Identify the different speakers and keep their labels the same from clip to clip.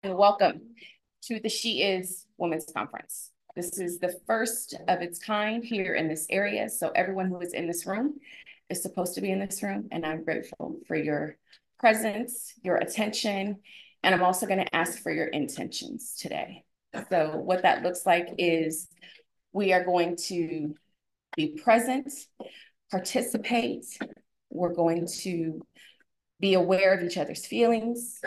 Speaker 1: And welcome to the She Is Women's Conference. This is the first of its kind here in this area. So everyone who is in this room is supposed to be in this room. And I'm grateful for your presence, your attention, and I'm also going to ask for your intentions today. So what that looks like is we are going to be present, participate. We're going to be aware of each other's feelings.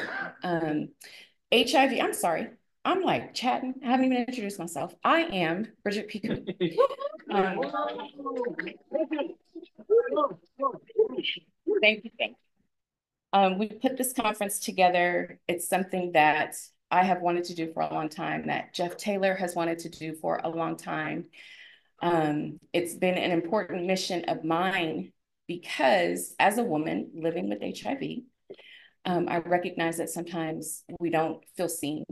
Speaker 1: HIV, I'm sorry. I'm like chatting. I haven't even introduced myself. I am Bridgette Picou. Thank you, thank you. We put this conference together. It's something that I have wanted to do for a long time, that Jeff Taylor has wanted to do for a long time. It's been an important mission of mine because as a woman living with HIV, I recognize that sometimes we don't feel seen,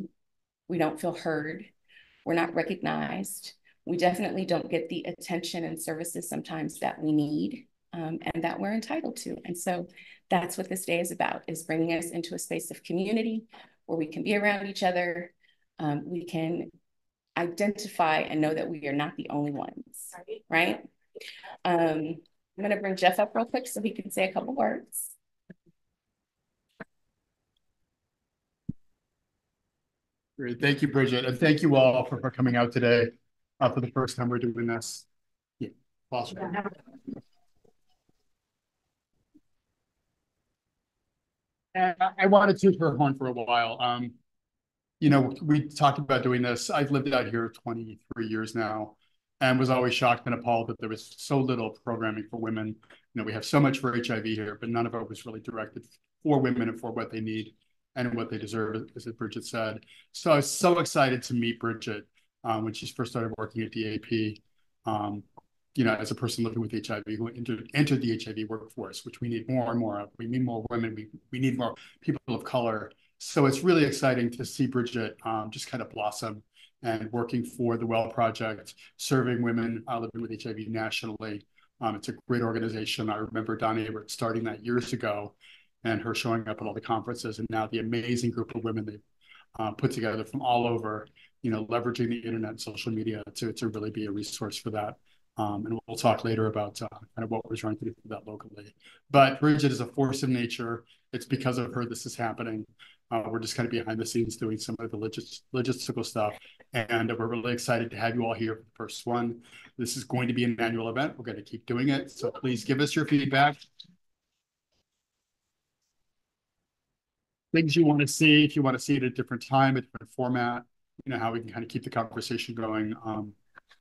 Speaker 1: we don't feel heard, we're not recognized. We definitely don't get the attention and services sometimes that we need and that we're entitled to. And so that's what this day is about, is bringing us into a space of community where we can be around each other. We can identify and know that we are not the only ones, right? I'm gonna bring Jeff up real quick so he can say a couple words.
Speaker 2: Great. Thank you, Bridgette. And thank you all for coming out today for the first time we're doing this. Yeah, awesome. And I wanted to for horn for a while. We talked about doing this. I've lived out here 23 years now and was always shocked and appalled that there was so little programming for women. We have so much for HIV here, but none of it was really directed for women and for what they need and what they deserve, as Bridgette said. So I was so excited to meet Bridgette when she first started working at DAP. As a person living with HIV who entered the HIV workforce, which we need more and more of. We need more women. We need more people of color. So it's really exciting to see Bridgette just kind of blossom and working for the Well Project, serving women living with HIV nationally. It's a great organization. I remember Donna Abbott starting that years ago and her showing up at all the conferences, and now the amazing group of women they've put together from all over, leveraging the internet and social media to really be a resource for that. And we'll talk later about kind of what we're trying to do for that locally. But Bridgette is a force of nature. It's because of her this is happening. We're just kind of behind the scenes doing some of the logistical stuff. And we're really excited to have you all here for the first one. This is going to be an annual event. We're going to keep doing it. So please give us your feedback. Things you want to see, if you want to see it at a different time, a different format, how we can kind of keep the conversation going.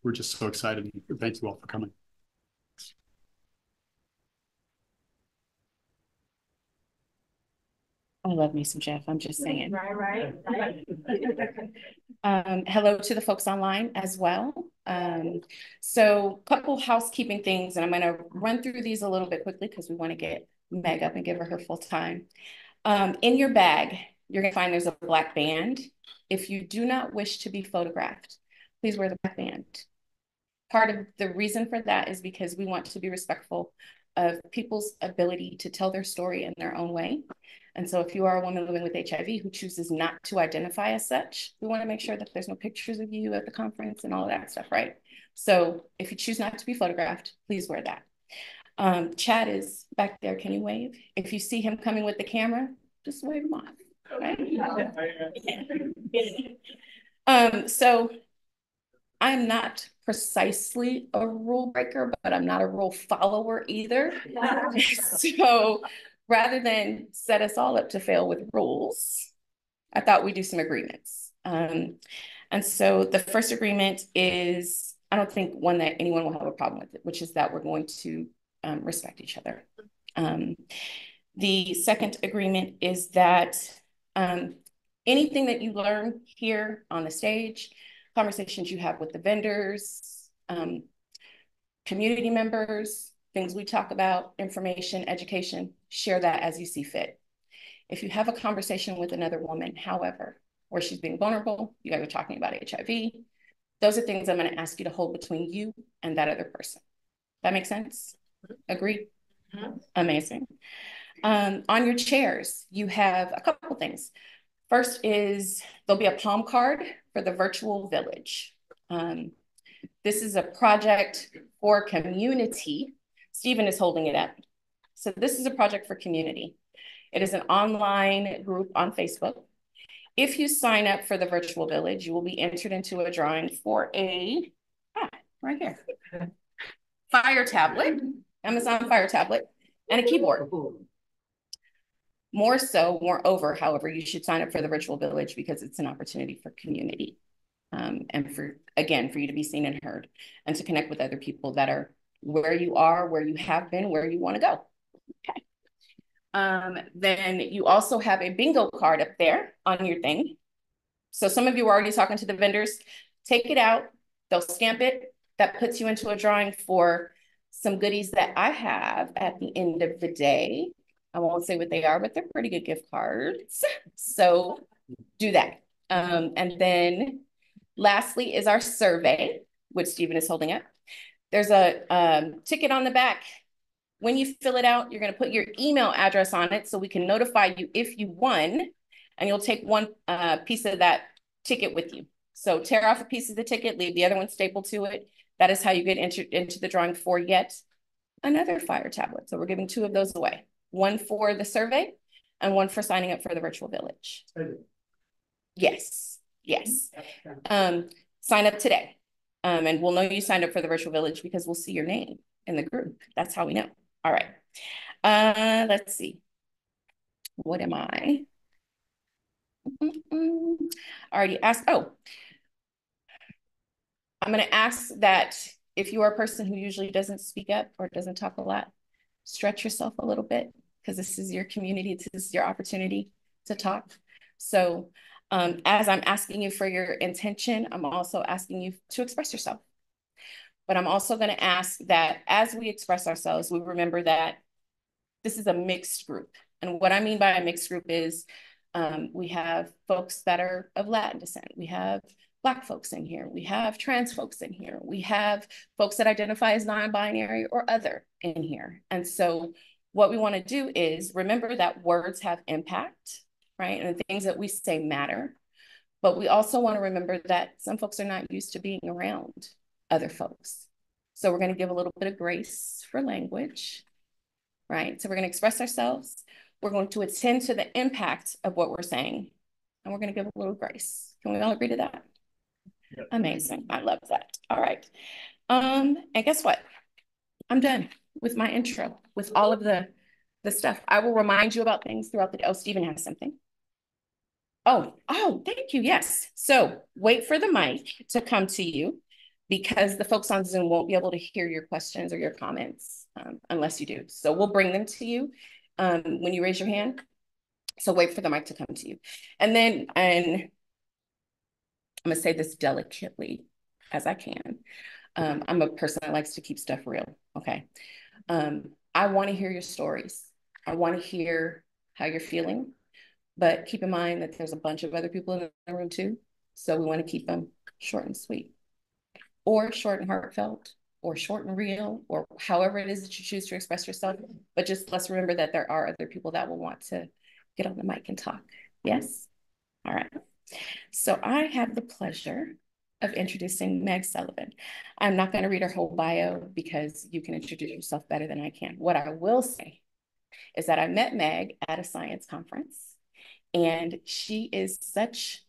Speaker 2: We're just so excited. Thank you all for coming.
Speaker 1: I love me some Jeff, I'm just saying.
Speaker 3: Right.
Speaker 1: Hello to the folks online as well. So couple housekeeping things, and I'm going to run through these a little bit quickly because we want to get Meg up and give her full time. In your bag, you're going to find there's a black band. If you do not wish to be photographed, please wear the black band. Part of the reason for that is because we want to be respectful of people's ability to tell their story in their own way. And so if you are a woman living with HIV who chooses not to identify as such, we want to make sure that there's no pictures of you at the conference and all of that stuff, right? So if you choose not to be photographed, please wear that. Chad is back there. Can you wave? If you see him coming with the camera, just wave him off. Right? So I'm not precisely a rule breaker, but I'm not a rule follower either. So rather than set us all up to fail with rules, I thought we'd do some agreements. And so the first agreement is, I don't think one that anyone will have a problem with it, which is that we're going to respect each other. The second agreement is that anything that you learn here on the stage, conversations you have with the vendors, community members, things we talk about, information, education, share that as you see fit. If you have a conversation with another woman, however, where she's being vulnerable, you guys are talking about HIV, those are things I'm going to ask you to hold between you and that other person. That makes sense? Agreed? Mm-hmm. Amazing. On your chairs, you have a couple things. First is there'll be a palm card for the virtual village. This is a project for community. Stephen is holding it up. So this is a project for community. It is an online group on Facebook. If you sign up for the virtual village, you will be entered into a drawing for right here, Fire tablet, Amazon Fire tablet, and a keyboard. Moreover, however, you should sign up for the virtual village because it's an opportunity for community. And for you to be seen and heard and to connect with other people that are where you are, where you have been, where you want to go. Okay. Then you also have a bingo card up there on your thing. So some of you are already talking to the vendors. Take it out. They'll stamp it. That puts you into a drawing for some goodies that I have at the end of the day. I won't say what they are, but they're pretty good gift cards. So do that. And then lastly is our survey, which Stephen is holding up. There's a ticket on the back. When you fill it out, you're going to put your email address on it so we can notify you if you won, and you'll take one piece of that ticket with you. So tear off a piece of the ticket, leave the other one stapled to it. That is how you get entered into the drawing for yet another Fire tablet. So we're giving 2 of those away. One for the survey and one for signing up for the virtual village. Yes. Sign up today. And we'll know you signed up for the virtual village because we'll see your name in the group. That's how we know. All right. Let's see. What am I? Already asked. Oh, I'm going to ask that if you are a person who usually doesn't speak up or doesn't talk a lot, stretch yourself a little bit because this is your community. This is your opportunity to talk. So as I'm asking you for your intention, I'm also asking you to express yourself. But I'm also going to ask that as we express ourselves, we remember that this is a mixed group. And what I mean by a mixed group is we have folks that are of Latin descent. We have Black folks in here. We have trans folks in here. We have folks that identify as non-binary or other in here. And so what we want to do is remember that words have impact, right? And the things that we say matter. But we also want to remember that some folks are not used to being around other folks. So we're going to give a little bit of grace for language, right? So we're going to express ourselves. We're going to attend to the impact of what we're saying. And we're going to give a little grace. Can we all agree to that? Yep. Amazing. I love that. All right. And guess what? I'm done with my intro, with all of the stuff. I will remind you about things throughout the day. Oh, Stephen has something. Oh, thank you. Yes. So wait for the mic to come to you because the folks on Zoom won't be able to hear your questions or your comments unless you do. So we'll bring them to you when you raise your hand. So wait for the mic to come to you. And then, and I'm gonna say this delicately as I can. I'm a person that likes to keep stuff real, okay? I wanna hear your stories. I wanna hear how you're feeling, but keep in mind that there's a bunch of other people in the room too. So we wanna keep them short and sweet, or short and heartfelt, or short and real, or however it is that you choose to express yourself. But just let's remember that there are other people that will want to get on the mic and talk. Yes? All right. So I have the pleasure of introducing Meg Sullivan. I'm not going to read her whole bio because you can introduce yourself better than I can. What I will say is that I met Meg at a science conference, and she is such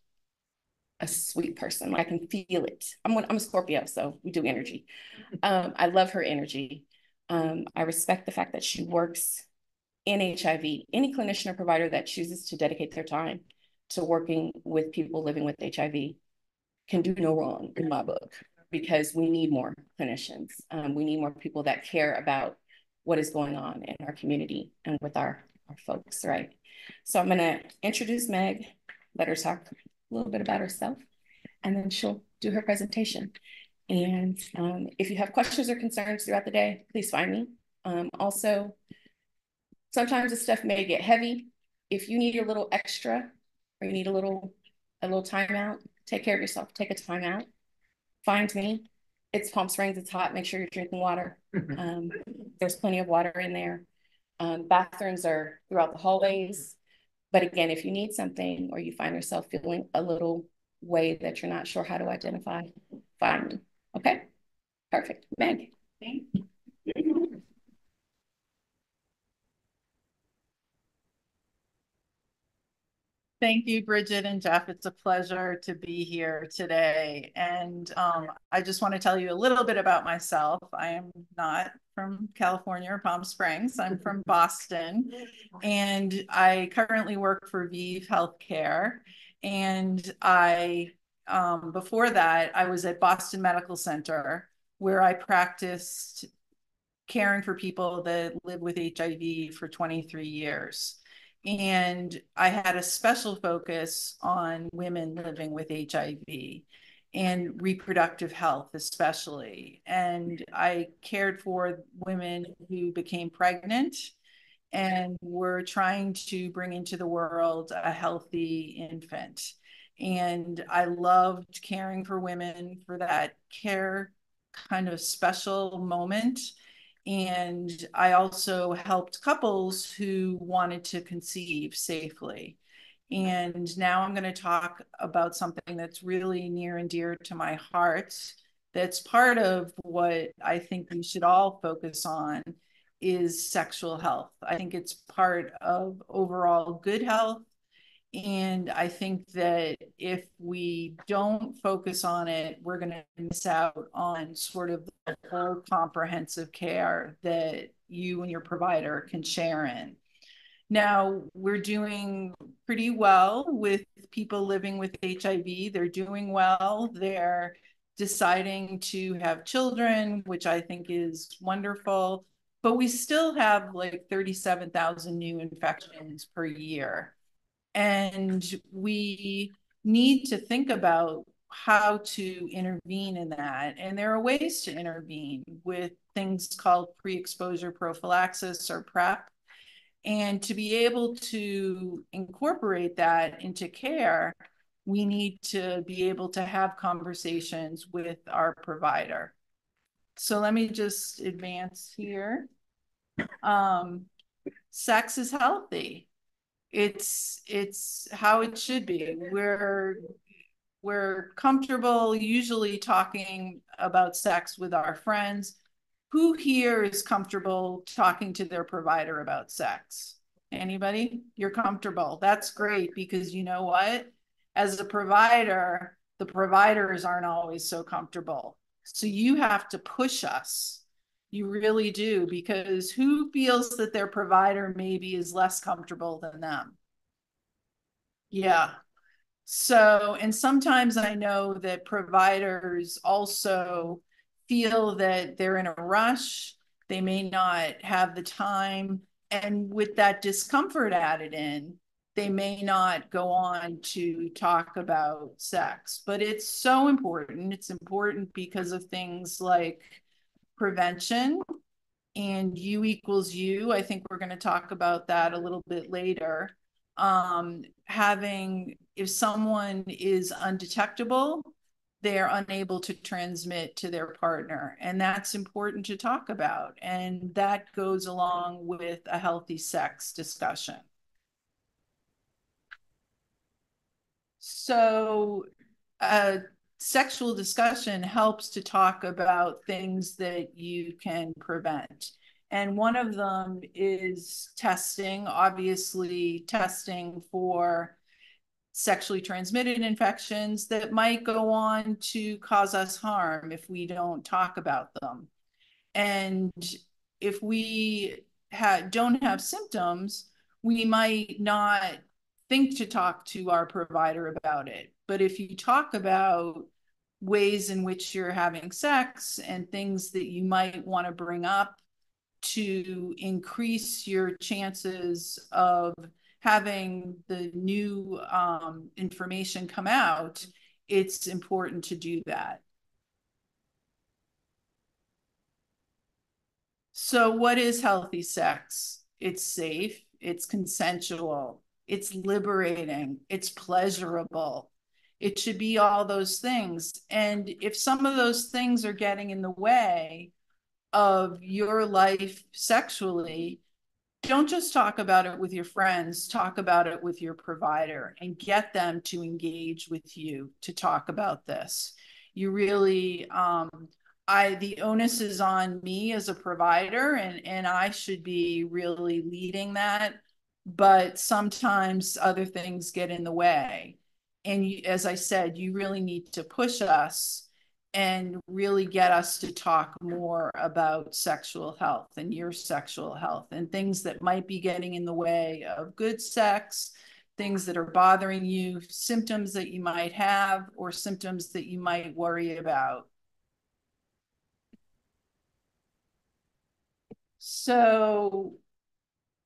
Speaker 1: a sweet person. I can feel it. I'm a Scorpio, so we do energy. I love her energy. I respect the fact that she works in HIV. Any clinician or provider that chooses to dedicate their time to working with people living with HIV can do no wrong in my book, because we need more clinicians. We need more people that care about what is going on in our community and with our folks, right? So I'm gonna introduce Meg, let her talk a little bit about herself, and then she'll do her presentation. And if you have questions or concerns throughout the day, please find me. Also, sometimes this stuff may get heavy. If you need a little extra or you need a little timeout, take care of yourself, take a timeout, find me. It's Palm Springs, it's hot, make sure you're drinking water. There's plenty of water in there. Bathrooms are throughout the hallways. But again, if you need something or you find yourself feeling a little way that you're not sure how to identify, find me. Okay, perfect. Meg. Thank you.
Speaker 3: Thank you, Bridget and Jeff. It's a pleasure to be here today. And I just want to tell you a little bit about myself. I am not from California or Palm Springs. I'm from Boston, and I currently work for Vive Healthcare. And before that, I was at Boston Medical Center, where I practiced caring for people that live with HIV for 23 years. And I had a special focus on women living with HIV and reproductive health, especially. And I cared for women who became pregnant and were trying to bring into the world a healthy infant. And I loved caring for women for that care kind of special moment. And I also helped couples who wanted to conceive safely. And now I'm going to talk about something that's really near and dear to my heart. That's part of what I think we should all focus on is sexual health. I think it's part of overall good health. And I think that if we don't focus on it, we're going to miss out on sort of the whole comprehensive care that you and your provider can share in. Now, we're doing pretty well with people living with HIV. They're doing well. They're deciding to have children, which I think is wonderful. But we still have like 37,000 new infections per year. And we need to think about how to intervene in that. And there are ways to intervene with things called pre-exposure prophylaxis or PrEP. And to be able to incorporate that into care, we need to be able to have conversations with our provider. So let me just advance here. Sex is healthy. It's how it should be. We're comfortable usually talking about sex with our friends. Who here is comfortable talking to their provider about sex? Anybody? You're comfortable. That's great, because you know what? As a provider, the providers aren't always so comfortable. So you have to push us. You really do, because who feels that their provider maybe is less comfortable than them? Yeah. So, and sometimes I know that providers also feel that they're in a rush, they may not have the time, and with that discomfort added in, they may not go on to talk about sex. But it's so important. It's important because of things like prevention and U equals U. I think we're going to talk about that a little bit later. If someone is undetectable, they're unable to transmit to their partner. And that's important to talk about. And that goes along with a healthy sex discussion. So sexual discussion helps to talk about things that you can prevent. And one of them is testing, obviously testing for sexually transmitted infections that might go on to cause us harm if we don't talk about them. And if we don't have symptoms, we might not think to talk to our provider about it. But if you talk about ways in which you're having sex and things that you might want to bring up to increase your chances of having the new information come out, it's important to do that. So what is healthy sex? It's safe, it's consensual, it's liberating, it's pleasurable. It should be all those things. And if some of those things are getting in the way of your life sexually, don't just talk about it with your friends, talk about it with your provider and get them to engage with you to talk about this. You really, the onus is on me as a provider, and I should be really leading that. But sometimes other things get in the way. And you, as I said, you really need to push us and really get us to talk more about sexual health and your sexual health and things that might be getting in the way of good sex, things that are bothering you, symptoms that you might have, or symptoms that you might worry about. So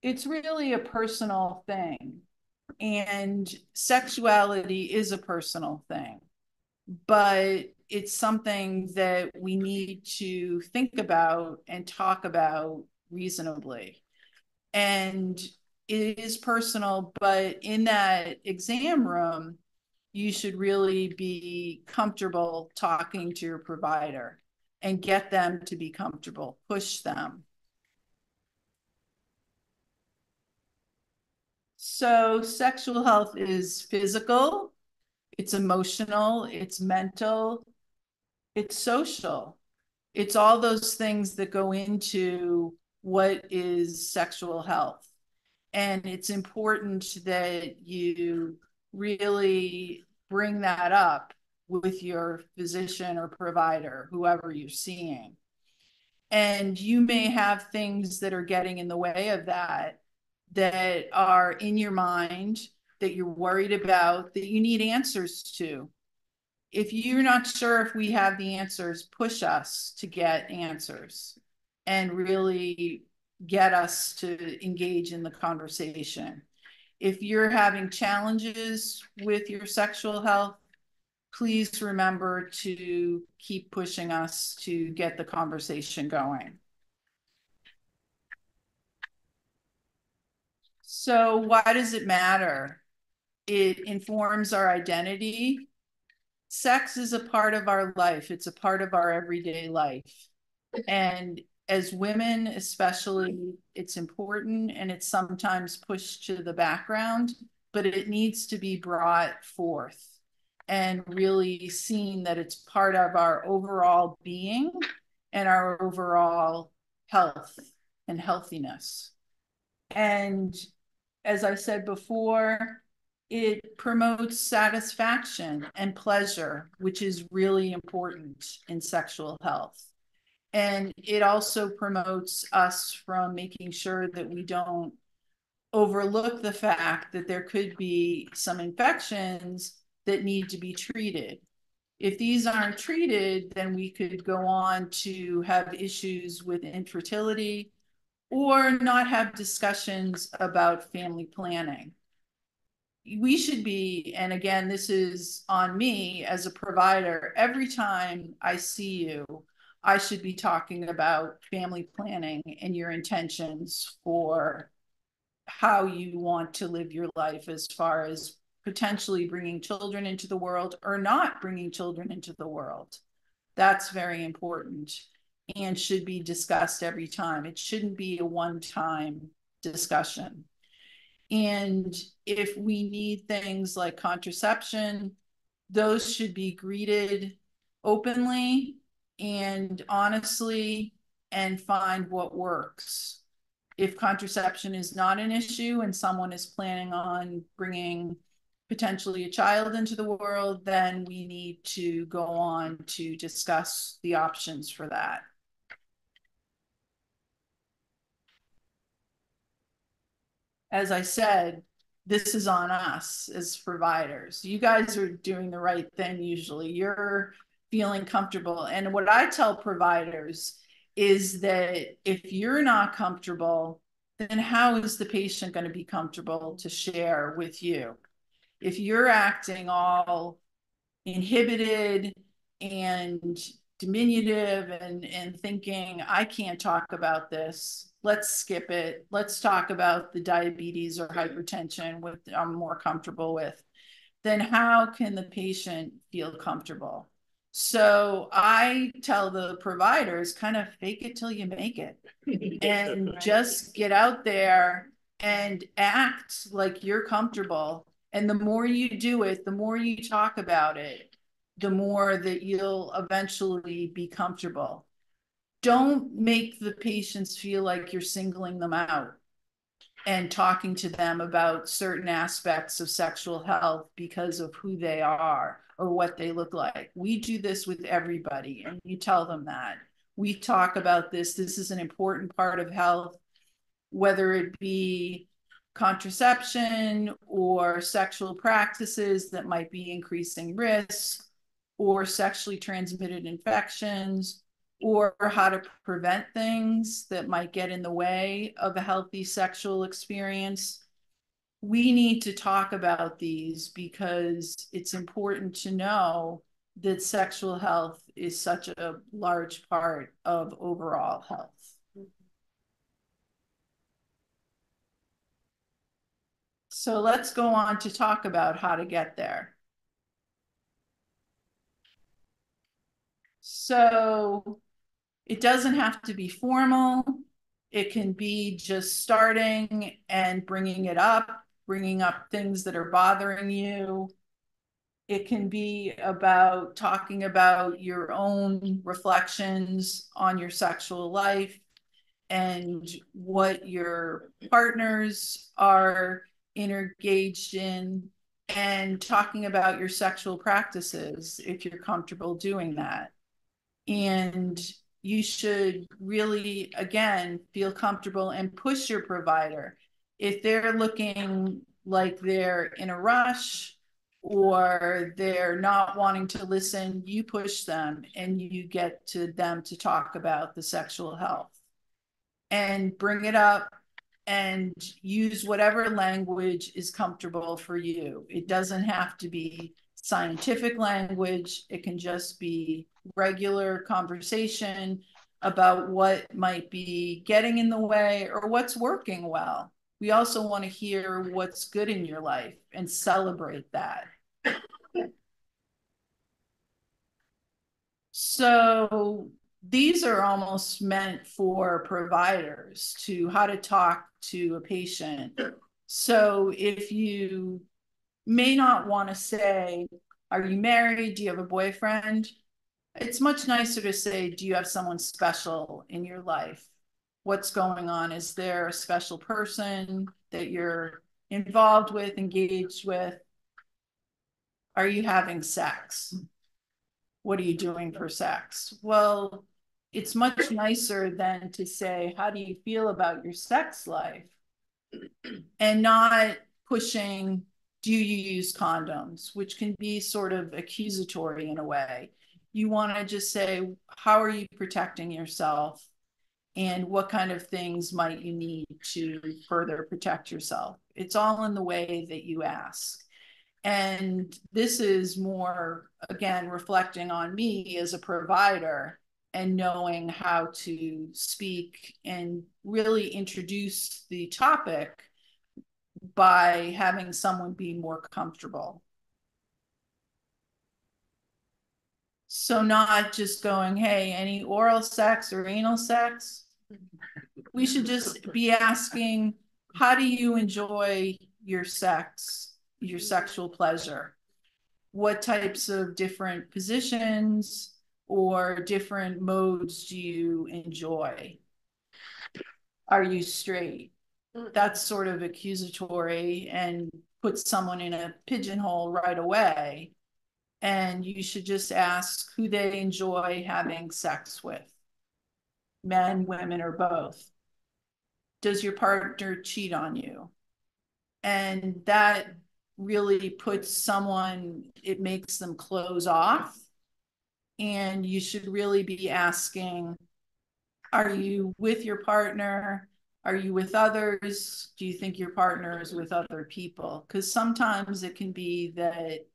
Speaker 3: it's really a personal thing, and sexuality is a personal thing, but it's something that we need to think about and talk about reasonably. And it is personal, but in that exam room, you should really be comfortable talking to your provider and get them to be comfortable, push them. So sexual health is physical, it's emotional, it's mental, it's social. It's all those things that go into what is sexual health. And it's important that you really bring that up with your physician or provider, whoever you're seeing. And you may have things that are getting in the way of that, that are in your mind, that you're worried about, that you need answers to. If you're not sure if we have the answers, push us to get answers and really get us to engage in the conversation. If you're having challenges with your sexual health, please remember to keep pushing us to get the conversation going. So why does it matter? It informs our identity. Sex is a part of our life. It's a part of our everyday life. And as women, especially, it's important, and it's sometimes pushed to the background, but it needs to be brought forth and really seen that it's part of our overall being and our overall health and healthiness. And as I said before, it promotes satisfaction and pleasure, which is really important in sexual health. And it also promotes us from making sure that we don't overlook the fact that there could be some infections that need to be treated. If these aren't treated, then we could go on to have issues with infertility or not have discussions about family planning. We should be, and again, this is on me as a provider, every time I see you, I should be talking about family planning and your intentions for how you want to live your life as far as potentially bringing children into the world or not bringing children into the world. That's very important and should be discussed every time. It shouldn't be a one-time discussion. And if we need things like contraception, those should be greeted openly and honestly and find what works. If contraception is not an issue and someone is planning on bringing potentially a child into the world, then we need to go on to discuss the options for that. As I said, this is on us as providers. You guys are doing the right thing usually. You're feeling comfortable. And what I tell providers is that if you're not comfortable, then how is the patient going to be comfortable to share with you? If you're acting all inhibited and diminutive and thinking, I can't talk about this, let's skip it. Let's talk about the diabetes or hypertension, which I'm more comfortable with. Then how can the patient feel comfortable? So I tell the providers, kind of fake it till you make it, and just get out there and act like you're comfortable. And the more you do it, the more you talk about it, the more that you'll eventually be comfortable. Don't make the patients feel like you're singling them out and talking to them about certain aspects of sexual health because of who they are or what they look like. We do this with everybody, and you tell them that. We talk about this. This is an important part of health, whether it be contraception or sexual practices that might be increasing risk, or sexually transmitted infections, or how to prevent things that might get in the way of a healthy sexual experience. We need to talk about these because it's important to know that sexual health is such a large part of overall health. So let's go on to talk about how to get there. So it doesn't have to be formal. It can be just starting and bringing up things that are bothering you. It can be about talking about your own reflections on your sexual life and what your partners are engaged in, and talking about your sexual practices if you're comfortable doing that. And you should really, again, feel comfortable and push your provider. If they're looking like they're in a rush or they're not wanting to listen, you push them and you get to them to talk about the sexual health and bring it up and use whatever language is comfortable for you. It doesn't have to be scientific language. It can just be regular conversation about what might be getting in the way or what's working well. We also want to hear what's good in your life and celebrate that. So these are almost meant for providers to how to talk to a patient. So if you may not want to say, are you married? Do you have a boyfriend? It's much nicer to say, do you have someone special in your life? What's going on? Is there a special person that you're involved with, engaged with? Are you having sex? What are you doing for sex? Well, it's much nicer than to say, how do you feel about your sex life? And not pushing, do you use condoms, which can be sort of accusatory in a way. You want to just say, how are you protecting yourself? And what kind of things might you need to further protect yourself? It's all in the way that you ask. And this is more, again, reflecting on me as a provider and knowing how to speak and really introduce the topic by having someone be more comfortable. So not just going, hey, any oral sex or anal sex? We should just be asking, how do you enjoy your sex, your sexual pleasure? What types of different positions or different modes do you enjoy? Are you straight? That's sort of accusatory and puts someone in a pigeonhole right away. And you should just ask who they enjoy having sex with, men, women, or both. Does your partner cheat on you? And that really puts someone, it makes them close off. And you should really be asking, are you with your partner? Are you with others? Do you think your partner is with other people? Because sometimes it can be that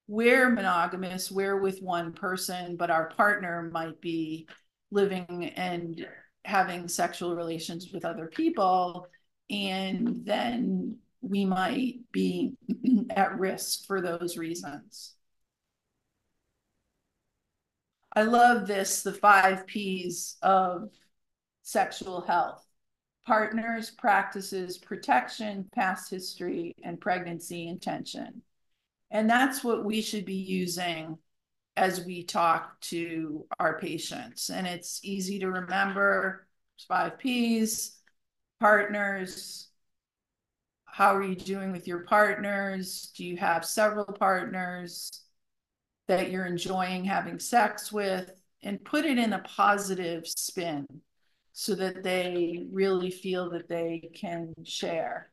Speaker 3: we're monogamous, we're with one person, but our partner might be living and having sexual relations with other people. And then we might be at risk for those reasons. I love this, the 5 Ps of sexual health: partners, practices, protection, past history, and pregnancy intention. And that's what we should be using as we talk to our patients. And it's easy to remember. 5 Ps: partners. How are you doing with your partners? Do you have several partners that you're enjoying having sex with? And put it in a positive spin so that they really feel that they can share.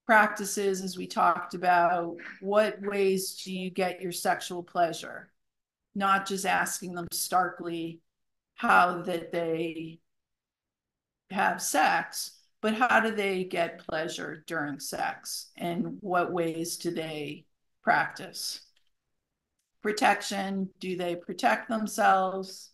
Speaker 3: Practices, as we talked about, what ways do you get your sexual pleasure? Not just asking them starkly how that they have sex, but how do they get pleasure during sex, and what ways do they practice? Protection, do they protect themselves?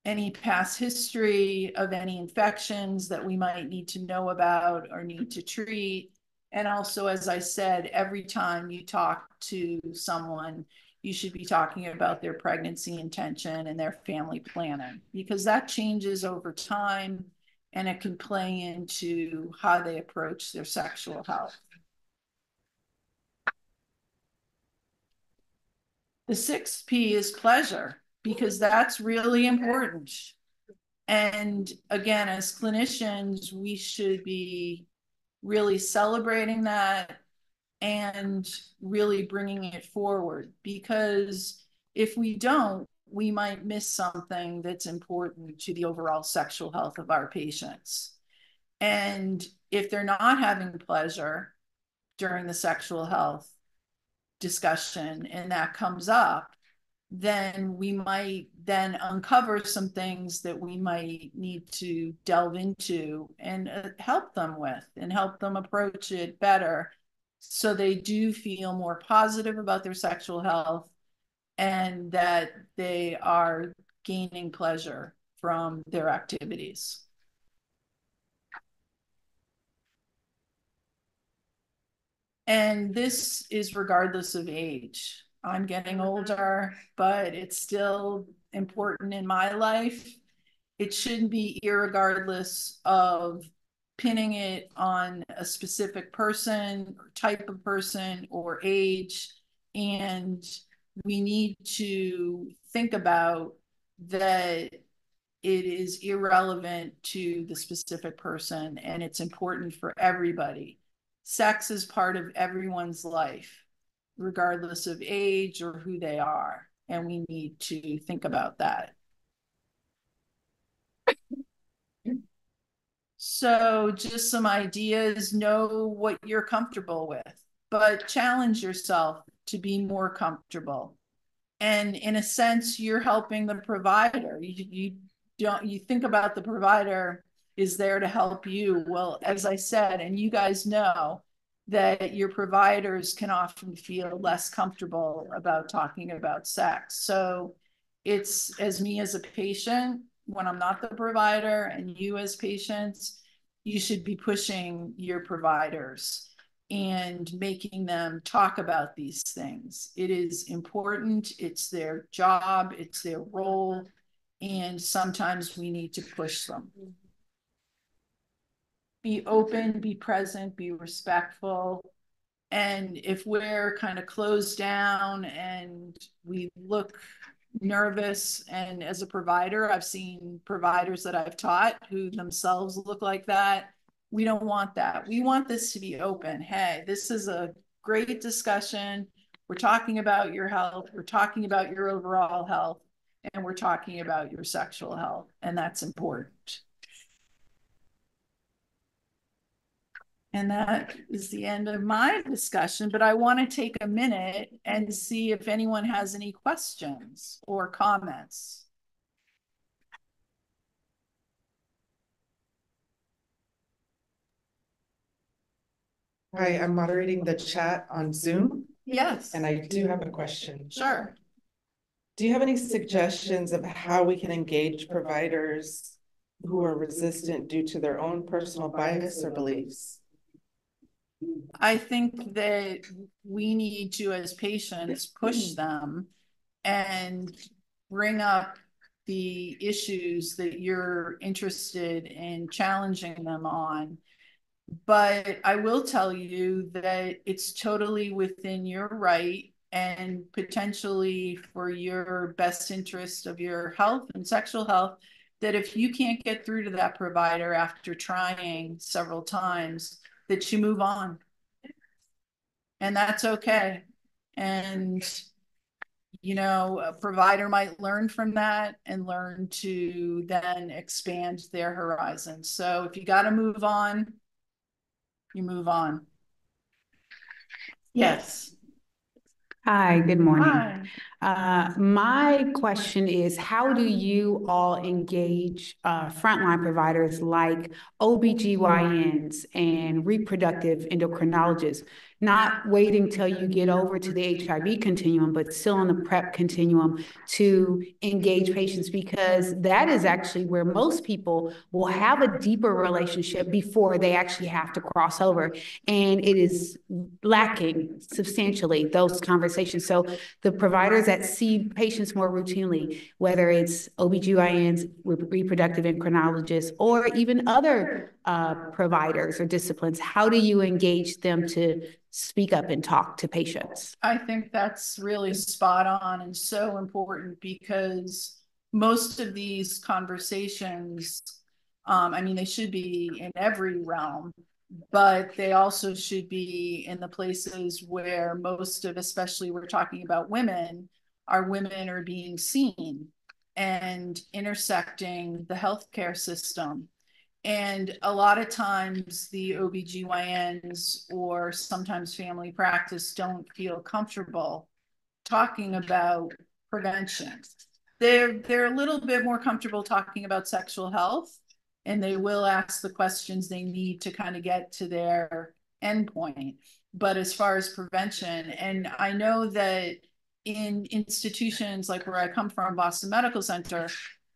Speaker 3: Any past history of any infections that we might need to know about or need to treat? And also, as I said, every time you talk to someone, you should be talking about their pregnancy intention and their family planning, because that changes over time and it can play into how they approach their sexual health. The 6th P is pleasure, because that's really important. And again, as clinicians, we should be really celebrating that and really bringing it forward, because if we don't, we might miss something that's important to the overall sexual health of our patients. And if they're not having pleasure during the sexual health discussion and that comes up, then we might then uncover some things that we might need to delve into and help them with and help them approach it better, so they do feel more positive about their sexual health and that they are gaining pleasure from their activities. And this is regardless of age. I'm getting older, but it's still important in my life. It shouldn't be irregardless of pinning it on a specific person, or type of person, or age. And we need to think about that it is irrelevant to the specific person, and it's important for everybody. Sex is part of everyone's life, regardless of age or who they are, and we need to think about that. So just some ideas: know what you're comfortable with, but challenge yourself to be more comfortable. And in a sense, you're helping the provider. You think about the provider is there to help you. Well, as I said, and you guys know, that your providers can often feel less comfortable about talking about sex. So it's, as me as a patient, when I'm not the provider, and you as patients, you should be pushing your providers and making them talk about these things. It is important. It's their job. It's their role. And sometimes we need to push them. Be open, be present, be respectful. And if we're kind of closed down and we look nervous, and as a provider, I've seen providers that I've taught who themselves look like that. We don't want that. We want this to be open. Hey, this is a great discussion. We're talking about your health. We're talking about your overall health, and we're talking about your sexual health. And that's important. And that is the end of my discussion, but I want to take a minute and see if anyone has any questions or comments.
Speaker 4: Hi, I'm moderating the chat on Zoom.
Speaker 3: Yes.
Speaker 4: And I do have a question.
Speaker 3: Sure.
Speaker 4: Do you have any suggestions of how we can engage providers who are resistant due to their own personal bias or beliefs?
Speaker 3: I think that we need to, as patients, push them and bring up the issues that you're interested in challenging them on. But I will tell you that it's totally within your right and potentially for your best interest of your health and sexual health, that if you can't get through to that provider after trying several times, that you move on. And that's okay. And a provider might learn from that and learn to then expand their horizons. So if you got to move on, you move on. Yes.
Speaker 5: Hi, good morning.
Speaker 3: Hi.
Speaker 5: My question is, how do you all engage frontline providers like OBGYNs and reproductive endocrinologists, not waiting till you get over to the HIV continuum, but still on the PrEP continuum to engage patients, because that is actually where most people will have a deeper relationship before they actually have to cross over. And it is lacking substantially, those conversations. So the providers that see patients more routinely, whether it's OBGYNs, reproductive endocrinologists, or even other providers or disciplines, how do you engage them to speak up and talk to patients?
Speaker 3: I think that's really spot on and so important, because most of these conversations, they should be in every realm, but they also should be in the places where most of, especially we're talking about women are being seen and intersecting the healthcare system. And a lot of times the OBGYNs or sometimes family practice don't feel comfortable talking about prevention. They're a little bit more comfortable talking about sexual health, and they will ask the questions they need to kind of get to their endpoint. But as far as prevention, and I know that in institutions like where I come from, Boston Medical Center,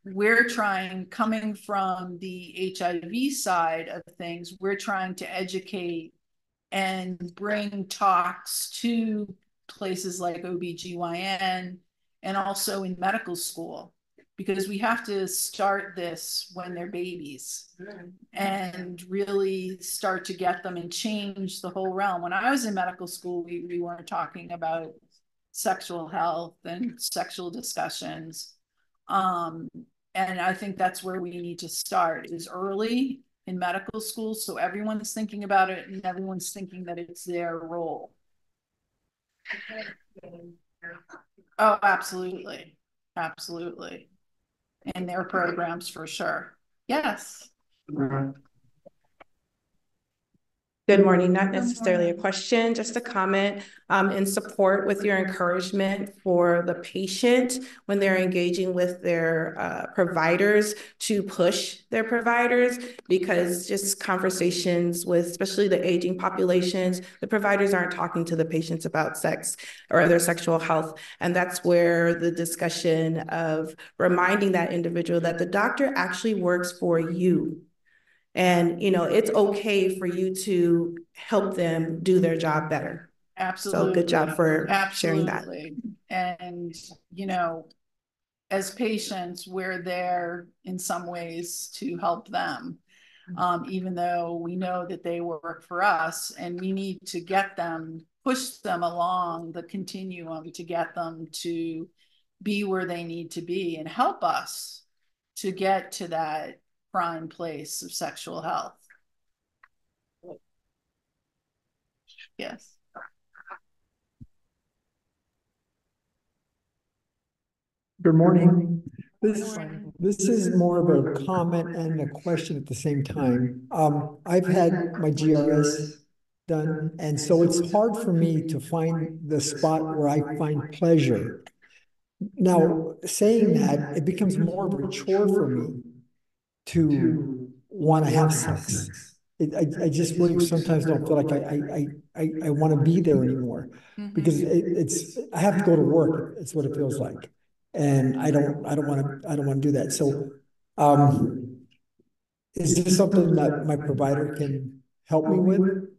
Speaker 3: we're trying, coming from the HIV side of things, we're trying to educate and bring talks to places like OBGYN and also in medical school, because we have to start this when they're babies and really start to get them and change the whole realm. When I was in medical school, we weren't talking about sexual health and sexual discussions. And I think that's where we need to start, is early in medical school, so everyone's thinking about it and everyone's thinking that it's their role. Oh, absolutely. Absolutely. And their programs for sure. Yes.
Speaker 6: Good morning. Not necessarily a question, just a comment in support with your encouragement for the patient when they're engaging with their providers to push their providers, because just conversations with especially the aging populations, the providers aren't talking to the patients about sex or their sexual health. And that's where the discussion of reminding that individual that the doctor actually works for you. And, it's okay for you to help them do their job better.
Speaker 3: Absolutely.
Speaker 6: So good job for sharing that.
Speaker 3: And, as patients, we're there in some ways to help them, even though we know that they work for us, and we need to get them, push them along the continuum to get them to be where they need to be and help us to get to that prime place of sexual health. Yes.
Speaker 7: Good morning. This is more of a comment and a question at the same time. I've had my GRS done, and so it's hard for me to find the spot where I find pleasure. Now, saying that, it becomes more of a chore for me to want to have sex. I just really sometimes don't feel like I want to be there anymore, because I have to go to work. It's what it feels like, and I don't want to do that. So, is this something that my provider can help me with?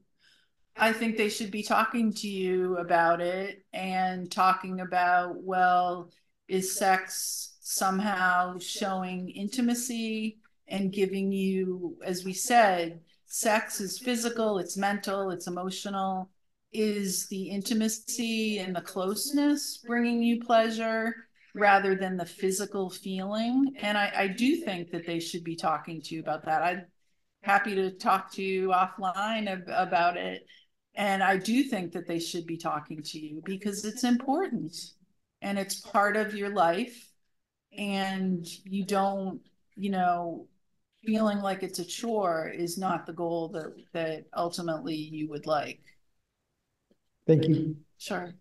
Speaker 3: I think they should be talking to you about it and talking about, well, Is sex somehow showing intimacy and giving you, as we said, sex is physical, it's mental, it's emotional. Is the intimacy and the closeness bringing you pleasure rather than the physical feeling? And I do think that they should be talking to you about that. I'm happy to talk to you offline about it. And I do think that they should be talking to you because it's important and it's part of your life. And you don't, feeling like it's a chore is not the goal that ultimately you would like.
Speaker 7: Thank you.
Speaker 3: Sure.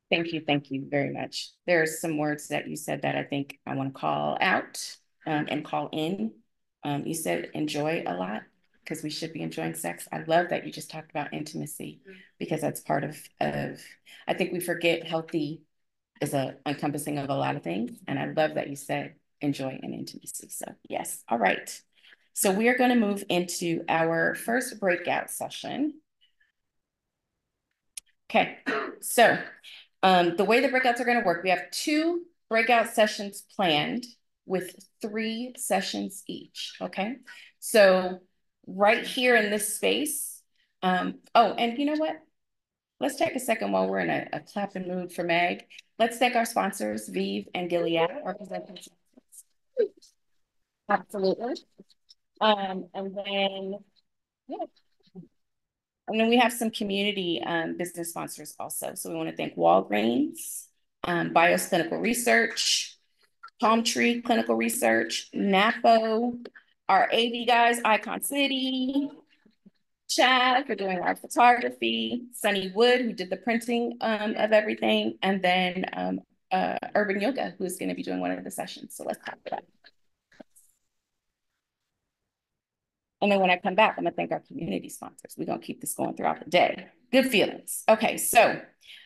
Speaker 1: Thank you very much. There's some words that you said that I think I want to call out and call in. You said enjoy a lot because we should be enjoying sex. I love that you just talked about intimacy because that's part of I think we forget healthy is a encompassing of a lot of things. And I love that you said enjoy and intimacy. So yes, all right. So we are going to move into our first breakout session. Okay, so the way the breakouts are going to work, we have 2 breakout sessions planned with 3 sessions each, okay? So right here in this space, oh, and you know what? Let's take a second while we're in a clapping mood for Meg. Let's thank our sponsors, Vive and Gilead, our presenting sponsors. Absolutely. And then, yeah. And then we have some community business sponsors also. So we want to thank Walgreens, Bios Clinical Research, Palm Tree Clinical Research, NAPO, our AV guys, Icon City, Chad for doing our photography, Sunny Wood, who did the printing of everything, and then Urban Yoga, who's going to be doing one of the sessions. So let's talk about it. And then when I come back, I'm gonna thank our community sponsors. We're gonna keep this going throughout the day. Good feelings. Okay, so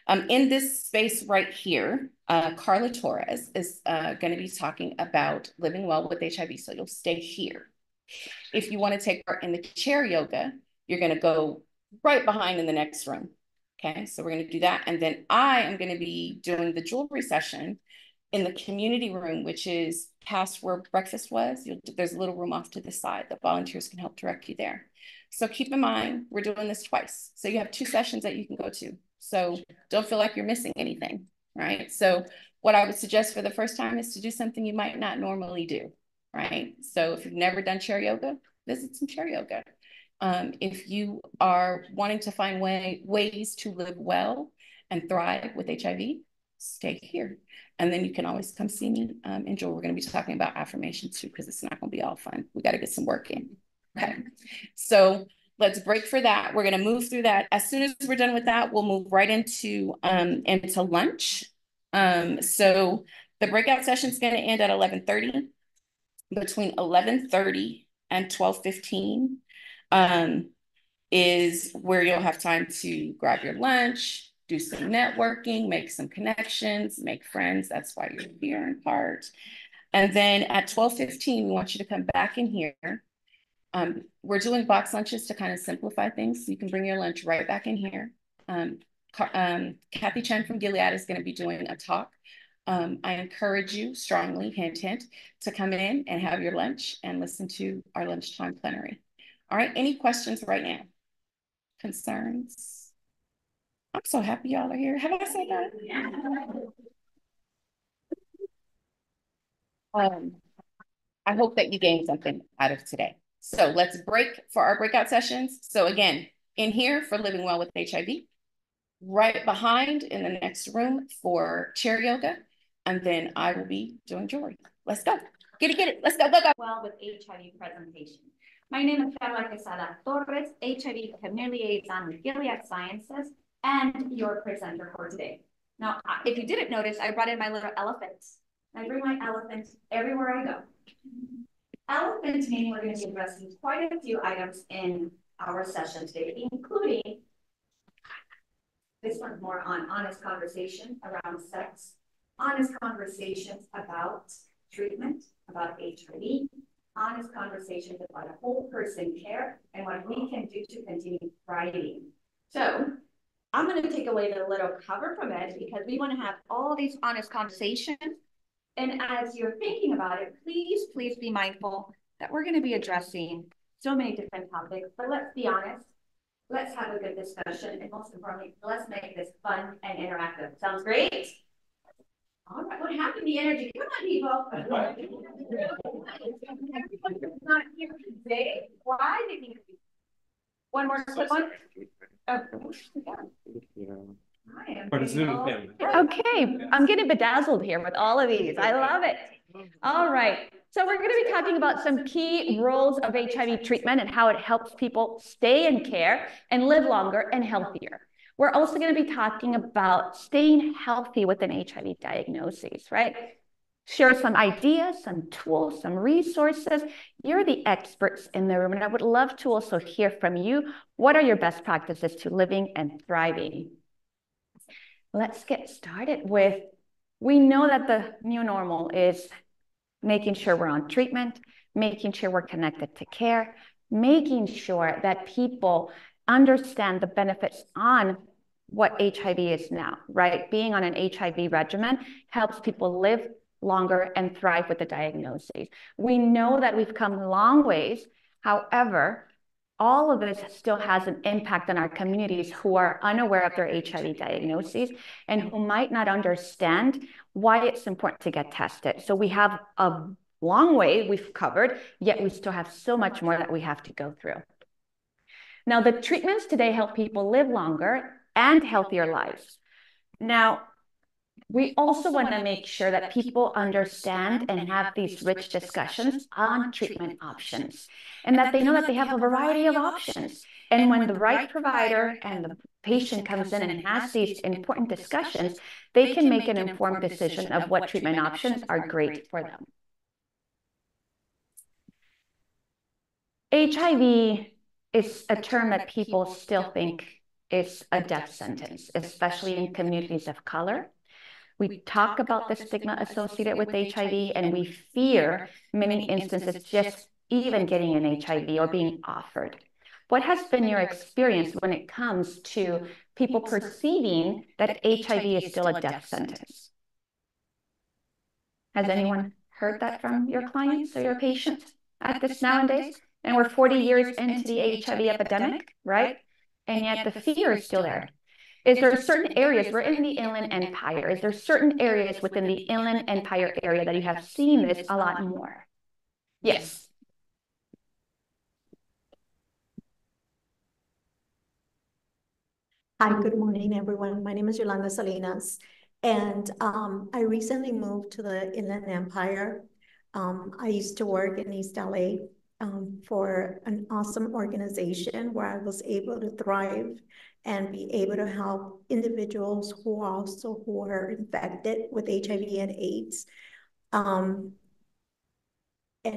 Speaker 1: in this space right here, Carla Torres is gonna be talking about living well with HIV. So you'll stay here. If you wanna take part in the chair yoga, you're gonna go right behind in the next room. Okay, so we're gonna do that. And then I am gonna be doing the jewelry session in the community room, which is past where breakfast was. There's a little room off to the side that volunteers can help direct you there. So keep in mind, we're doing this twice. So you have 2 sessions that you can go to. So don't feel like you're missing anything, right? So what I would suggest for the first time is to do something you might not normally do, right? So if you've never done chair yoga, visit some chair yoga. If you are wanting to find ways to live well and thrive with HIV, stay here. And then you can always come see me in Joel. We're going to be talking about affirmations too, because it's not going to be all fun. We got to get some work in. Okay. So let's break for that. We're going to move through that. As soon as we're done with that, we'll move right into lunch. So the breakout session is going to end at 11:30. Between 11:30 and 12:15 is where you'll have time to grab your lunch, do some networking, make some connections, make friends. That's why you're here in part. And then at 12:15, we want you to come back in here. We're doing box lunches to kind of simplify things. So you can bring your lunch right back in here. Kathy Chen from Gilead is going to be doing a talk. I encourage you strongly, hint, hint, to come in and have your lunch and listen to our lunchtime plenary. All right, any questions right now? Concerns? I'm so happy y'all are here. Have I said that? Yeah. I hope that you gained something out of today. So let's break for our breakout sessions. So again, in here for living well with HIV, right behind in the next room for chair yoga, and then I will be doing jewelry. Let's go. Get it. Let's go.
Speaker 8: Well with HIV presentation. My name is Carla Quesada Torres, HIV Community Liaison with Gilead Sciences, and your presenter for today. Now, if you didn't notice, I brought in my little elephant. I bring my elephant everywhere I go. Elephant meaning we're going to be addressing quite a few items in our session today, including this one more on honest conversation around sex, honest conversations about treatment, about HIV, honest conversations about whole person care and what we can do to continue thriving. So I'm going to take away the little cover from it because we want to have all these honest conversations. And as you're thinking about it, please be mindful that we're going to be addressing so many different topics, but let's be honest. Let's have a good discussion. And most importantly, let's make this fun and interactive. Sounds great? All right, what happened to the energy? Come on, people. Everyone's not here today. Why did you? One more quick one. Okay, I'm getting bedazzled here with all of these. I love it. All right. So we're going to be talking about some key roles of HIV treatment and how it helps people stay in care and live longer and healthier. We're also going to be talking about staying healthy with an HIV diagnosis, right? Share some ideas, some tools, some resources. You're the experts in the room, and I would love to also hear from you. What are your best practices to living and thriving? Let's get started with, we know that the new normal is making sure we're on treatment, making sure we're connected to care, making sure that people understand the benefits on what HIV is now, right? Being on an HIV regimen helps people live longer and thrive with the diagnosis. We know that we've come a long ways. However, all of this still has an impact on our communities who are unaware of their HIV diagnoses and who might not understand why it's important to get tested. So we have a long way we've covered, yet we still have so much more that we have to go through. Now, the treatments today help people live longer and healthier lives. Now, we also want to make sure that people understand and have these rich discussions on treatment options, and that they know that they have a variety of options. And when the right provider and the patient comes in and has these important discussions, they can make an informed decision of what treatment options are great for them. HIV is a term that people still think is a death sentence, especially in communities of color. We talk about the stigma associated with HIV, and we fear many instances just even getting an HIV or being offered. What has been your experience when it comes to people perceiving that HIV is still a death sentence? Has anyone heard that from your clients or your patients at this nowadays? And we're 40 years into the HIV epidemic, right? And yet the fear is still there. Is there certain areas, we're in the Inland Empire, is there certain areas within the Inland Empire area that you have seen this a lot more? Yes.
Speaker 9: Hi, good morning, everyone. My name is Yolanda Salinas, and I recently moved to the Inland Empire. I used to work in East LA for an awesome organization where I was able to thrive and be able to help individuals who are infected with HIV and AIDS. And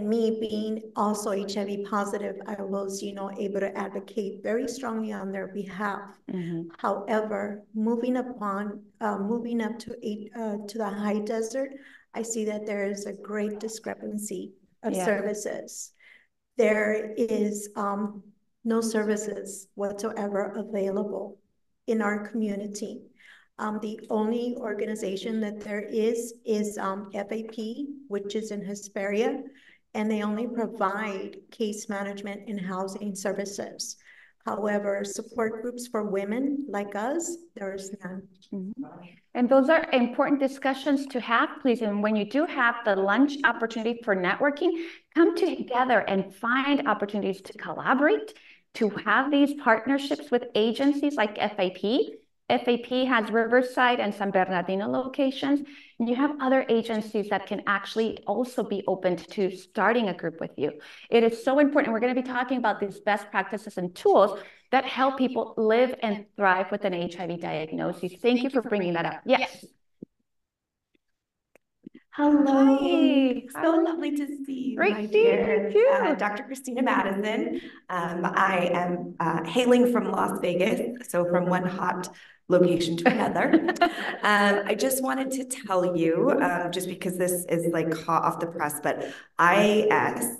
Speaker 9: me being also HIV positive, I was, able to advocate very strongly on their behalf. Mm-hmm. However, moving up to the high desert, I see that there is a great discrepancy of services. There is no services whatsoever available in our community. The only organization that there is FAP, which is in Hesperia, and they only provide case management and housing services. However, support groups for women like us, there is none.
Speaker 8: Mm-hmm. And those are important discussions to have, please. And when you do have the lunch opportunity for networking, come together and find opportunities to collaborate, to have these partnerships with agencies like FAP. FAP has Riverside and San Bernardino locations. And you have other agencies that can actually also be open to starting a group with you. It is so important. We're going to be talking about these best practices and tools that help people live and thrive with an HIV diagnosis. Thank you for bringing that up. Yes.
Speaker 10: Hello.
Speaker 8: Hi.
Speaker 10: So lovely to see you.
Speaker 8: Great to see you too.
Speaker 10: Dr. Christina Madison. I am hailing from Las Vegas, so from one hot location to another. I just wanted to tell you, just because this is like hot off the press, but IS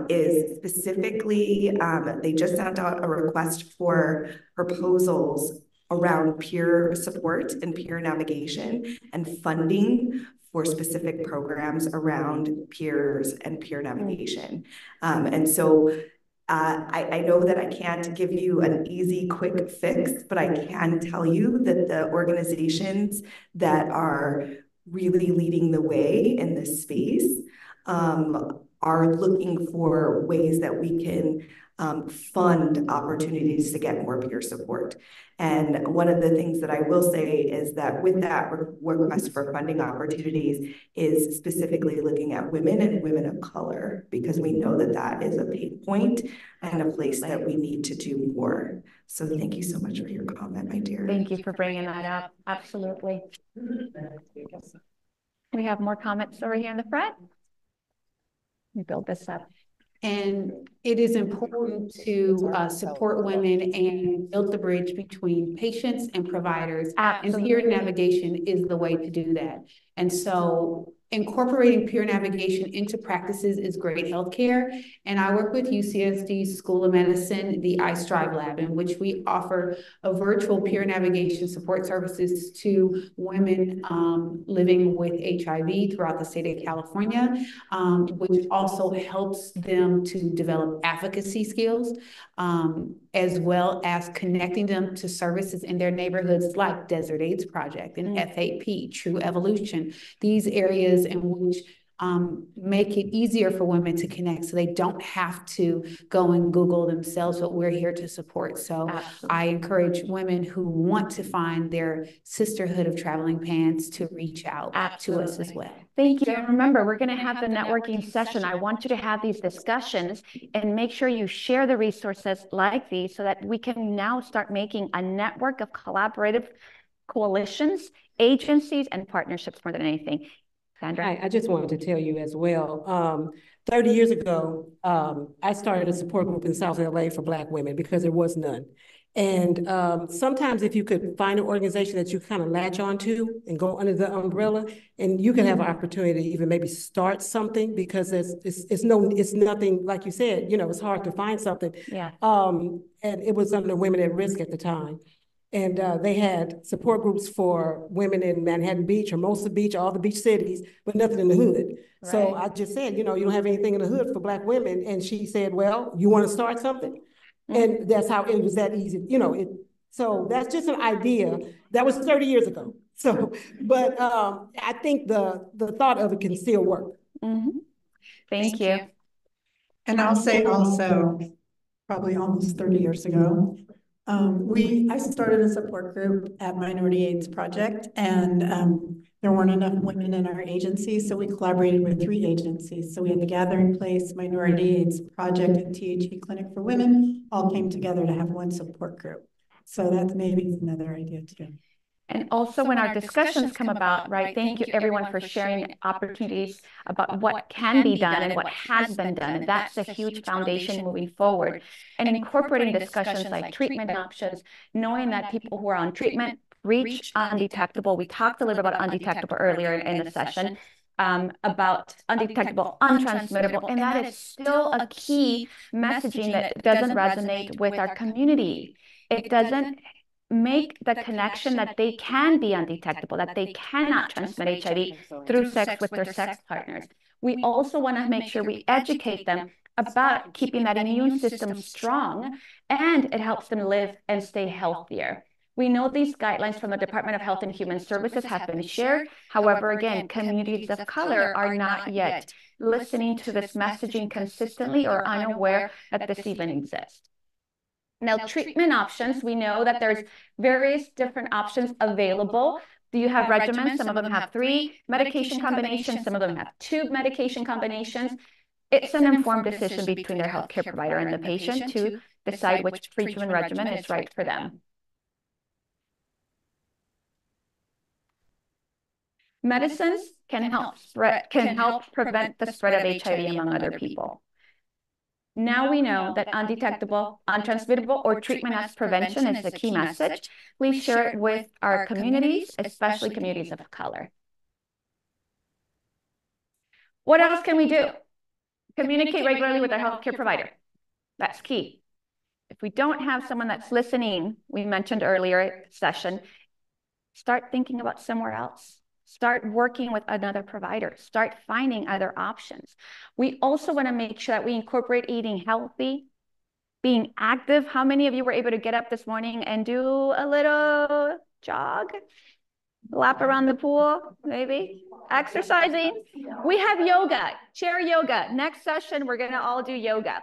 Speaker 10: is specifically, they just sent out a request for proposals around peer support and peer navigation and funding for specific programs around peers and peer navigation. And so I know that I can't give you an easy, quick fix, but I can tell you that the organizations that are really leading the way in this space are looking for ways that we can fund opportunities to get more peer support. And one of the things that I will say is that with that request for funding opportunities is specifically looking at women and women of color, because we know that that is a pain point and a place that we need to do more. So thank you so much for your comment, my dear.
Speaker 8: Thank you for bringing that up. Absolutely. We have more comments over here in the front. Let me build this up.
Speaker 5: And it is important to support women and build the bridge between patients and providers.
Speaker 8: Absolutely.
Speaker 5: And peer navigation is the way to do that. And so incorporating peer navigation into practices is great healthcare. And I work with UCSD School of Medicine, the iStrive Lab, in which we offer a virtual peer navigation support services to women living with HIV throughout the state of California, which also helps them to develop advocacy skills, as well as connecting them to services in their neighborhoods like Desert AIDS Project and FAP, True Evolution, these areas in which make it easier for women to connect so they don't have to go and Google themselves, but we're here to support. So absolutely. I encourage women who want to find their sisterhood of traveling pants to reach out absolutely. To us as well.
Speaker 8: Thank you. And remember, we're going to have the networking session. I want you to have these discussions and make sure you share the resources like these so that we can now start making a network of collaborative coalitions, agencies, and partnerships more than anything. Sandra?
Speaker 11: I just wanted to tell you as well, 30 years ago, I started a support group in South LA for Black women because there was none. And sometimes if you could find an organization that you kind of latch onto and go under the umbrella, and you can have an opportunity to even maybe start something, because it's nothing, like you said, you know, it's hard to find something.
Speaker 8: Yeah.
Speaker 11: And it was under Women at Risk at the time. And they had support groups for women in Manhattan Beach, Hermosa Beach, all the beach cities, but nothing in the hood. Right. So I just said, you know, you don't have anything in the hood for Black women. And she said, well, you want to start something? Mm-hmm. And that's how it was that easy, you know. So that's just an idea. That was 30 years ago. So, but I think the thought of it can still work.
Speaker 8: Mm-hmm. Thank you.
Speaker 12: And I'll say also, probably almost 30 years ago, I started a support group at Minority AIDS Project, and there weren't enough women in our agency, so we collaborated with 3 agencies. So we had the Gathering Place, Minority AIDS Project, and THE Clinic for Women all came together to have one support group. So that's maybe another idea too.
Speaker 8: And also when our discussions come about, right, thank you everyone for sharing opportunities about what can be done and what has been done. And that's a huge foundation moving forward. And incorporating discussions like treatment options, knowing that people who are on treatment reach undetectable. We talked a little bit about undetectable earlier in the session, about undetectable, untransmittable, and that is still a key messaging that doesn't resonate with our community. It doesn't make the connection that they can be undetectable, that they cannot transmit HIV through sex with their sex partners. We also want to make sure we educate them about keeping that immune system strong, and it helps them live and stay healthier. We know these guidelines from the Department of Health and Human Services have been shared. However, again, communities of color are not yet listening to this messaging consistently or unaware that this even exists. Now, treatment options, we know that there's various different options available. Do you have regimens? Some of them have 3 medication combinations. Some of them have 2 medication combinations. It's an informed decision between their healthcare provider and the patient to decide which treatment regimen is right for them. Medicines can help prevent the spread of HIV among other people. Now we know that undetectable, untransmittable, or treatment as prevention is the key message. Please share it with our communities, especially communities of color. What else can we do? Communicate regularly with our healthcare provider. That's key. If we don't have someone that's listening, we mentioned earlier session, start thinking about somewhere else. Start working with another provider. Start finding other options. We also want to make sure that we incorporate eating healthy, being active. How many of you were able to get up this morning and do a little jog? Lap around the pool, maybe? Exercising. We have yoga, chair yoga. Next session, we're going to all do yoga.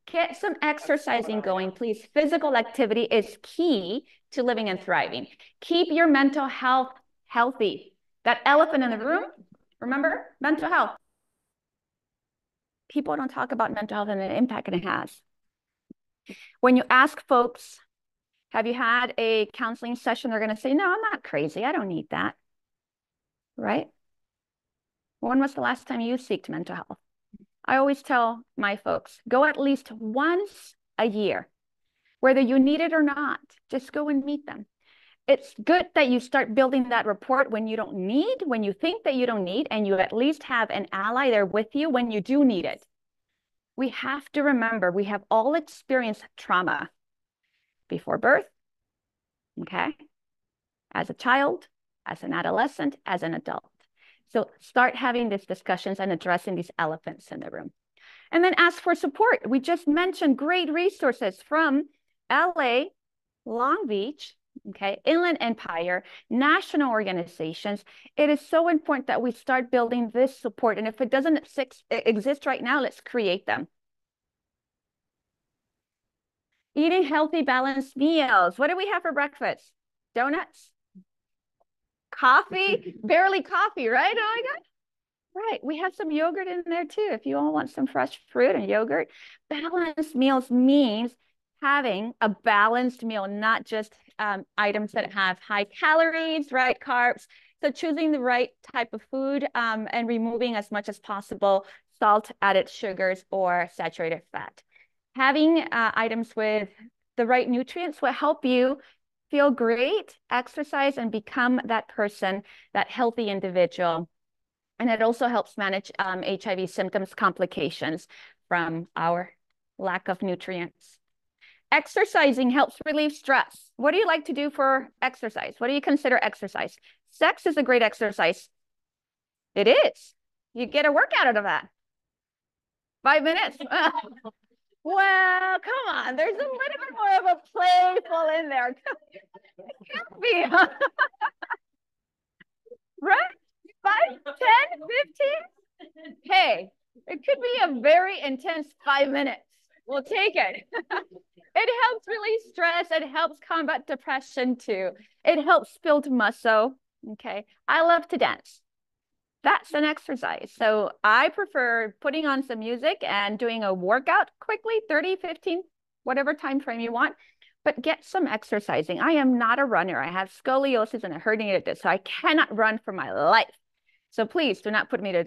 Speaker 8: Get some exercising going, please. Physical activity is key to living and thriving. Keep your mental health healthy. That elephant in the room, remember? Mental health. People don't talk about mental health and the impact it has. When you ask folks, have you had a counseling session? They're going to say, no, I'm not crazy. I don't need that. Right? When was the last time you sought mental health? I always tell my folks, go at least once a year, whether you need it or not, just go and meet them. It's good that you start building that rapport when you don't need, when you think that you don't need, and you at least have an ally there with you when you do need it. We have to remember, we have all experienced trauma before birth, okay? As a child, as an adolescent, as an adult. So start having these discussions and addressing these elephants in the room. And then ask for support. We just mentioned great resources from LA, Long Beach, okay, Inland Empire, national organizations. It is so important that we start building this support. And if it doesn't exist right now, let's create them. Eating healthy, balanced meals. What do we have for breakfast? Donuts? Coffee? Barely coffee, right? Oh my God. Right. We have some yogurt in there too. If you all want some fresh fruit and yogurt. Balanced meals means having a balanced meal, not just items that have high calories, right? Carbs. So choosing the right type of food and removing as much as possible salt, added sugars, or saturated fat. Having items with the right nutrients will help you feel great, exercise, and become that person, that healthy individual. And it also helps manage HIV symptoms, complications from our lack of nutrients. Exercising helps relieve stress. What do you like to do for exercise? What do you consider exercise? Sex is a great exercise. It is. You get a workout out of that. 5 minutes. Well, come on. There's a little bit more of a playful in there. It can't be. Right? 5, 10, 15? Hey, it could be a very intense 5 minutes. We'll take it. It helps release stress. It helps combat depression too. It helps build muscle. Okay. I love to dance. That's an exercise. So I prefer putting on some music and doing a workout quickly, 30, 15, whatever time frame you want. But get some exercising. I am not a runner. I have scoliosis and a herniated disc, so I cannot run for my life. So please do not put me to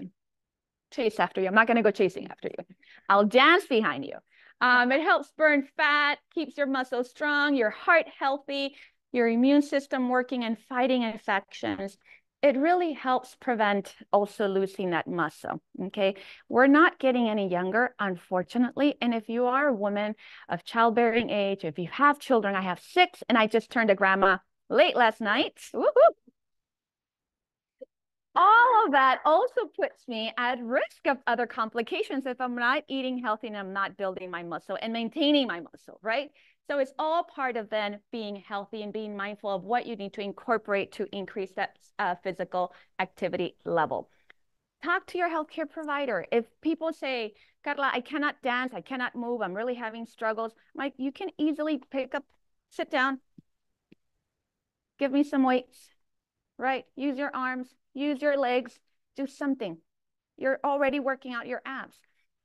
Speaker 8: chase after you. I'm not going to go chasing after you. I'll dance behind you. It helps burn fat, keeps your muscles strong, your heart healthy, your immune system working and fighting infections. It really helps prevent also losing that muscle, okay? We're not getting any younger, unfortunately. And if you are a woman of childbearing age, if you have children, I have 6, and I just turned a grandma late last night. Woohoo! All of that also puts me at risk of other complications if I'm not eating healthy and I'm not building my muscle and maintaining my muscle, right? So it's all part of then being healthy and being mindful of what you need to incorporate to increase that physical activity level. Talk to your healthcare provider. If people say, Carla, I cannot dance, I cannot move, I'm really having struggles, like you can easily pick up, sit down, give me some weights, right? Use your arms, use your legs, do something. You're already working out your abs.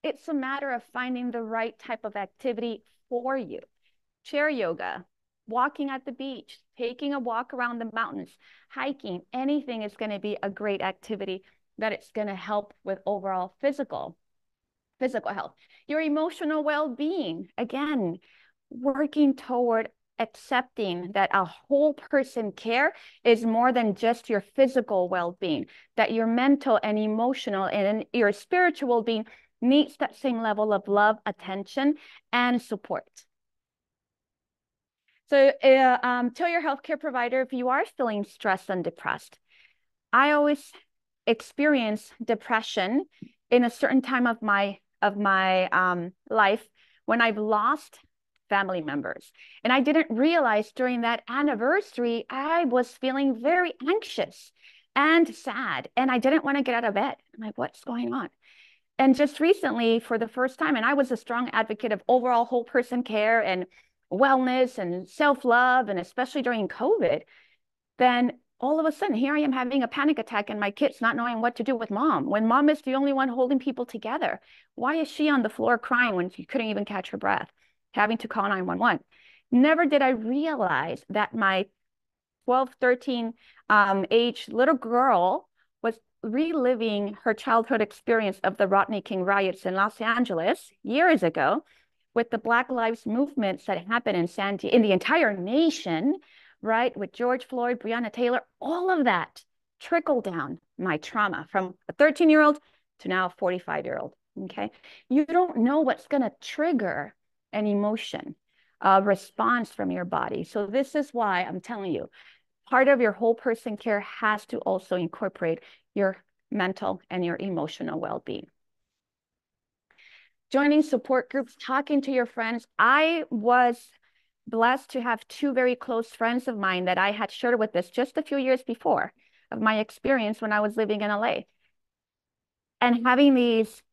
Speaker 8: It's a matter of finding the right type of activity for you. Chair yoga, walking at the beach, taking a walk around the mountains, hiking, anything is going to be a great activity that it's going to help with overall physical health. Your emotional well-being, again, working toward accepting that a whole person care is more than just your physical well-being, that your mental and emotional and your spiritual being needs that same level of love, attention, and support. So tell your healthcare provider if you are feeling stressed and depressed. I always experience depression in a certain time of my life when I've lost family members. And I didn't realize during that anniversary, I was feeling very anxious and sad, and I didn't want to get out of bed. I'm like, what's going on? And just recently, for the first time, and I was a strong advocate of overall whole person care and wellness and self-love, and especially during COVID, then all of a sudden, here I am having a panic attack and my kids not knowing what to do with mom, when mom is the only one holding people together. Why is she on the floor crying when she couldn't even catch her breath, having to call 911? Never did I realize that my 12, 13 age little girl was reliving her childhood experience of the Rodney King riots in Los Angeles years ago, with the Black Lives movements that happened in the entire nation, right? With George Floyd, Breonna Taylor, all of that trickled down my trauma from a 13-year-old to now a 45-year-old, okay? You don't know what's gonna trigger an emotion, a response from your body. So this is why I'm telling you, part of your whole person care has to also incorporate your mental and your emotional well-being. Joining support groups, talking to your friends. I was blessed to have two very close friends of mine that I had shared with this just a few years before of my experience when I was living in LA. And having these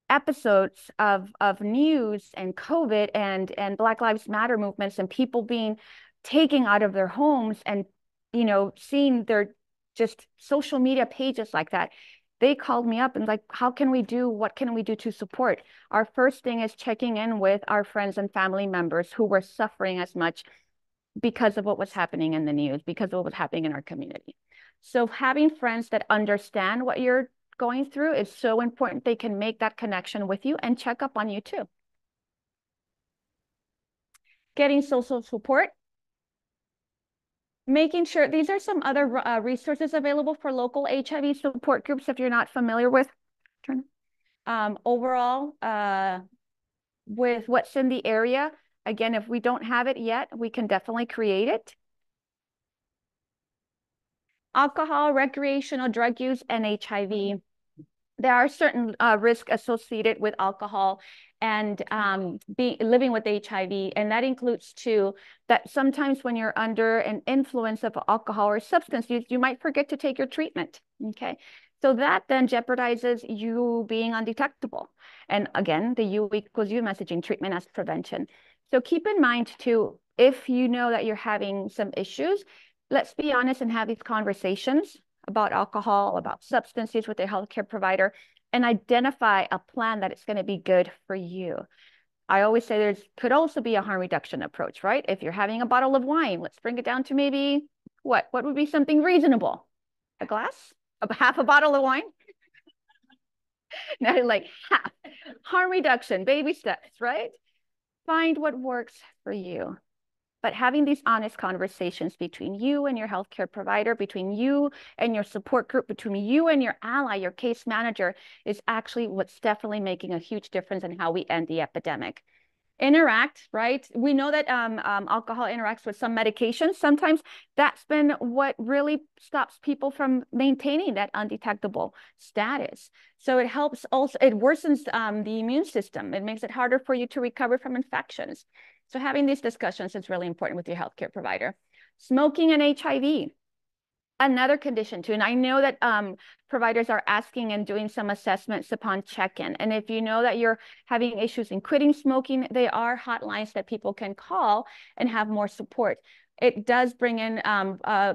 Speaker 8: episodes of news and COVID and Black Lives Matter movements and people being taken out of their homes and, you know, seeing their just social media pages like that, they called me up and like, what can we do to support? Our first thing is checking in with our friends and family members who were suffering as much because of what was happening in the news, because of what was happening in our community. So having friends that understand what you're going through is so important. They can make that connection with you and check up on you too. Getting social support. Making sure, these are some other resources available for local HIV support groups if you're not familiar with. Overall, with what's in the area, again, if we don't have it yet, we can definitely create it. Alcohol, recreational drug use, and HIV. There are certain risks associated with alcohol and living with HIV, and that includes too that sometimes when you're under an influence of alcohol or substance use, you might forget to take your treatment, okay? So that then jeopardizes you being undetectable. And again, the U equals U messaging, treatment as prevention. So keep in mind too, if you know that you're having some issues, let's be honest and have these conversations about alcohol, about substance use with their healthcare provider, and identify a plan that it's going to be good for you. I always say could also be a harm reduction approach, right? If you're having a bottle of wine, let's bring it down to maybe what would be something reasonable? A glass? Half a bottle of wine? No, like half. Harm reduction, baby steps, right? Find what works for you. But having these honest conversations between you and your healthcare provider, between you and your support group, between you and your ally, your case manager, is actually what's definitely making a huge difference in how we end the epidemic. Interact, right? We know that alcohol interacts with some medications. Sometimes that's been what really stops people from maintaining that undetectable status. So it helps also, it worsens the immune system. It makes it harder for you to recover from infections. So having these discussions is really important with your healthcare provider. Smoking and HIV. Another condition too, and I know that providers are asking and doing some assessments upon check-in. And if you know that you're having issues in quitting smoking, there are hotlines that people can call and have more support. It does bring in,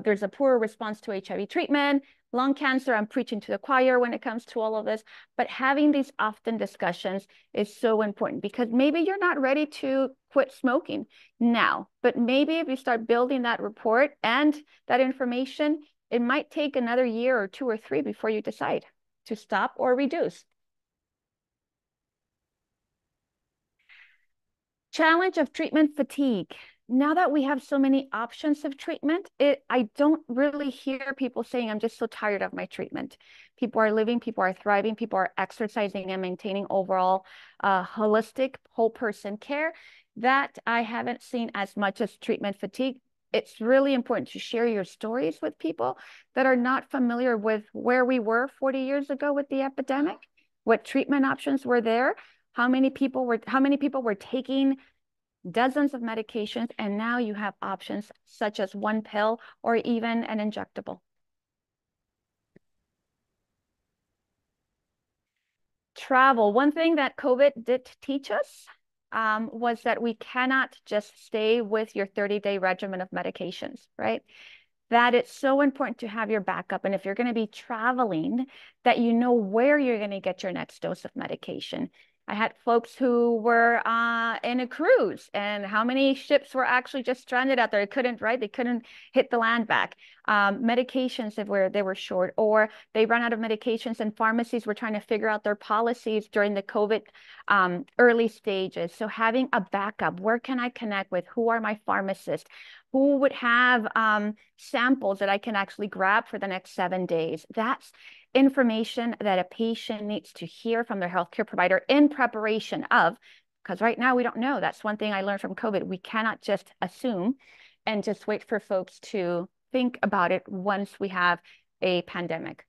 Speaker 8: there's a poor response to HIV treatment, lung cancer. I'm preaching to the choir when it comes to all of this, but having these often discussions is so important because maybe you're not ready to quit smoking now, but maybe if you start building that report and that information, it might take another year or 2 or 3 before you decide to stop or reduce. Challenge of treatment fatigue. now that we have so many options of treatment, I don't really hear people saying, I'm just so tired of my treatment. People are living, people are thriving, people are exercising and maintaining overall holistic whole person care. That I haven't seen as much as treatment fatigue. It's really important to share your stories with people that are not familiar with where we were 40 years ago with the epidemic, what treatment options were there, how many people were taking dozens of medications, and now you have options such as one pill or even an injectable. Travel. One thing that COVID did teach us was that we cannot just stay with your 30-day regimen of medications, right? That it's so important to have your backup. And if you're going to be traveling, that you know where you're going to get your next dose of medication. I had folks who were in a cruise, and how many ships were actually just stranded out there? They couldn't hit the land back. Medications they were short, or they ran out of medications, and pharmacies were trying to figure out their policies during the COVID early stages. So having a backup, where can I connect with? Who are my pharmacists? Who would have samples that I can actually grab for the next 7 days? That's information that a patient needs to hear from their healthcare provider in preparation of, because right now we don't know. That's one thing I learned from COVID. We cannot just assume and just wait for folks to think about it once we have a pandemic.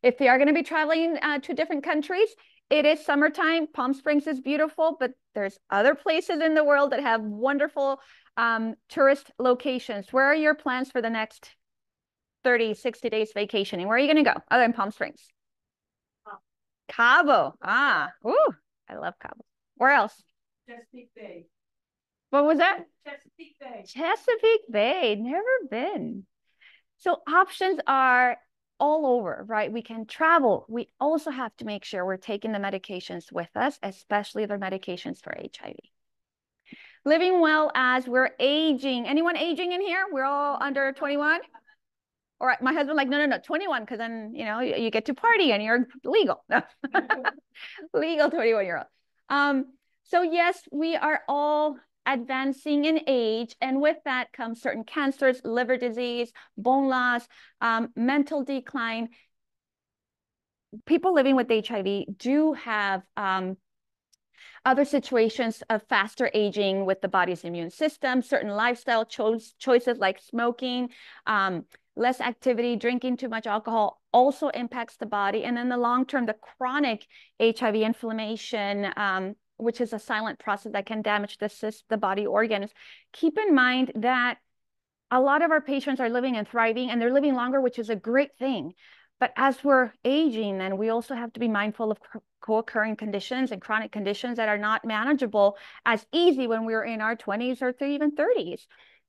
Speaker 8: If they are going to be traveling to different countries, it is summertime. Palm Springs is beautiful, but there's other places in the world that have wonderful tourist locations. Where are your plans for the next 30, 60 days vacationing? Where are you going to go other than Palm Springs? Cabo. Ooh, I love Cabo. Where else?
Speaker 3: Chesapeake Bay.
Speaker 8: What was that?
Speaker 3: Chesapeake Bay.
Speaker 8: Chesapeake Bay. Never been. So options are all over, right? We can travel. We also have to make sure we're taking the medications with us, especially the medications for HIV. Living well as we're aging. Anyone aging in here? We're all under 21? All right, my husband like, no, 21, because then, you get to party and you're legal. Legal 21-year-old. So yes, we are all advancing in age, and with that comes certain cancers, liver disease, bone loss, mental decline. People living with HIV do have other situations of faster aging with the body's immune system, certain lifestyle choices like smoking, less activity, drinking too much alcohol also impacts the body. And then the long-term, the chronic HIV inflammation, which is a silent process that can damage the body organs. Keep in mind that a lot of our patients are living and thriving, and they're living longer, which is a great thing. But as we're aging, then we also have to be mindful of co-occurring conditions and chronic conditions that are not manageable as easy when we're in our 20s or even 30s.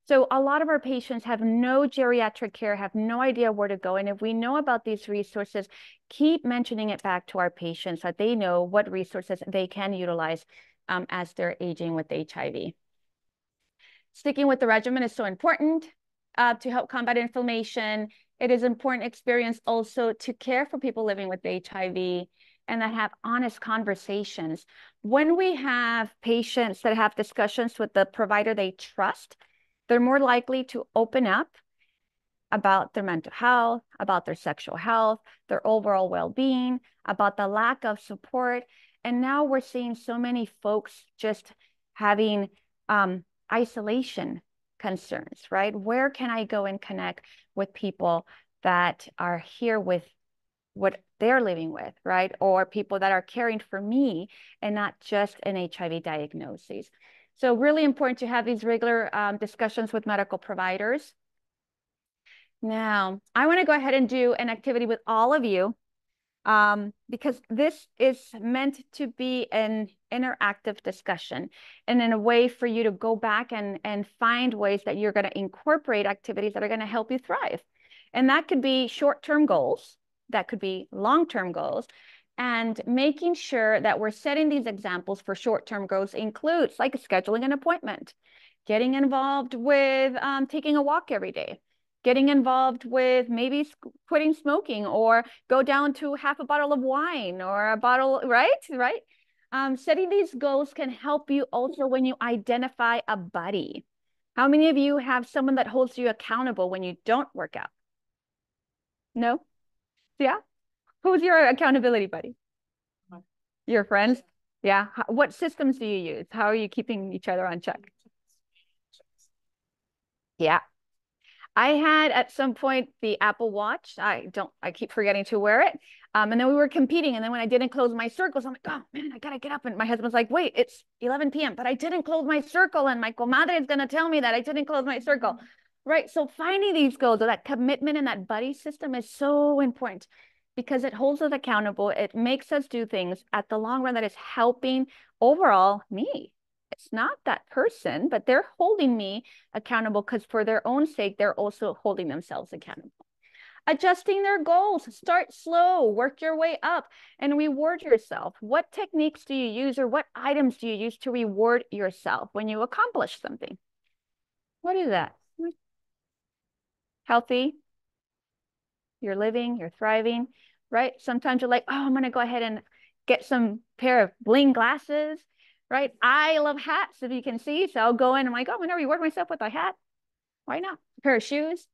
Speaker 8: So a lot of our patients have no geriatric care, have no idea where to go. And if we know about these resources, keep mentioning it back to our patients so that they know what resources they can utilize as they're aging with HIV. Sticking with the regimen is so important to help combat inflammation. It is important experience also to care for people living with HIV and that have honest conversations. When we have patients that have discussions with the provider they trust, they're more likely to open up about their mental health, about their sexual health, their overall well-being, about the lack of support. And now we're seeing so many folks just having isolation concerns, right? Where can I go and connect with people that are here with what they're living with, right? Or people that are caring for me and not just an HIV diagnosis. So really important to have these regular discussions with medical providers. Now, I want to go ahead and do an activity with all of you because this is meant to be an interactive discussion and in a way for you to go back and find ways that you're going to incorporate activities that are going to help you thrive. And that could be short-term goals, that could be long-term goals, and making sure that we're setting these examples for short-term goals includes like scheduling an appointment, getting involved with taking a walk every day, getting involved with maybe quitting smoking or go down to half a bottle of wine or a bottle, right? Setting these goals can help you also when you identify a buddy. How many of you have someone that holds you accountable when you don't work out? No? Yeah? Who's your accountability buddy? Your friends? Yeah. What systems do you use? How are you keeping each other on check? Yeah. I had at some point the Apple Watch. I keep forgetting to wear it. And then we were competing. And then when I didn't close my circles, I'm like, oh man, I gotta get up. And my husband's like, wait, it's 11 p.m., but I didn't close my circle. And my comadre is gonna tell me that I didn't close my circle. Right. So finding these goals, or that commitment and that buddy system, is so important because it holds us accountable. It makes us do things at the long run that is helping overall me. It's not that person, but they're holding me accountable because for their own sake, they're also holding themselves accountable. Adjusting their goals, start slow, work your way up, and reward yourself. What techniques do you use, or what items do you use to reward yourself when you accomplish something? What is that? Healthy, you're living, you're thriving, right? Sometimes you're like, oh, I'm gonna go ahead and get some pair of bling glasses, right? I love hats, if you can see. So I'll go in and I'm like, oh, I'm gonna reward myself with a hat. Why not? A pair of shoes,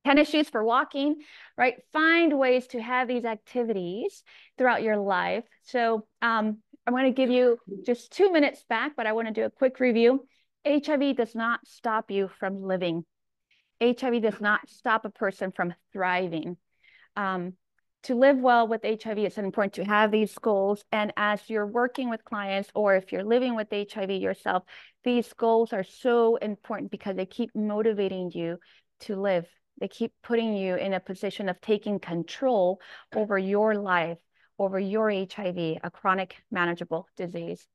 Speaker 8: tennis shoes for walking, right? Find ways to have these activities throughout your life. So I'm gonna give you just 2 minutes back, but I wanna do a quick review. HIV does not stop you from living. HIV does not stop a person from thriving. To live well with HIV, it's important to have these goals. And as you're working with clients, or if you're living with HIV yourself, these goals are so important because they keep motivating you to live. They keep putting you in a position of taking control over your life, over your HIV, a chronic manageable disease.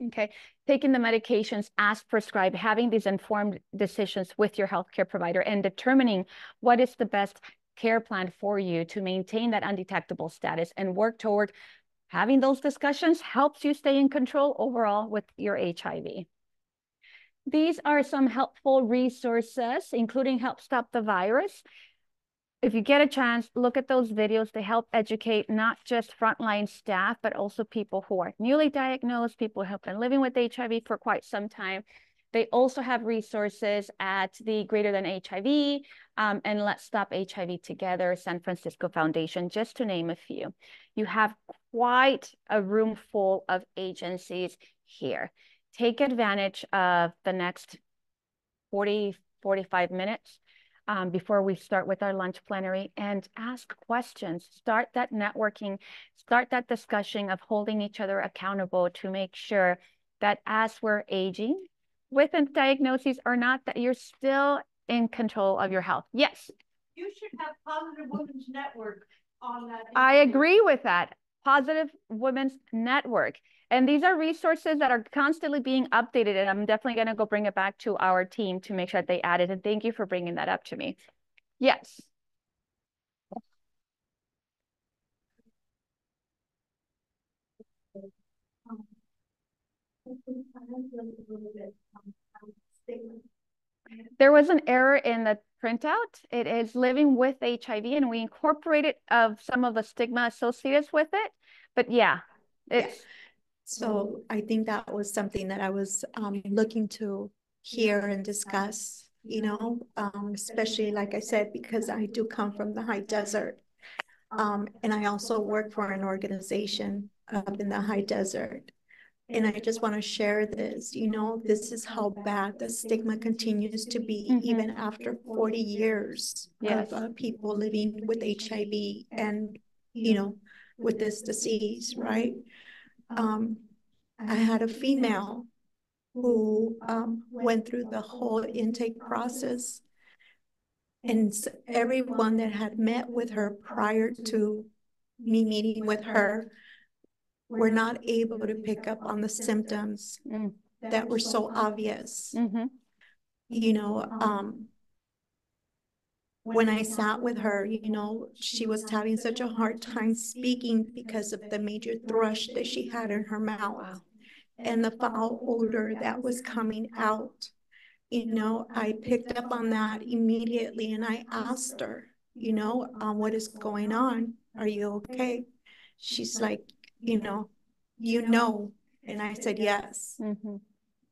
Speaker 8: Okay, taking the medications as prescribed, having these informed decisions with your healthcare provider, and determining what is the best care plan for you to maintain that undetectable status and work toward having those discussions helps you stay in control overall with your HIV. These are some helpful resources, including Help Stop the Virus. If you get a chance, look at those videos. They help educate not just frontline staff, but also people who are newly diagnosed, people who have been living with HIV for quite some time. They also have resources at the Greater Than HIV and Let's Stop HIV Together, San Francisco Foundation, just to name a few. You have quite a room full of agencies here. Take advantage of the next 40, 45 minutes before we start with our lunch plenary, and ask questions. Start that networking, start that discussion of holding each other accountable to make sure that as we're aging, with diagnoses or not, that you're still in control of your health. Yes?
Speaker 13: You should have Positive Women's Network on that.
Speaker 8: I agree with that. Positive Women's Network. And these are resources that are constantly being updated. And I'm definitely going to go bring it back to our team to make sure that they add it. And thank you for bringing that up to me. Yes. There was an error in the printout. It is living with HIV, and we incorporated some of the stigma associated with it. But yeah, it's.
Speaker 9: Yeah. So I think that was something that I was looking to hear and discuss, especially like I said, because I do come from the high desert. And I also work for an organization up in the high desert. And I just want to share this, this is how bad the stigma continues to be, even after 40 years of people living with HIV and, with this disease, right? I had a female who went through the whole intake process, and everyone that had met with her prior to me meeting with her were not able to pick up on the symptoms that were so obvious. When I sat with her, she was having such a hard time speaking because of the major thrush that she had in her mouth and the foul odor that was coming out. I picked up on that immediately, and I asked her, what is going on? Are you okay? She's like, you know? And I said, yes.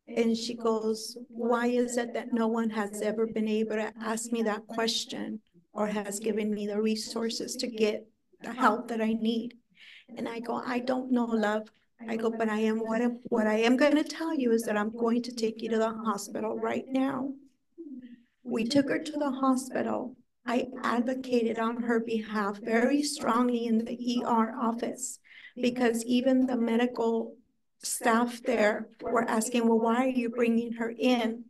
Speaker 9: And she goes, why is it that no one has ever been able to ask me that question or has given me the resources to get the help that I need? And I go, I don't know, love. I go, but what I am going to tell you is that I'm going to take you to the hospital right now. We took her to the hospital. I advocated on her behalf very strongly in the ER office, because even the medical staff there were asking, well, why are you bringing her in?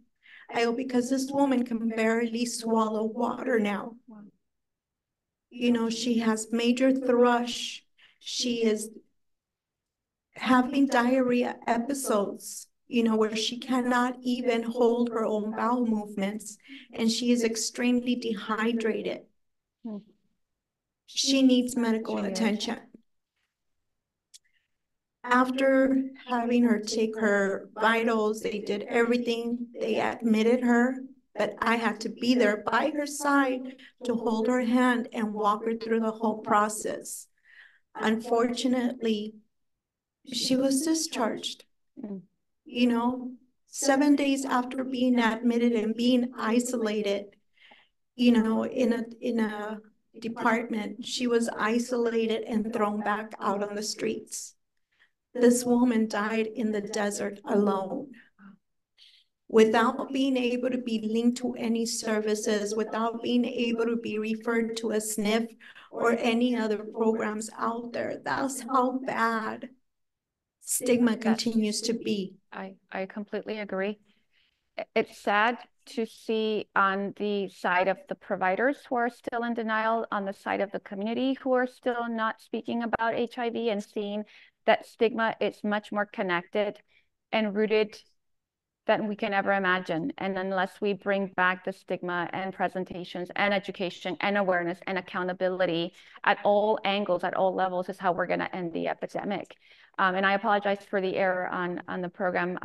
Speaker 9: I go, because this woman can barely swallow water now. You know, she has major thrush. She is having diarrhea episodes, you know, where she cannot even hold her own bowel movements, and she is extremely dehydrated. She needs medical attention. After having her take her vitals, they did everything. They admitted her, but I had to be there by her side to hold her hand and walk her through the whole process. Unfortunately, she was discharged. You know, 7 days after being admitted and being isolated, you know, in a department, she was isolated and thrown back out on the streets. This woman died in the desert alone, without being able to be linked to any services, without being able to be referred to a SNF or any other programs out there. That's how bad stigma continues to be.
Speaker 14: I completely agree. It's sad to see on the side of the providers who are still in denial, on the side of the community who are still not speaking about HIV, and seeing that stigma is much more connected and rooted than we can ever imagine. And unless we bring back the stigma and presentations and education and awareness and accountability at all angles, at all levels, is how we're going to end the epidemic. And I apologize for the error on the program.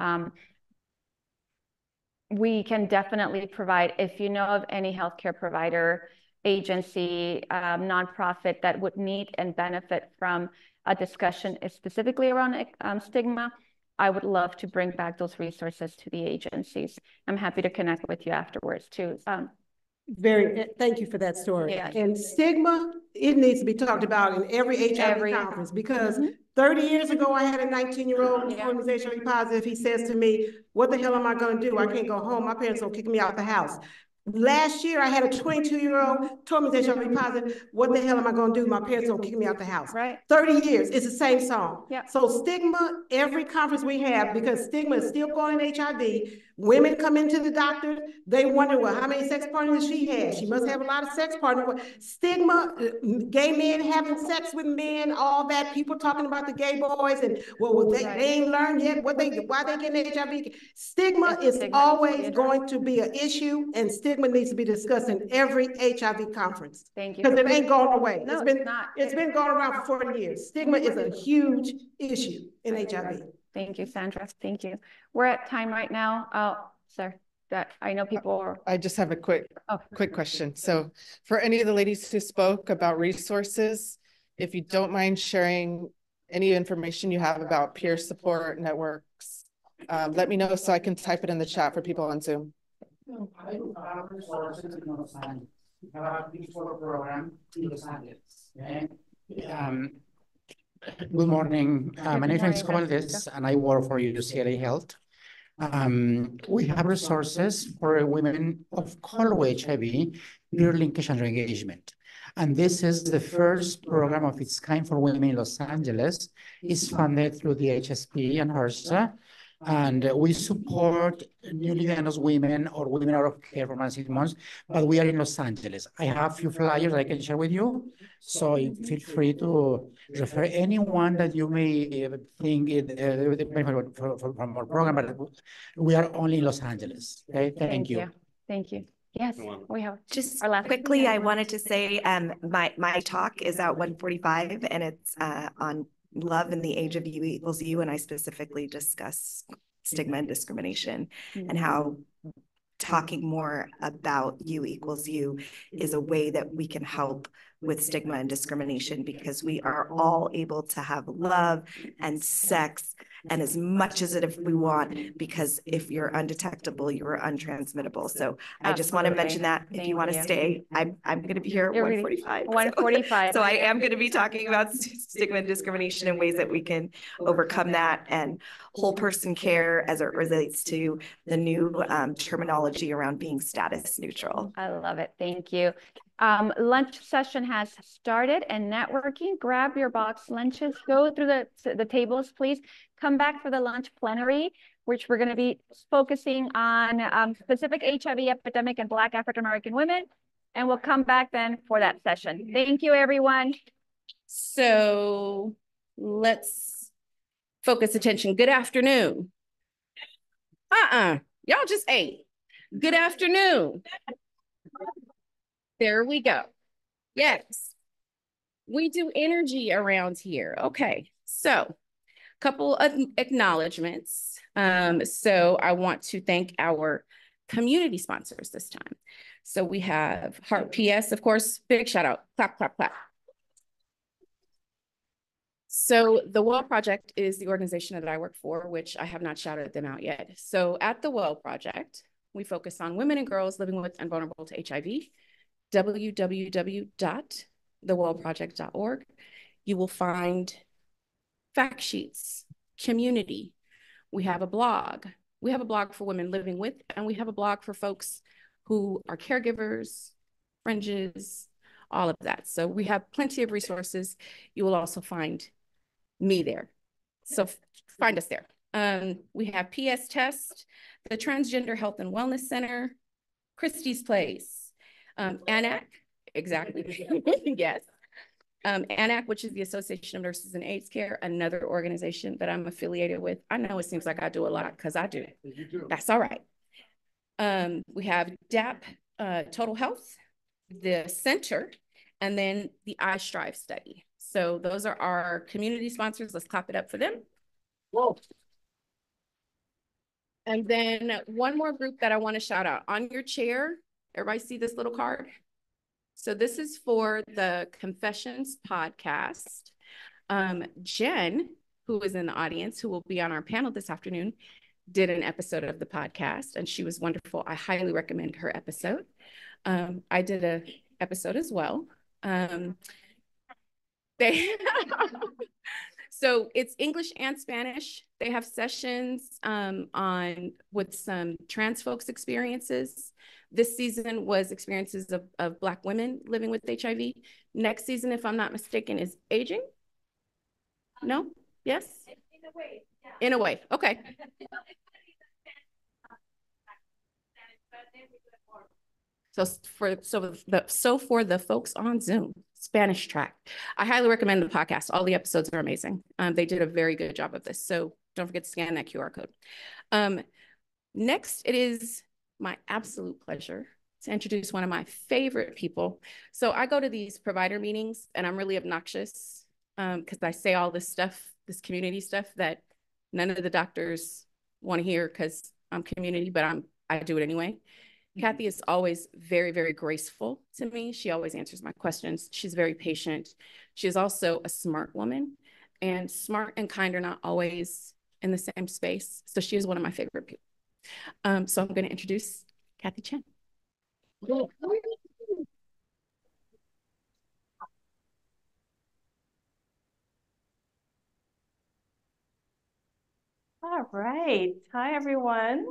Speaker 14: We can definitely provide, if you know of any healthcare provider, agency, nonprofit that would need and benefit from a discussion specifically around stigma, I would love to bring back those resources to the agencies. I'm happy to connect with you afterwards too.
Speaker 11: Thank you for that story.
Speaker 14: Yeah.
Speaker 11: And stigma, it needs to be talked about in every HIV conference, because 30 years ago, I had a 19-year-old who was HIV positive. He says to me, what the hell am I going to do? I can't go home. My parents will kick me out the house. Last year, I had a 22-year-old told me that HIV positive. What the hell am I going to do? My parents don't kick me out the house.
Speaker 14: Right.
Speaker 11: 30 years, it's the same song.
Speaker 14: Yep.
Speaker 11: So stigma, every conference we have, because stigma is still going in HIV. Women come into the doctor, they wonder, well, how many sex partners she has? She must have a lot of sex partners. Stigma, gay men having sex with men, all that. People talking about the gay boys, and well, they ain't learned yet why they getting HIV. Stigma is always going to be an issue, and stigma needs to be discussed in every HIV conference.
Speaker 14: Thank you.
Speaker 11: Because it ain't going away.
Speaker 14: No,
Speaker 11: it's been going around for 40 years. Stigma is a huge issue in HIV.
Speaker 14: Thank you, Sandra. Thank you. We're at time right now. Oh, sir, that I know people are.
Speaker 15: I just have a quick question. So for any of the ladies who spoke about resources, if you don't mind sharing any information you have about peer support networks, let me know so I can type it in the chat for people on Zoom.
Speaker 16: I do have resources in Los Angeles. We have a big program in Los Angeles. Okay? Good morning. My name is Francisco Valdez, and I work for UCLA Health. We have resources for women of color with HIV, peer linkage and engagement. And this is the first program of its kind for women in Los Angeles. It's funded through the HSP and HRSA. And we support newly diagnosed women or women out of care for 6 months, but we are in Los Angeles. I have a few flyers I can share with you, so feel free to refer anyone that you may think from our program, but we are only in Los Angeles. Okay, thank you.
Speaker 14: Thank you. Yes, we have.
Speaker 10: Just quickly, I wanted to say my talk is at 1:45, and it's on love in the age of U equals U, and I specifically discuss stigma and discrimination and how talking more about you equals you is a way that we can help with stigma and discrimination, because we are all able to have love and sex and as much as it if we want, because if you're undetectable, you're untransmittable. So I just want to mention that. If you want to stay, I'm going to be here at 1:45.
Speaker 14: 1:45.
Speaker 10: So I am going to be talking about stigma and discrimination and ways that we can overcome that, and whole person care as it relates to the new terminology around being status neutral.
Speaker 14: I love it. Thank you. Lunch session has started, and networking. Grab your box lunches. Go through the tables, please. Come back for the lunch plenary, which we're going to be focusing on specific HIV epidemic in Black African-American women. And we'll come back then for that session. Thank you, everyone.
Speaker 1: So let's focus attention. Good afternoon. Y'all just ate. Good afternoon. There we go. Yes. We do energy around here. Okay. So couple of acknowledgements. So I want to thank our community sponsors this time. So we have Heart PS, of course, big shout out, clap, clap, clap. So the Well Project is the organization that I work for, which I have not shouted them out yet. So at the Well Project, we focus on women and girls living with and vulnerable to HIV, www.thewellproject.org. You will find fact sheets, community. We have a blog. We have a blog for women living with, and we have a blog for folks who are caregivers, fringes, all of that. So we have plenty of resources. You will also find me there. So find us there. We have PS Test, the Transgender Health and Wellness Center, Christie's Place, ANAC, exactly, yes. ANAC, which is the Association of Nurses in AIDS Care, another organization that I'm affiliated with. I know it seems like I do a lot because I do. You do. That's all right. We have DAP, Total Health, the Center, and then the I Strive study. So those are our community sponsors. Let's clap it up for them. Whoa. And then one more group that I want to shout out. On your chair, everybody see this little card? So this is for the Confessions podcast. Jen, who is in the audience, who will be on our panel this afternoon, did an episode of the podcast, and she was wonderful. I highly recommend her episode. I did an episode as well. So it's English and Spanish. They have sessions with some trans folks' experiences. This season was experiences of Black women living with HIV. Next season, if I'm not mistaken, is aging? No? Yes? In a way. Yeah. In a way. Okay. So for the folks on Zoom, Spanish track. I highly recommend the podcast. All the episodes are amazing. They did a very good job of this. So don't forget to scan that QR code. Next, it is my absolute pleasure to introduce one of my favorite people. So I go to these provider meetings and I'm really obnoxious because I say all this stuff, this community stuff that none of the doctors want to hear because I'm community, but I do it anyway. Kathy is always very, very graceful to me. She always answers my questions. She's very patient. She is also a smart woman, and smart and kind are not always in the same space. So she is one of my favorite people. So I'm going to introduce Kathy Chen.
Speaker 17: All right. Hi, everyone.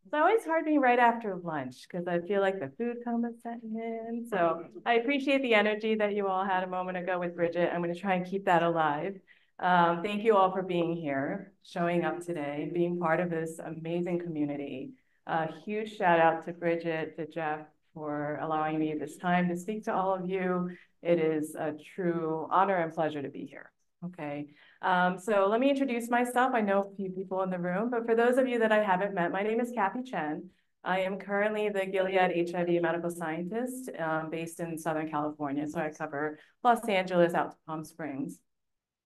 Speaker 17: It's always hard to be right after lunch because I feel like the food comes setting in. So I appreciate the energy that you all had a moment ago with Bridgette. I'm going to try and keep that alive. Thank you all for being here, showing up today, being part of this amazing community. A huge shout out to Bridgette, to Jeff for allowing me this time to speak to all of you. It is a true honor and pleasure to be here. Okay. So let me introduce myself. I know a few people in the room, but for those of you that I haven't met, my name is Kathy Chen. I am currently the Gilead HIV medical scientist based in Southern California. So I cover Los Angeles out to Palm Springs.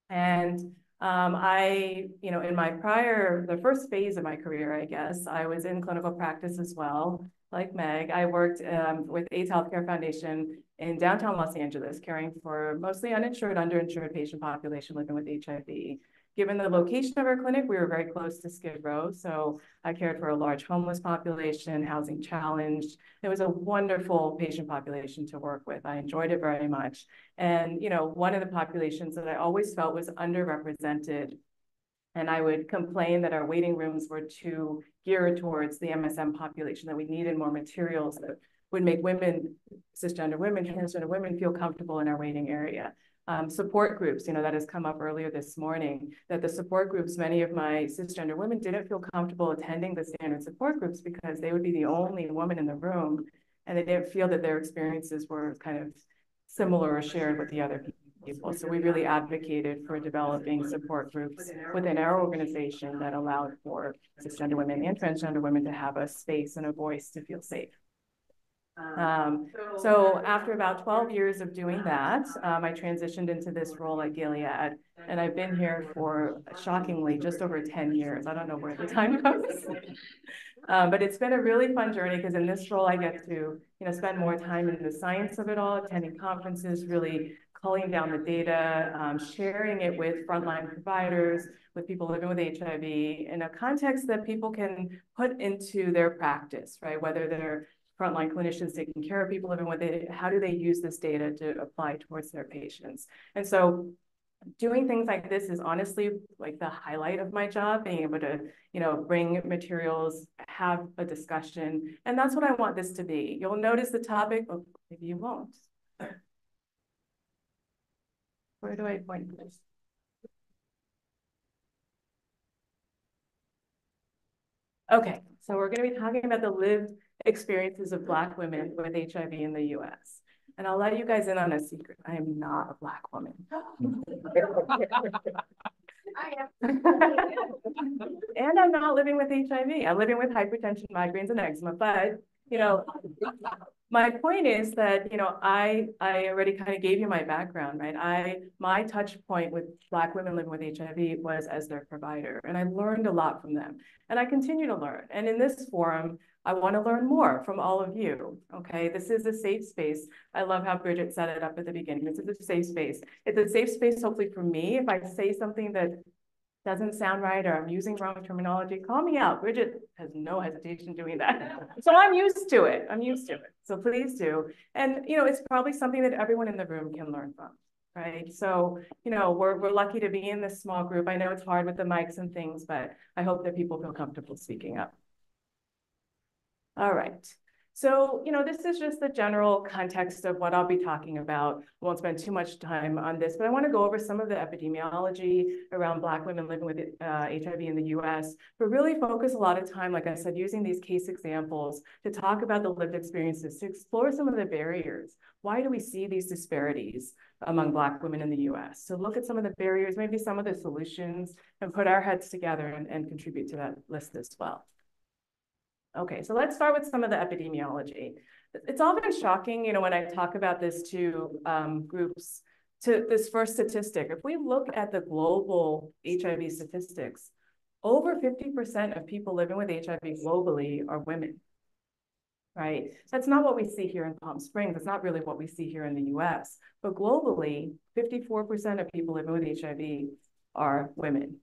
Speaker 17: And In the first phase of my career, I guess, I was in clinical practice as well. Like Meg, I worked with AIDS Healthcare Foundation in downtown Los Angeles, caring for mostly uninsured, underinsured patient population living with HIV. Given the location of our clinic, we were very close to Skid Row, so I cared for a large homeless population, housing challenged. It was a wonderful patient population to work with. I enjoyed it very much. And, one of the populations that I always felt was underrepresented, and I would complain that our waiting rooms were too geared towards the MSM population, that we needed more materials that would make women, cisgender women, transgender women feel comfortable in our waiting area. Support groups, that has come up earlier this morning, that the support groups, many of my cisgender women didn't feel comfortable attending the standard support groups because they would be the only woman in the room, and they didn't feel that their experiences were kind of similar or shared with the other people. So we really advocated for developing support groups within our organization that allowed for cisgender women and transgender women to have a space and a voice to feel safe. So after about 12 years of doing that, I transitioned into this role at Gilead, and I've been here for, shockingly, just over 10 years. I don't know where the time goes. But it's been a really fun journey because in this role, I get to, spend more time in the science of it all, attending conferences, really culling down the data, sharing it with frontline providers, with people living with HIV in a context that people can put into their practice, right? Whether they're frontline clinicians taking care of people living with it, how do they use this data to apply towards their patients? And so doing things like this is honestly like the highlight of my job, being able to, bring materials, have a discussion. And that's what I want this to be. You'll notice the topic, but maybe you won't. Where do I point this? Okay, so we're going to be talking about the lived experiences of Black women with HIV in the US. And I'll let you guys in on a secret. I am not a Black woman. And I'm not living with HIV. I'm living with hypertension, migraines, and eczema. But, my point is that, I already kind of gave you my background, right? My touch point with Black women living with HIV was as their provider. And I learned a lot from them. And I continue to learn. And in this forum, I want to learn more from all of you, okay? This is a safe space. I love how Bridgette set it up at the beginning. This is a safe space. It's a safe space, hopefully, for me. If I say something that doesn't sound right or I'm using wrong terminology, call me out. Bridgette has no hesitation doing that. So I'm used to it. So please do. And, it's probably something that everyone in the room can learn from, right? So, we're lucky to be in this small group. I know it's hard with the mics and things, but I hope that people feel comfortable speaking up. All right. So, this is just the general context of what I'll be talking about. I won't spend too much time on this, but I want to go over some of the epidemiology around Black women living with HIV in the US, but really focus a lot of time, like I said, using these case examples to talk about the lived experiences, to explore some of the barriers. Why do we see these disparities among Black women in the US? So look at some of the barriers, maybe some of the solutions, and put our heads together and contribute to that list as well. Okay, so let's start with some of the epidemiology. It's often shocking, when I talk about this to groups, to this first statistic. If we look at the global HIV statistics, over 50% of people living with HIV globally are women, right? That's not what we see here in Palm Springs. That's not really what we see here in the US. But globally, 54% of people living with HIV are women.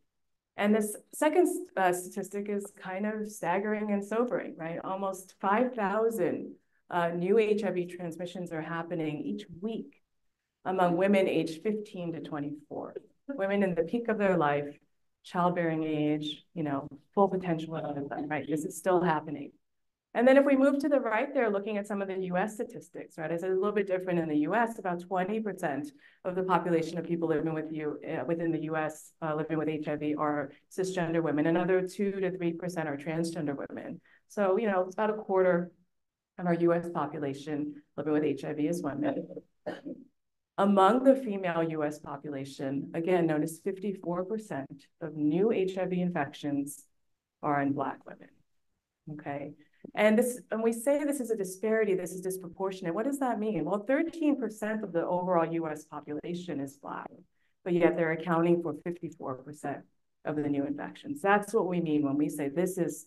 Speaker 17: And this second statistic is kind of staggering and sobering, right? Almost 5,000 new HIV transmissions are happening each week among women aged 15 to 24. Women in the peak of their life, childbearing age, full potential of them, right? This is still happening. And then if we move to the right there, looking at some of the US statistics, right? It's a little bit different in the US. About 20% of the population of people living with within the US living with HIV are cisgender women. Another 2 to 3% are transgender women. So, it's about a quarter of our US population living with HIV is women. Among the female US population, again, notice 54% of new HIV infections are in Black women, okay? And we say this is a disparity, this is disproportionate. What does that mean? Well, 13% of the overall US population is Black. but yet they're accounting for 54% of the new infections. That's what we mean when we say this is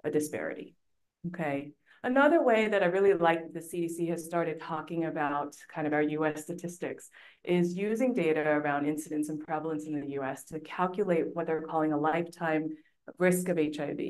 Speaker 17: a disparity, okay? Another way that I really like the CDC has started talking about kind of our US statistics is using data around incidence and prevalence in the US to calculate what they're calling a lifetime risk of HIV.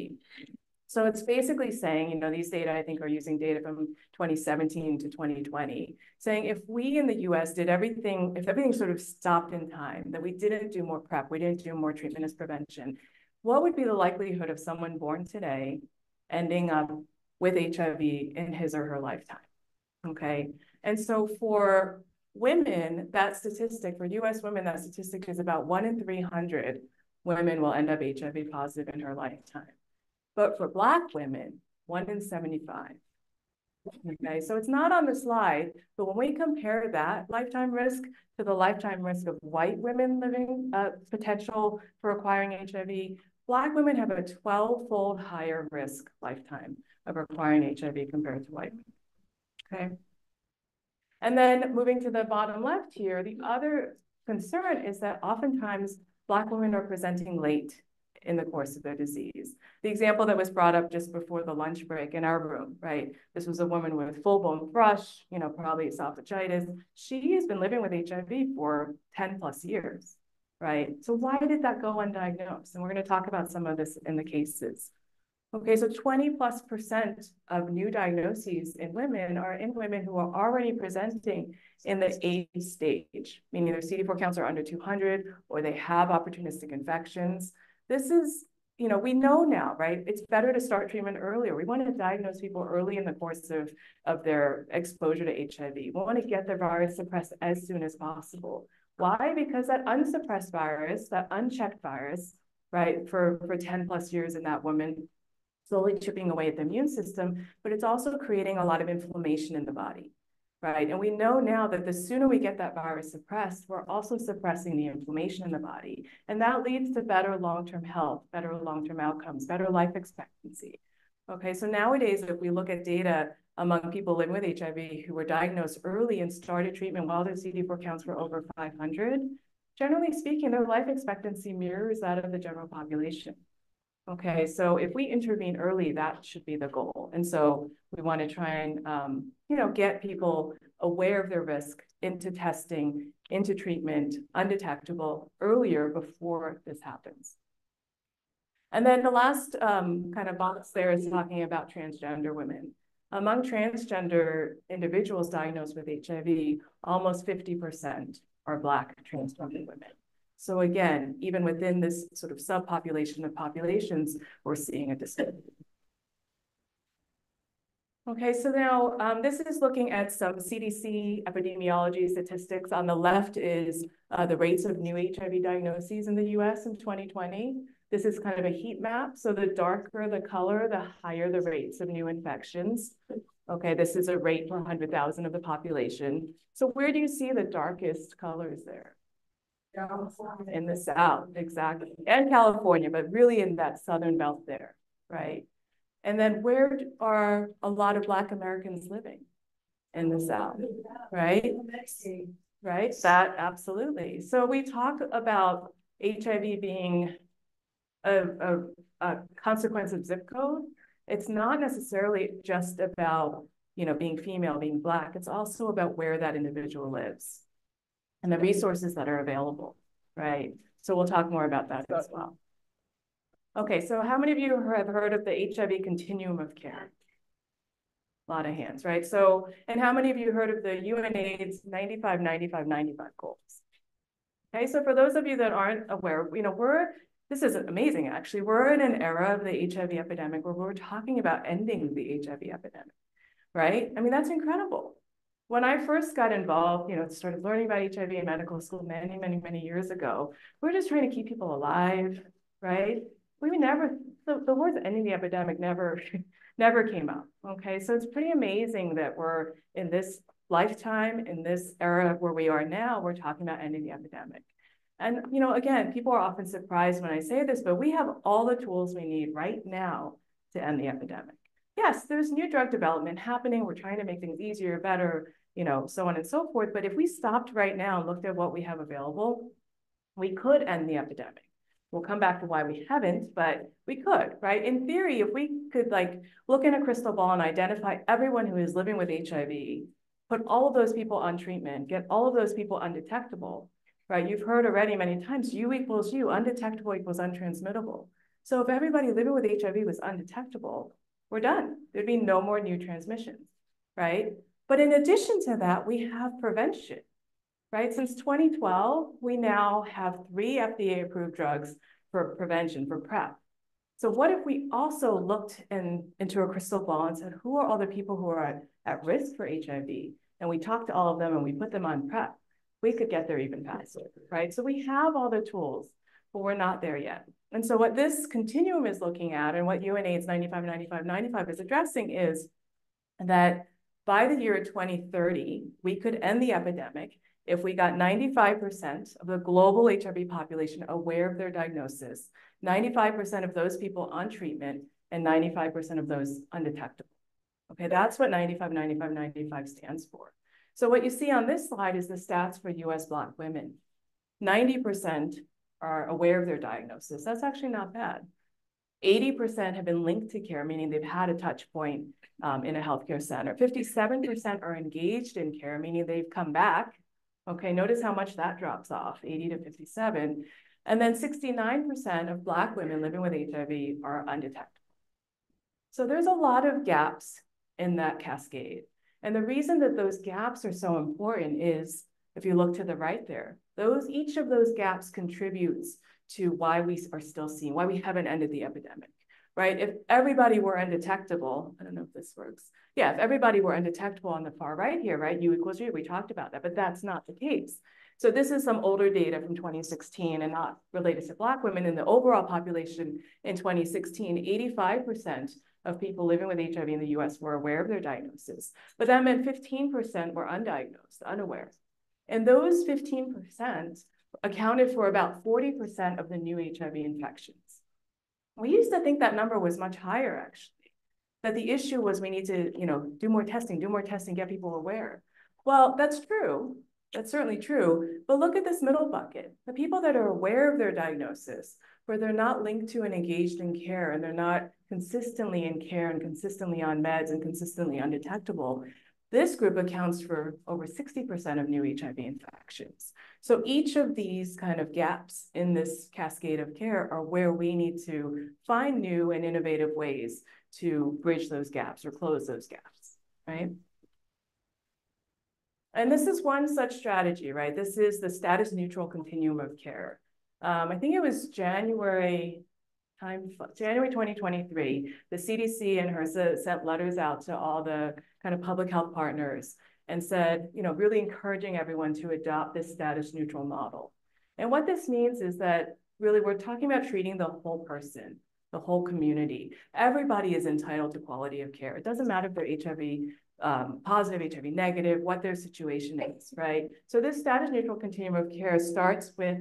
Speaker 17: So it's basically saying, you know, these data I think are using data from 2017 to 2020, saying if we in the US did everything, if everything sort of stopped in time, that we didn't do more PrEP, we didn't do more treatment as prevention, what would be the likelihood of someone born today ending up with HIV in his or her lifetime, okay? And so for women, that statistic, for US women, that statistic is about 1 in 300 women will end up HIV positive in her lifetime. But for Black women, 1 in 75. Okay, so it's not on the slide, but when we compare that lifetime risk to the lifetime risk of white women living, potential for acquiring HIV, Black women have a 12-fold higher risk lifetime of acquiring HIV compared to white women, okay? And then moving to the bottom left here, the other concern is that oftentimes Black women are presenting late in the course of their disease. The example that was brought up just before the lunch break in our room, right? This was a woman with full-blown thrush, you know, probably esophagitis. She has been living with HIV for 10 plus years, right? So why did that go undiagnosed? And we're going to talk about some of this in the cases. Okay, so 20+% of new diagnoses in women are in women who are already presenting in the A stage, meaning their CD4 counts are under 200 or they have opportunistic infections. This is, you know, we know now, right? It's better to start treatment earlier. We want to diagnose people early in the course of their exposure to HIV. We want to get their virus suppressed as soon as possible. Why? Because that unsuppressed virus, that unchecked virus, right, for 10 plus years in that woman, slowly chipping away at the immune system, but it's also creating a lot of inflammation in the body, right? And we know now that the sooner we get that virus suppressed, we're also suppressing the inflammation in the body. And that leads to better long-term health, better long-term outcomes, better life expectancy. Okay, so nowadays, if we look at data among people living with HIV who were diagnosed early and started treatment while their CD4 counts were over 500, generally speaking, their life expectancy mirrors that of the general population. Okay, so if we intervene early, that should be the goal. And so we want to try and, you know, get people aware of their risk, into testing, into treatment, undetectable earlier before this happens. And then the last kind of box there is talking about transgender women. Among transgender individuals diagnosed with HIV, almost 50% are Black transgender women. So again, even within this sort of subpopulation of populations, we're seeing a disparity. Okay, so now this is looking at some CDC epidemiology statistics. On the left is the rates of new HIV diagnoses in the US in 2020. This is kind of a heat map. So the darker the color, the higher the rates of new infections. Okay, this is a rate per 100,000 of the population. So where do you see the darkest colors there? In the South, exactly. And California, but really in that southern belt there, right? And then where are a lot of Black Americans living? In the South, right? Right, that absolutely. So we talk about HIV being a consequence of zip code. It's not necessarily just about, you know, being female, being Black. It's also about where that individual lives and the resources that are available, right? So we'll talk more about that as well. Okay, so how many of you have heard of the HIV continuum of care? A lot of hands, right? So, and how many of you heard of the UNAIDS 95, 95, 95 goals? Okay, so for those of you that aren't aware, you know, this is amazing actually. We're in an era of the HIV epidemic where we're talking about ending the HIV epidemic, right? I mean, that's incredible. When I first got involved, you know, started learning about HIV in medical school many, many, many years ago, we were just trying to keep people alive, right? We never, the words ending the epidemic never came up, okay? So it's pretty amazing that we're in this lifetime, in this era where we are now, we're talking about ending the epidemic. And, you know, again, people are often surprised when I say this, but we have all the tools we need right now to end the epidemic. Yes, there's new drug development happening. We're trying to make things easier, better, you know, so on and so forth. But if we stopped right now and looked at what we have available, we could end the epidemic. We'll come back to why we haven't, but we could, right? In theory, if we could like look in a crystal ball and identify everyone who is living with HIV, put all of those people on treatment, get all of those people undetectable, right? You've heard already many times, U equals U, undetectable equals untransmittable. So if everybody living with HIV was undetectable, we're done. There'd be no more new transmissions, right? But in addition to that, we have prevention. Right? Since 2012, we now have 3 FDA-approved drugs for prevention, for PrEP. So what if we also looked into a crystal ball and said, who are all the people who are at risk for HIV? And we talked to all of them and we put them on PrEP. We could get there even faster, right? So we have all the tools, but we're not there yet. And so what this continuum is looking at and what UNAIDS 95, 95, 95 is addressing is that by the year 2030, we could end the epidemic if we got 95% of the global HIV population aware of their diagnosis, 95% of those people on treatment, and 95% of those undetectable. Okay, that's what 95, 95, 95 stands for. So what you see on this slide is the stats for US Black women. 90% are aware of their diagnosis. That's actually not bad. 80% have been linked to care, meaning they've had a touch point in a healthcare center. 57% are engaged in care, meaning they've come back. Okay, notice how much that drops off, 80 to 57. And then 69% of Black women living with HIV are undetectable. So there's a lot of gaps in that cascade. And the reason that those gaps are so important is, if you look to the right there, each of those gaps contributes to why we are still seeing, why we haven't ended the epidemic, right? If everybody were undetectable, I don't know if this works. Yeah, if everybody were undetectable on the far right here, right? U equals U, we talked about that, but that's not the case. So this is some older data from 2016 and not related to Black women. In the overall population in 2016, 85% of people living with HIV in the US were aware of their diagnosis, but that meant 15% were undiagnosed, unaware. And those 15% accounted for about 40% of the new HIV infections. We used to think that number was much higher, actually, that the issue was we need to, do more testing, get people aware. Well, that's true. That's certainly true. But look at this middle bucket. The people that are aware of their diagnosis, where they're not linked to and engaged in care, and they're not consistently in care and consistently on meds and consistently undetectable, this group accounts for over 60% of new HIV infections. So each of these kind of gaps in this cascade of care are where we need to find new and innovative ways to bridge those gaps or close those gaps, right? And this is one such strategy, right? This is the status neutral continuum of care. I think it was January 2023, the CDC and HRSA sent letters out to all the kind of public health partners and said, really encouraging everyone to adopt this status neutral model. And what this means is that really we're talking about treating the whole person, the whole community. Everybody is entitled to quality of care. It doesn't matter if they're HIV positive, HIV negative, what their situation is, right? So this status neutral continuum of care starts with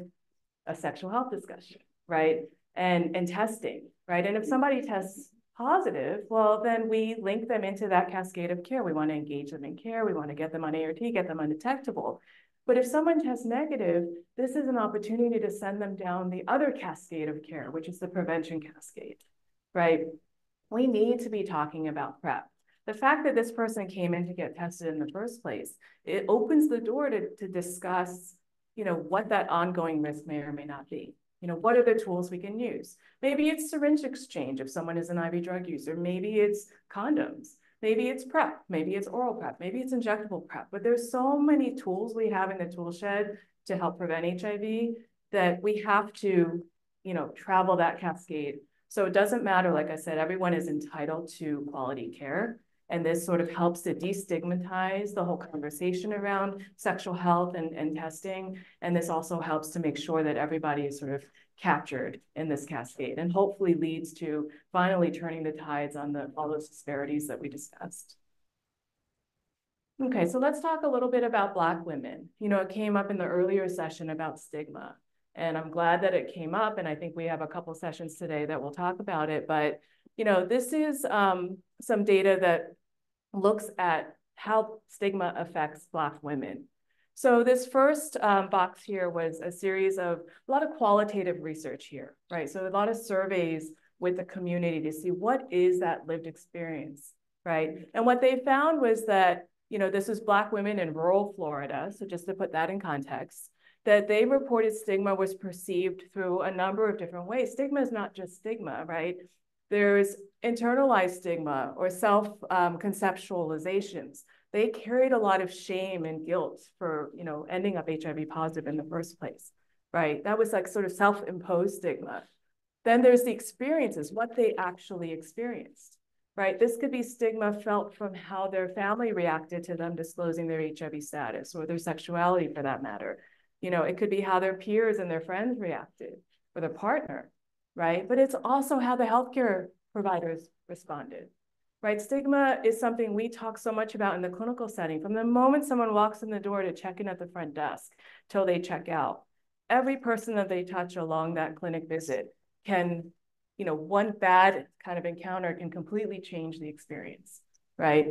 Speaker 17: a sexual health discussion, right? And testing, right? And if somebody tests positive, well, then we link them into that cascade of care. We want to engage them in care. We want to get them on ART, get them undetectable. But if someone tests negative, this is an opportunity to send them down the other cascade of care, which is the prevention cascade, right? We need to be talking about PrEP. The fact that this person came in to get tested in the first place, it opens the door to discuss, what that ongoing risk may or may not be. What are the tools we can use? Maybe it's syringe exchange if someone is an IV drug user. Maybe it's condoms. Maybe it's PrEP. Maybe it's oral PrEP. Maybe it's injectable PrEP. But there's so many tools we have in the tool shed to help prevent HIV that we have to, travel that cascade. So it doesn't matter, like I said, everyone is entitled to quality care. And this sort of helps to destigmatize the whole conversation around sexual health and testing. And this also helps to make sure that everybody is sort of captured in this cascade and hopefully leads to finally turning the tides on all those disparities that we discussed. Okay, so let's talk a little bit about Black women. It came up in the earlier session about stigma. And I'm glad that it came up. And I think we have a couple sessions today that will talk about it. But, this is some data that looks at how stigma affects Black women. So this first box here was a series of a lot of qualitative research here, right? So a lot of surveys with the community to see what is that lived experience, right? And what they found was that, this was Black women in rural Florida. So just to put that in context, that they reported stigma was perceived through a number of different ways. Stigma is not just stigma, right? There's internalized stigma or self-conceptualizations. They carried a lot of shame and guilt for, ending up HIV positive in the first place, right? That was like sort of self-imposed stigma. Then there's the experiences, what they actually experienced, right? This could be stigma felt from how their family reacted to them disclosing their HIV status or their sexuality for that matter. It could be how their peers and their friends reacted or their partner, right? But it's also how the healthcare providers responded, right? Stigma is something we talk so much about in the clinical setting. From the moment someone walks in the door to check in at the front desk till they check out, every person that they touch along that clinic visit can, one bad kind of encounter can completely change the experience, right?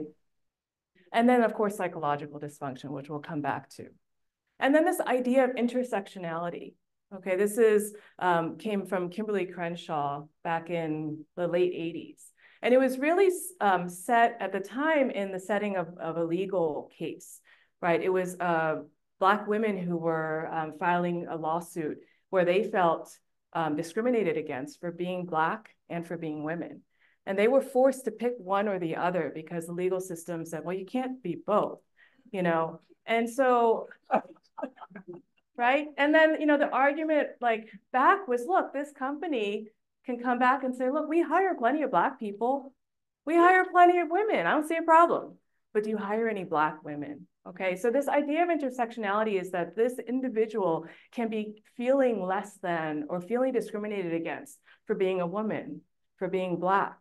Speaker 17: And then, of course, psychological dysfunction, which we'll come back to. And then this idea of intersectionality. Okay, this came from Kimberly Crenshaw back in the late 80s. And it was really set at the time in the setting of a legal case, right? It was Black women who were filing a lawsuit where they felt discriminated against for being Black and for being women. And they were forced to pick one or the other because the legal system said, well, you can't be both, And so, right? And then, the argument back was, look, this company can come back and say, look, we hire plenty of Black people. We hire plenty of women. I don't see a problem. But do you hire any Black women? Okay, so this idea of intersectionality is that this individual can be feeling less than or feeling discriminated against for being a woman, for being Black,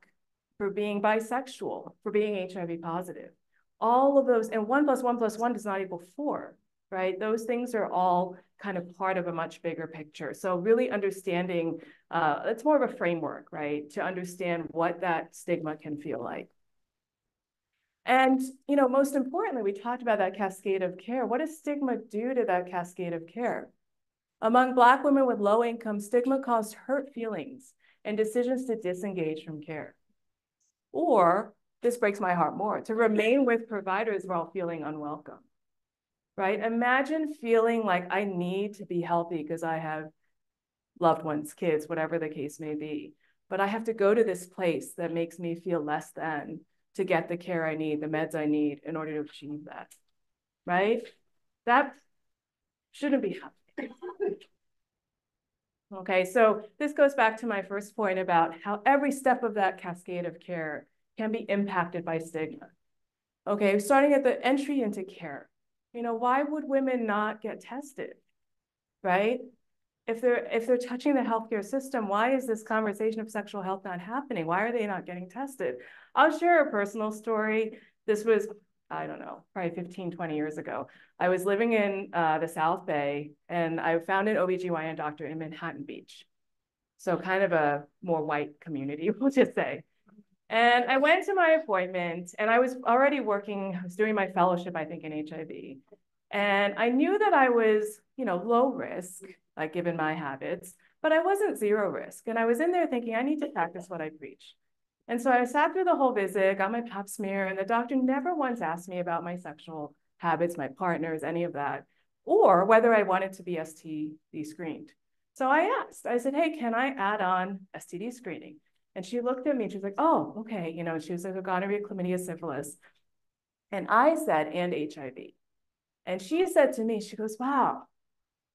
Speaker 17: for being bisexual, for being HIV positive. All of those, and 1 + 1 + 1 does not equal 4, right? Those things are all kind of part of a much bigger picture. So really understanding, it's more of a framework, right? To understand what that stigma can feel like. And, most importantly, we talked about that cascade of care. What does stigma do to that cascade of care? Among Black women with low income, stigma caused hurt feelings and decisions to disengage from care. Or, this breaks my heart more, to remain with providers while feeling unwelcome, right? Imagine feeling like I need to be healthy because I have loved ones, kids, whatever the case may be. But I have to go to this place that makes me feel less than to get the care I need, the meds I need in order to achieve that, right? That shouldn't be happening. Okay, so this goes back to my first point about how every step of that cascade of care can be impacted by stigma. Okay, starting at the entry into care. Why would women not get tested, right? If they're touching the healthcare system, why is this conversation of sexual health not happening? Why are they not getting tested? I'll share a personal story. This was, I don't know, probably 15, 20 years ago. I was living in the South Bay, and I found an OBGYN doctor in Manhattan Beach. So kind of a more white community, we'll just say. And I went to my appointment, and I was already working, I was doing my fellowship, I think, in HIV. And I knew that I was, low risk, given my habits, but I wasn't zero risk. And I was in there thinking, I need to practice what I preach. And so I sat through the whole visit, got my pap smear, and the doctor never once asked me about my sexual habits, my partners, any of that, or whether I wanted to be STD screened. So I asked, I said, hey, can I add on STD screening? And she looked at me and she was like, oh, okay. She was like, gonorrhea, chlamydia, syphilis. And I said, and HIV. And she said to me, she goes, wow.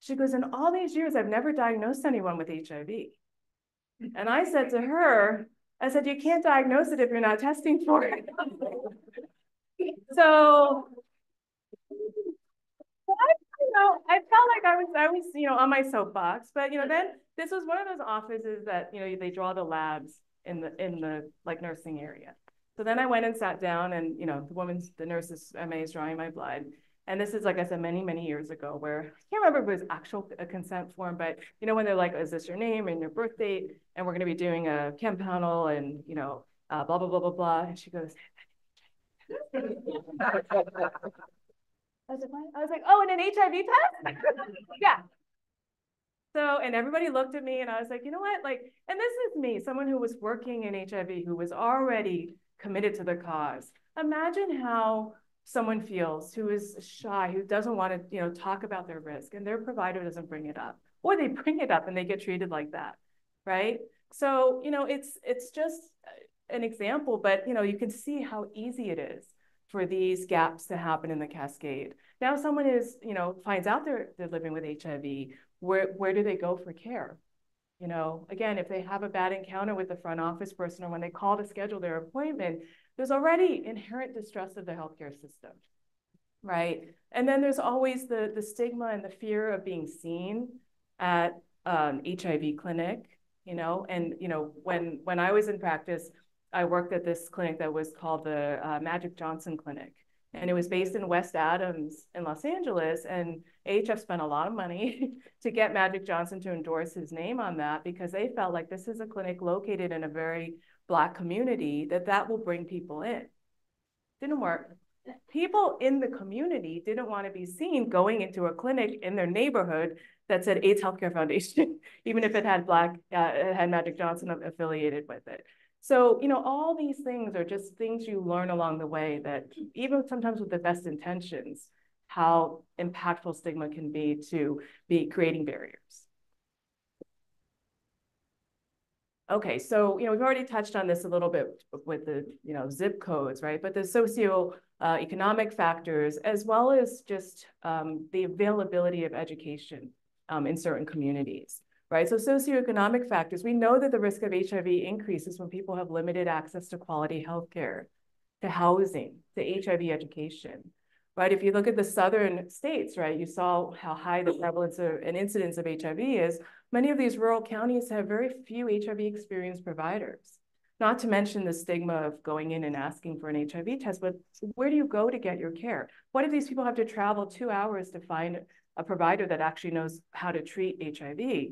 Speaker 17: She goes, in all these years, I've never diagnosed anyone with HIV. And I said to her, I said, you can't diagnose it if you're not testing for it. So, I felt like I was, on my soapbox, but, then this was one of those offices that, they draw the labs in the nursing area. So then I went and sat down and, the nurse's MA is drawing my blood. And this is, like I said, many, many years ago where I can't remember if it was actual a consent form, but when they're like, is this your name and your birth date? And we're going to be doing a chem panel and, blah, blah, blah, blah, blah. And she goes, and I was like, what? I was like, oh, and an HIV test? Yeah. So, and everybody looked at me and I was like, you know what? Like, and this is me, someone who was working in HIV, who was already committed to the cause. Imagine how someone feels who is shy, who doesn't want to, talk about their risk, and their provider doesn't bring it up, or they bring it up and they get treated like that, right? So, it's just an example, but, you can see how easy it is for these gaps to happen in the cascade. Now someone is, finds out they're living with HIV, where do they go for care? Again, if they have a bad encounter with the front office person or when they call to schedule their appointment, there's already inherent distrust of the healthcare system, right? And then there's always the stigma and the fear of being seen at HIV clinic, and when I was in practice, I worked at this clinic that was called the Magic Johnson Clinic. And it was based in West Adams in Los Angeles. And AHF spent a lot of money to get Magic Johnson to endorse his name on that, because they felt like this is a clinic located in a very Black community that will bring people in. Didn't work. People in the community didn't want to be seen going into a clinic in their neighborhood that said AIDS Healthcare Foundation, even if it had it had Magic Johnson affiliated with it. So, all these things are just things you learn along the way, that even sometimes with the best intentions, how impactful stigma can be to be creating barriers. Okay, so, we've already touched on this a little bit with the, zip codes, right? But the socio-economic factors, as well as just the availability of education in certain communities. Right, so socioeconomic factors, we know that the risk of HIV increases when people have limited access to quality healthcare, to housing, to HIV education, right? If you look at the southern states, right, you saw how high the prevalence and incidence of HIV is. Many of these rural counties have very few HIV experienced providers, not to mention the stigma of going in and asking for an HIV test, but where do you go to get your care? What if these people have to travel 2 hours to find a provider that actually knows how to treat HIV?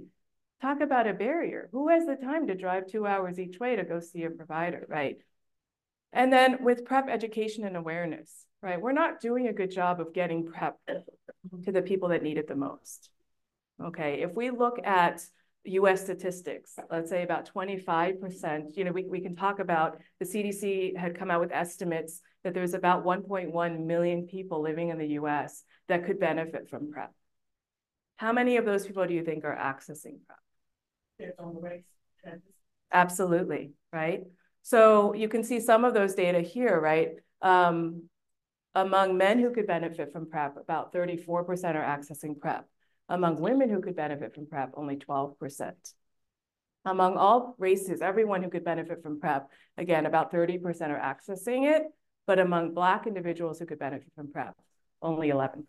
Speaker 17: Talk about a barrier. Who has the time to drive 2 hours each way to go see a provider, right? And then with PrEP education and awareness, right? We're not doing a good job of getting PrEP to the people that need it the most. Okay, if we look at US statistics, let's say about 25%, we can talk about the CDC had come out with estimates that there's about 1.1 million people living in the US that could benefit from PrEP. How many of those people do you think are accessing PrEP? Absolutely, right? So you can see some of those data here, right? Among men who could benefit from PrEP, about 34% are accessing PrEP. Among women who could benefit from PrEP, only 12%. Among all races, everyone who could benefit from PrEP, again, about 30% are accessing it, but among Black individuals who could benefit from PrEP, only 11%.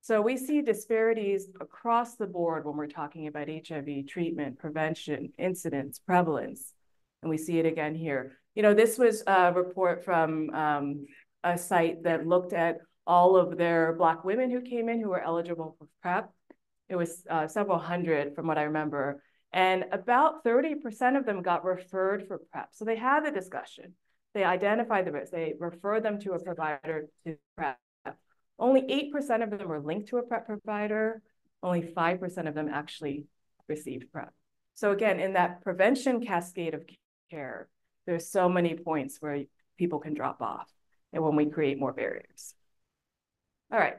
Speaker 17: So we see disparities across the board when we're talking about HIV treatment, prevention, incidence, prevalence, and we see it again here. This was a report from a site that looked at all of their Black women who came in who were eligible for PrEP. It was several hundred from what I remember, and about 30% of them got referred for PrEP. So they had the discussion, they identified the risk, they referred them to a provider to PrEP. Only 8% of them were linked to a PrEP provider. Only 5% of them actually received PrEP. So again, in that prevention cascade of care, there's so many points where people can drop off and when we create more barriers. All right,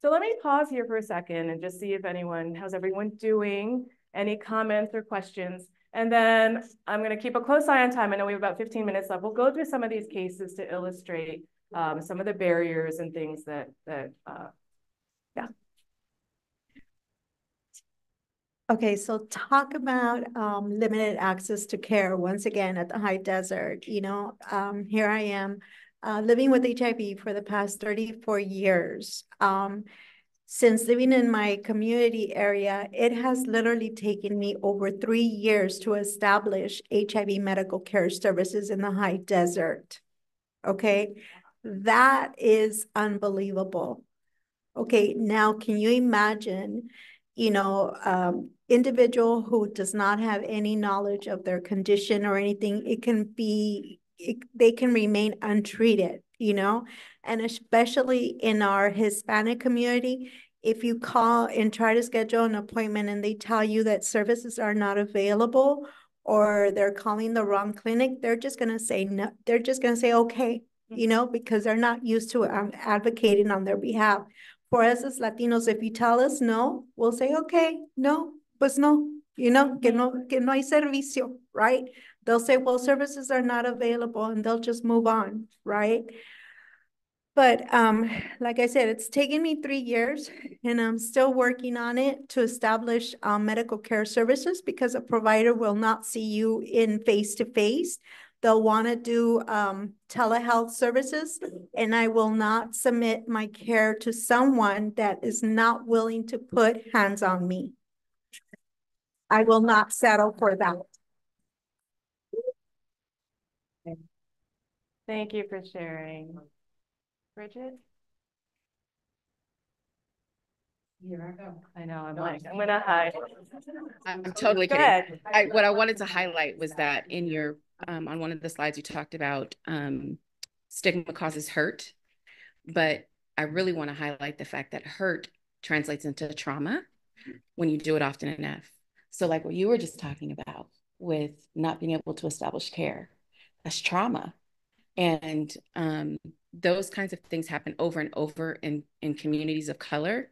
Speaker 17: so let me pause here for a second and just see if how's everyone doing? Any comments or questions? And then I'm gonna keep a close eye on time. I know we have about 15 minutes left. We'll go through some of these cases to illustrate some of the barriers and things that yeah.
Speaker 9: Okay, so talk about limited access to care once again at the high desert. Here I am living with HIV for the past 34 years. Since living in my community area, it has literally taken me over 3 years to establish HIV medical care services in the high desert. Okay. That is unbelievable. Okay, now can you imagine, individual who does not have any knowledge of their condition or anything, they can remain untreated you know, and especially in our Hispanic community, if you call and try to schedule an appointment and they tell you that services are not available or they're calling the wrong clinic, they're just going to say no. They're just going to say, okay, you know, because they're not used to advocating on their behalf. For us as Latinos, if you tell us no, we'll say, okay, no, pues no, you know, que no hay servicio, right? They'll say, well, services are not available, and they'll just move on, right? But like I said, it's taken me 3 years, and I'm still working on it to establish medical care services, because a provider will not see you in face-to-face. They'll want to do telehealth services, and I will not submit my care to someone that is not willing to put hands on me. I will not settle for that.
Speaker 17: Thank you for sharing. Bridgette? Here I go. I know, I'm gonna hide.
Speaker 1: I'm totally kidding. What I wanted to highlight was that in your, on one of the slides, you talked about stigma causes hurt, but I really want to highlight the fact that hurt translates into trauma when you do it often enough. So like what you were just talking about with not being able to establish care, that's trauma. And those kinds of things happen over and over in communities of color,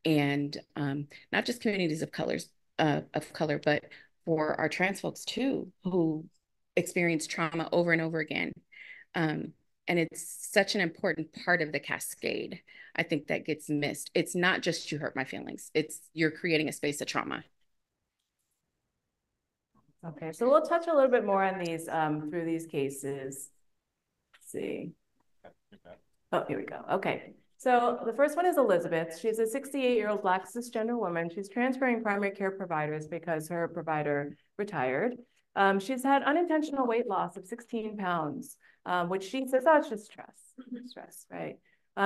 Speaker 1: and not just communities of color, but for our trans folks too, who experience trauma over and over again. And it's such an important part of the cascade, I think, that gets missed. It's not just you hurt my feelings, it's you're creating a space of trauma.
Speaker 17: Okay, so we'll touch a little bit more on these through these cases. Let's see. Oh, here we go. Okay. So the first one is Elizabeth. She's a 68-year-old Black cisgender woman. She's transferring primary care providers because her provider retired. She's had unintentional weight loss of 16 pounds, which she says, oh, it's just stress, right?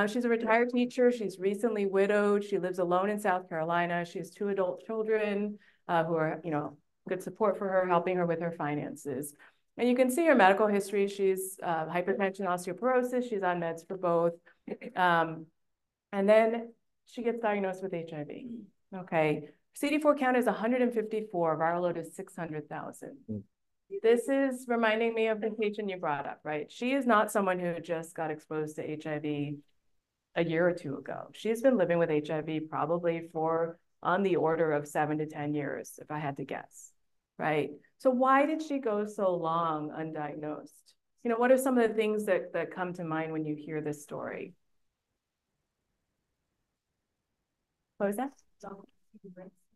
Speaker 17: She's a retired teacher. She's recently widowed. She lives alone in South Carolina. She has 2 adult children who are, you know, good support for her, helping her with her finances. And you can see her medical history. She's hypertension, osteoporosis. She's on meds for both. And then she gets diagnosed with HIV. Okay. CD4 count is 154. Viral load is 600,000. This is reminding me of the patient you brought up, right? She is not someone who just got exposed to HIV a year or 2 ago. She's been living with HIV probably for on the order of 7 to 10 years, if I had to guess, right? So why did she go so long undiagnosed? You know, what are some of the things that come to mind when you hear this story? What was that?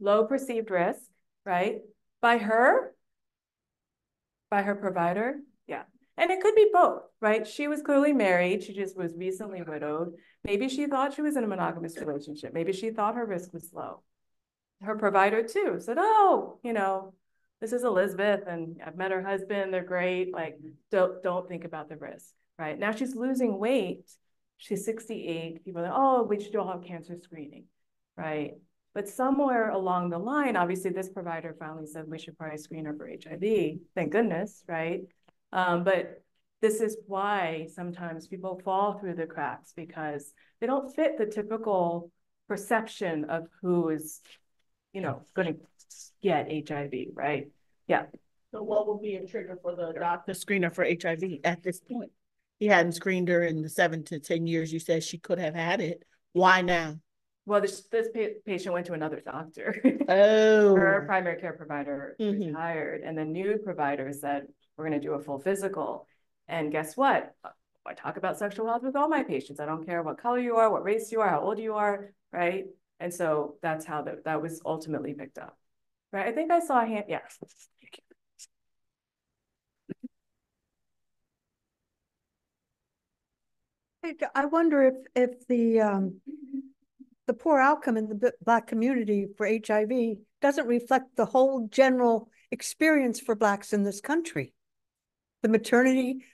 Speaker 17: Low perceived risk, right? By her provider, yeah. And it could be both, right? She was clearly married. She just was recently widowed. Maybe she thought she was in a monogamous relationship. Maybe she thought her risk was low. Her provider too said, oh, you know, this is Elizabeth and I've met her husband. They're great. Like, don't think about the risk, right? Now she's losing weight. She's 68. People are like, oh, we should do all cancer screening, right? But somewhere along the line, obviously this provider finally said we should probably screen her for HIV. Thank goodness, right? But this is why sometimes people fall through the cracks, because they don't fit the typical perception of who is, you know, going to get HIV, right? Yeah.
Speaker 13: So what would be a trigger for the doctor screener for HIV at this point? He hadn't screened her in the 7 to 10 years you said she could have had it. Why now?
Speaker 17: Well, this patient went to another doctor.
Speaker 13: Oh.
Speaker 17: Her primary care provider retired, and the new provider said, we're going to do a full physical. And guess what? I talk about sexual health with all my patients. I don't care what color you are, what race you are, how old you are, right? And so that's how that was ultimately picked up, right? I think I saw a hand, yeah.
Speaker 18: I wonder if the poor outcome in the Black community for HIV doesn't reflect the whole general experience for Blacks in this country. The maternity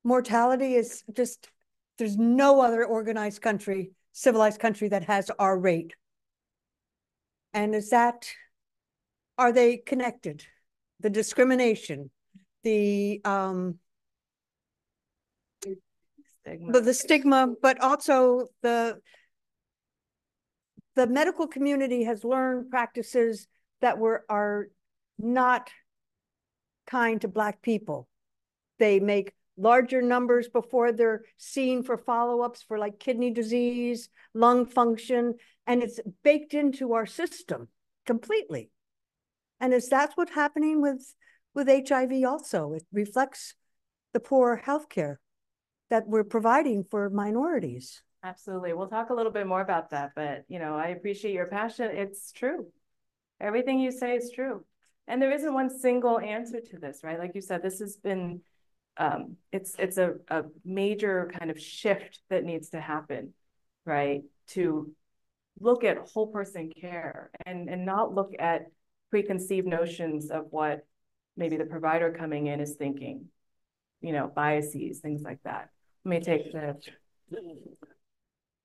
Speaker 18: mortality is just, there's no other organized country, civilized country that has our rate. And are they connected? The discrimination, the But the stigma, but also the medical community has learned practices that are not kind to Black people. They make larger numbers before they're seen for follow-ups for like kidney disease, lung function, and it's baked into our system completely. And is that what's happening with HIV also? It reflects the poor healthcare that we're providing for minorities.
Speaker 17: Absolutely. We'll talk a little bit more about that, but I appreciate your passion. It's true. Everything you say is true. And there isn't one single answer to this, right? Like you said, this has been, it's a major kind of shift that needs to happen, right? To look at whole person care and not look at preconceived notions of what maybe the provider coming in is thinking, biases, things like that. Let me take the...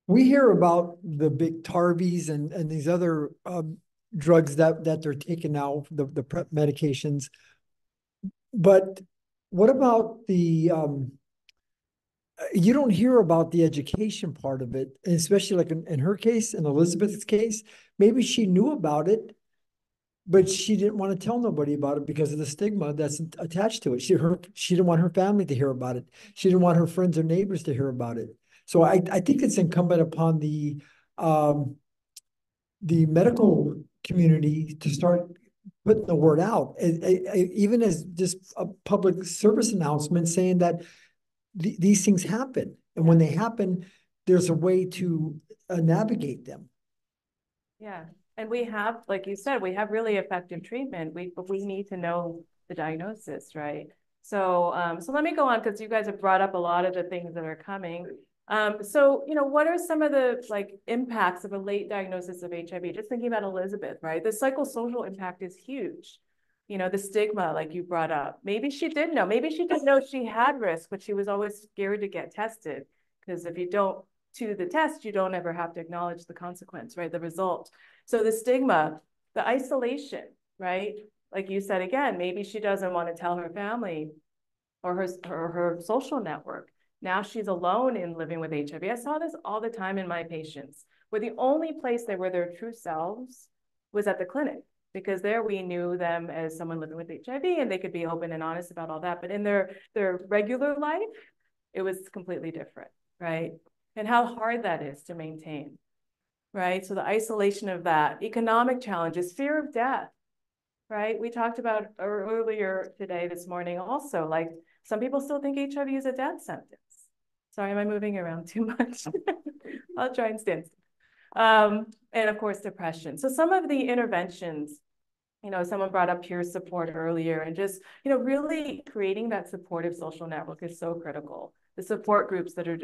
Speaker 7: We hear about the big Tarvies and these other drugs that they're taking now, the PrEP medications. But what about the, you don't hear about the education part of it, especially like in her case, in Elizabeth's case, maybe she knew about it, but she didn't want to tell nobody about it because of the stigma that's attached to it. She didn't want her family to hear about it. She didn't want her friends or neighbors to hear about it. So I think it's incumbent upon the medical community to start putting the word out, even as just a public service announcement saying that these things happen. And when they happen, there's a way to navigate them.
Speaker 17: Yeah. And we have, like you said, we have really effective treatment. But we need to know the diagnosis, right? So let me go on because you guys have brought up a lot of the things that are coming. So, what are some of the impacts of a late diagnosis of HIV? Just thinking about Elizabeth, right? The psychosocial impact is huge. The stigma, like you brought up. Maybe she did know. Maybe she didn't know she had risk, but she was always scared to get tested. Because if you don't do the test, you don't ever have to acknowledge the consequence, right? The result. So the stigma, the isolation, right? Like you said, again, maybe she doesn't want to tell her family or her social network. Now she's alone in living with HIV. I saw this all the time in my patients, where the only place they were their true selves was at the clinic, because there we knew them as someone living with HIV and they could be open and honest about all that. But in their regular life, it was completely different, right? And how hard that is to maintain, right? So the isolation of that, economic challenges, fear of death, right? We talked about earlier today, this morning also, like some people still think HIV is a death sentence. Sorry, am I moving around too much? I'll try and stand still. And of course, depression. So some of the interventions, someone brought up peer support earlier, and just, really creating that supportive social network is so critical. The support groups that are,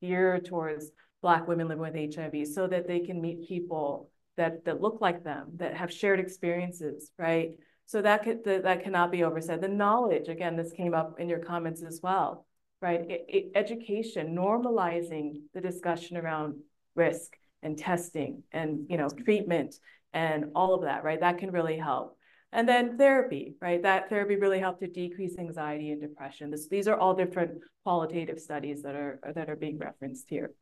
Speaker 17: geared towards Black women living with HIV so that they can meet people that look like them, that have shared experiences, right? So that cannot be oversaid. The knowledge, again, this came up in your comments as well, right? Education, normalizing the discussion around risk and testing and, treatment and all of that, right? That can really help. And then therapy, right? That therapy really helped to decrease anxiety and depression. These are all different qualitative studies that are being referenced here.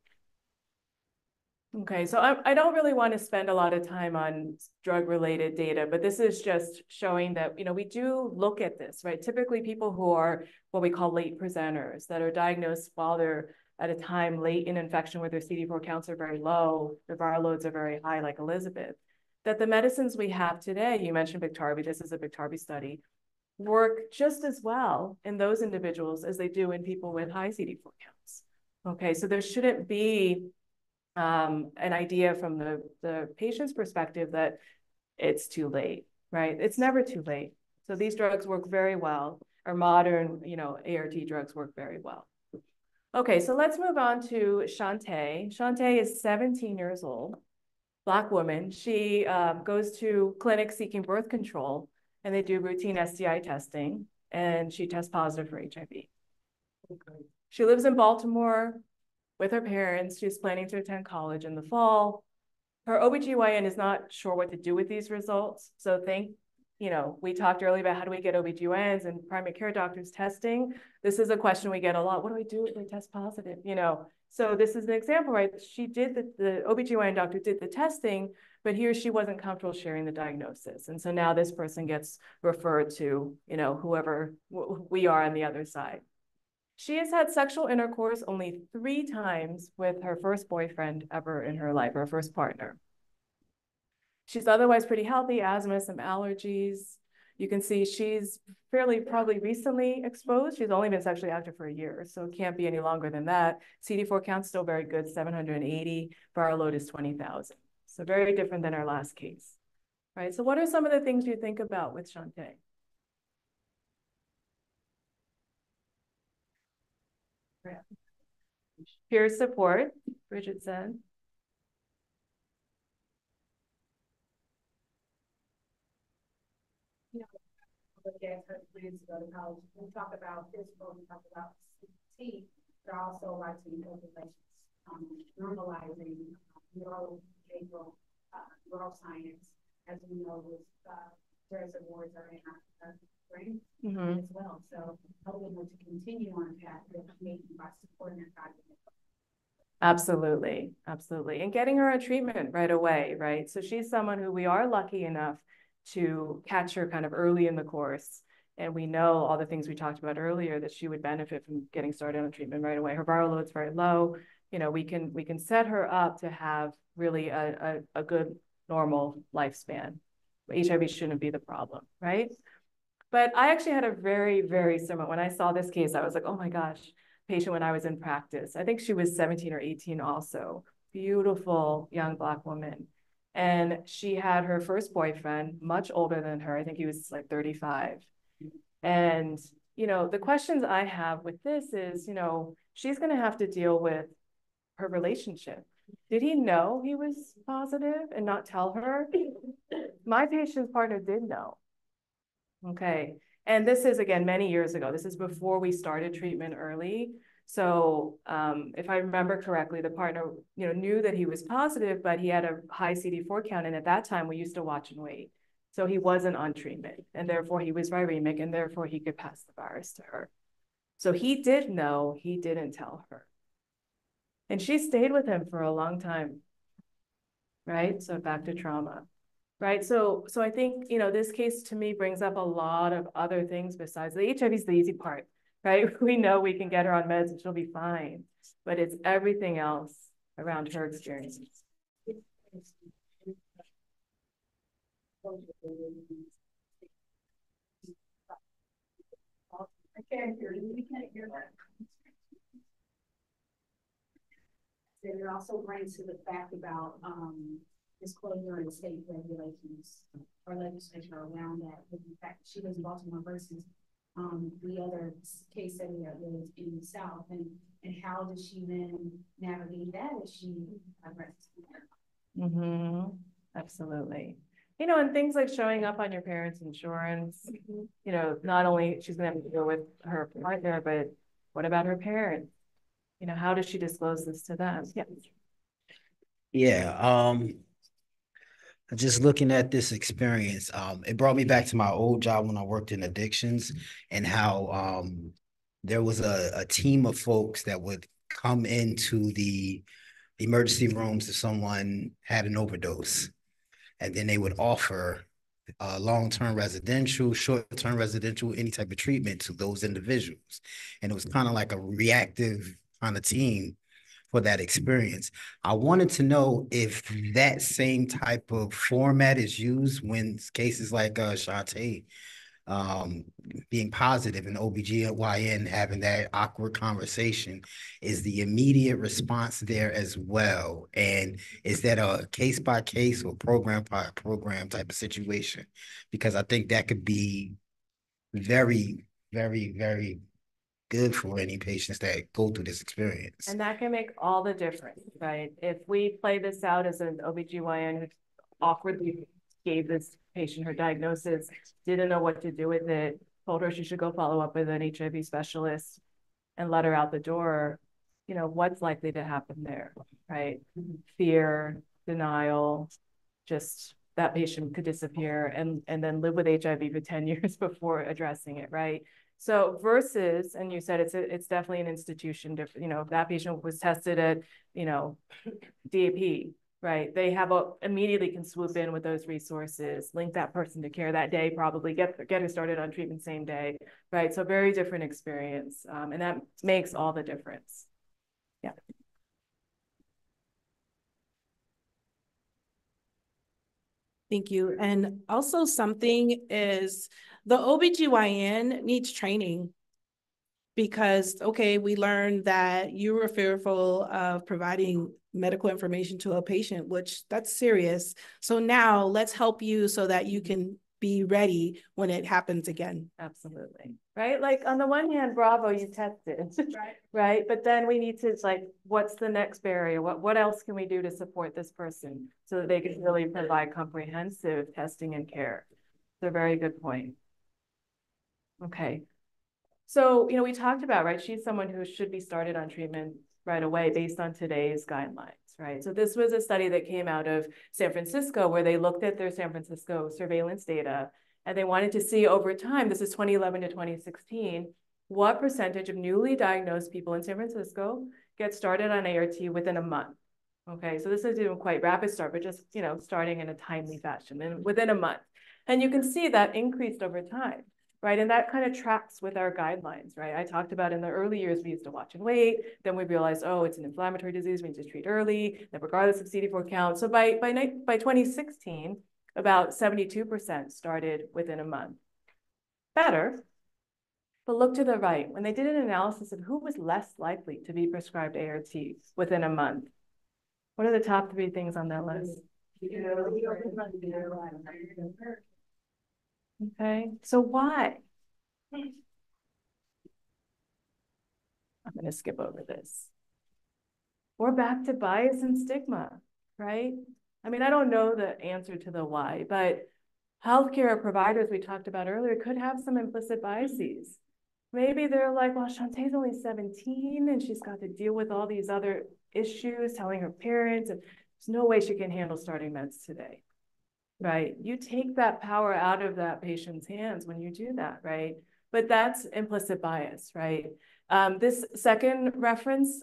Speaker 17: Okay, so I don't really want to spend a lot of time on drug-related data, but this is just showing that, we do look at this, right? Typically people who are what we call late presenters, that are diagnosed while they're at a time late in infection where their CD4 counts are very low, their viral loads are very high, like Elizabeth, that the medicines we have today, you mentioned Biktarvy, this is a Biktarvy study, work just as well in those individuals as they do in people with high CD4 counts. Okay, so there shouldn't be an idea from the patient's perspective that it's too late, right? It's never too late. So these drugs work very well. Our modern, ART drugs work very well. Okay, so let's move on to Shantae. Shantae is 17 years old, Black woman. She goes to clinics seeking birth control, and they do routine STI testing, and she tests positive for HIV. Okay. She lives in Baltimore with her parents. She's planning to attend college in the fall. Her OBGYN is not sure what to do with these results. So thank you know, we talked earlier about how do we get OBGYNs and primary care doctors testing. This is a question we get a lot. What do we do if they test positive? You know, so this is an example, right? She did the OBGYN doctor did the testing, but he or she wasn't comfortable sharing the diagnosis. And so now this person gets referred to, you know, whoever we are on the other side. She has had sexual intercourse only 3 times with her first boyfriend ever in her life, her first partner. She's otherwise pretty healthy, asthma, some allergies. You can see she's probably recently exposed. She's only been sexually active for a year, so it can't be any longer than that. CD4 count's still very good, 780. Viral load is 20,000. So very different than our last case, right? So what are some of the things you think about with Shantae? Peer support, Bridgette said.
Speaker 19: Her plans to go to college. We talk about physical, we talk about CT, but also writing regulations, normalizing neurobehavioral neuroscience, as we know, with reservoirs are in our brain as well. So helping them to continue on a path of making by supporting their cognitive.
Speaker 17: Absolutely, absolutely. And getting her on treatment right away, right? So she's someone who we are lucky enough to catch her kind of early in the course. And we know all the things we talked about earlier that she would benefit from getting started on treatment right away. Her viral load's very low. You know, we can set her up to have really a good normal lifespan. HIV shouldn't be the problem, right? But I actually had a very, very similar, when I saw this case, I was like, oh my gosh, patient when I was in practice. I think she was 17 or 18 also. Beautiful young Black woman. And she had her first boyfriend, much older than her. I think he was like 35. And, you know, the questions I have with this is, you know, she's going to have to deal with her relationship. Did he know he was positive and not tell her? My patient's partner did know. Okay. And this is, again, many years ago. This is before we started treatment early. So if I remember correctly, the partner, you know, knew that he was positive, but he had a high CD4 count. And at that time, we used to watch and wait. So he wasn't on treatment. And therefore, he was viremic. And therefore, he could pass the virus to her. So he did know, he didn't tell her. And she stayed with him for a long time. Right? So back to trauma. Right. So I think, you know, this case to me brings up a lot of other things besides the HIV is the easy part, right? We know we can get her on meds and she'll be fine, but it's everything else around her experiences.
Speaker 19: I can't hear you. We can't hear that. Then it also brings to the fact about disclosure and state regulations or legislation around that. With the fact that she lives in Baltimore versus the other case study that lives in the South, and how does she then navigate that as she progresses?
Speaker 17: Absolutely. You know, and things like showing up on your parents' insurance, you know, not only she's going to have to deal with her partner, but what about her parents? You know, how does she disclose this to them?
Speaker 20: Yeah. Just looking at this experience, it brought me back to my old job when I worked in addictions, and how there was a team of folks that would come into the emergency rooms if someone had an overdose, and then they would offer long-term residential, short-term residential, any type of treatment to those individuals. And it was kind of like a reactive kind of team for that experience. I wanted to know if that same type of format is used when cases like Shantae being positive and OBGYN having that awkward conversation. Is the immediate response there as well? And is that a case by case or program by program type of situation? Because I think that could be very, very, very good for any patients that go through this experience.
Speaker 17: And that can make all the difference, right? If we play this out as an OBGYN who awkwardly gave this patient her diagnosis, didn't know what to do with it, told her she should go follow up with an HIV specialist and let her out the door, you know, what's likely to happen there, right? Fear, denial, just that patient could disappear and then live with HIV for 10 years before addressing it, right? So versus, and you said it's definitely an institution, you know, if that patient was tested at, you know, DAP, right? They immediately can swoop in with those resources, link that person to care that day, probably get her started on treatment same day, right? So very different experience, and that makes all the difference. Yeah.
Speaker 6: Thank you. And also something is the OBGYN needs training because, okay, we learned that you were fearful of providing medical information to a patient, which that's serious. So now let's help you so that you can be ready when it happens again.
Speaker 17: Absolutely. Right? Like on the one hand, bravo, you tested, right? But then we need to, like, what's the next barrier? What else can we do to support this person so that they can really provide comprehensive testing and care? It's a very good point. Okay. So, you know, we talked about, right, she's someone who should be started on treatment right away based on today's guidelines, right? So this was a study that came out of San Francisco where they looked at their San Francisco surveillance data and they wanted to see over time, this is 2011 to 2016, what percentage of newly diagnosed people in San Francisco get started on ART within a month. Okay, so this isn't quite rapid start, but just, you know, starting in a timely fashion and within a month. And you can see that increased over time. Right, and that kind of tracks with our guidelines, right? I talked about in the early years, we used to watch and wait. Then we realized, oh, it's an inflammatory disease. We need to treat early, regardless of CD4 count. So by 2016, about 72% started within a month. Better, but look to the right. When they did an analysis of who was less likely to be prescribed ART within a month, what are the top 3 things on that list? Okay, so why? I'm going to skip over this. We're back to bias and stigma, right? I mean, I don't know the answer to the why, but healthcare providers we talked about earlier could have some implicit biases. Maybe they're like, well, Shantae's only 17 and she's got to deal with all these other issues, telling her parents, and there's no way she can handle starting meds today. Right? You take that power out of that patient's hands when you do that, right? But that's implicit bias, right? This second reference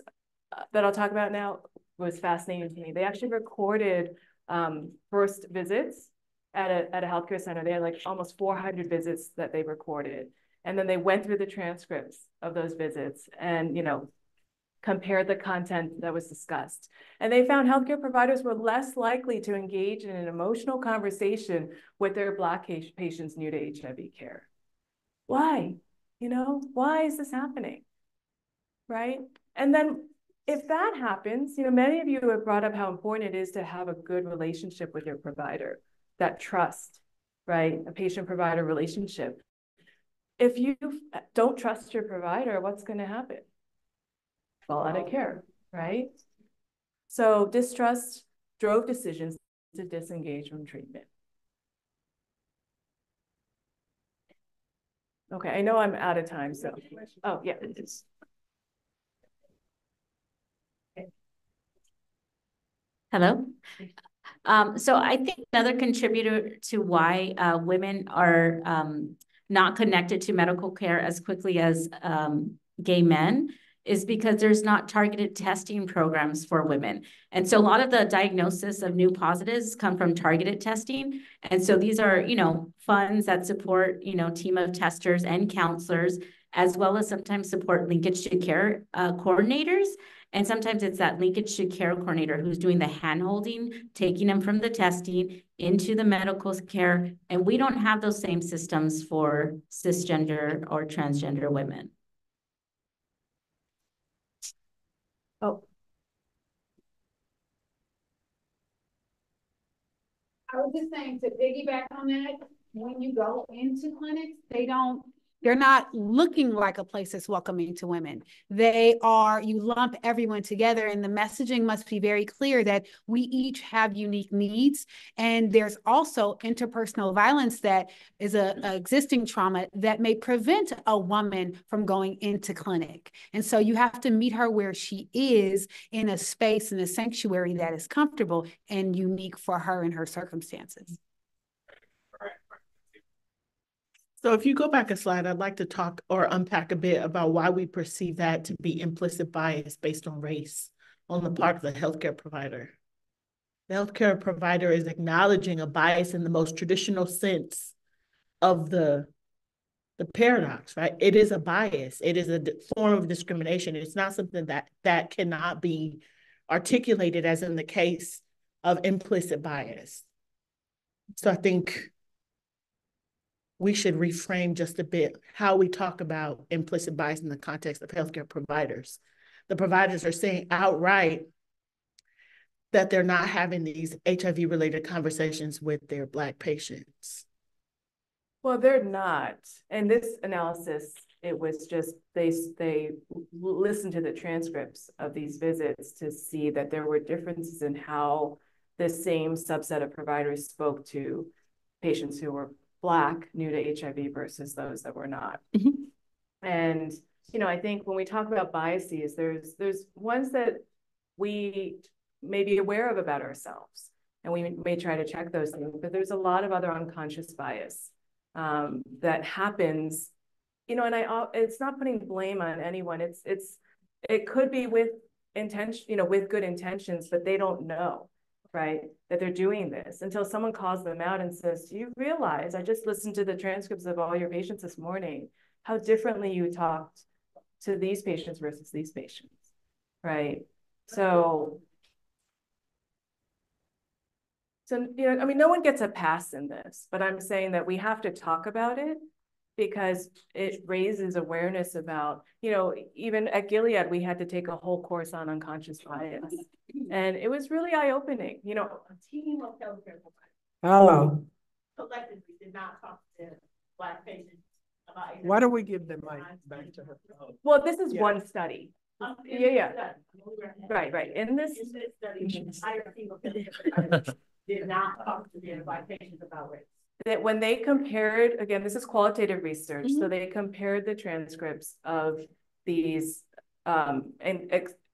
Speaker 17: that I'll talk about now was fascinating to me. They actually recorded first visits at a healthcare center. They had like almost 400 visits that they recorded. And then they went through the transcripts of those visits and, you know, compared the content that was discussed. And they found healthcare providers were less likely to engage in an emotional conversation with their Black patients new to HIV care. Why? You know, why is this happening? Right? And then if that happens, you know, many of you have brought up how important it is to have a good relationship with your provider, that trust, right? A patient-provider relationship. If you don't trust your provider, what's going to happen? Fall out of care, right? So distrust drove decisions to disengage from treatment. Okay, I know I'm out of time, so. Oh, yeah, it is.
Speaker 21: Hello. So I think another contributor to why women are not connected to medical care as quickly as gay men is because there's not targeted testing programs for women. And so a lot of the diagnosis of new positives come from targeted testing. And so these are, you know, funds that support, you know, team of testers and counselors, as well as sometimes support linkage to care coordinators. And sometimes it's that linkage to care coordinator who's doing the hand-holding, taking them from the testing into the medical care. And we don't have those same systems for cisgender or transgender women.
Speaker 17: Oh.
Speaker 22: I was just saying to piggyback on that, when you go into clinics, they don't
Speaker 5: They're not looking like a place that's welcoming to women. They are, you lump everyone together, and the messaging must be very clear that we each have unique needs. And there's also interpersonal violence that is a existing trauma that may prevent a woman from going into clinic. And so you have to meet her where she is in a space, in a sanctuary that is comfortable and unique for her and her circumstances.
Speaker 13: So if you go back a slide, I'd like to talk or unpack a bit about why we perceive that to be implicit bias based on race on the part of the healthcare provider. The healthcare provider is acknowledging a bias in the most traditional sense of the paradox, right? It is a bias. It is a form of discrimination. It's not something that cannot be articulated as in the case of implicit bias. So I think we should reframe just a bit how we talk about implicit bias in the context of healthcare providers. The providers are saying outright that they're not having these HIV-related conversations with their Black patients.
Speaker 17: Well, they're not. And this analysis, it was just, they listened to the transcripts of these visits to see that there were differences in how the same subset of providers spoke to patients who were Black, new to HIV versus those that were not. And, you know, I think when we talk about biases, there's ones that we may be aware of about ourselves, and we may try to check those things, but there's a lot of other unconscious bias that happens, you know, and it's not putting blame on anyone. It could be with intention, you know, with good intentions, but they don't know, right, that they're doing this until someone calls them out and says, do you realize, I just listened to the transcripts of all your patients this morning, how differently you talked to these patients versus these patients, right? So, you know, I mean, no one gets a pass in this, but I'm saying that we have to talk about it because it raises awareness about, you know, even at Gilead, we had to take a whole course on unconscious bias. And it was really eye-opening. You know, a team of healthcare providers collectively did not talk to Black patients about HIV.
Speaker 7: Why don't we give the mic back to her?
Speaker 17: Well, this is one study. Right. In this study, the entire team of healthcare providers did not talk to their Black patients about race. That when they compared, again, this is qualitative research, so they compared the transcripts of these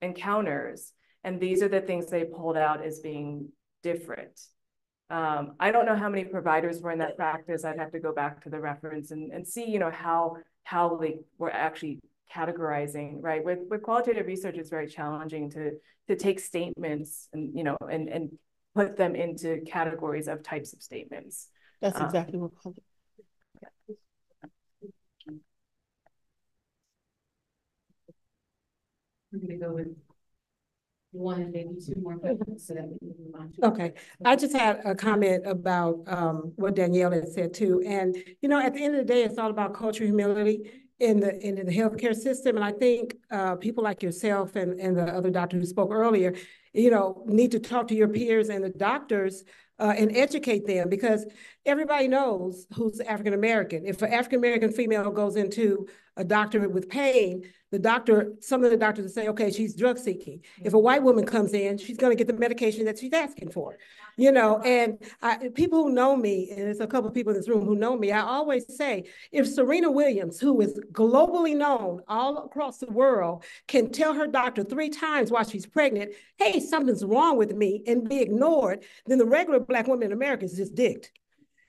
Speaker 17: encounters, and these are the things they pulled out as being different. I don't know how many providers were in that practice. I'd have to go back to the reference and see, you know, how they were actually categorizing, right? With qualitative research, it's very challenging to take statements and, you know, and put them into categories of types of statements.
Speaker 13: That's exactly what.
Speaker 2: We're gonna go with one and maybe two more questions so that we can move on to.
Speaker 11: Okay, I just had a comment about what Danielle had said too. And, you know, at the end of the day, it's all about cultural humility in the healthcare system. And I think people like yourself and the other doctor who spoke earlier, you know, need to talk to your peers and the doctors and educate them, because everybody knows who's African-American. If an African-American female goes into a doctor with pain, some of the doctors will say, okay, she's drug seeking. If a white woman comes in, she's going to get the medication that she's asking for, you know. And people who know me, and there's a couple of people in this room who know me, I always say, if Serena Williams, who is globally known all across the world, can tell her doctor 3 times while she's pregnant, hey, something's wrong with me, and be ignored, then the regular Black woman in America is just dicked,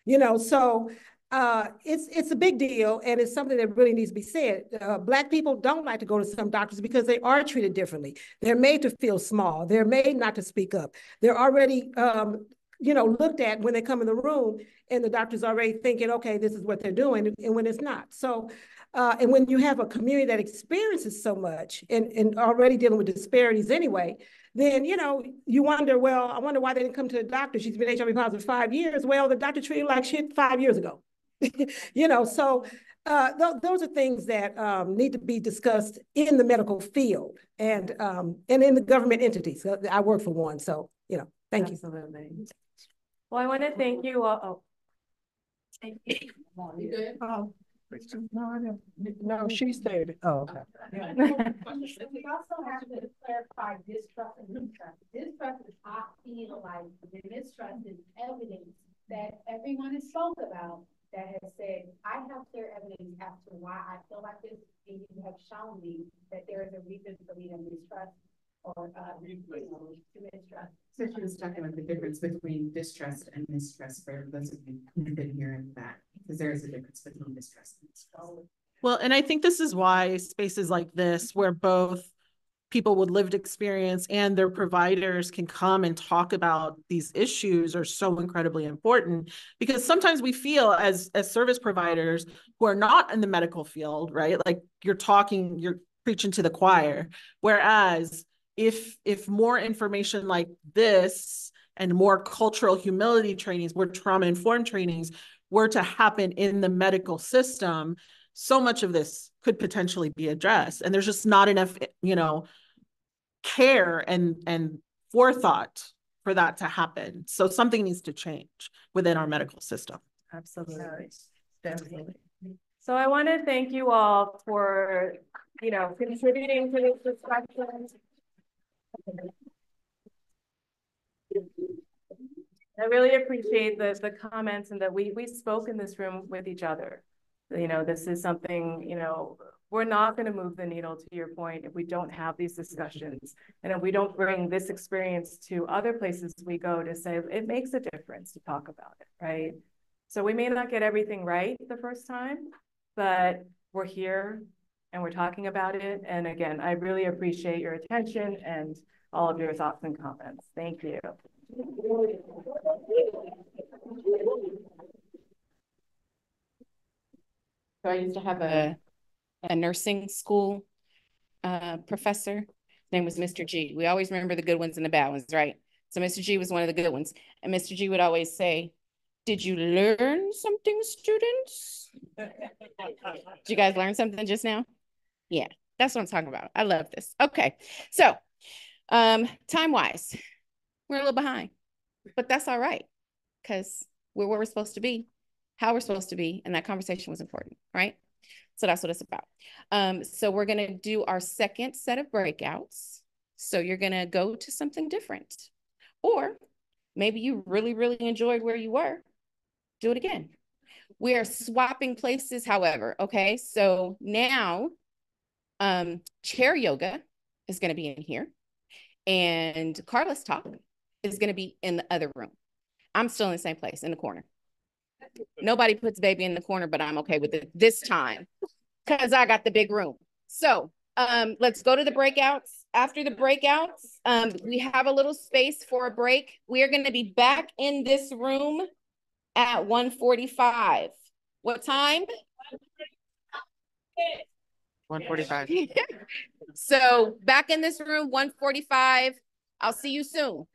Speaker 11: you know. So it's a big deal, and it's something that really needs to be said. Black people don't like to go to some doctors because they are treated differently. They're made to feel small. They're made not to speak up. They're already, you know, looked at when they come in the room, and the doctor's already thinking, okay, this is what they're doing, and when it's not. So, and when you have a community that experiences so much and already dealing with disparities anyway, then, you know, you wonder, well, I wonder why they didn't come to the doctor. She's been HIV positive 5 years. Well, the doctor treated like shit 5 years ago. You know, so those are things that need to be discussed in the medical field and in the government entities. I work for one, so, you know, thank you.
Speaker 17: Absolutely. Well, I want to thank you all. Thank you.
Speaker 12: No, she stayed. Oh, okay.
Speaker 19: We also have to clarify distrust and mistrust. Distrust is, I feel like the mistrust is evidence that everyone has spoke about that has said, I have clear evidence as to why I feel like this, and you have shown me that there is a reason for me to mistrust or to mistrust.
Speaker 2: So she was talking about the difference between distrust and mistrust for those of you who've been hearing that, because there is a difference between distrust and mistrust.
Speaker 13: Well, and I think this is why spaces like this, where both people with lived experience and their providers can come and talk about these issues, are so incredibly important, because sometimes we feel as service providers who are not in the medical field, right? Like you're preaching to the choir. Whereas if more information like this and more cultural humility trainings, more trauma-informed trainings were to happen in the medical system, so much of this could potentially be addressed. And there's just not enough, care and forethought for that to happen. So something needs to change within our medical system.
Speaker 17: Absolutely. Definitely. So I want to thank you all for, contributing to this discussion. I really appreciate the comments, and that we spoke in this room with each other. This is something, we're not going to move the needle, to your point, if we don't have these discussions. And if we don't bring this experience to other places we go to say, it makes a difference to talk about it, right? So we may not get everything right the first time, but we're here and we're talking about it. And again, I really appreciate your attention and all of your thoughts and comments. Thank you.
Speaker 1: So I used to have a nursing school professor. His name was Mr. G. We always remember the good ones and the bad ones, right? So Mr. G was one of the good ones. And Mr. G would always say, "Did you learn something, students?" Did you guys learn something just now? Yeah, that's what I'm talking about. I love this. Okay, so time-wise, we're a little behind, but that's all right, because we're where we're supposed to be, how we're supposed to be, and that conversation was important, right? So that's what it's about. So we're going to do our second set of breakouts. So you're going to go to something different. Or maybe you really, really enjoyed where you were. Do it again. We are swapping places, however, okay? So now chair yoga is going to be in here. And Carla's talk is going to be in the other room. I'm still in the same place, in the corner. Nobody puts baby in the corner, but I'm okay with it this time because I got the big room. So let's go to the breakouts. After the breakouts, we have a little space for a break. We are going to be back in this room at 1:45. What time?
Speaker 15: 1:45.
Speaker 1: So back in this room, 1:45. I'll see you soon.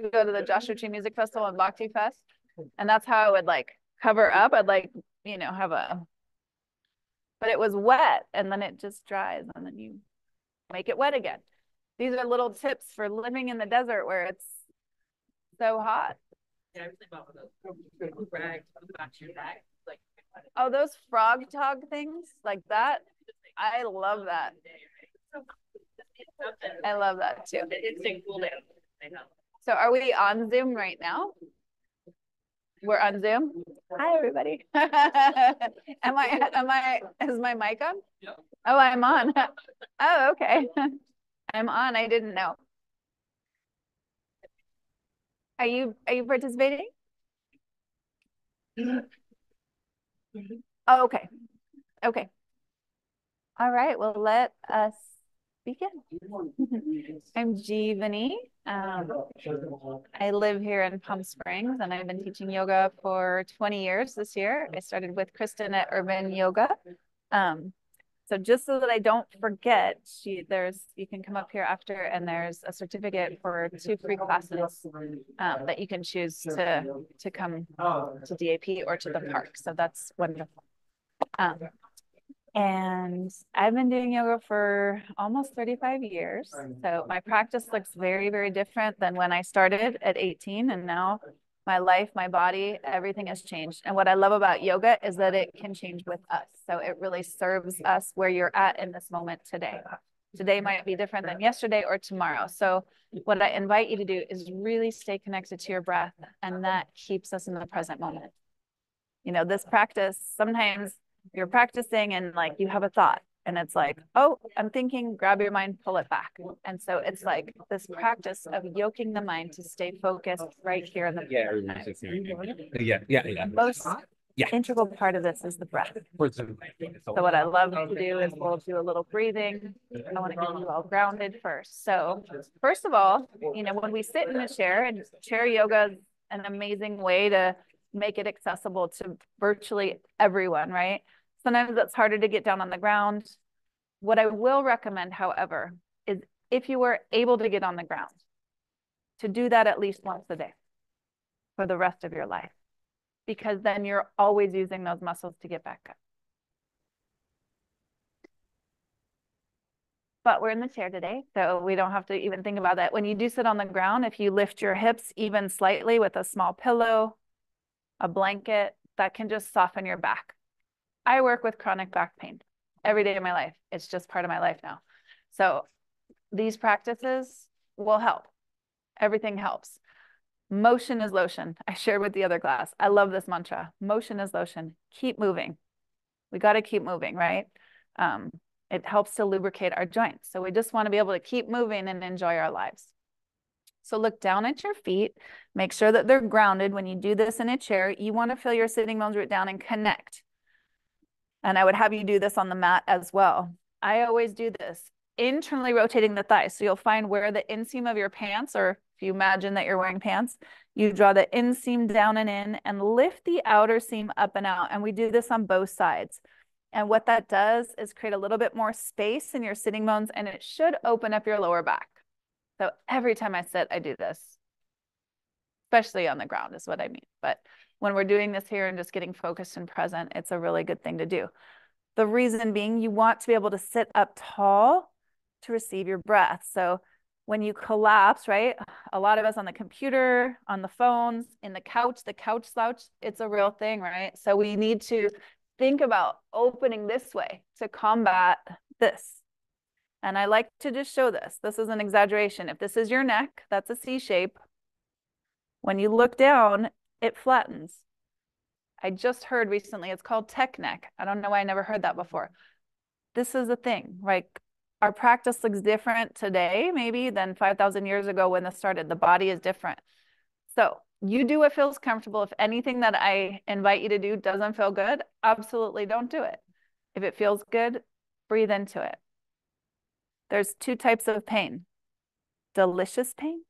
Speaker 3: to go to the Joshua Tree Music Festival and Bhakti Fest. And that's how I would like cover up. I'd like, you know, but it was wet and then it just dries and then you make it wet again. These are little tips for living in the desert where it's so hot. Yeah, oh, those frog tog things like that. I love that. I love that too. So are we on Zoom right now? We're on Zoom. Hi, everybody. Is my mic on? Yeah. Oh, I'm on. Oh, okay. I'm on. I didn't know. Are you participating? Oh, okay. Okay. All right. Well, let us begin. I'm Jeevani. I live here in Palm Springs and I've been teaching yoga for 20 years this year. I started with Kristen at Urban Yoga. So just so that I don't forget, you can come up here after and there's a certificate for 2 free classes that you can choose to come to DAP or to the park. So that's wonderful. And I've been doing yoga for almost 35 years. So my practice looks very, very different than when I started at 18. And now my life, my body, everything has changed. And what I love about yoga is that it can change with us. So it really serves us where you're at in this moment today. Today might be different than yesterday or tomorrow. So what I invite you to do is really stay connected to your breath. And that keeps us in the present moment. You know, this practice, sometimes you're practicing and like you have a thought and it's like, oh, I'm thinking, grab your mind, pull it back. And so it's like this practice of yoking the mind to stay focused right here in the most integral part of this is the breath. So what I love to do is we'll do a little breathing. I want to get you all grounded first. So first of all, you know, when we sit in a chair, and chair yoga is an amazing way to make it accessible to virtually everyone, right? Sometimes it's harder to get down on the ground. What I will recommend, however, is if you were able to get on the ground, to do that at least once a day for the rest of your life, because then you're always using those muscles to get back up. But we're in the chair today, so we don't have to even think about that. When you do sit on the ground, if you lift your hips even slightly with a small pillow, a blanket, that can just soften your back. I work with chronic back pain every day of my life. It's just part of my life now. So these practices will help. Everything helps. Motion is lotion. I shared with the other class. I love this mantra. Motion is lotion. Keep moving. We got to keep moving, right? It helps to lubricate our joints. So we just want to be able to keep moving and enjoy our lives. So look down at your feet, make sure that they're grounded. When you do this in a chair, you want to feel your sitting bones root down and connect. And I would have you do this on the mat as well. I always do this, internally rotating the thighs. So you'll find where the inseam of your pants, or if you imagine that you're wearing pants, you draw the inseam down and in and lift the outer seam up and out. And we do this on both sides. And what that does is create a little bit more space in your sitting bones, and it should open up your lower back. So every time I sit, I do this, especially on the ground is what I mean. But when we're doing this here and just getting focused and present, it's a really good thing to do. The reason being, you want to be able to sit up tall to receive your breath. So when you collapse, right? A lot of us on the computer, on the phones, in the couch slouch, it's a real thing, right? So we need to think about opening this way to combat this. And I like to just show this. This is an exaggeration. If this is your neck, that's a C shape. When you look down, it flattens. I just heard recently, it's called tech neck. I don't know why I never heard that before. This is a thing, right? Our practice looks different today, maybe, than 5,000 years ago when this started. The body is different. So you do what feels comfortable. If anything that I invite you to do doesn't feel good, absolutely don't do it. If it feels good, breathe into it. There's 2 types of pain, delicious pain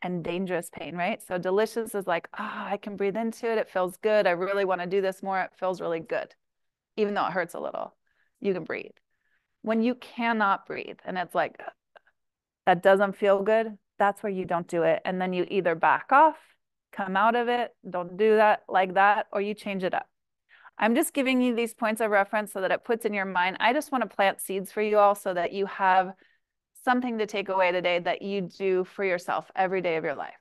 Speaker 3: and dangerous pain, right? So delicious is like, I can breathe into it. It feels good. I really want to do this more. It feels really good. Even though it hurts a little, you can breathe. When you cannot breathe and it's like, that doesn't feel good,
Speaker 4: that's where you don't do it. And then you either back off, come out of it, don't do that like that, or you change it up. I'm just giving you these points of reference so that it puts in your mind. I just want to plant seeds for you all so that you have something to take away today that you do for yourself every day of your life.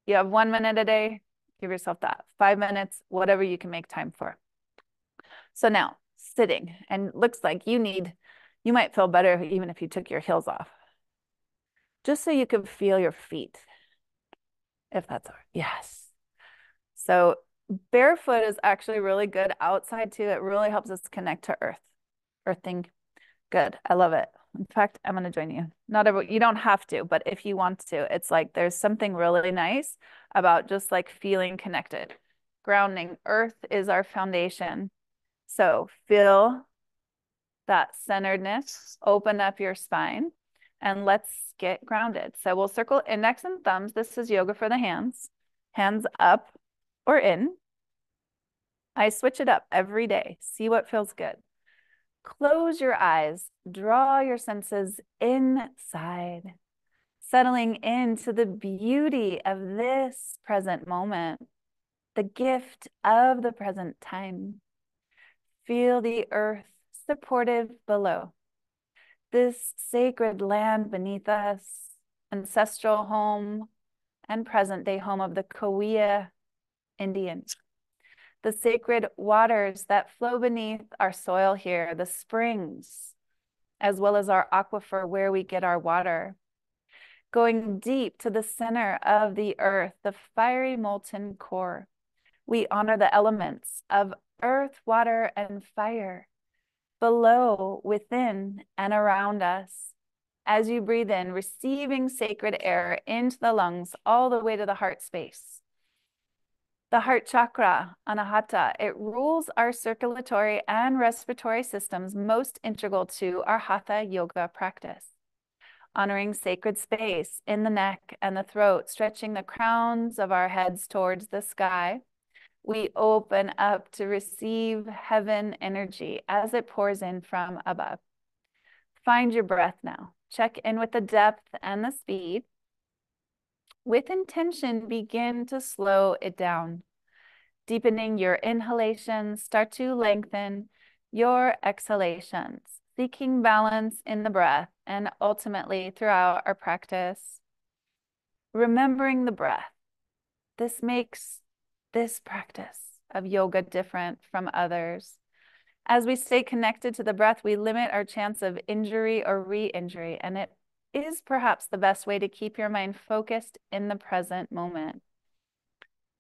Speaker 4: You have 1 minute a day, give yourself that. 5 minutes, whatever you can make time for. So now, sitting, and looks like you might feel better even if you took your heels off. Just so you can feel your feet, if that's all right. Yes. So barefoot is actually really good outside too. It really helps us connect to earth, earthing. Good. I love it. In fact, I'm going to join you. You don't have to, but if you want to, it's like there's something really nice about just like feeling connected. Grounding. Earth is our foundation. So feel that centeredness, open up your spine, and let's get grounded. So we'll circle index and thumbs. This is yoga for the hands. Hands up or in. I switch it up every day. See what feels good. Close your eyes. Draw your senses inside, settling into the beauty of this present moment, the gift of the present time. Feel the earth supportive below. This sacred land beneath us, ancestral home and present-day home of the Kauai Indians. The sacred waters that flow beneath our soil here, the springs, as well as our aquifer where we get our water. Going deep to the center of the earth, the fiery molten core. We honor the elements of earth, water, and fire below, within, and around us. As you breathe in, receiving sacred air into the lungs all the way to the heart space. The heart chakra, anahata, it rules our circulatory and respiratory systems, most integral to our hatha yoga practice. Honoring sacred space in the neck and the throat, stretching the crowns of our heads towards the sky. We open up to receive heaven energy as it pours in from above. Find your breath now. Check in with the depth and the speed. With intention, begin to slow it down. Deepening your inhalations, start to lengthen your exhalations, seeking balance in the breath and ultimately throughout our practice. Remembering the breath. This makes this practice of yoga different from others. As we stay connected to the breath, we limit our chance of injury or re-injury, and it is perhaps the best way to keep your mind focused in the present moment.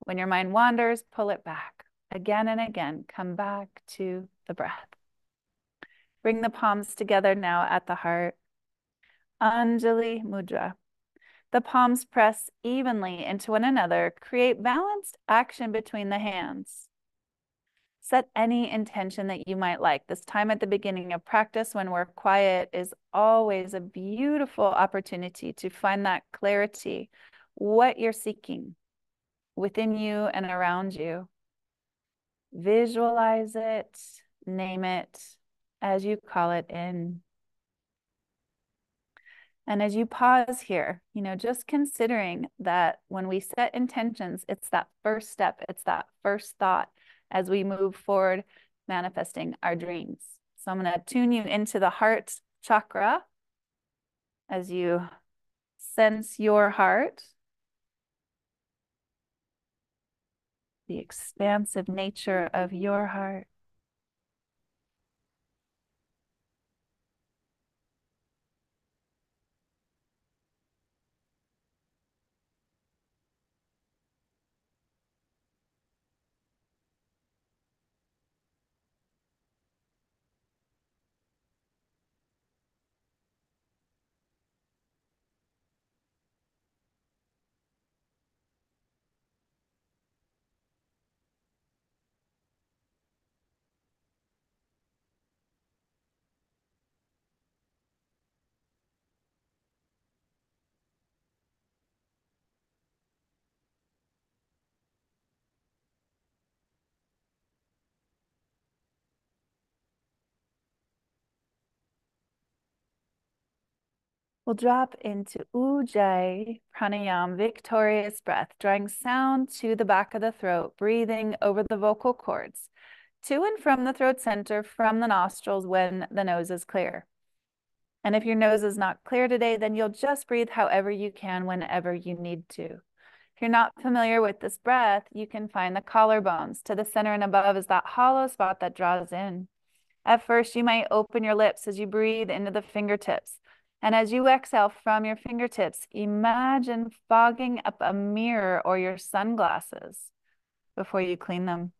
Speaker 4: When your mind wanders, pull it back. Again and again, come back to the breath. Bring the palms together now at the heart. Anjali Mudra. The palms press evenly into one another. Create balanced action between the hands. Set any intention that you might like. This time at the beginning of practice when we're quiet is always a beautiful opportunity to find that clarity, what you're seeking within you and around you. Visualize it, name it as you call it in. And as you pause here, just considering that when we set intentions, it's that first step, it's that first thought as we move forward, manifesting our dreams. So I'm going to tune you into the heart chakra as you sense your heart, the expansive nature of your heart. We'll drop into Ujjayi Pranayam, victorious breath, drawing sound to the back of the throat, breathing over the vocal cords, to and from the throat center, from the nostrils when the nose is clear. And if your nose is not clear today, then you'll just breathe however you can, whenever you need to. If you're not familiar with this breath, you can find the collarbones. To the center and above is that hollow spot that draws in. At first, you might open your lips as you breathe into the fingertips. And as you exhale from your fingertips, imagine fogging up a mirror or your sunglasses before you clean them.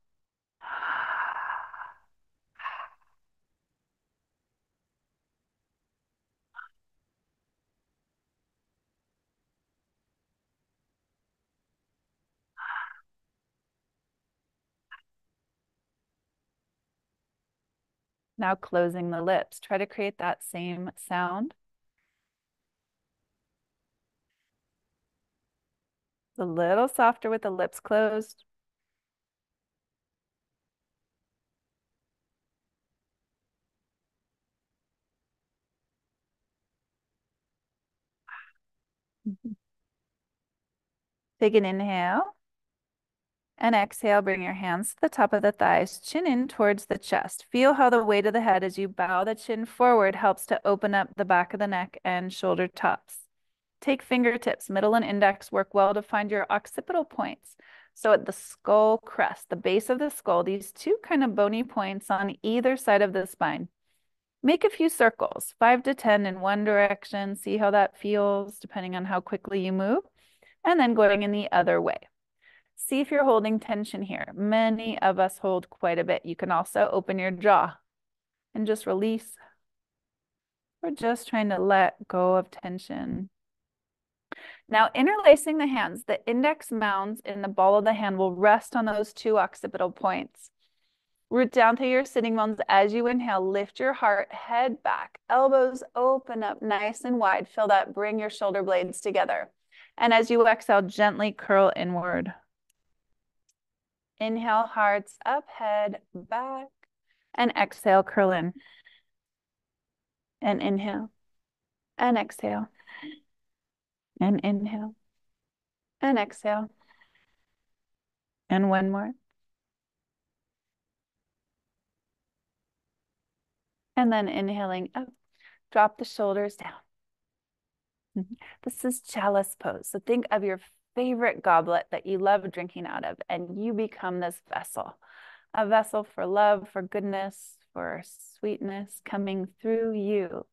Speaker 4: Now closing the lips. Try to create that same sound. A little softer with the lips closed. Take an inhale. And exhale, bring your hands to the top of the thighs, chin in towards the chest. Feel how the weight of the head as you bow the chin forward helps to open up the back of the neck and shoulder tops. Take fingertips, middle and index work well to find your occipital points. So at the skull crest, the base of the skull, these two kind of bony points on either side of the spine. Make a few circles, 5 to 10 in one direction. See how that feels depending on how quickly you move. And then going in the other way. See if you're holding tension here. Many of us hold quite a bit. You can also open your jaw and just release. We're just trying to let go of tension. Now, interlacing the hands, the index mounds in the ball of the hand will rest on those two occipital points. Root down through your sitting bones as you inhale. Lift your heart, head back, elbows open up nice and wide. Feel that, bring your shoulder blades together. And as you exhale, gently curl inward. Inhale, hearts up, head back, and exhale, curl in. And inhale, and exhale, and inhale, and exhale. And one more. And then inhaling up, drop the shoulders down. This is chalice pose. So think of your favorite goblet that you love drinking out of, and you become this vessel. A vessel for love, for goodness, for sweetness coming through you.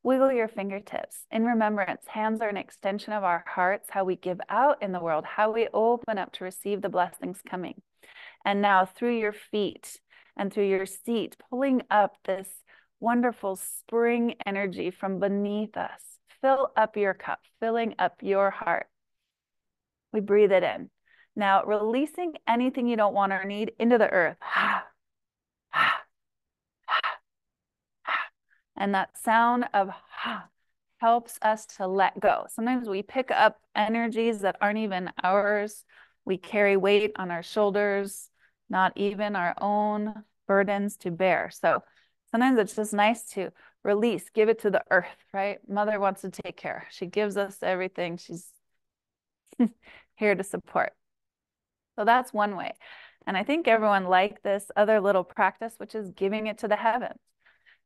Speaker 4: Wiggle your fingertips. In remembrance, hands are an extension of our hearts, how we give out in the world, how we open up to receive the blessings coming. And now through your feet and through your seat, pulling up this wonderful spring energy from beneath us. Fill up your cup, filling up your heart. We breathe it in. Now releasing anything you don't want or need into the earth. And that sound of helps us to let go. Sometimes we pick up energies that aren't even ours. We carry weight on our shoulders, not even our own burdens to bear. So sometimes it's just nice to release, give it to the earth, right? Mother wants to take care. She gives us everything. She's here to support. So that's one way. And I think everyone liked this other little practice, which is giving it to the heavens.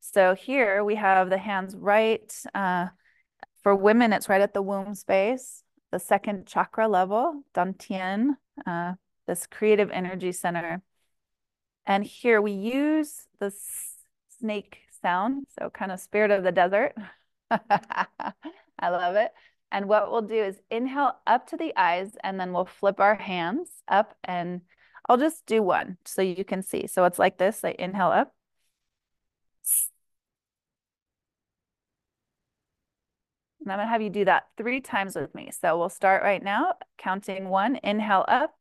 Speaker 4: So here we have the hands right, for women, it's right at the womb space, the second chakra level, Dantian, this creative energy center. And here we use the snake sound, so kind of spirit of the desert. I love it. And what we'll do is inhale up to the eyes, and then we'll flip our hands up, and I'll just do one so you can see. So it's like this, I inhale up. And I'm gonna have you do that 3 times with me. So we'll start right now, counting 1, inhale up,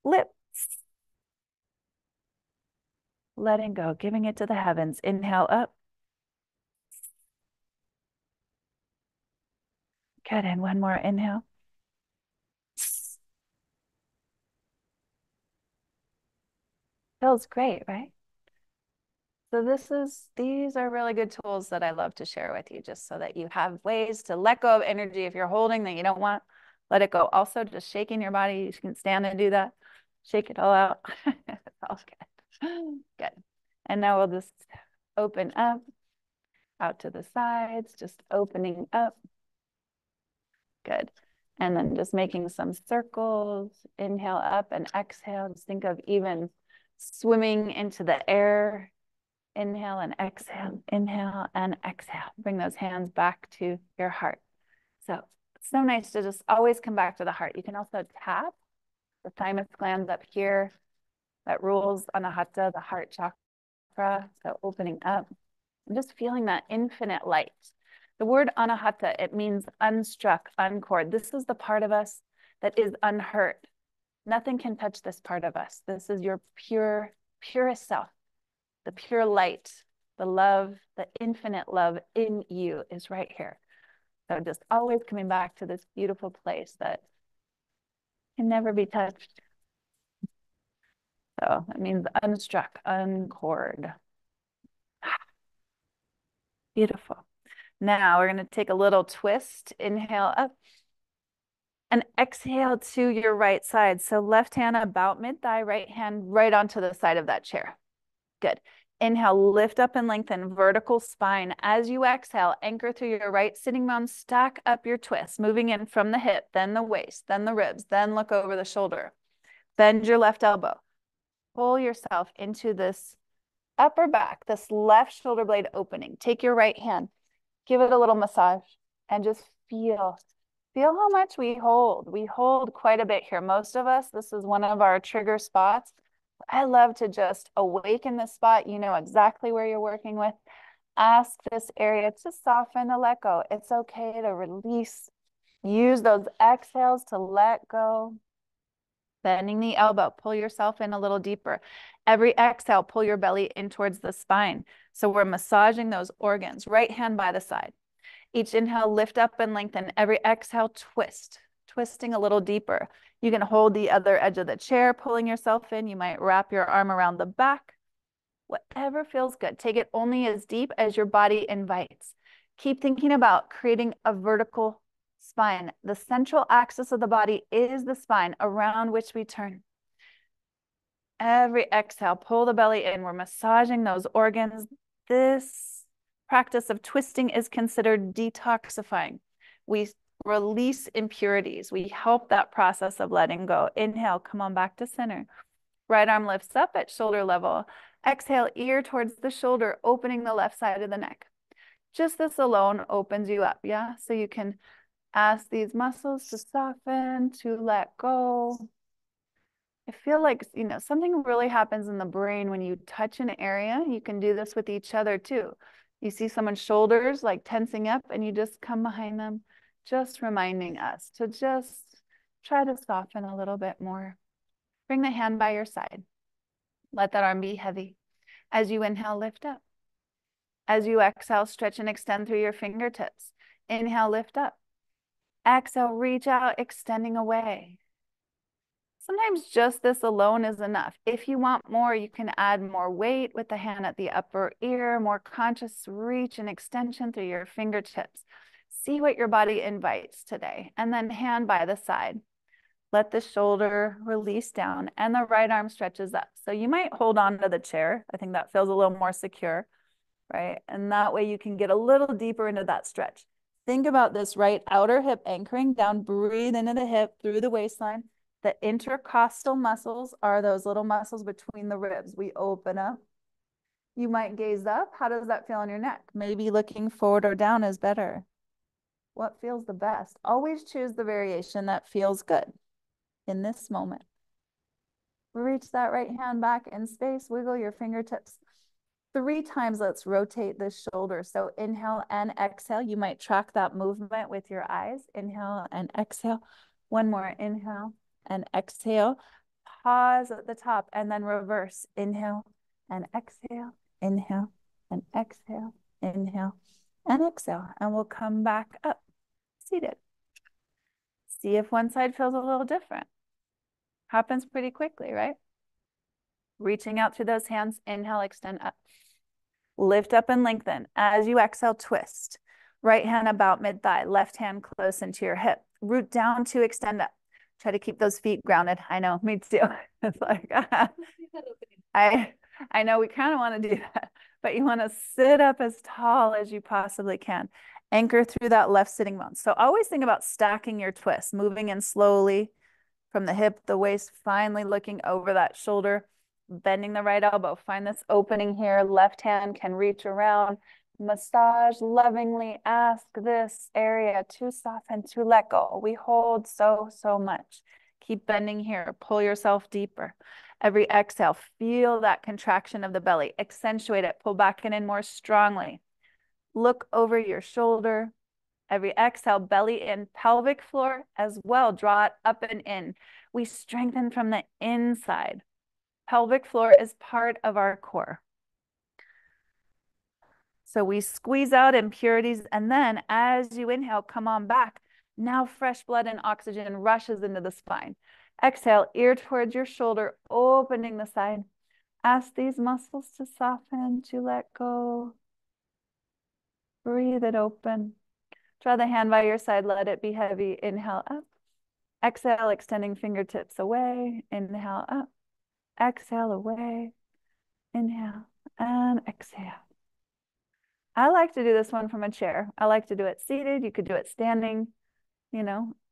Speaker 4: lips. Letting go, giving it to the heavens. Inhale up. Good, and one more inhale. Feels great, right? So these are really good tools that I love to share with you, just so that you have ways to let go of energy if you're holding that you don't want, let it go. Also, just shaking your body, you can stand and do that. Shake it all out. It's all good. Good. And now we'll just open up, out to the sides, just opening up. Good. And then just making some circles. Inhale up and exhale. Just think of even swimming into the air. Inhale and exhale, inhale and exhale. Bring those hands back to your heart. So it's so nice to just always come back to the heart. You can also tap the thymus glands up here that rules Anahata, the heart chakra. So opening up and just feeling that infinite light. The word Anahata, it means unstruck, uncored. This is the part of us that is unhurt. Nothing can touch this part of us. This is your purest self. The pure light, the love, the infinite love in you is right here. So just always coming back to this beautiful place that can never be touched. So that means unstruck, uncored. Beautiful. Now we're going to take a little twist. Inhale up and exhale to your right side. So left hand about mid-thigh, right hand right onto the side of that chair. Good. Inhale, lift up and lengthen, vertical spine. As you exhale, anchor through your right sitting bone, stack up your twist, moving in from the hip, then the waist, then the ribs, then look over the shoulder. Bend your left elbow. Pull yourself into this upper back, this left shoulder blade opening. Take your right hand, give it a little massage, and just feel how much we hold. We hold quite a bit here. Most of us, this is one of our trigger spots. I love to just awaken the spot. You know exactly where you're working with. Ask this area to soften, to let go. It's okay to release. Use those exhales to let go. Bending the elbow, pull yourself in a little deeper. Every exhale, pull your belly in towards the spine. So we're massaging those organs. Right hand by the side. Each inhale, lift up and lengthen. Every exhale, twist. Twisting a little deeper. You can hold the other edge of the chair, pulling yourself in. You might wrap your arm around the back. Whatever feels good. Take it only as deep as your body invites. Keep thinking about creating a vertical spine. The central axis of the body is the spine around which we turn. Every exhale, pull the belly in. We're massaging those organs. This practice of twisting is considered detoxifying. We release impurities. We help that process of letting go. Inhale, come on back to center. Right arm lifts up at shoulder level. Exhale, ear towards the shoulder, opening the left side of the neck. Just this alone opens you up, yeah? So you can ask these muscles to soften, to let go. I feel like, you know, something really happens in the brain when you touch an area. You can do this with each other too. You see someone's shoulders like tensing up and you just come behind them, just reminding us to just try to soften a little bit more. Bring the hand by your side. Let that arm be heavy. As you inhale, lift up. As you exhale, stretch and extend through your fingertips. Inhale, lift up. Exhale, reach out, extending away. Sometimes just this alone is enough. If you want more, you can add more weight with the hand at the upper ear, more conscious reach and extension through your fingertips. See what your body invites today. And then hand by the side. Let the shoulder release down and the right arm stretches up. So you might hold on to the chair. I think that feels a little more secure, right? And that way you can get a little deeper into that stretch. Think about this right outer hip anchoring down, breathe into the hip through the waistline. The intercostal muscles are those little muscles between the ribs. We open up. You might gaze up. How does that feel on your neck? Maybe looking forward or down is better. What feels the best? Always choose the variation that feels good in this moment. Reach that right hand back in space. Wiggle your fingertips. 3 times, let's rotate the shoulder. So inhale and exhale. You might track that movement with your eyes. Inhale and exhale. One more, inhale and exhale. Pause at the top and then reverse. Inhale and exhale, inhale and exhale, inhale and exhale. And we'll come back up, seated. See if one side feels a little different. Happens pretty quickly, right? Reaching out through those hands, inhale, extend up. Lift up and lengthen. As you exhale, twist. Right hand about mid-thigh, left hand close into your hip. Root down to extend up. Try to keep those feet grounded. I know, me too. It's like, I know we kind of want to do that, but you want to sit up as tall as you possibly can. Anchor through that left sitting bone. So always think about stacking your twists, moving in slowly from the hip, the waist, finally looking over that shoulder, bending the right elbow. Find this opening here. Left hand can reach around. Massage lovingly. Ask this area to soften, to let go. We hold so much. Keep bending here. Pull yourself deeper. Every exhale, feel that contraction of the belly. Accentuate it. Pull back and in more strongly. Look over your shoulder. Every exhale, belly in, pelvic floor as well. Draw it up and in. We strengthen from the inside. Pelvic floor is part of our core. So we squeeze out impurities, and then as you inhale, come on back. Now fresh blood and oxygen rushes into the spine. Exhale, ear towards your shoulder, opening the side. Ask these muscles to soften, to let go. Breathe it open. Draw the hand by your side, let it be heavy. Inhale up. Exhale, extending fingertips away. Inhale up. Exhale away. Inhale and exhale. I like to do this one from a chair. I like to do it seated. You could do it standing,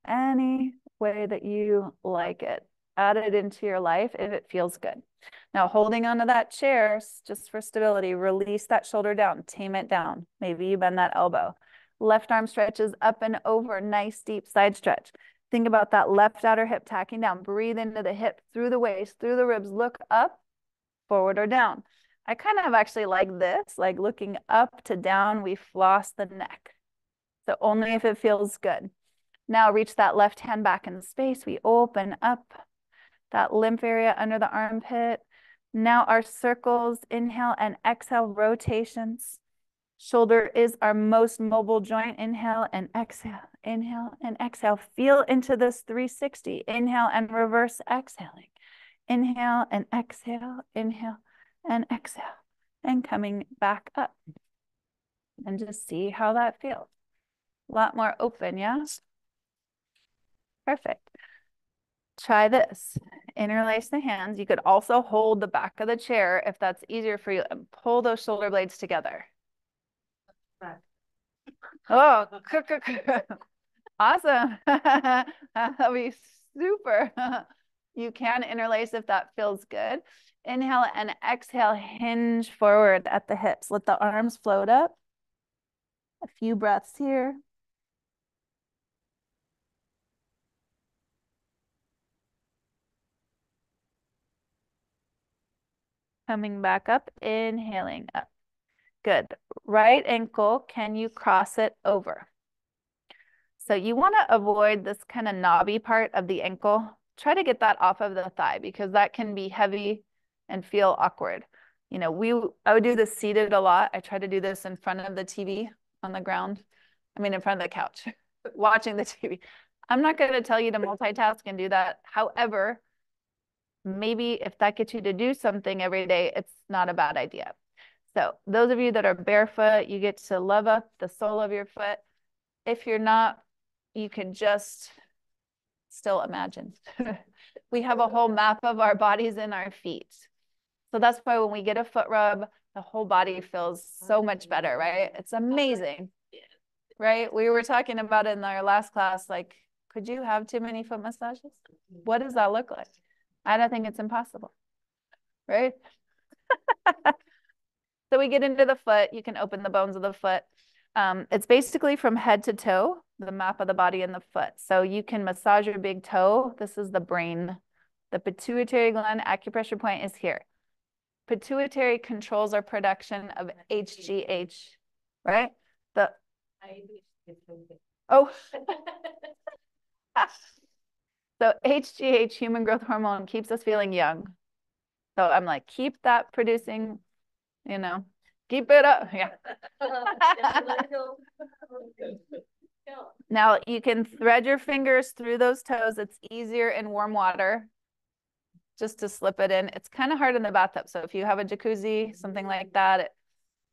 Speaker 4: any way that you like it. Add it into your life if it feels good. Now, holding onto that chair, just for stability, release that shoulder down, tame it down. Maybe you bend that elbow. Left arm stretches up and over, nice deep side stretch. Think about that left outer hip tacking down. Breathe into the hip, through the waist, through the ribs. Look up, forward or down. I kind of actually like this, like looking up to down, we floss the neck. So only if it feels good. Now reach that left hand back in space. We open up that lymph area under the armpit. Now our circles, inhale and exhale, rotations. Shoulder is our most mobile joint. Inhale and exhale, inhale and exhale. Feel into this 360. Inhale and reverse exhaling. Inhale and exhale, inhale and exhale. And coming back up. And just see how that feels. A lot more open, yeah? Perfect. Try this. Interlace the hands. You could also hold the back of the chair if that's easier for you, and pull those shoulder blades together. Oh, awesome. That'll be super. You can interlace if that feels good. Inhale and exhale, hinge forward at the hips. Let the arms float up. A few breaths here. Coming back up, inhaling up. Good. Right ankle, can you cross it over? So you want to avoid this kind of knobby part of the ankle. Try to get that off of the thigh because that can be heavy and feel awkward. I would do this seated a lot. I try to do this in front of the TV on the ground. In front of the couch, watching the TV. I'm not going to tell you to multitask and do that. However, maybe if that gets you to do something every day, it's not a bad idea. So those of you that are barefoot, you get to love up the sole of your foot. If you're not, you can just still imagine. We have a whole map of our bodies in our feet. So that's why when we get a foot rub, the whole body feels so much better, right? It's amazing, right? We were talking about it in our last class, like, could you have too many foot massages? What does that look like? I don't think it's impossible, right? So we get into the foot. You can open the bones of the foot. It's basically from head to toe, the map of the body and the foot. So you can massage your big toe. This is the brain. The pituitary gland acupressure point is here. Pituitary controls our production of HGH, right? So HGH, human growth hormone, keeps us feeling young. So I'm like, keep that producing, keep it up. Yeah. Now you can thread your fingers through those toes. It's easier in warm water just to slip it in. It's kind of hard in the bathtub. So if you have a jacuzzi, something like that,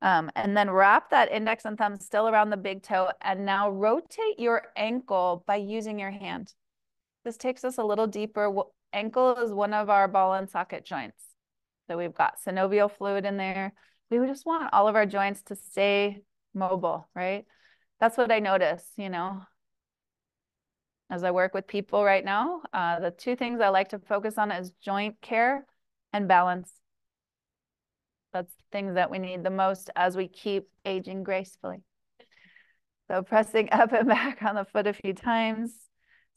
Speaker 4: And then wrap that index and thumb still around the big toe. And now rotate your ankle by using your hand. This takes us a little deeper. Ankle is one of our ball and socket joints. So we've got synovial fluid in there. We just want all of our joints to stay mobile, right? That's what I notice, you know, as I work with people right now. The two things I like to focus on is joint care and balance. That's things that we need the most as we keep aging gracefully. So pressing up and back on the foot a few times.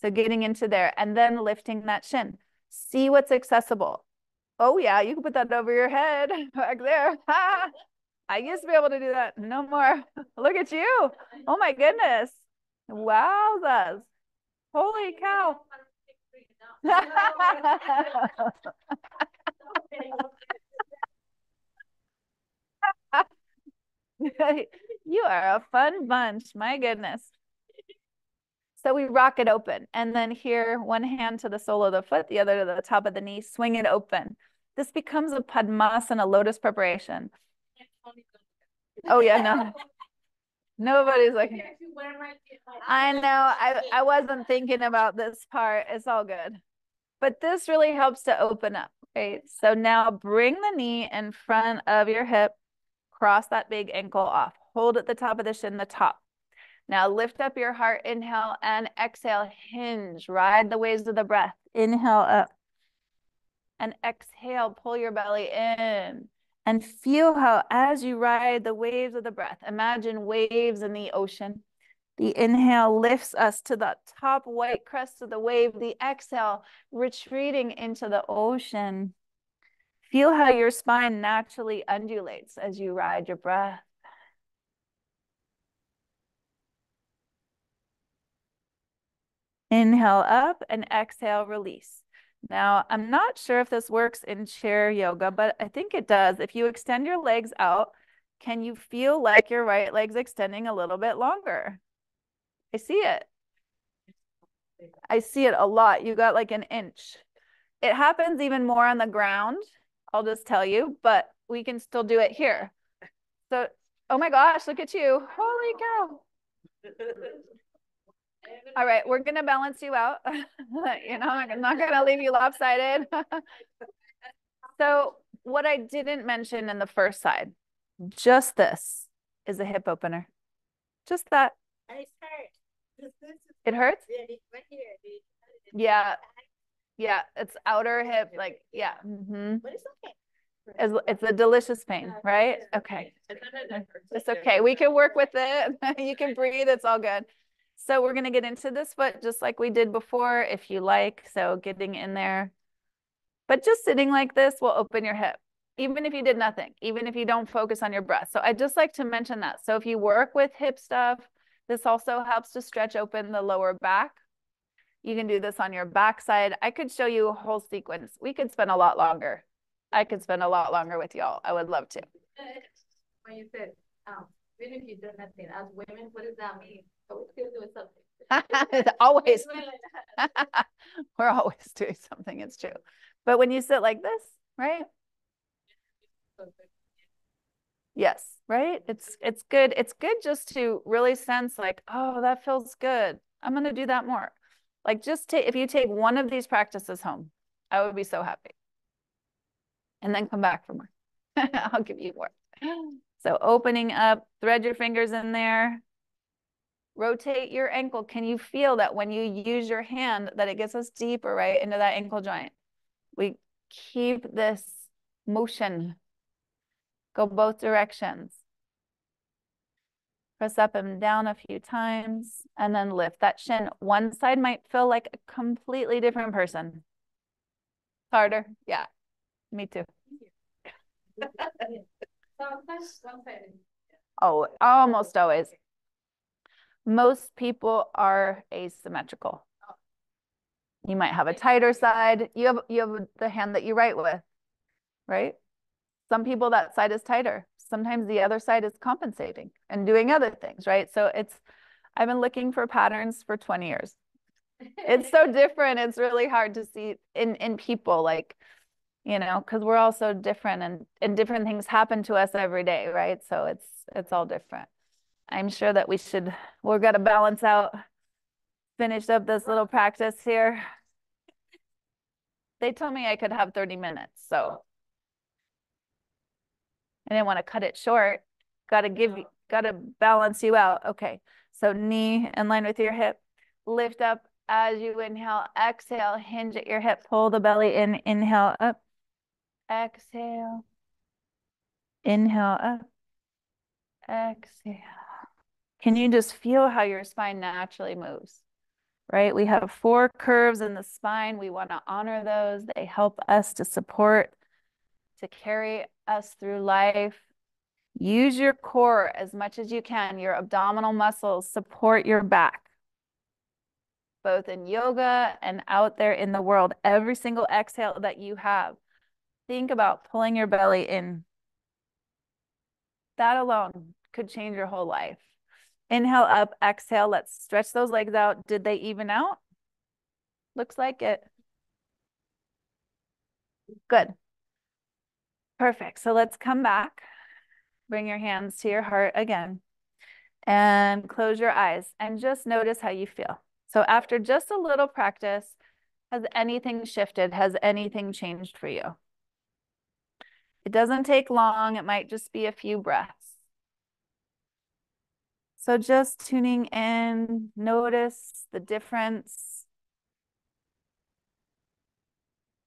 Speaker 4: So getting into there and then lifting that shin. See what's accessible. Oh yeah, you can put that over your head back there. I used to be able to do that. No more. Look at you. Oh my goodness. Wowzers. Holy cow. You are a fun bunch. My goodness. So we rock it open. And then here, one hand to the sole of the foot, the other to the top of the knee, swing it open. This becomes a Padmasana, lotus preparation. Oh yeah, no. Nobody's like, I know, I wasn't thinking about this part. It's all good. But this really helps to open up, right? So now bring the knee in front of your hip, cross that big ankle off. Hold at the top of the shin, the top. Now lift up your heart, inhale and exhale, hinge, ride the waves of the breath. Inhale up and exhale, pull your belly in and feel how as you ride the waves of the breath, imagine waves in the ocean. The inhale lifts us to the top white crest of the wave. The exhale, retreating into the ocean. Feel how your spine naturally undulates as you ride your breath. Inhale up and exhale, release. Now, I'm not sure if this works in chair yoga, but I think it does. If you extend your legs out, can you feel like your right leg's extending a little bit longer? I see it. I see it a lot. You got like an inch. It happens even more on the ground, I'll just tell you, but we can still do it here. So, oh my gosh, look at you. Holy cow. All right, we're going to balance you out. You know, I'm not going to leave you lopsided. So what I didn't mention in the first side, just this is a hip opener. Just that. It hurts? Yeah. Yeah, it's outer hip, like, yeah. But it's okay. It's a delicious pain, right? Okay. It's okay. We can work with it. You can breathe. It's all good. So we're going to get into this foot just like we did before, if you like. So getting in there. But just sitting like this will open your hip, even if you did nothing, even if you don't focus on your breath. So I just like to mention that. So if you work with hip stuff, this also helps to stretch open the lower back. You can do this on your backside. I could show you a whole sequence. We could spend a lot longer. I could spend a lot longer with y'all. I would love to.
Speaker 8: When you said, even if you do nothing, as women, what does that mean? Are we still doing something?
Speaker 4: Always. We're always doing something. It's true. But when you sit like this, right? Yes, right? It's good. It's good just to really sense like, oh, that feels good. I'm going to do that more. Like just if you take one of these practices home, I would be so happy. And then come back for more. I'll give you more. So opening up, thread your fingers in there. Rotate your ankle. Can you feel that when you use your hand that it gets us deeper, right, into that ankle joint? We keep this motion. Go both directions. Press up and down a few times and then lift that shin. One side might feel like a completely different person. Harder. Yeah, me too. Oh, almost always. Most people are asymmetrical. You might have a tighter side. You have the hand that you write with, right? Some people that side is tighter. Sometimes the other side is compensating and doing other things, right? So I've been looking for patterns for 20 years. It's so different. It's really hard to see in people. Like you know, because we're all so different and different things happen to us every day, right? So it's all different. I'm sure that we're gonna balance out, finish up this little practice here. They told me I could have 30 minutes, so I didn't want to cut it short. Gotta balance you out. Okay, so knee in line with your hip. Lift up as you inhale, exhale, hinge at your hip, pull the belly in, inhale up, exhale, inhale up, exhale. Can you just feel how your spine naturally moves, right? We have 4 curves in the spine. We want to honor those. They help us to support, to carry us through life. Use your core as much as you can. Your abdominal muscles support your back, both in yoga and out there in the world. Every single exhale that you have, think about pulling your belly in. That alone could change your whole life. Inhale up, exhale. Let's stretch those legs out. Did they even out? Looks like it. Good. Perfect. So let's come back. Bring your hands to your heart again and close your eyes and just notice how you feel. So after just a little practice, has anything shifted? Has anything changed for you? It doesn't take long. It might just be a few breaths. So just tuning in, notice the difference.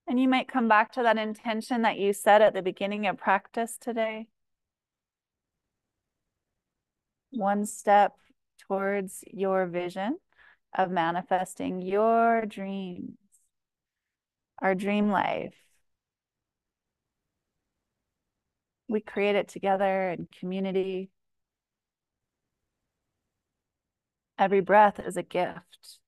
Speaker 4: And you might come back to that intention that you set at the beginning of practice today. One step towards your vision of manifesting your dreams, our dream life. We create it together in community. Every breath is a gift.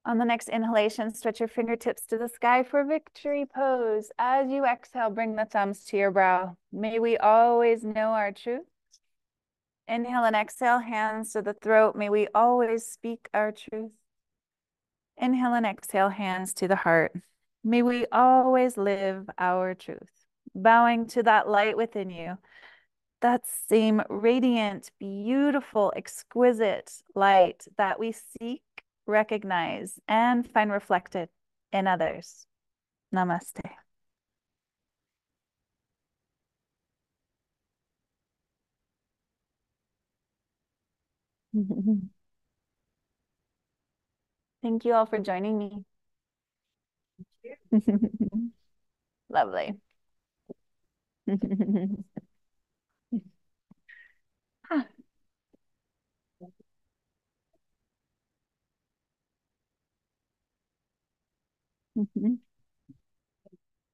Speaker 4: On the next inhalation, stretch your fingertips to the sky for victory pose. As you exhale, bring the thumbs to your brow. May we always know our truth. Inhale and exhale, hands to the throat. May we always speak our truth. Inhale and exhale, hands to the heart. May we always live our truth. Bowing to that light within you, that same radiant, beautiful, exquisite light that we seek, recognize, and find reflected in others. Namaste. Thank you all for joining me. Lovely.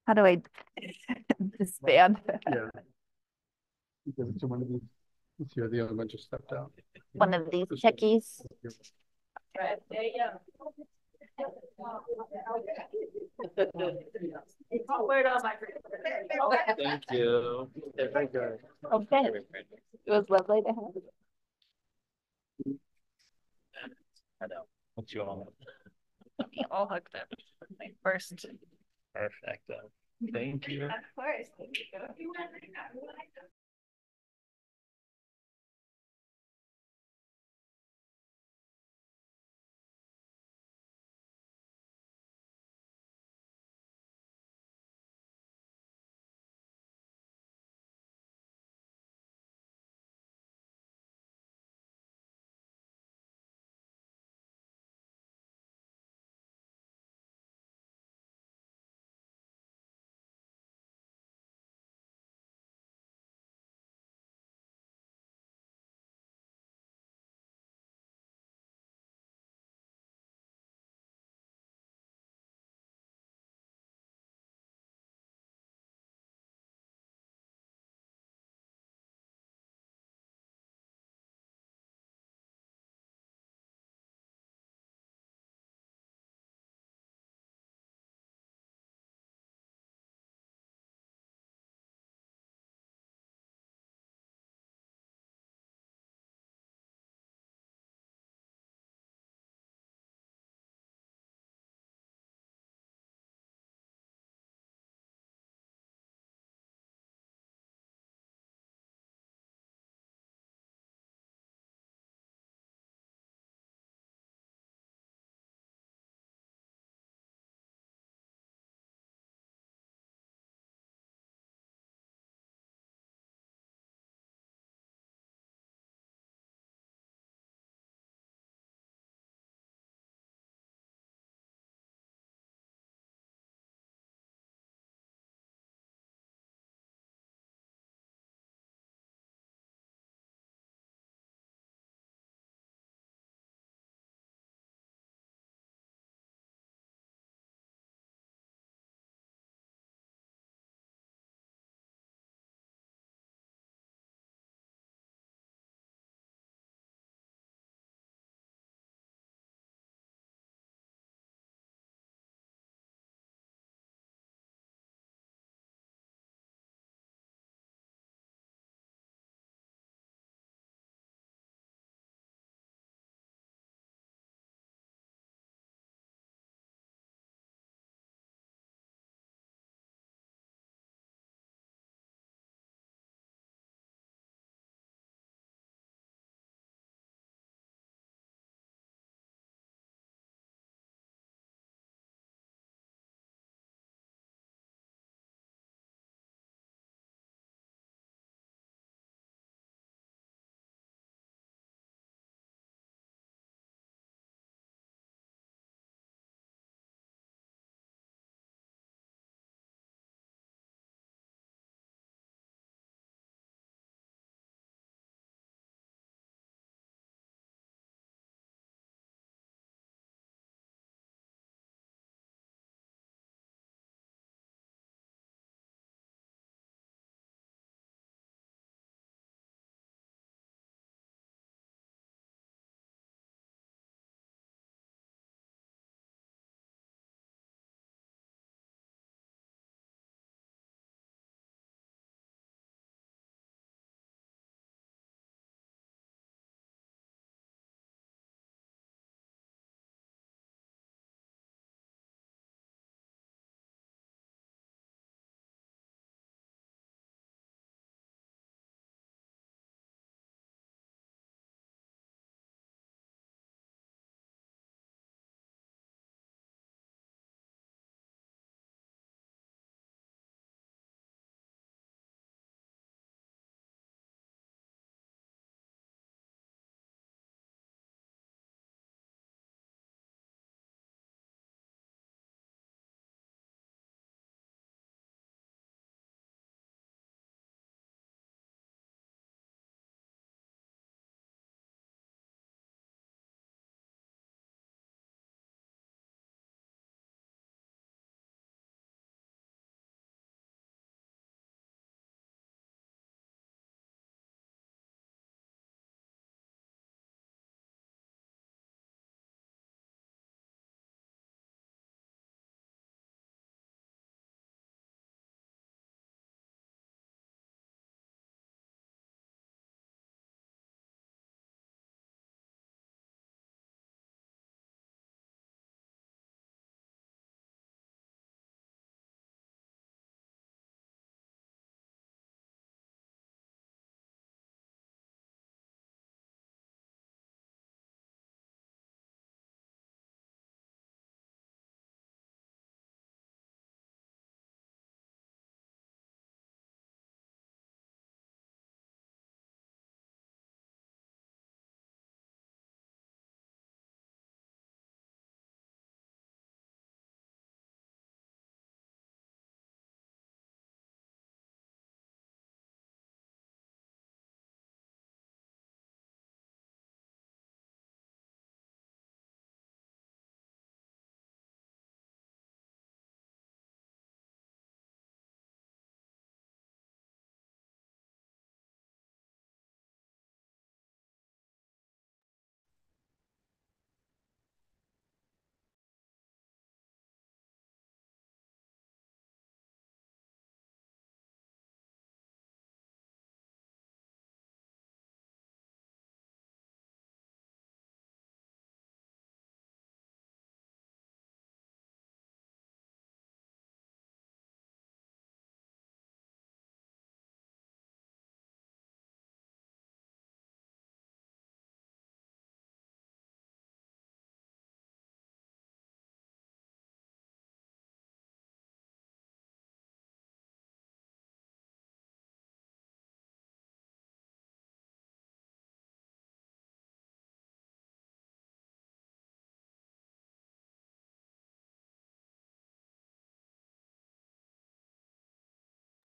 Speaker 4: How do I disband?
Speaker 16: Yeah. Give it to one of these. Let's see, the other one just stepped out.
Speaker 4: One of these techies.
Speaker 8: Right, there you go.
Speaker 22: Thank you. They're very good.
Speaker 4: Okay. It was lovely to have you.
Speaker 22: I know. What's you all?
Speaker 4: We all hooked up. My first.
Speaker 22: Perfect. Thank you.
Speaker 4: Of course. Thank you.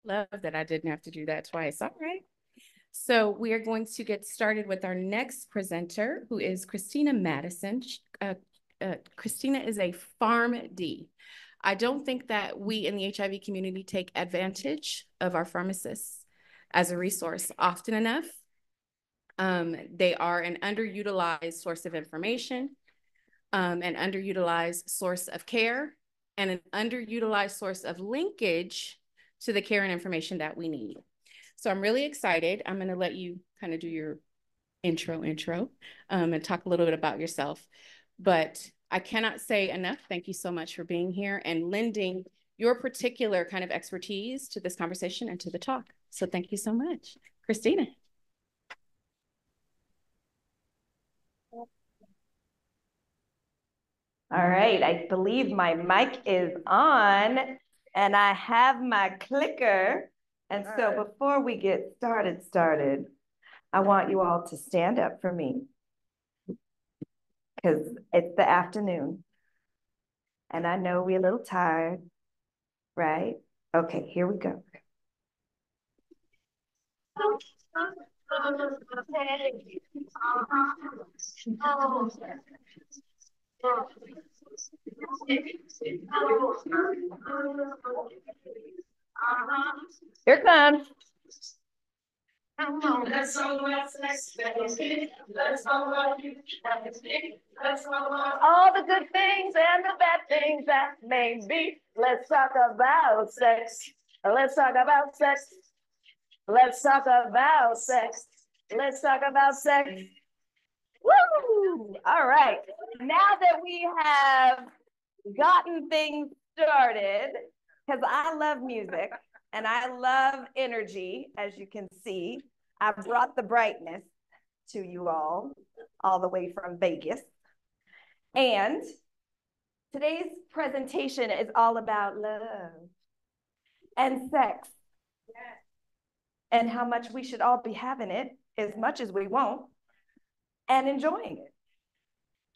Speaker 1: Love that I didn't have to do that twice. All right. So we are going to get started with our next presenter, who is Christina Madison. Christina is a PharmD. I don't think that we in the HIV community take advantage of our pharmacists as a resource often enough. They are an underutilized source of information, an underutilized source of care, and an underutilized source of linkage to the care and information that we need. So I'm really excited. I'm going to let you kind of do your intro, and talk a little bit about yourself. But I cannot say enough. Thank you so much for being here and lending your particular kind of expertise to this conversation and to the talk. So thank you so much. Christina.
Speaker 10: All right, I believe my mic is on and I have my clicker. And so before we get started, I want you all to stand up for me because it's the afternoon and I know we're a little tired, right? Okay, here we go. Here it comes. Let's talk about sex. Let's talk about you. Let's talk about all the good things and the bad things that may be. Let's talk about sex. Let's talk about sex. Let's talk about sex. Let's talk about sex. Woo! All right. Now that we have gotten things started, because I love music and I love energy, as you can see, I brought the brightness to you all the way from Vegas. And today's presentation is all about love and sex and how much we should all be having it as much as we want and enjoying it.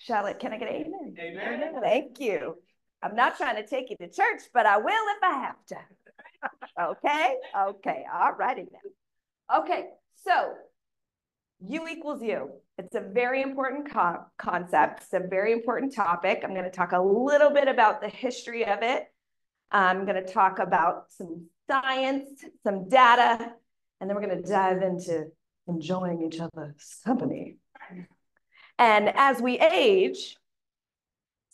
Speaker 10: Can I get an amen? Amen. Thank you. I'm not trying to take you to church, but I will if I have to. Okay? Okay. All righty now. Okay. So U equals U. It's a very important concept. It's a very important topic. I'm going to talk a little bit about the history of it. I'm going to talk about some science, some data, and then we're going to dive into enjoying each other's company. And as we age,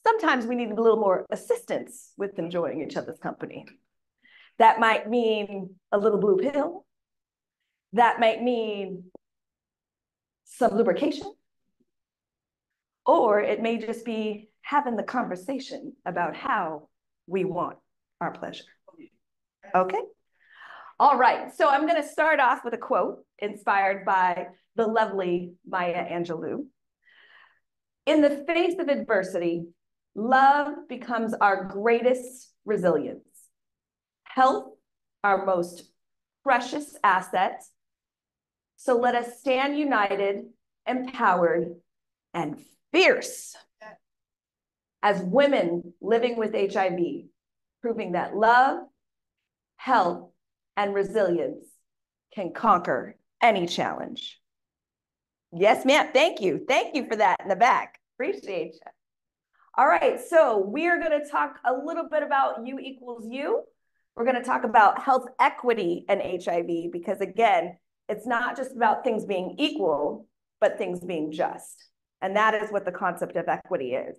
Speaker 10: sometimes we need a little more assistance with enjoying each other's company. That might mean a little blue pill. That might mean some lubrication. Or it may just be having the conversation about how we want our pleasure. Okay? All right, so I'm going to start off with a quote inspired by the lovely Maya Angelou. In the face of adversity, love becomes our greatest resilience. Health, our most precious asset. So let us stand united, empowered, and fierce as women living with HIV, proving that love, health, and resilience can conquer any challenge. Yes, ma'am. Thank you. Thank you for that in the back. Appreciate you. All right. So we are going to talk a little bit about U equals U. We're going to talk about health equity and HIV because, again, it's not just about things being equal, but things being just. And that is what the concept of equity is.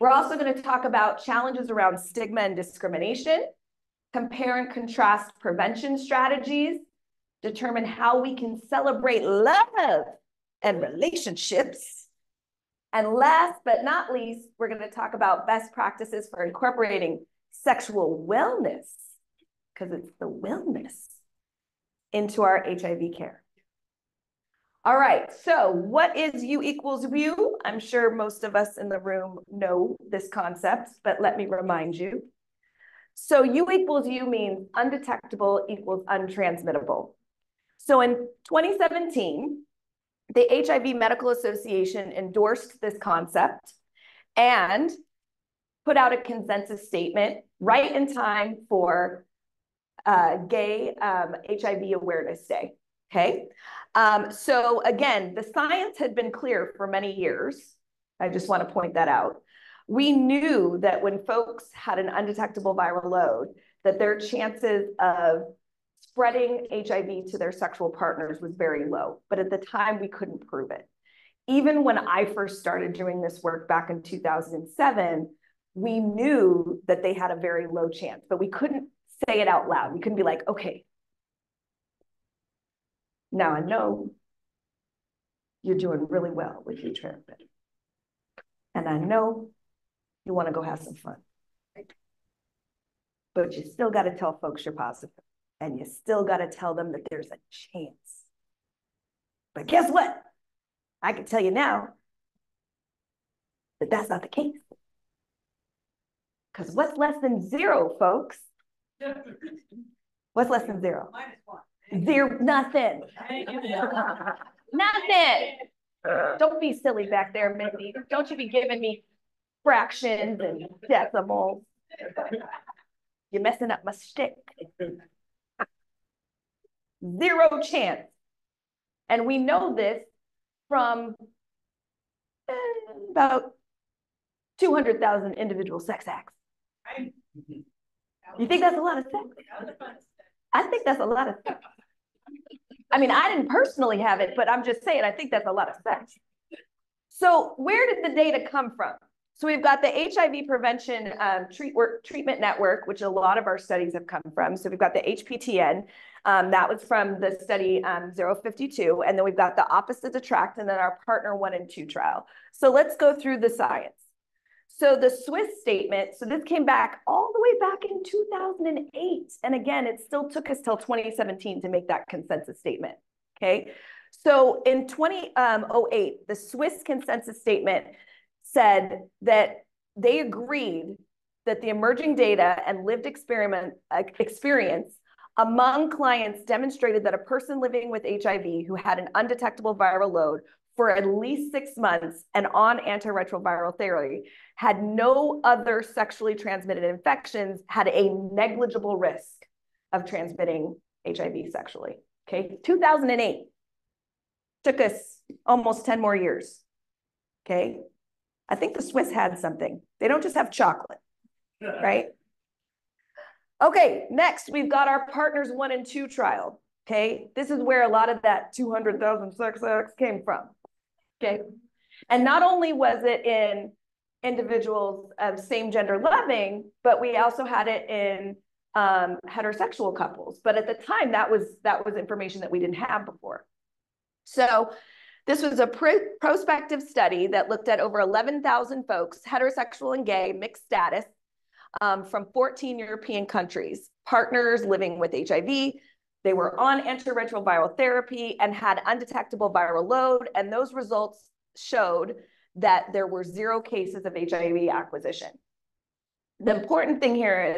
Speaker 10: We're also going to talk about challenges around stigma and discrimination, compare and contrast prevention strategies, determine how we can celebrate love and relationships. And last but not least, we're going to talk about best practices for incorporating sexual wellness, because it's the wellness, into our HIV care. All right, so what is U equals U? I'm sure most of us in the room know this concept, but let me remind you. So U equals U means undetectable equals untransmittable. So in 2017, the HIV Medical Association endorsed this concept and put out a consensus statement right in time for Gay HIV Awareness Day. Okay. So again, the science had been clear for many years. I just want to point that out. We knew that when folks had an undetectable viral load, that their chances of spreading HIV to their sexual partners was very low. But at the time, we couldn't prove it. Even when I first started doing this work back in 2007, we knew that they had a very low chance, but we couldn't say it out loud. We couldn't be like, okay, now I know you're doing really well with your transmit. And I know you want to go have some fun. But you still got to tell folks you're positive. And you still got to tell them that there's a chance. But guess what? I can tell you now that that's not the case. Because what's less than zero, folks? What's less than zero? Zero, nothing. Nothing. Don't be silly back there, Mindy. Don't you be giving me fractions and decimals. You're messing up my stick. Zero chance. And we know this from about 200,000 individual sex acts. You think that's a lot of sex? I think that's a lot of sex. I mean, I didn't personally have it, but I'm just saying, I think that's a lot of sex. So where did the data come from? So we've got the HIV prevention treatment network, which a lot of our studies have come from. So we've got the HPTN, that was from the study 052, and then we've got the Opposites Attract, and then our partner 1 and 2 trial. So let's go through the science. So the Swiss statement, so this came back all the way back in 2008. And again, it still took us till 2017 to make that consensus statement, okay? So in 2008, the Swiss consensus statement said that they agreed that the emerging data and lived experience among clients demonstrated that a person living with HIV who had an undetectable viral load for at least 6 months and on antiretroviral therapy had no other sexually transmitted infections, had a negligible risk of transmitting HIV sexually. Okay, 2008. Took us almost 10 more years. Okay, I think the Swiss had something. They don't just have chocolate, right? Okay, next we've got our partners 1 and 2 trial. Okay, this is where a lot of that 200,000 sex acts came from. Okay, and not only was it in individuals of same gender loving, but we also had it in heterosexual couples. But at the time, that was information that we didn't have before. So this was a prospective study that looked at over 11,000 folks, heterosexual and gay, mixed status, from 14 European countries, partners living with HIV. They were on antiretroviral therapy and had undetectable viral load, and those results showed that there were 0 cases of HIV acquisition. The important thing here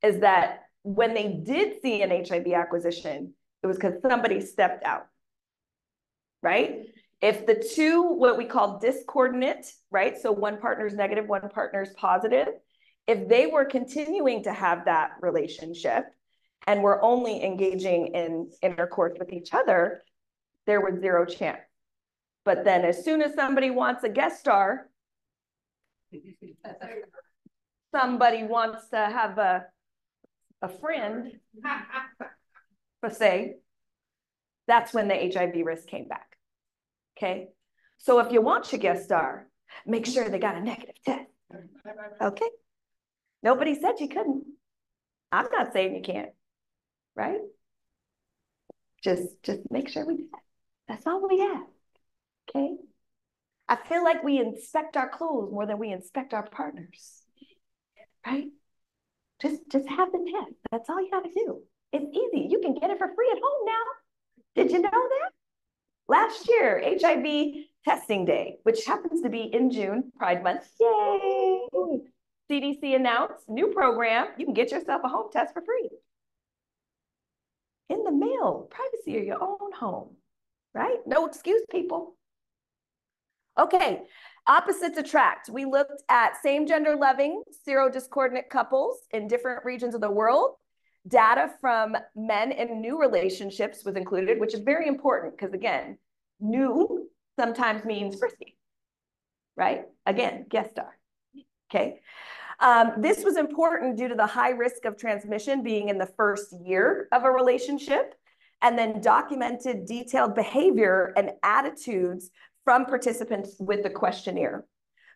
Speaker 10: is that when they did see an HIV acquisition, it was because somebody stepped out, right? If the two, what we call discordant, right? So one partner's negative, one partner's positive. If they were continuing to have that relationship and were only engaging in intercourse with each other, there was 0 chance. But then as soon as somebody wants a guest star, somebody wants to have a friend, per se, that's when the HIV risk came back, okay? So if you want your guest star, make sure they got a negative test, okay? Nobody said you couldn't. I'm not saying you can't, right? Just make sure we do that. That's all we have, okay? I feel like we inspect our clothes more than we inspect our partners, right? Just have the test. That's all you got to do. It's easy. You can get it for free at home now. Did you know that? Last year, HIV testing day, which happens to be in June, Pride Month. Yay! CDC announced new program. You can get yourself a home test for free. In the mail, privacy of your own home, right? No excuse, people. Okay, opposites attract. We looked at same gender loving, serodiscordant couples in different regions of the world. Data from men in new relationships was included, which is very important because, again, new sometimes means risky, right? Again, guest star, okay? This was important due to the high risk of transmission being in the first year of a relationship, and then documented detailed behavior and attitudes from participants with the questionnaire.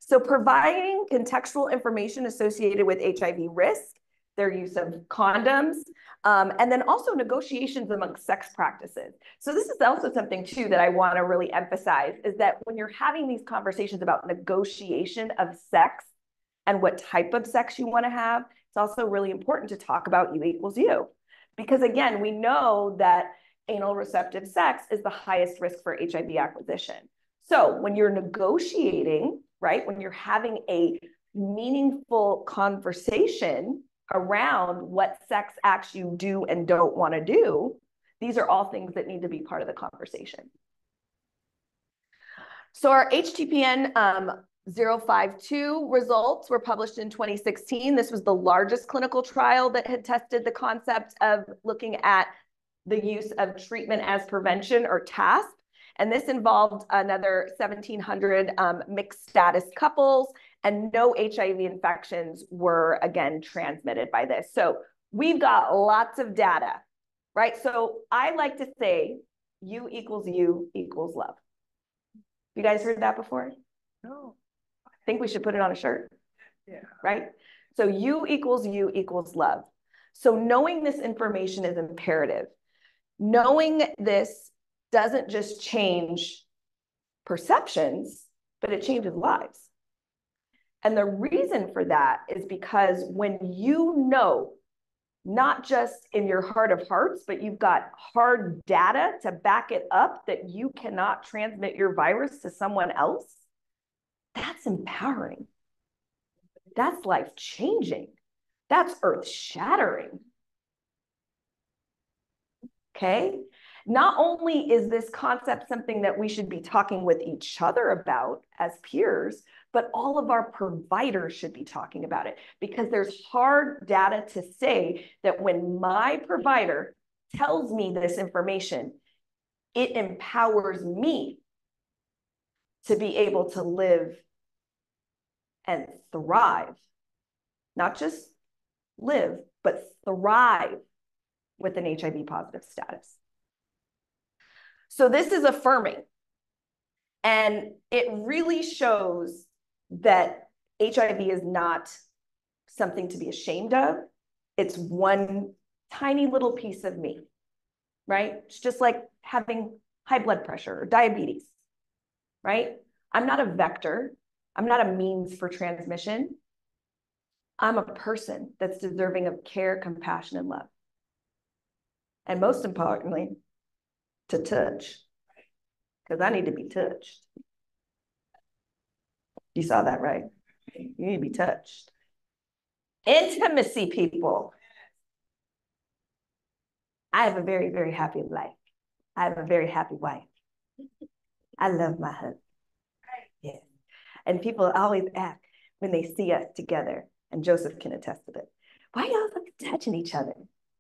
Speaker 10: So providing contextual information associated with HIV risk, their use of condoms, and then also negotiations among sex practices. So this is also something too that I want to really emphasize, is that when you're having these conversations about negotiation of sex and what type of sex you want to have, it's also really important to talk about U equals U. Because again, we know that anal receptive sex is the highest risk for HIV acquisition. So when you're negotiating, right, when you're having a meaningful conversation around what sex acts you do and don't want to do, these are all things that need to be part of the conversation. So our HTPN 052 results were published in 2016. This was the largest clinical trial that had tested the concept of looking at the use of treatment as prevention, or TASP. And this involved another 1,700 mixed status couples, and no HIV infections were, again, transmitted by this. So we've got lots of data, right? So I like to say U equals love. You guys heard that before?
Speaker 3: No.
Speaker 10: I think we should put it on a shirt.
Speaker 3: Yeah.
Speaker 10: Right? So U equals love. So knowing this information is imperative. Knowing this doesn't just change perceptions, but it changes lives. And the reason for that is because when you know, not just in your heart of hearts, but you've got hard data to back it up that you cannot transmit your virus to someone else, that's empowering. That's life-changing. That's earth-shattering. Okay? Not only is this concept something that we should be talking with each other about as peers, but all of our providers should be talking about it, because there's hard data to say that when my provider tells me this information, it empowers me to be able to live and thrive, not just live, but thrive with an HIV positive status. So this is affirming. And it really shows that HIV is not something to be ashamed of. It's one tiny little piece of me, right? It's just like having high blood pressure or diabetes, right? I'm not a vector. I'm not a means for transmission. I'm a person that's deserving of care, compassion, and love. And most importantly, to touch, because I need to be touched. You saw that, right? You need to be touched. Intimacy, people. I have a very, very happy life. I have a very happy wife. I love my husband. Yes. And people always ask when they see us together, and Joseph can attest to this, why y'all like touching each other?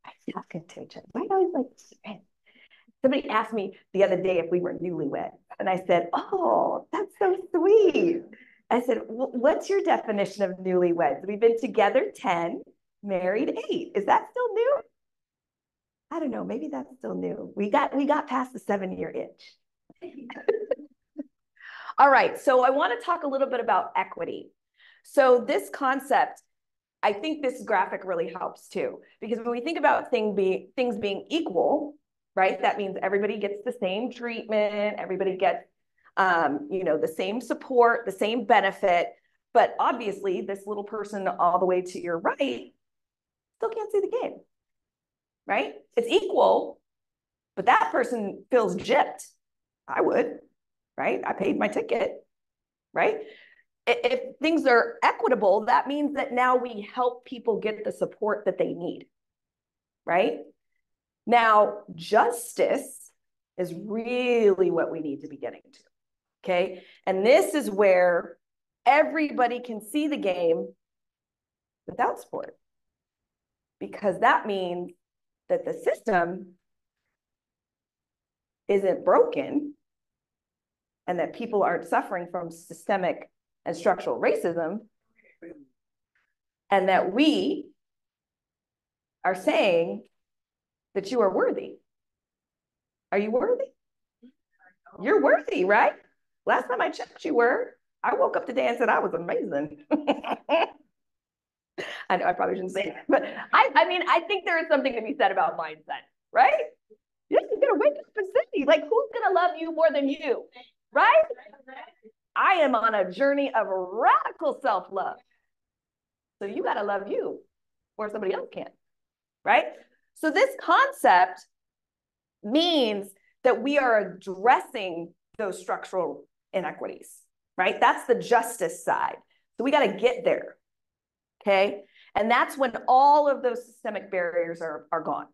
Speaker 10: Why y'all talking to each other? Why y'all like, somebody asked me the other day if we were newlywed. And I said, oh, that's so sweet. I said, what's your definition of newlyweds? We've been together 10, married 8. Is that still new? I don't know. Maybe that's still new. We got past the 7-year itch. All right. So I want to talk a little bit about equity. So this concept, I think this graphic really helps too, because when we think about things being equal, right? That means everybody gets the same treatment, everybody gets the same support, the same benefit, but obviously this little person all the way to your right still can't see the game, right? It's equal, but that person feels gypped. I would, right? I paid my ticket, right? If things are equitable, that means that now we help people get the support that they need, right? Now, justice is really what we need to be getting to. Okay. And this is where everybody can see the game without support, because that means that the system isn't broken and that people aren't suffering from systemic and structural racism, and that we are saying that you are worthy. Are you worthy? You're worthy, right? Last time I checked, you were. I woke up today and said I was amazing. I know I probably shouldn't say that, but I mean, I think there is something to be said about mindset, right? You're just gonna wake up and say, like, who's gonna love you more than you, right? I am on a journey of radical self-love. So you gotta love you or somebody else can, right? So this concept means that we are addressing those structural inequities, right? That's the justice side. So we gotta get there, okay? And that's when all of those systemic barriers are gone.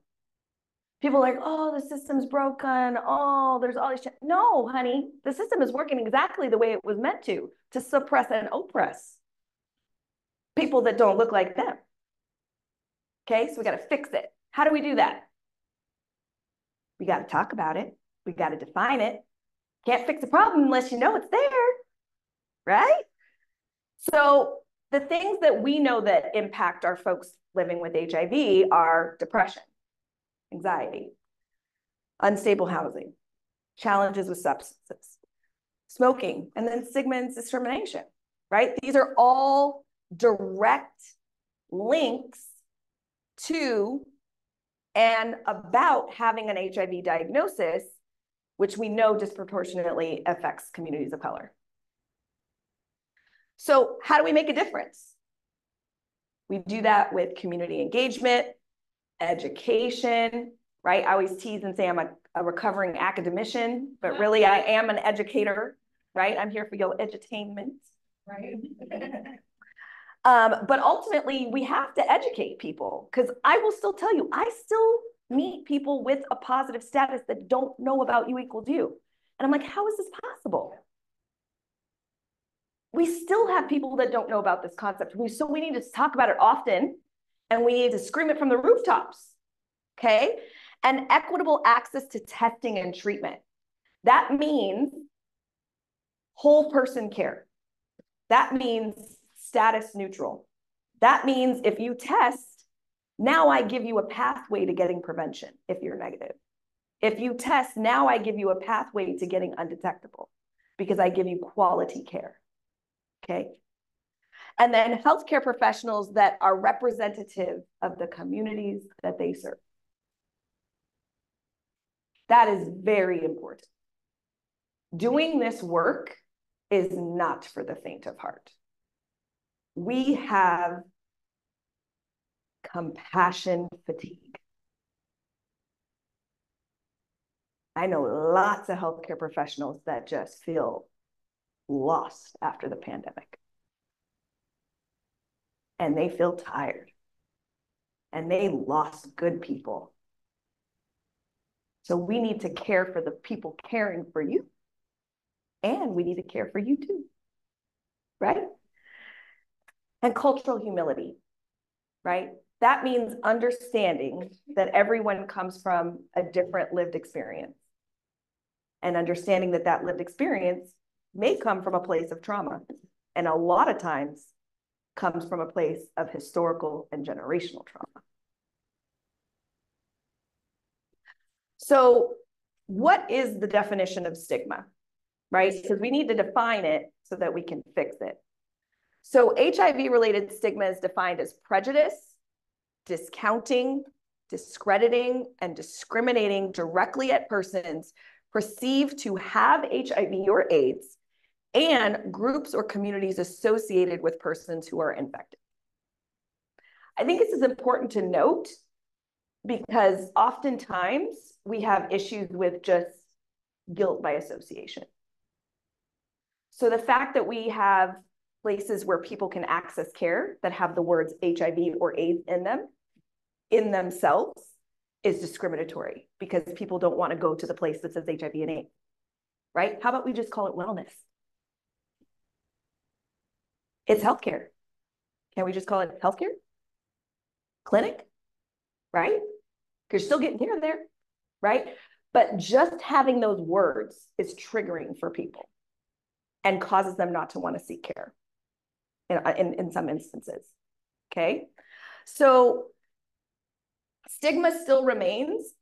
Speaker 10: People are like, oh, the system's broken. Oh, there's all these. No, honey, the system is working exactly the way it was meant to suppress and oppress people that don't look like them. Okay, so we got to fix it. How do we do that? We got to talk about it. We got to define it. Can't fix a problem unless you know it's there, right? So the things that we know that impact our folks living with HIV are depression, anxiety, unstable housing, challenges with substances, smoking, and then stigma and discrimination, right? These are all direct links to and about having an HIV diagnosis, which we know disproportionately affects communities of color. So how do we make a difference? We do that with community engagement, education, right? I always tease and say I'm a recovering academician, but really I am an educator, right? I'm here for your edutainment, right? But ultimately we have to educate people, because I will still tell you, I still meet people with a positive status that don't know about U equals U. And I'm like, how is this possible? We still have people that don't know about this concept. So we need to talk about it often, and we need to scream it from the rooftops, okay? And equitable access to testing and treatment. That means whole person care. That means status neutral. That means if you test, now I give you a pathway to getting prevention if you're negative. If you test, now I give you a pathway to getting undetectable because I give you quality care, okay? And then healthcare professionals that are representative of the communities that they serve. That is very important. Doing this work is not for the faint of heart. We have compassion fatigue. I know lots of healthcare professionals that just feel lost after the pandemic. And they feel tired. And they lost good people. So we need to care for the people caring for you. And we need to care for you too, right? And cultural humility, right? That means understanding that everyone comes from a different lived experience. And understanding that that lived experience may come from a place of trauma. And a lot of times comes from a place of historical and generational trauma. So what is the definition of stigma, right? Because we need to define it so that we can fix it. So HIV-related stigma is defined as prejudice, discounting, discrediting, and discriminating directly at persons perceived to have HIV or AIDS and groups or communities associated with persons who are infected. I think this is important to note because oftentimes we have issues with just guilt by association. So the fact that we have places where people can access care that have the words HIV or AIDS in them, in themselves, is discriminatory because people don't want to go to the place that says HIV and AIDS, right? How about we just call it wellness? It's healthcare. Can we just call it healthcare? Clinic, right? You're still getting here or there, right? But just having those words is triggering for people and causes them not to want to seek care in some instances, okay? So stigma still remains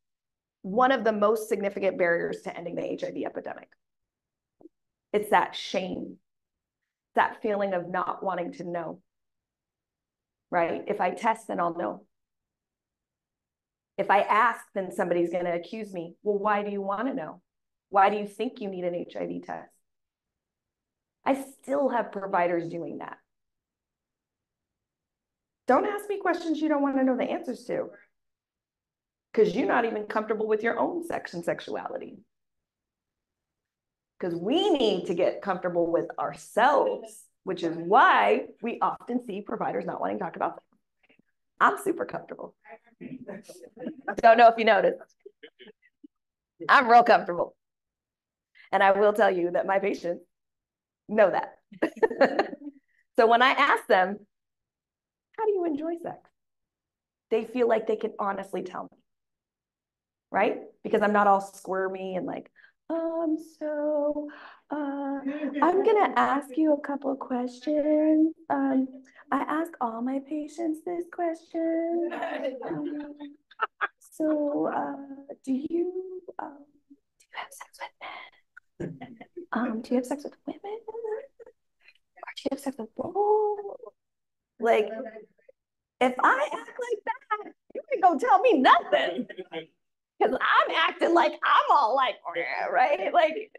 Speaker 10: one of the most significant barriers to ending the HIV epidemic. It's that shame, that feeling of not wanting to know, right? If I test, then I'll know. If I ask, then somebody's going to accuse me. Well, why do you want to know? Why do you think you need an HIV test? I still have providers doing that. Don't ask me questions you don't want to know the answers to, because you're not even comfortable with your own sex and sexuality. Because we need to get comfortable with ourselves, which is why we often see providers not wanting to talk about them. I'm super comfortable. Don't know if you noticed. I'm real comfortable. And I will tell you that my patients know that. So when I ask them, how do you enjoy sex? They feel like they can honestly tell me, right? Because I'm not all squirmy and like, I'm gonna ask you a couple of questions. I ask all my patients this question. Do you have sex with men? Do you have sex with women? Or do you have sex with both? Like, if I act like that, you ain't gonna tell me nothing. Because I'm acting like I'm all like, right? Like,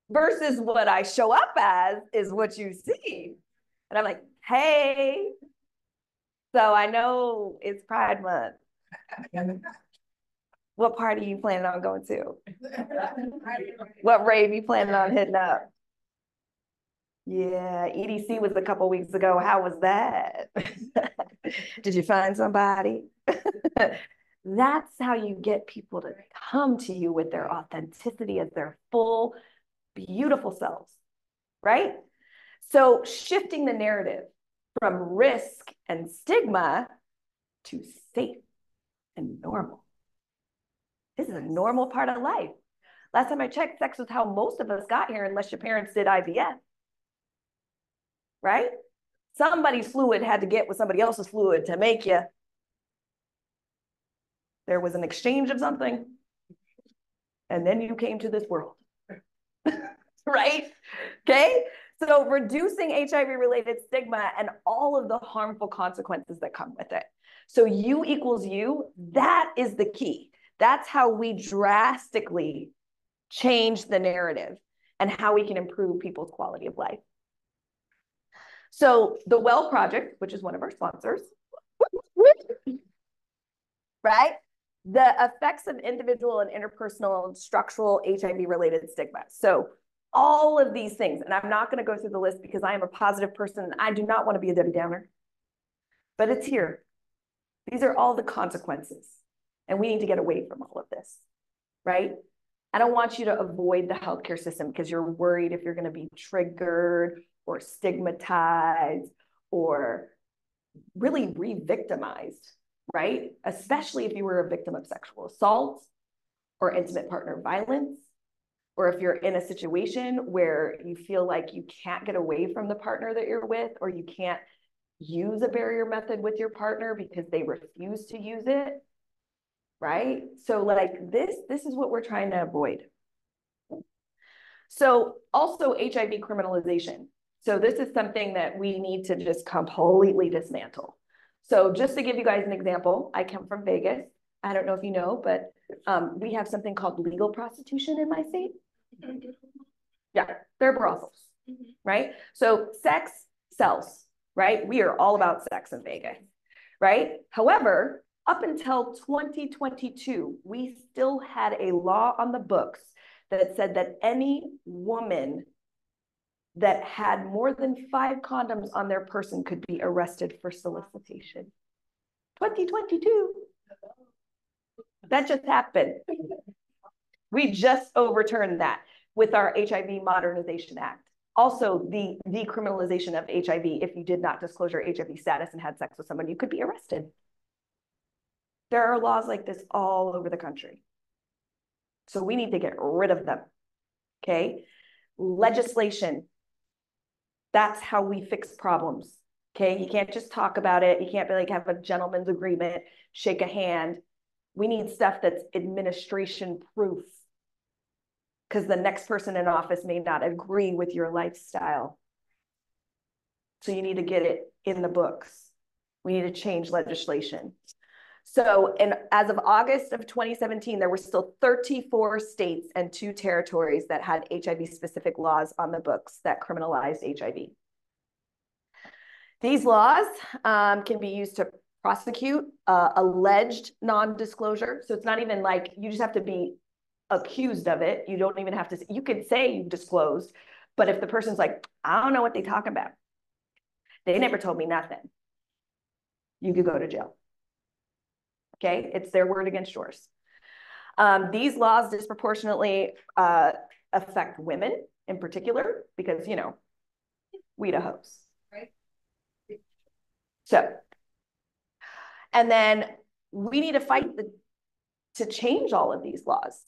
Speaker 10: versus what I show up as is what you see. And I'm like, hey, so I know it's Pride Month. What party you planning on going to? What rave you planning on hitting up? Yeah, EDC was a couple weeks ago. How was that? Did you find somebody? That's how you get people to come to you with their authenticity as their full, beautiful selves, right? So shifting the narrative from risk and stigma to safe and normal. This is a normal part of life. Last time I checked, sex was how most of us got here, unless your parents did IVF, right? Somebody's fluid had to get with somebody else's fluid to make you. There was an exchange of something, and then you came to this world, right? Okay, so reducing HIV-related stigma and all of the harmful consequences that come with it. So you equals you, that is the key. That's how we drastically change the narrative and how we can improve people's quality of life. So the Well Project, which is one of our sponsors, right? The effects of individual and interpersonal and structural HIV-related stigma. So all of these things, and I'm not going to go through the list because I am a positive person and I do not want to be a Debbie Downer, but it's here. These are all the consequences, and we need to get away from all of this, right? I don't want you to avoid the healthcare system because you're worried if you're going to be triggered or stigmatized or really re-victimized, right? Especially if you were a victim of sexual assault or intimate partner violence, or if you're in a situation where you feel like you can't get away from the partner that you're with, or you can't use a barrier method with your partner because they refuse to use it, right? So like this is what we're trying to avoid. So also HIV criminalization. So this is something that we need to just completely dismantle. So just to give you guys an example, I come from Vegas. I don't know if you know, but we have something called legal prostitution in my state. Yeah, they're brothels, right? So sex sells, right? We are all about sex in Vegas, right? However, up until 2022, we still had a law on the books that said that any woman that had more than 5 condoms on their person could be arrested for solicitation. 2022. That just happened. We just overturned that with our HIV Modernization Act. Also, the decriminalization of HIV, if you did not disclose your HIV status and had sex with someone, you could be arrested. There are laws like this all over the country. So we need to get rid of them, okay? Legislation, that's how we fix problems, okay? You can't just talk about it. You can't be like, have a gentleman's agreement, shake a hand. We need stuff that's administration proof, because the next person in office may not agree with your lifestyle. So you need to get it in the books. We need to change legislation. So, and as of August of 2017, there were still 34 states and 2 territories that had HIV-specific laws on the books that criminalized HIV. These laws can be used to prosecute alleged non-disclosure. So it's not even like you just have to be accused of it. You don't even have to, you could say you disclosed, but if the person's like, I don't know what they talk about, they never told me nothing, you could go to jail. Okay, it's their word against yours. These laws disproportionately affect women in particular, because, you know, we the hoes. Right. So, and then we need to fight to change all of these laws.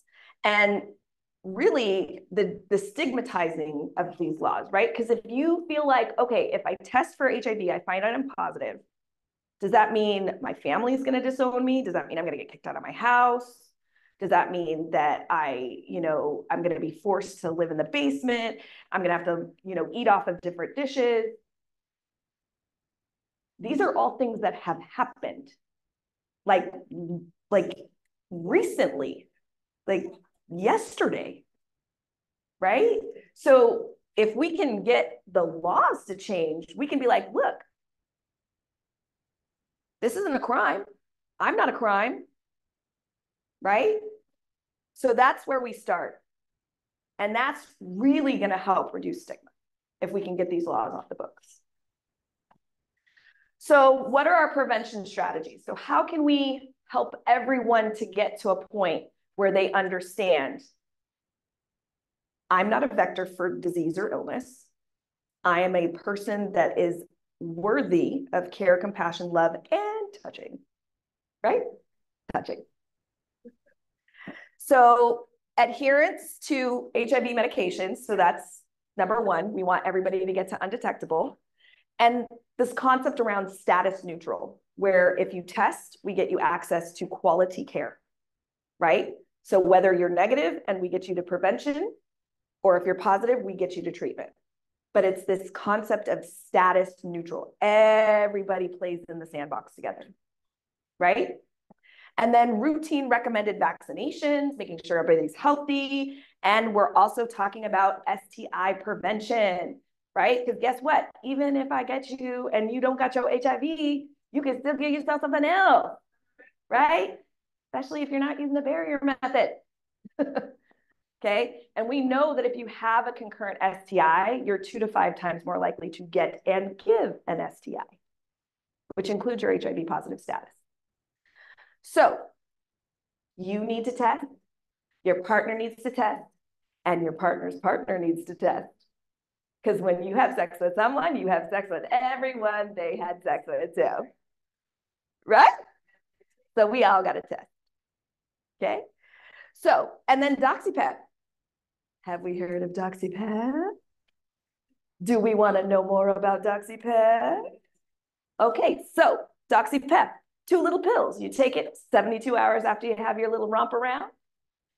Speaker 10: And really the stigmatizing of these laws, right? Because if you feel like, okay, if I test for HIV, I find out I'm positive, does that mean my family is going to disown me? Does that mean I'm going to get kicked out of my house? Does that mean that I'm going to be forced to live in the basement? I'm going to have to, eat off of different dishes. These are all things that have happened. Like recently, like yesterday, right? So if we can get the laws to change, we can be like, look, this isn't a crime. I'm not a crime, right? So that's where we start. And that's really going to help reduce stigma if we can get these laws off the books. So what are our prevention strategies? So how can we help everyone to get to a point where they understand I'm not a vector for disease or illness. I am a person that is worthy of care, compassion, love, and touching, right? Touching. So adherence to HIV medications. So that's number one. We want everybody to get to undetectable. And this concept around status neutral, where if you test, we get you access to quality care, right? So whether you're negative and we get you to prevention, or if you're positive, we get you to treatment. But it's this concept of status neutral. Everybody plays in the sandbox together, right? And then routine recommended vaccinations, making sure everybody's healthy. And we're also talking about STI prevention, right? Because guess what? Even if I get you and you don't got your HIV, you can still give yourself something else, right? Especially if you're not using the barrier method. Okay. And we know that if you have a concurrent STI, you're 2 to 5 times more likely to get and give an STI, which includes your HIV positive status. So you need to test, your partner needs to test, and your partner's partner needs to test. Because when you have sex with someone, you have sex with everyone they had sex with too. Right? So we all got to test. Okay. So, and then DoxyPep. Have we heard of DoxyPep? Do we want to know more about DoxyPep? Okay, so DoxyPep, 2 little pills. You take it 72 hours after you have your little romp around.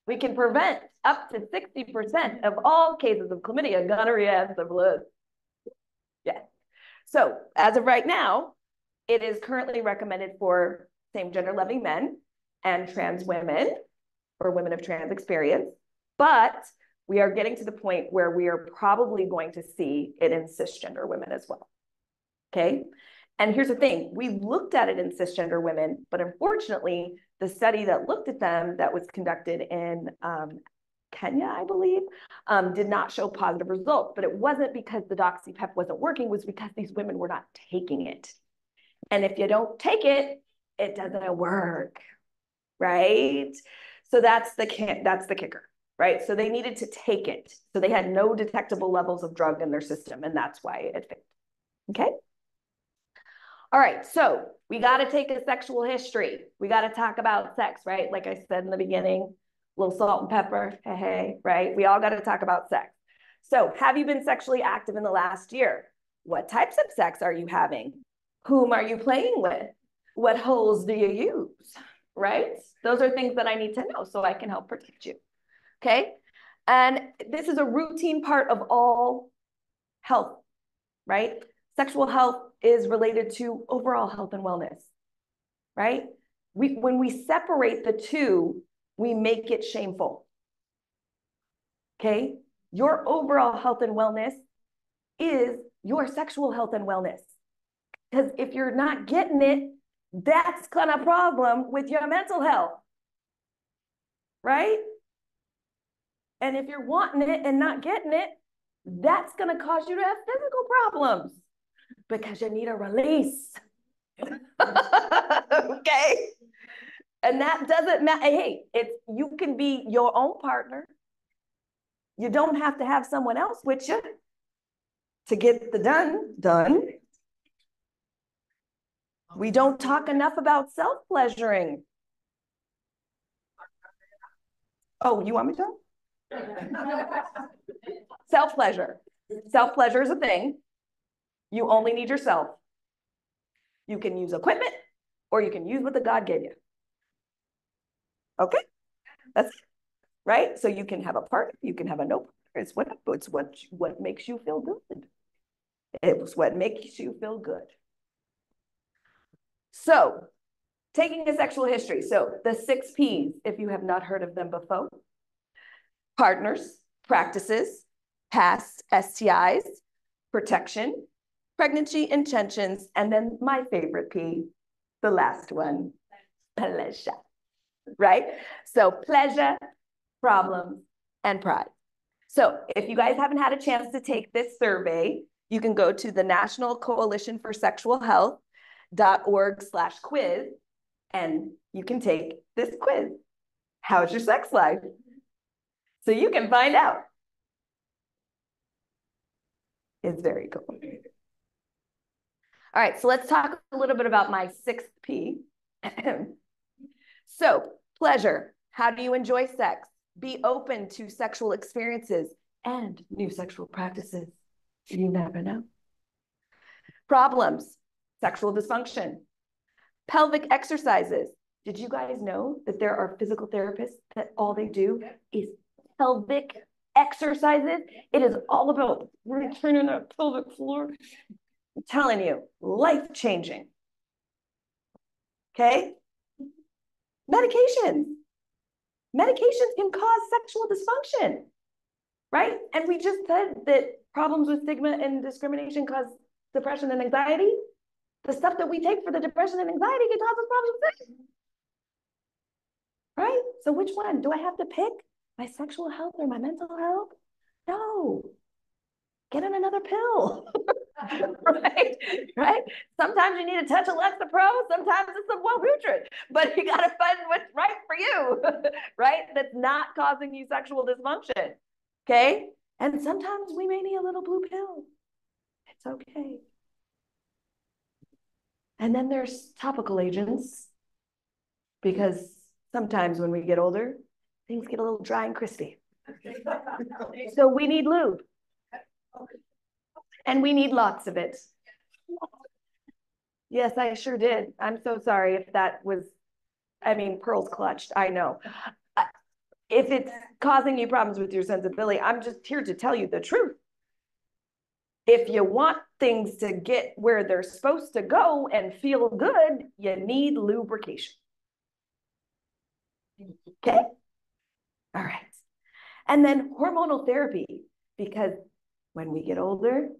Speaker 10: We can prevent up to 60% of all cases of chlamydia, gonorrhea, and syphilis. Yeah. So as of right now, it is currently recommended for same gender loving men and trans women or women of trans experience, but we are getting to the point where we are probably going to see it in cisgender women as well. Okay. And here's the thing, we looked at it in cisgender women, but unfortunately, the study that looked at them that was conducted in Kenya, I believe, did not show positive results, but it wasn't because the DoxyPep wasn't working, it was because these women were not taking it. And if you don't take it, it doesn't work, right? So that's the kicker, right? So they needed to take it. So they had no detectable levels of drug in their system, and that's why it failed, okay? All right, so we got to take a sexual history. We got to talk about sex, right? Like I said in the beginning, a little salt and pepper, hey, right? We all got to talk about sex. So have you been sexually active in the last year? What types of sex are you having? Whom are you playing with? What holes do you use, right? Those are things that I need to know so I can help protect you, okay? And this is a routine part of all health, right? Sexual health is related to overall health and wellness, right? When we separate the two, we make it shameful, okay? Your overall health and wellness is your sexual health and wellness. Because if you're not getting it, that's gonna problem with your mental health, right? And if you're wanting it and not getting it, that's gonna cause you to have physical problems because you need a release. Okay? And that doesn't matter. Hey, you can be your own partner. You don't have to have someone else with you to get the done. We don't talk enough about self-pleasuring. Oh, you want me to? Self-pleasure. Self-pleasure is a thing. You only need yourself. You can use equipment or you can use what the God gave you. Okay? That's it, right? So you can have a partner, you can have a no partner. It's what makes you feel good. It's what makes you feel good. So, taking a sexual history. So the 6 P's, if you have not heard of them before: partners, practices, past STIs, protection, pregnancy intentions, and then my favorite P, the last one, pleasure, right? So pleasure, problems, and pride. So if you guys haven't had a chance to take this survey, you can go to the National Coalition for Sexual Health.org/quiz, and you can take this quiz. How's your sex life? So you can find out. It's very cool. All right, so let's talk a little bit about my 6th P. So, pleasure. How do you enjoy sex? Be open to sexual experiences and new sexual practices. You never know. Problems. Sexual dysfunction. Pelvic exercises. Did you guys know that there are physical therapists that all they do is pelvic exercises? It is all about returning that pelvic floor. I'm telling you, life-changing. Okay? Medications. Medications can cause sexual dysfunction, right? And we just said that problems with stigma and discrimination cause depression and anxiety. The stuff that we take for the depression and anxiety can cause us problems with sex. Right? So which one? Do I have to pick my sexual health or my mental health? No. Get on another pill. Right? Right? Sometimes you need a touch of Lexapro, sometimes it's some Wellbutrin, but you got to find what's right for you, right? That's not causing you sexual dysfunction. Okay? And sometimes we may need a little blue pill. It's okay. And then there's topical agents, because sometimes when we get older, things get a little dry and crispy. So we need lube. And we need lots of it. Yes, I sure did. I'm so sorry if that was, pearls clutched, I know. If it's causing you problems with your sensibility, I'm just here to tell you the truth. If you want things to get where they're supposed to go and feel good, you need lubrication. Okay? All right. And then hormonal therapy, because when we get older,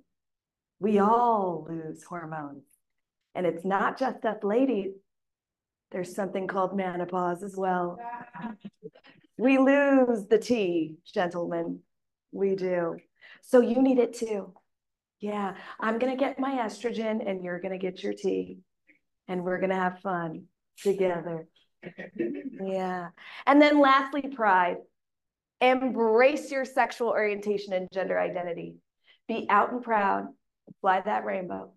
Speaker 10: we all lose hormones. And it's not just us ladies. There's something called menopause as well. We lose the T, gentlemen. We do. So you need it too. Yeah, I'm going to get my estrogen and you're going to get your T. And we're going to have fun together. Yeah. And then lastly, pride. Embrace your sexual orientation and gender identity. Be out and proud. Fly that rainbow.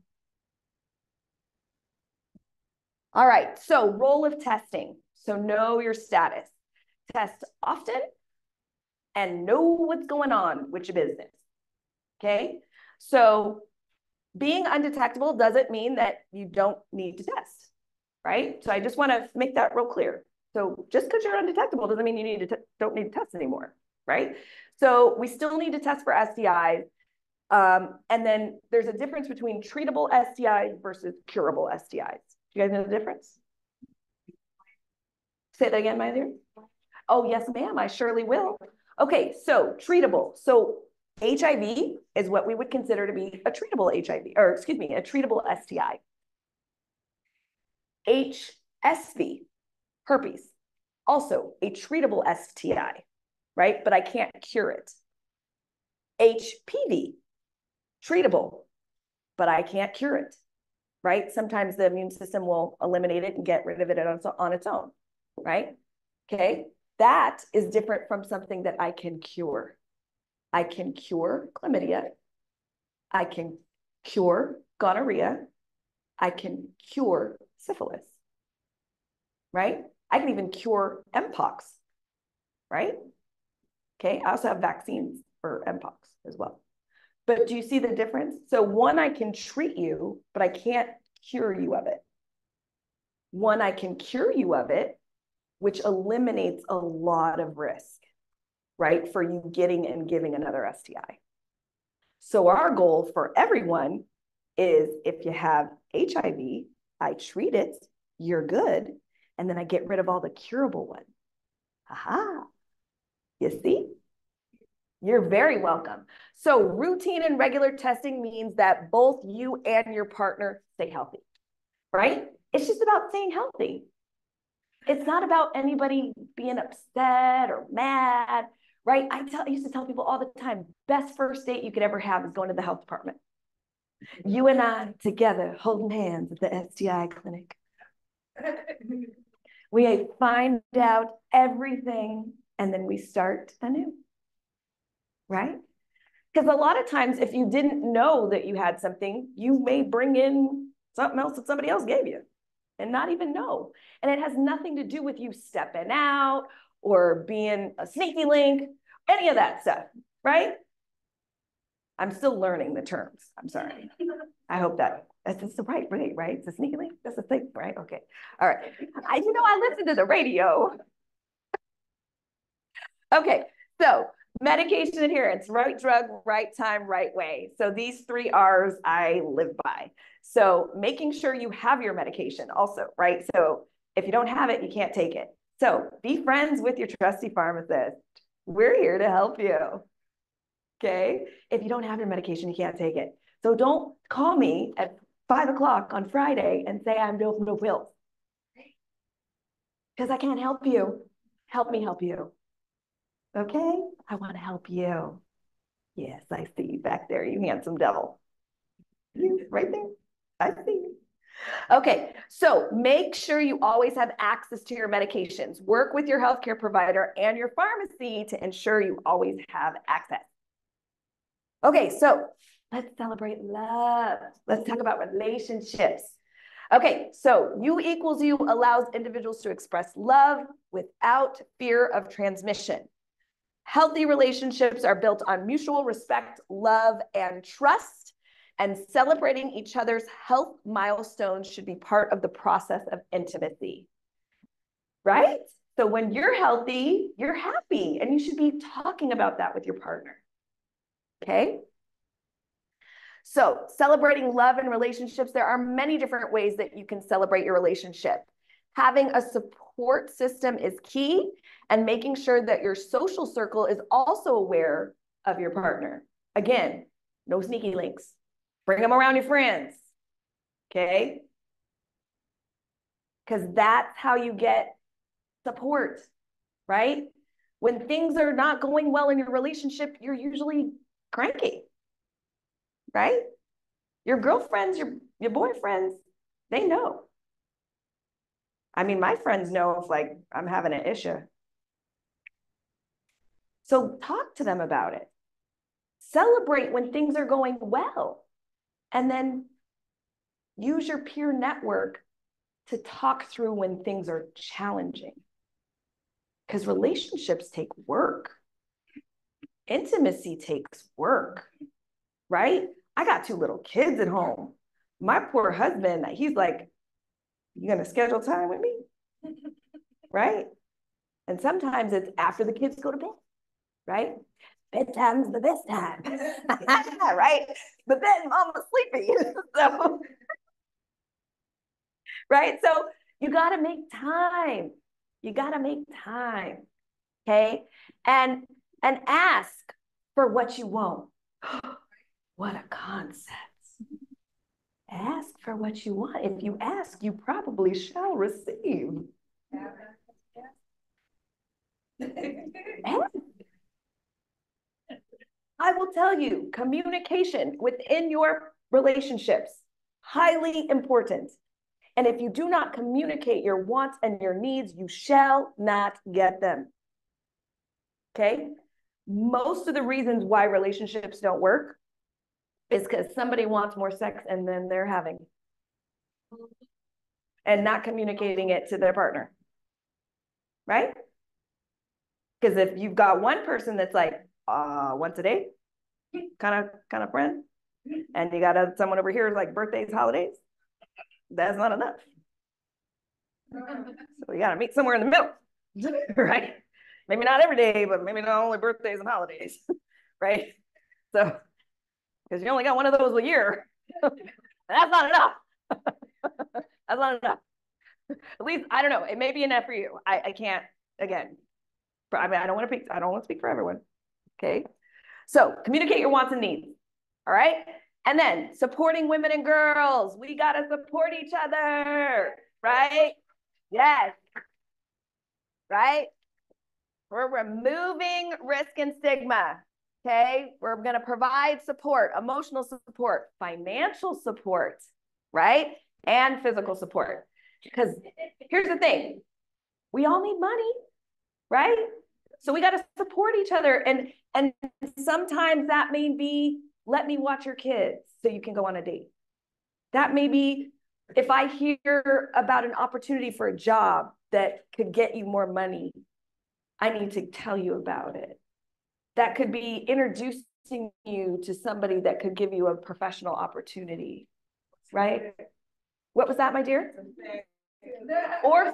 Speaker 10: All right, so role of testing. So know your status. Test often and know what's going on with your business. Okay, so being undetectable doesn't mean that you don't need to test, right? So I just want to make that real clear. So just because you're undetectable doesn't mean you need to don't need to test anymore, right? So we still need to test for STIs. And then there's a difference between treatable STIs versus curable STIs. Do you guys know the difference? Say that again, my dear. Oh, yes, ma'am, I surely will. Okay, so treatable. So HIV is what we would consider to be a treatable HIV, or excuse me, a treatable STI. HSV, herpes, also a treatable STI, right? But I can't cure it. HPV, treatable, but I can't cure it, right? Sometimes the immune system will eliminate it and get rid of it on its own, right? Okay, that is different from something that I can cure. I can cure chlamydia. I can cure gonorrhea. I can cure syphilis, right? I can even cure Mpox, right? Okay, I also have vaccines for Mpox as well. But do you see the difference? So one, I can treat you, but I can't cure you of it. One, I can cure you of it, which eliminates a lot of risk, right? For you getting and giving another STI. So our goal for everyone is if you have HIV, I treat it, you're good, and then I get rid of all the curable ones. Aha, you see? You're very welcome. So routine and regular testing means that both you and your partner stay healthy, right? It's just about staying healthy. It's not about anybody being upset or mad, right? I used to tell people all the time, best first date you could ever have is going to the health department. You and I together holding hands at the STI clinic. We find out everything and then we start anew, right? Because a lot of times if you didn't know that you had something, you may bring in something else that somebody else gave you and not even know. And it has nothing to do with you stepping out or being a sneaky link, any of that stuff, right? I'm still learning the terms. I'm sorry. I hope that's the right, right? It's a sneaky link. That's the thing, right? Okay. All right. I listen to the radio. Okay. So medication adherence, right drug, right time, right way. So these 3 R's I live by. So making sure you have your medication also, right? So if you don't have it, you can't take it. So be friends with your trusty pharmacist. We're here to help you. Okay. If you don't have your medication, you can't take it. So don't call me at 5 o'clock on Friday and say I'm no pills. Because I can't help you. Help me help you. Okay? I want to help you. Yes, I see you back there, you handsome devil. You right there. I see you. Okay, so make sure you always have access to your medications. Work with your healthcare provider and your pharmacy to ensure you always have access. Okay, so let's celebrate love. Let's talk about relationships. Okay, so U equals U allows individuals to express love without fear of transmission. Healthy relationships are built on mutual respect, love, and trust, and celebrating each other's health milestones should be part of the process of intimacy, right? So when you're healthy, you're happy, and you should be talking about that with your partner, okay? So celebrating love and relationships, there are many different ways that you can celebrate your relationship. Having a support system is key, and making sure that your social circle is also aware of your partner. Again, no sneaky links. Bring them around your friends, okay? Because that's how you get support, right? When things are not going well in your relationship, you're usually cranky, right? Your girlfriends, your boyfriends, they know. I mean, my friends know if like I'm having an issue. So talk to them about it. Celebrate when things are going well. And then use your peer network to talk through when things are challenging. Because relationships take work. Intimacy takes work, right? I got 2 little kids at home. My poor husband, he's like, you gonna schedule time with me? Right? And sometimes it's after the kids go to bed, right? Bedtime's the best time, right? But then mama's sleepy, so, right? So you gotta make time. You gotta make time, okay? And ask for what you want. What a concept. Ask for what you want. If you ask, you probably shall receive. I will tell you, communication within your relationships, highly important. And if you do not communicate your wants and your needs, you shall not get them. Okay? Most of the reasons why relationships don't work is because somebody wants more sex and then they're having and not communicating it to their partner, right? Because if you've got one person that's like once a day kind of friend, and you got someone over here like birthdays, holidays, that's not enough. So you got to meet somewhere in the middle, right? Maybe not every day, but maybe not only birthdays and holidays, right? So because you only got one of those a year. That's not enough. That's not enough. At least, I don't know, it may be enough for you. I can't, again, I mean, I don't want to speak for everyone, okay? So communicate your wants and needs, all right? And then supporting women and girls. We got to support each other, right? Yes, right? We're removing risk and stigma. Okay, we're going to provide support, emotional support, financial support, right? And physical support. Because here's the thing, we all need money, right? So we got to support each other. And sometimes that may be, let me watch your kids so you can go on a date. That may be, if I hear about an opportunity for a job that could get you more money, I need to tell you about it. That could be introducing you to somebody that could give you a professional opportunity, right? What was that, my dear? Or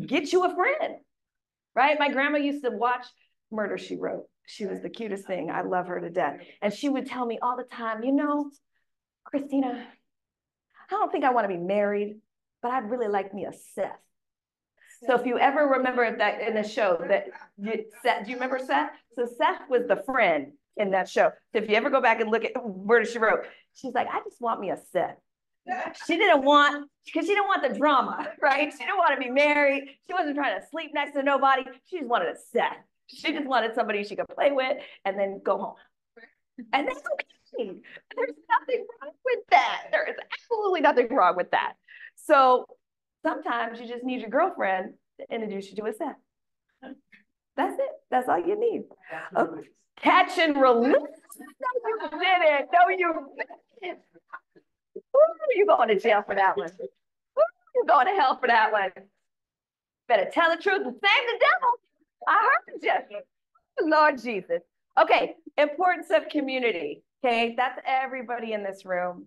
Speaker 10: get you a friend, right? My grandma used to watch Murder, She Wrote. She was the cutest thing. I love her to death. And she would tell me all the time, you know, Christina, I don't think I want to be married, but I'd really like me a Seth. So if you ever remember that in the show, Seth, do you remember Seth? So Seth was the friend in that show. So if you ever go back and look at Murder, She Wrote, she's like, I just want me a Seth. She didn't want, because she didn't want the drama, right? She didn't want to be married. She wasn't trying to sleep next to nobody. She just wanted a Seth. She just wanted somebody she could play with and then go home. And that's okay. There's nothing wrong with that. There is absolutely nothing wrong with that. So sometimes you just need your girlfriend to introduce you to a Seth. That's it. That's all you need. Okay. Catch and release. No, you didn't. No, you didn't. Ooh, you're going to jail for that one. Ooh, you're going to hell for that one. Better tell the truth and save the devil. I heard you. Lord Jesus. Okay, importance of community. Okay, that's everybody in this room,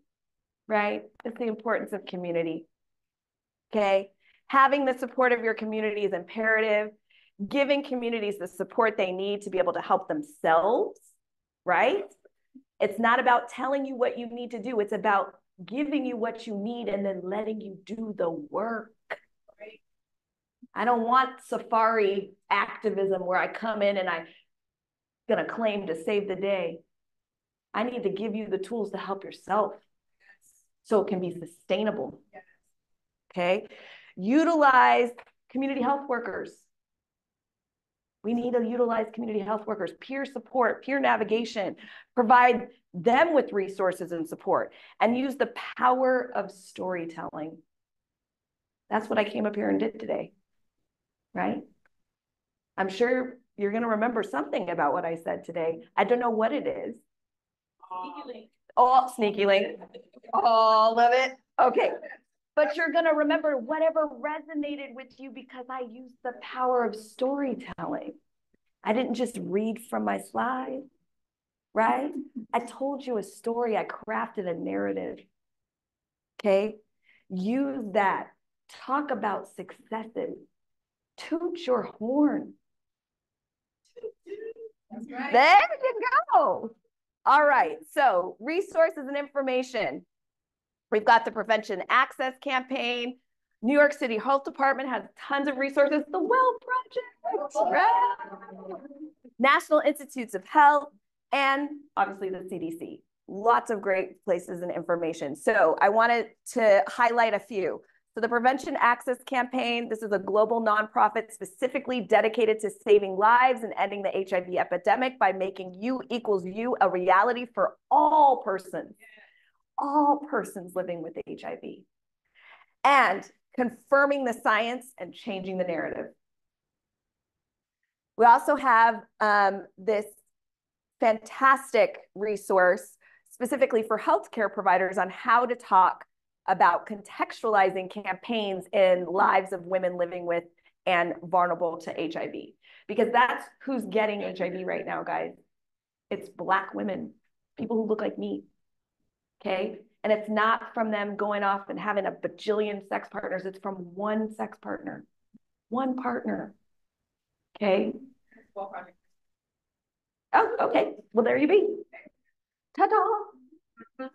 Speaker 10: right? It's the importance of community. Okay, having the support of your community is imperative. Giving communities the support they need to be able to help themselves, right? It's not about telling you what you need to do. It's about giving you what you need and then letting you do the work. Right? I don't want safari activism where I come in and I'm gonna claim to save the day. I need to give you the tools to help yourself so it can be sustainable. Okay? Utilize community health workers. We need to utilize community health workers, peer support, peer navigation, provide them with resources and support, and use the power of storytelling. That's what I came up here and did today, right? I'm sure you're going to remember something about what I said today. I don't know what it is. All sneaky link, all of it. Okay. But you're going to remember whatever resonated with you because I used the power of storytelling. I didn't just read from my slide, right? I told you a story. I crafted a narrative. Okay. Use that. Talk about successes. Toot your horn. Right. There you go. All right. So resources and information. We've got the Prevention Access Campaign. New York City Health Department has tons of resources. The Well Project, right? National Institutes of Health, and obviously the CDC. Lots of great places and information. So I wanted to highlight a few. So the Prevention Access Campaign, this is a global nonprofit specifically dedicated to saving lives and ending the HIV epidemic by making U equals U a reality for all persons living with HIV. And confirming the science and changing the narrative. We also have this fantastic resource specifically for healthcare providers on how to talk about contextualizing campaigns in lives of women living with and vulnerable to HIV. Because that's who's getting HIV right now, guys. It's Black women, people who look like me, okay? And it's not from them going off and having a bajillion sex partners. It's from one sex partner, one partner, okay? Oh, okay. Well, there you be. Ta-da.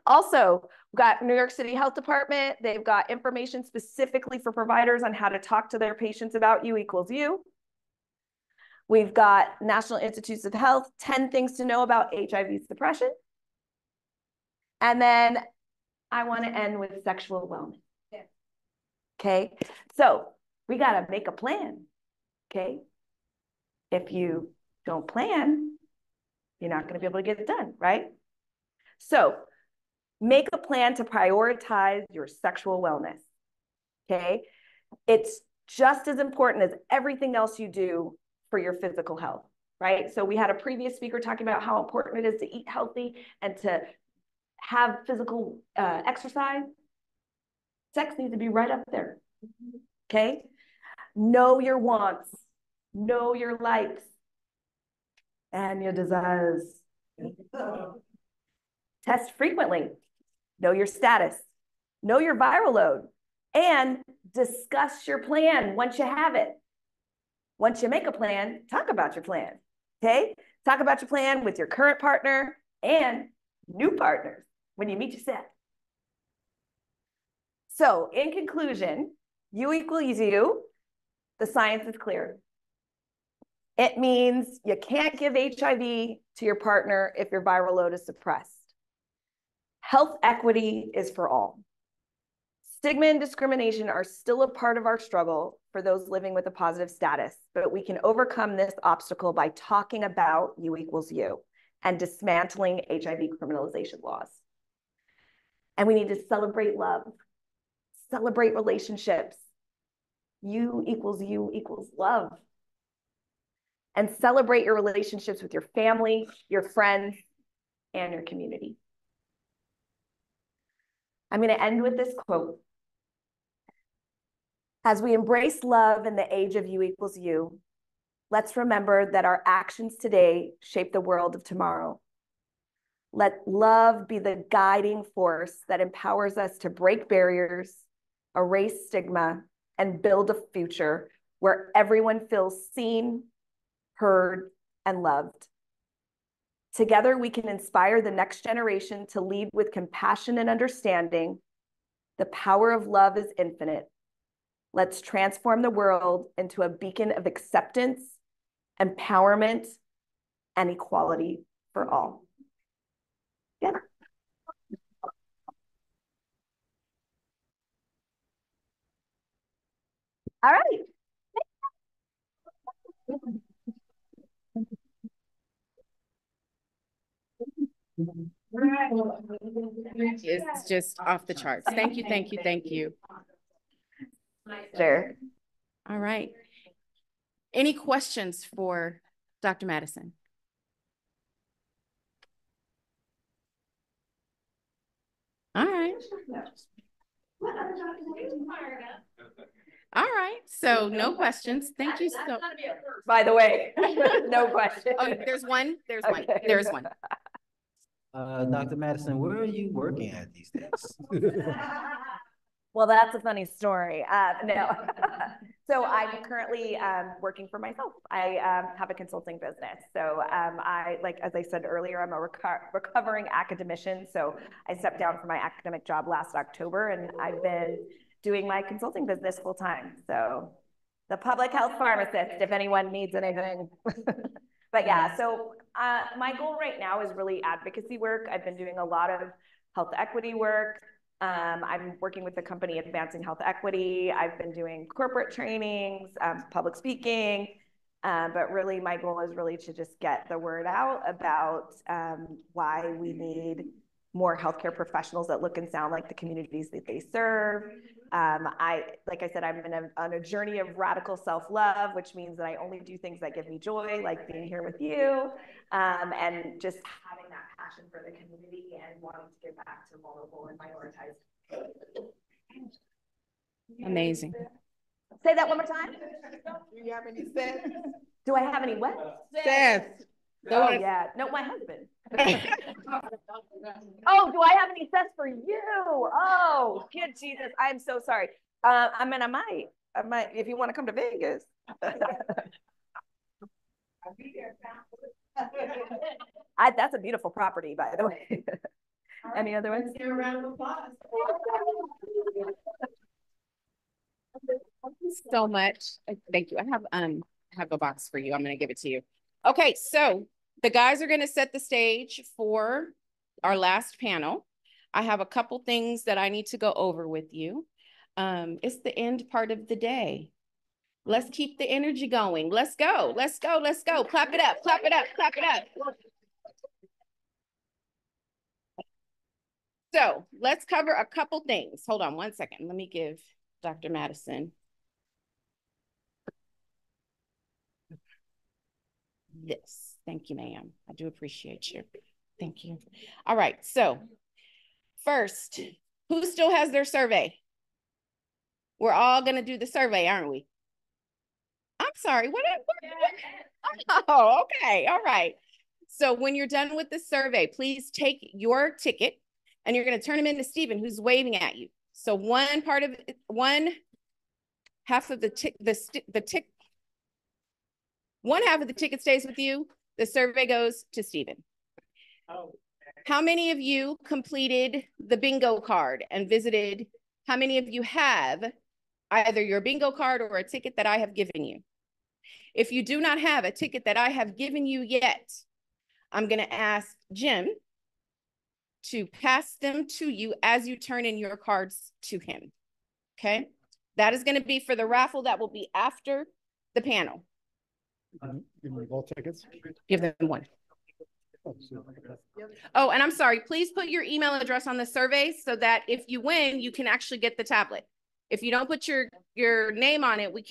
Speaker 10: Also, we've got New York City Health Department. They've got information specifically for providers on how to talk to their patients about U equals U. We've got National Institutes of Health, 10 things to know about HIV suppression. And then I want to end with sexual wellness. Yeah. Okay, so we got to make a plan. Okay, if you don't plan, you're not going to be able to get it done, right? So make a plan to prioritize your sexual wellness. Okay, it's just as important as everything else you do for your physical health, right? So we had a previous speaker talking about how important it is to eat healthy and to have physical exercise. Sex needs to be right up there, okay? Know your wants, know your likes, and your desires. Test frequently, know your status, know your viral load, and discuss your plan once you have it. Once you make a plan, talk about your plan, okay? Talk about your plan with your current partner and new partners when you meet your set. So in conclusion, U equals U, the science is clear. It means you can't give HIV to your partner if your viral load is suppressed. Health equity is for all. Stigma and discrimination are still a part of our struggle for those living with a positive status, but we can overcome this obstacle by talking about U equals U and dismantling HIV criminalization laws. And we need to celebrate love, celebrate relationships. U equals love. And celebrate your relationships with your family, your friends, and your community. I'm going to end with this quote. As we embrace love in the age of U equals U, let's remember that our actions today shape the world of tomorrow. Let love be the guiding force that empowers us to break barriers, erase stigma, and build a future where everyone feels seen, heard, and loved. Together, we can inspire the next generation to lead with compassion and understanding. The power of love is infinite. Let's transform the world into a beacon of acceptance, empowerment, and equality for all. Yeah. All right.
Speaker 1: It's just off the charts. Thank you, thank you, thank you.
Speaker 10: Sure.
Speaker 1: All right. Any questions for Dr. Madison? All right. All right. So no questions. Thank you so.
Speaker 10: By the way, no question.
Speaker 1: Oh, there's one. There's one.
Speaker 10: Okay.
Speaker 1: There's one.
Speaker 20: Dr. Madison, where are you working at these days?
Speaker 10: Well, that's a funny story. No. So I'm currently working for myself. I have a consulting business. So like, as I said earlier, I'm a recovering academician. So I stepped down from my academic job last October, and I've been doing my consulting business full time. So the public health pharmacist, if anyone needs anything. But yeah, so my goal right now is really advocacy work. I've been doing a lot of health equity work. I'm working with the company Advancing Health Equity. I've been doing corporate trainings, public speaking, but really my goal is really to just get the word out about why we need more healthcare professionals that look and sound like the communities that they serve. Like I said, I'm on a journey of radical self-love, which means that I only do things that give me joy, like being here with you, and just having that passion for the community and wanting to give back to vulnerable and minoritized.
Speaker 1: Amazing.
Speaker 10: Say that one more time.
Speaker 13: Do you have any sense?
Speaker 10: Do I have any what?
Speaker 13: Sense.
Speaker 10: Oh yeah, no, my husband. Oh, do I have any sense for you? Oh, good Jesus, I'm so sorry. I mean, I might, if you want to come to Vegas. That's a beautiful property, by the way. Any other ones?
Speaker 13: Give a round of applause.
Speaker 1: So much. Thank you. I have a box for you. I'm going to give it to you. Okay, so the guys are going to set the stage for our last panel. I have a couple things that I need to go over with you. It's the end part of the day. Let's keep the energy going. Let's go. Let's go. Let's go. Clap it up. Clap it up. Clap it up. So let's cover a couple things. Hold on one second. Let me give Dr. Madison this. Thank you, ma'am. I do appreciate you. Thank you. All right. So first, who still has their survey? We're all going to do the survey, aren't we? I'm sorry. What? Oh, okay. All right. So when you're done with the survey, please take your ticket and you're going to turn them into Stephen, who's waving at you. So one half of the ticket stays with you. The survey goes to Stephen. How many of you completed the bingo card and visited? How many of you have either your bingo card or a ticket that I have given you? If you do not have a ticket that I have given you yet, I'm going to ask Jim to pass them to you as you turn in your cards to him. Okay? That is going to be for the raffle that will be after the panel.
Speaker 16: Give me both tickets.
Speaker 1: Give them one. Oh, and I'm sorry, please put your email address on the survey so that if you win, you can actually get the tablet. If you don't put your name on it, we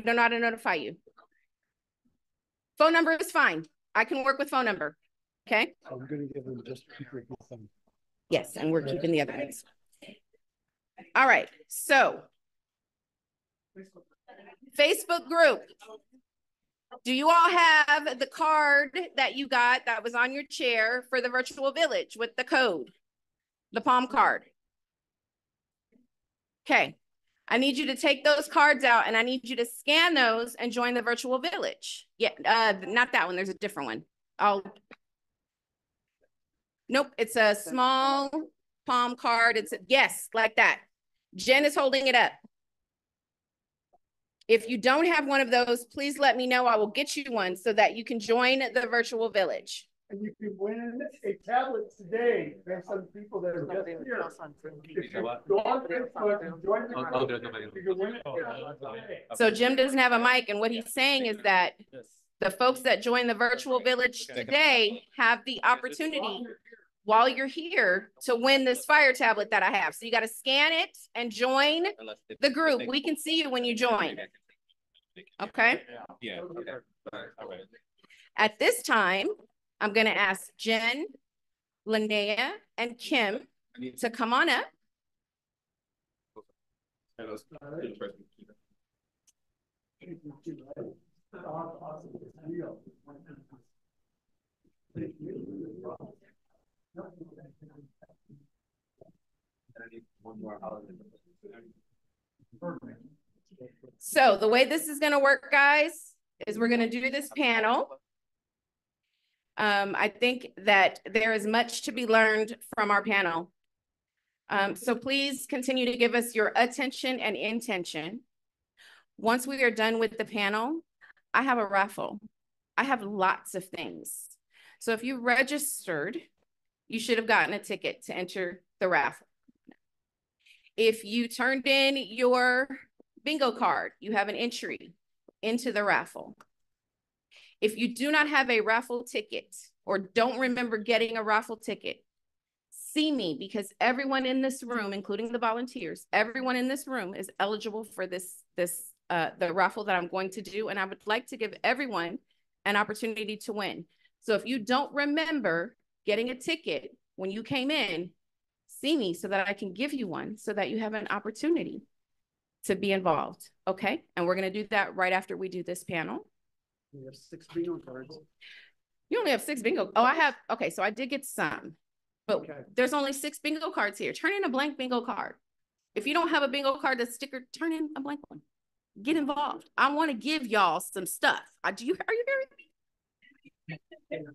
Speaker 1: don't know how to notify you. Phone number is fine. I can work with phone number. Okay.
Speaker 16: I'm going to give them just secret with them.
Speaker 1: Yes, and we're keeping the other ones. All right. So, Facebook group. Do you all have the card that you got that was on your chair for the virtual village with the code, the Palm card? Okay. I need you to take those cards out and I need you to scan those and join the virtual village. Yeah, not that one. There's a different one. Nope, it's a small Palm card. Yes, like that. Jen is holding it up. If you don't have one of those, please let me know. I will get you one so that you can join the virtual village.
Speaker 16: And you can win a tablet today. There's some people that are just here. If you go on Facebook and join the group, you can win it.
Speaker 1: So Jim doesn't have a mic, and what he's saying is that the folks that join the virtual village today have the opportunity while you're here to win this fire tablet that I have. So you got to scan it and join the group. We can see you when you join. Okay? Yeah. At this time, I'm going to ask Jen, Linnea, and Kim to come on up. So the way this is going to work, guys, is we're going to do this panel. I think that there is much to be learned from our panel. So please continue to give us your attention and intention. Once we are done with the panel, I have a raffle. I have lots of things. So if you registered, you should have gotten a ticket to enter the raffle. If you turned in your bingo card, you have an entry into the raffle. If you do not have a raffle ticket or don't remember getting a raffle ticket, see me, because everyone in this room, including the volunteers, everyone in this room is eligible for the raffle that I'm going to do. And I would like to give everyone an opportunity to win. So if you don't remember getting a ticket when you came in, see me so that I can give you one so that you have an opportunity to be involved. Okay. And we're going to do that right after we do this panel.
Speaker 9: We have 6 bingo cards.
Speaker 1: You only have 6 bingo. Oh, I have. Okay. So I did get some, but there's only 6 bingo cards here. Turn in a blank bingo card. If you don't have a bingo card that's stickered, turn in a blank one. Get involved. I want to give y'all some stuff. Are you hearing me?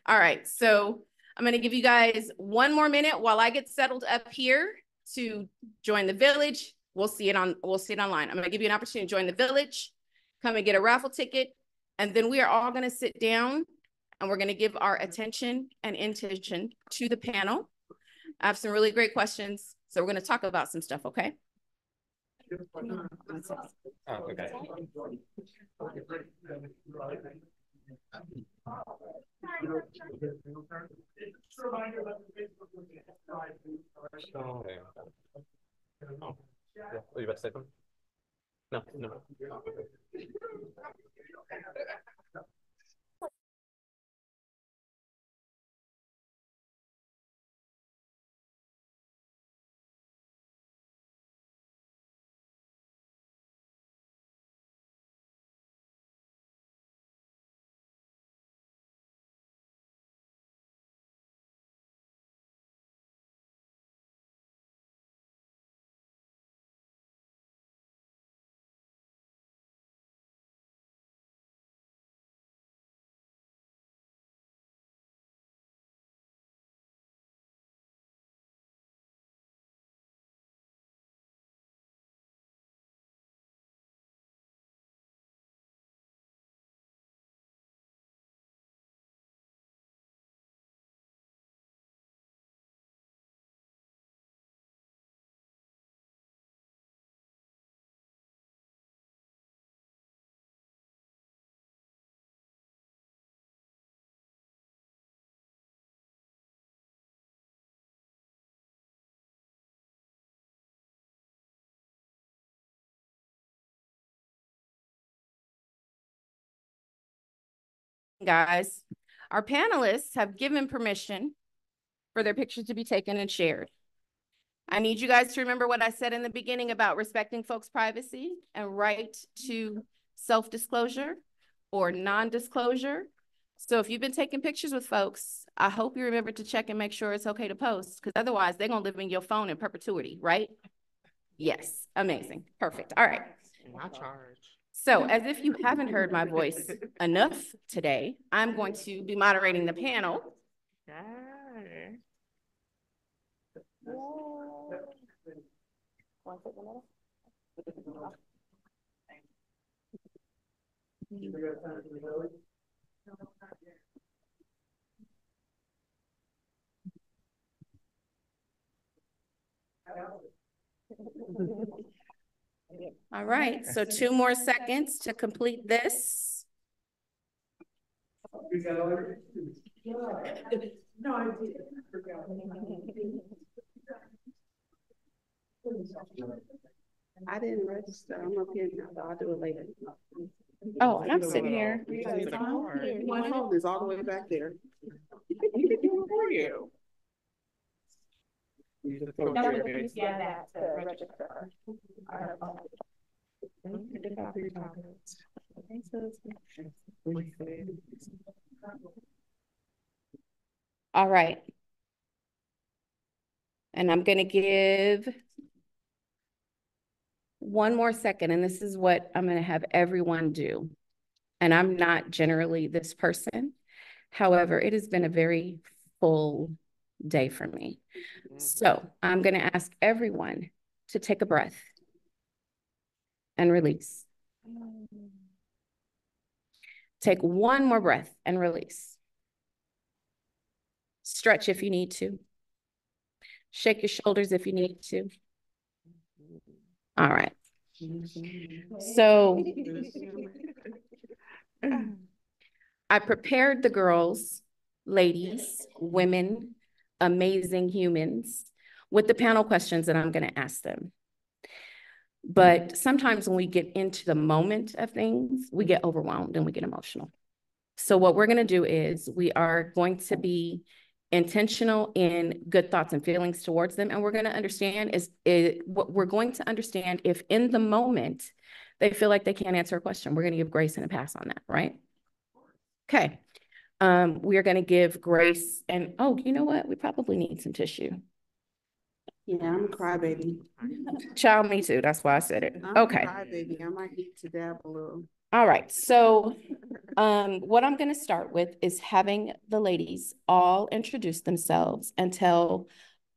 Speaker 1: All right. So I'm going to give you guys 1 more minute while I get settled up here to join the village. We'll see it online. I'm going to give you an opportunity to join the village, come and get a raffle ticket. And then we are all going to sit down and we're going to give our attention and intention to the panel. I have some really great questions. So we're going to talk about some stuff. Okay.
Speaker 22: Oh, okay. Oh, yeah. Oh, you about to say something? No, no.
Speaker 1: Guys, our panelists have given permission for their pictures to be taken and shared. I need you guys to remember what I said in the beginning about respecting folks' privacy and right to self-disclosure or non-disclosure. So if you've been taking pictures with folks, I hope you remember to check and make sure it's okay to post, because otherwise they're going to live in your phone in perpetuity, right? Yes. Amazing. Perfect. All right.
Speaker 15: My charge.
Speaker 1: So as if you haven't heard my voice enough today, I'm going to be moderating the panel. All right, so 2 more seconds to complete this.
Speaker 14: I didn't register. I'm up here now, so I'll do it later.
Speaker 1: Oh, and I'm sitting here.
Speaker 14: My phone is all the way back there. You can do it for you.
Speaker 8: Please scan that to register.
Speaker 1: All right. And I'm going to give one more second, and this is what I'm going to have everyone do. And I'm not generally this person. However, it has been a very full day for me. So I'm going to ask everyone to take a breath and release. Take one more breath and release. Stretch if you need to. Shake your shoulders if you need to. All right. So I prepared the girls, ladies, women, amazing humans with the panel questions that I'm going to ask them. But sometimes when we get into the moment of things, we get overwhelmed and we get emotional. So what we're going to do is we are going to be intentional in good thoughts and feelings towards them. And we're going to understand what we're going to understand if in the moment they feel like they can't answer a question, we're going to give grace and a pass on that, right? Okay. We are going to give grace and, oh, you know what? We probably need some tissue.
Speaker 14: Yeah, I'm a crybaby.
Speaker 1: Child, me too. That's why I said it.
Speaker 14: I'm
Speaker 1: Okay.
Speaker 14: a crybaby. I might need to dab a little.
Speaker 1: All right. So what I'm going to start with is having the ladies all introduce themselves and tell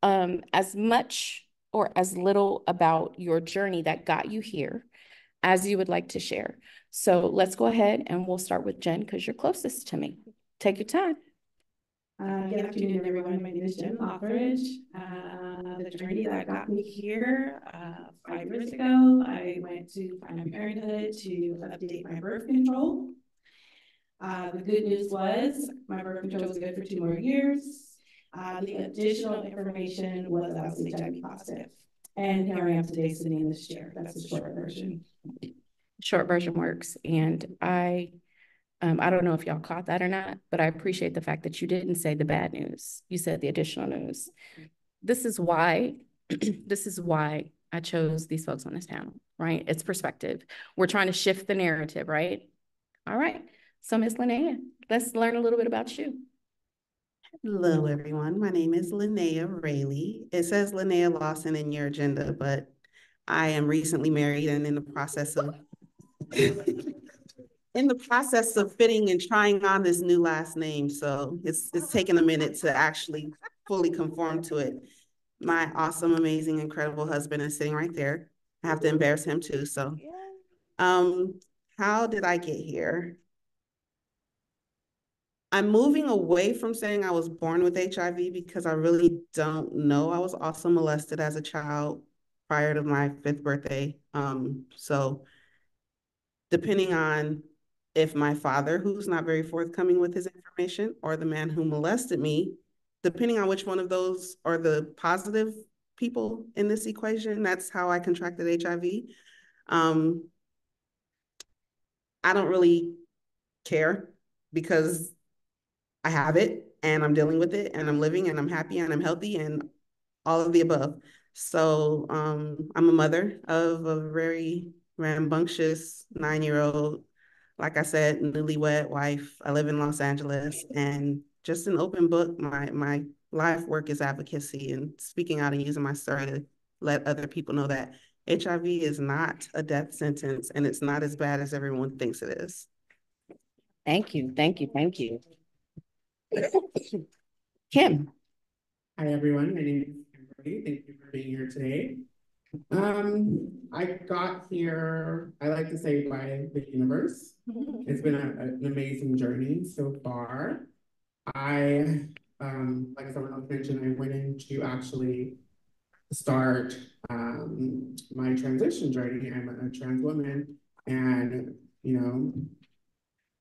Speaker 1: as much or as little about your journey that got you here as you would like to share. So let's go ahead and we'll start with Jen because you're closest to me. Take your time.
Speaker 6: Good afternoon, everyone. My name is Jen Lothridge. The journey that got me here 5 years ago, I went to Planned Parenthood to update my birth control. The good news was my birth control was good for 2 more years. The additional information was I was HIV positive. And here I am today sitting in this chair. That's the short version.
Speaker 1: Short version works. And I don't know if y'all caught that or not, but I appreciate the fact that you didn't say the bad news. You said the additional news. This is why I chose these folks on this panel, right? It's perspective. We're trying to shift the narrative, right? All right. So Ms. Linnea, let's learn a little bit about you.
Speaker 18: Hello, everyone. My name is Linnea Rayleigh. It says Linnea Lawson in your agenda, but I am recently married and in the process of fitting and trying on this new last name. So it's taken a minute to actually fully conform to it. My awesome, amazing, incredible husband is sitting right there. I have to embarrass him too. So how did I get here? I'm moving away from saying I was born with HIV because I really don't know. I was also molested as a child prior to my 5th birthday. So depending on if my father, who's not very forthcoming with his information, or the man who molested me, depending on which one of those are the positive people in this equation, that's how I contracted HIV. I don't really care because I have it and I'm dealing with it and I'm living and I'm happy and I'm healthy and all of the above. So I'm a mother of a very rambunctious 9-year-old, like I said, newlywed wife. I live in Los Angeles and just an open book. My life work is advocacy and speaking out and using my story to let other people know that HIV is not a death sentence and it's not as bad as everyone thinks it is.
Speaker 1: Thank you, thank you, thank you. Kim.
Speaker 23: Hi, everyone. My name is Kimberly. Thank you for being here today. I got here, I like to say, by the universe. It's been an amazing journey so far. Like someone else mentioned, I went in to actually start my transition journey. I'm a trans woman, and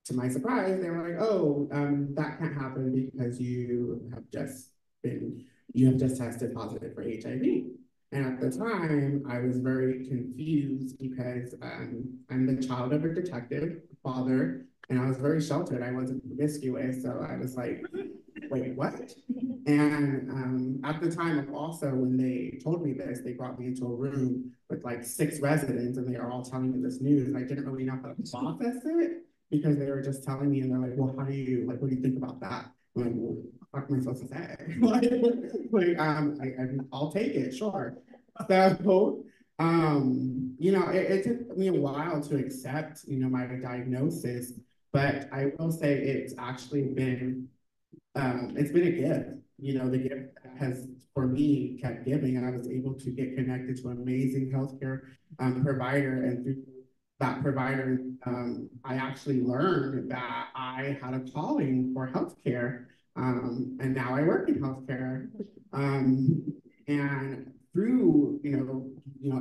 Speaker 23: to my surprise, they were like, "Oh, that can't happen because you have just tested positive for HIV." And at the time, I was very confused because I'm the child of a detective father, and I was very sheltered. I wasn't promiscuous, so I was like, "Wait, what?" And at the time of also, when they told me this, they brought me into a room with like 6 residents and they are all telling me this news. And I didn't really know how to process it because they were just telling me and they're like, well, how do you, like, what do you think about that? I'm like, well, what am I supposed to say? I'll take it, sure. So, you know, it took me a while to accept, you know, my diagnosis, but I will say it's actually been, it's been a gift. You know, the gift has, for me, kept giving, and I was able to get connected to an amazing healthcare provider, and through that provider, I actually learned that I had a calling for healthcare, and now I work in healthcare. And through,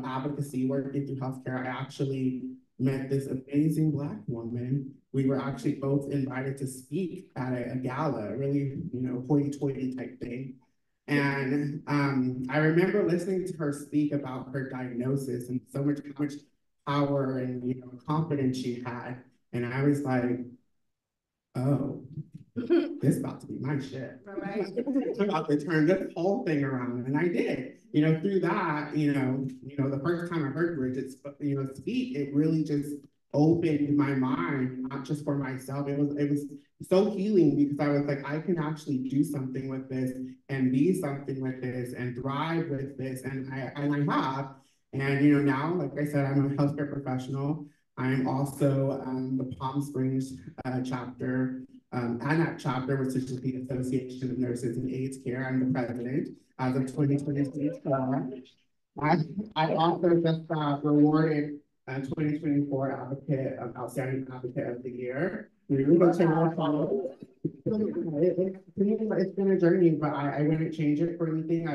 Speaker 23: advocacy, working through healthcare, I actually met this amazing Black woman. We were actually both invited to speak at a gala, really, hoity-toity type thing. And I remember listening to her speak about her diagnosis and how much power and confidence she had. And I was like, oh, this is about to be my shit. Right. I'm about to turn this whole thing around. And I did. Through that, the first time I heard Bridgette, speak, it really just opened my mind, not just for myself. It was so healing because I was like, I can actually do something with this and be something with this and thrive with this. And I have. And now, like I said, I'm a healthcare professional. I'm also the Palm Springs chapter, ANAC chapter, which is the Association of Nurses in AIDS Care. I'm the president as of 2023. I also just rewarded 2024 Outstanding Advocate of the Year. It's been a journey, but I wouldn't change it for anything.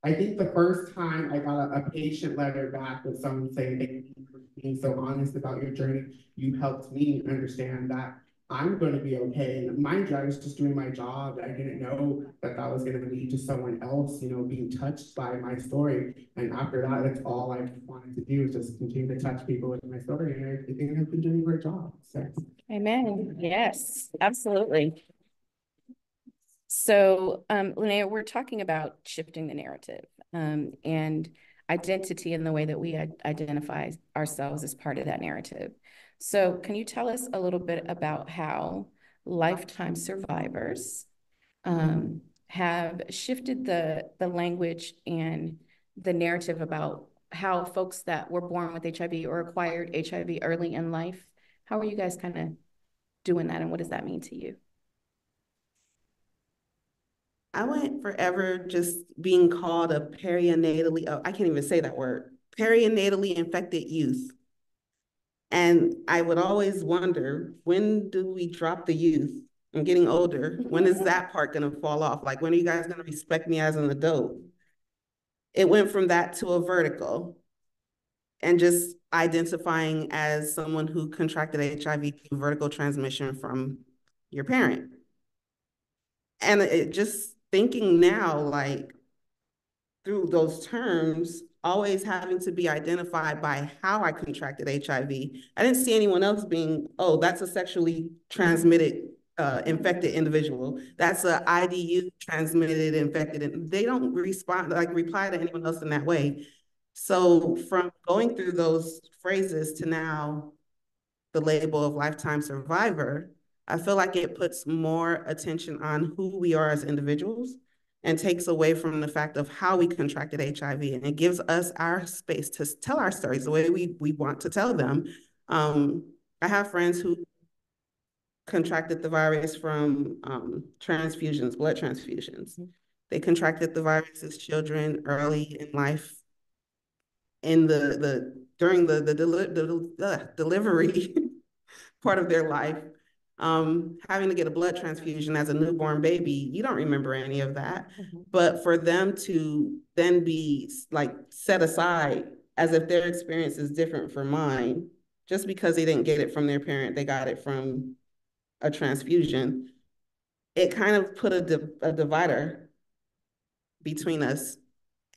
Speaker 23: I think the first time I got a patient letter back with someone saying, thank you for being so honest about your journey. You helped me understand that I'm going to be okay. And mind you, I was just doing my job. I didn't know that was going to lead to someone else, being touched by my story. And after that, that's all I wanted to do is just continue to touch people with my story. And I think I've been doing a great job. So.
Speaker 1: Amen. Yes, absolutely. So, Linnea, we're talking about shifting the narrative and identity in the way that we identify ourselves as part of that narrative. So can you tell us a little bit about how lifetime survivors have shifted the language and the narrative about how folks that were born with HIV or acquired HIV early in life, how are you guys kind of doing that and what does that mean to you?
Speaker 18: I went forever just being called a perinatally, I can't even say that word, perinatally infected youth. And I would always wonder, when do we drop the youth? I'm getting older. When is that part gonna fall off? Like, when are you guys gonna respect me as an adult? It went from that to a vertical and just identifying as someone who contracted HIV through vertical transmission from your parent. And it just thinking now, like, through those terms, always having to be identified by how I contracted HIV. I didn't see anyone else being, oh, that's a sexually transmitted infected individual. That's a IDU transmitted infected. And they don't reply to anyone else in that way. So from going through those phrases to now the label of lifetime survivor, I feel like it puts more attention on who we are as individuals and takes away from the fact of how we contracted HIV. And it gives us our space to tell our stories the way we want to tell them. I have friends who contracted the virus from transfusions, blood transfusions. They contracted the virus as children early in life. In during the delivery part of their life, having to get a blood transfusion as a newborn baby, you don't remember any of that. But for them to then be like set aside as if their experience is different from mine, just because they didn't get it from their parent, they got it from a transfusion, it kind of put a divider between us.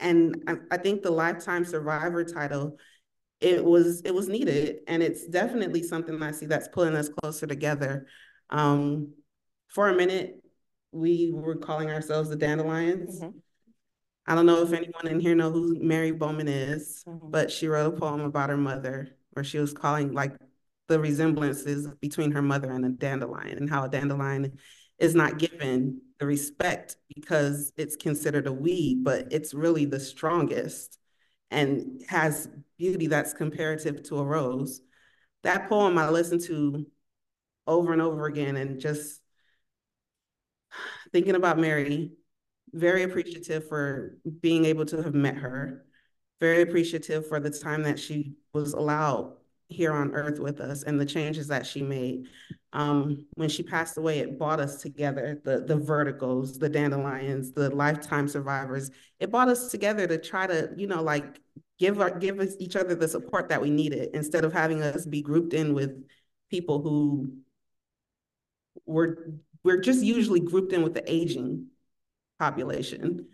Speaker 18: And I think the lifetime survivor title, it was needed. And it's definitely something I see that's pulling us closer together. For a minute, we were calling ourselves the Dandelions. I don't know if anyone in here know who Mary Bowman is, but she wrote a poem about her mother where she was calling like the resemblances between her mother and a dandelion, and how a dandelion is not given the respect because it's considered a weed, but it's really the strongest and has beauty that's comparative to a rose. That poem I listened to over and over again, and just thinking about Mary, very appreciative for being able to have met her, very appreciative for the time that she was allowed here on earth with us and the changes that she made. When she passed away, it brought us together, the verticals, the dandelions, the lifetime survivors. It brought us together to try to, you know, like give us each other the support that we needed, instead of having us be grouped in with people who we're just usually grouped in with the aging population.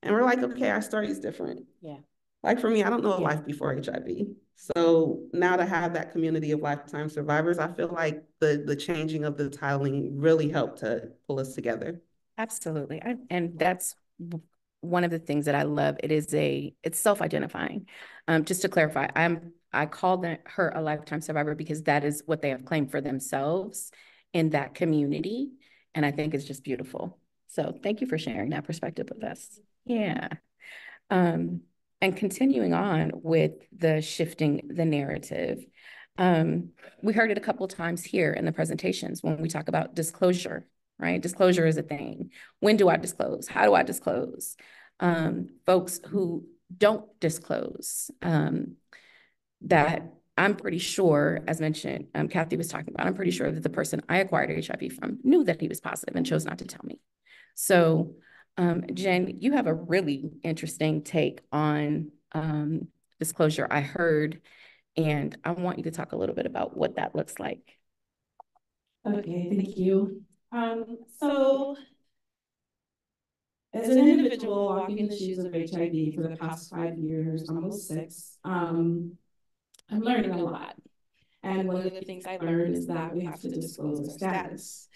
Speaker 18: And we're like, okay, our story is different.
Speaker 1: Yeah.
Speaker 18: Like for me, I don't know a life before HIV. So now to have that community of lifetime survivors, I feel like the changing of the titling really helped to pull us together.
Speaker 1: Absolutely. And that's one of the things that I love. It's self-identifying. Just to clarify, I call her a lifetime survivor because that is what they have claimed for themselves in that community. And I think it's just beautiful. So thank you for sharing that perspective with us. Yeah. And continuing on with the shifting the narrative, we heard it a couple of times here in the presentations when we talk about disclosure, right? Disclosure is a thing. When do I disclose? How do I disclose? Folks who don't disclose, that I'm pretty sure, as mentioned, Kathy was talking about, I'm pretty sure that the person I acquired HIV from knew that he was positive and chose not to tell me. So Jen, you have a really interesting take on disclosure, I heard, and I want you to talk a little bit about what that looks like.
Speaker 6: Okay, thank you. So as an individual walking in the shoes of HIV for the past 5 years, almost 6, I'm learning a lot. And one of the things I learned is that we have to disclose our status.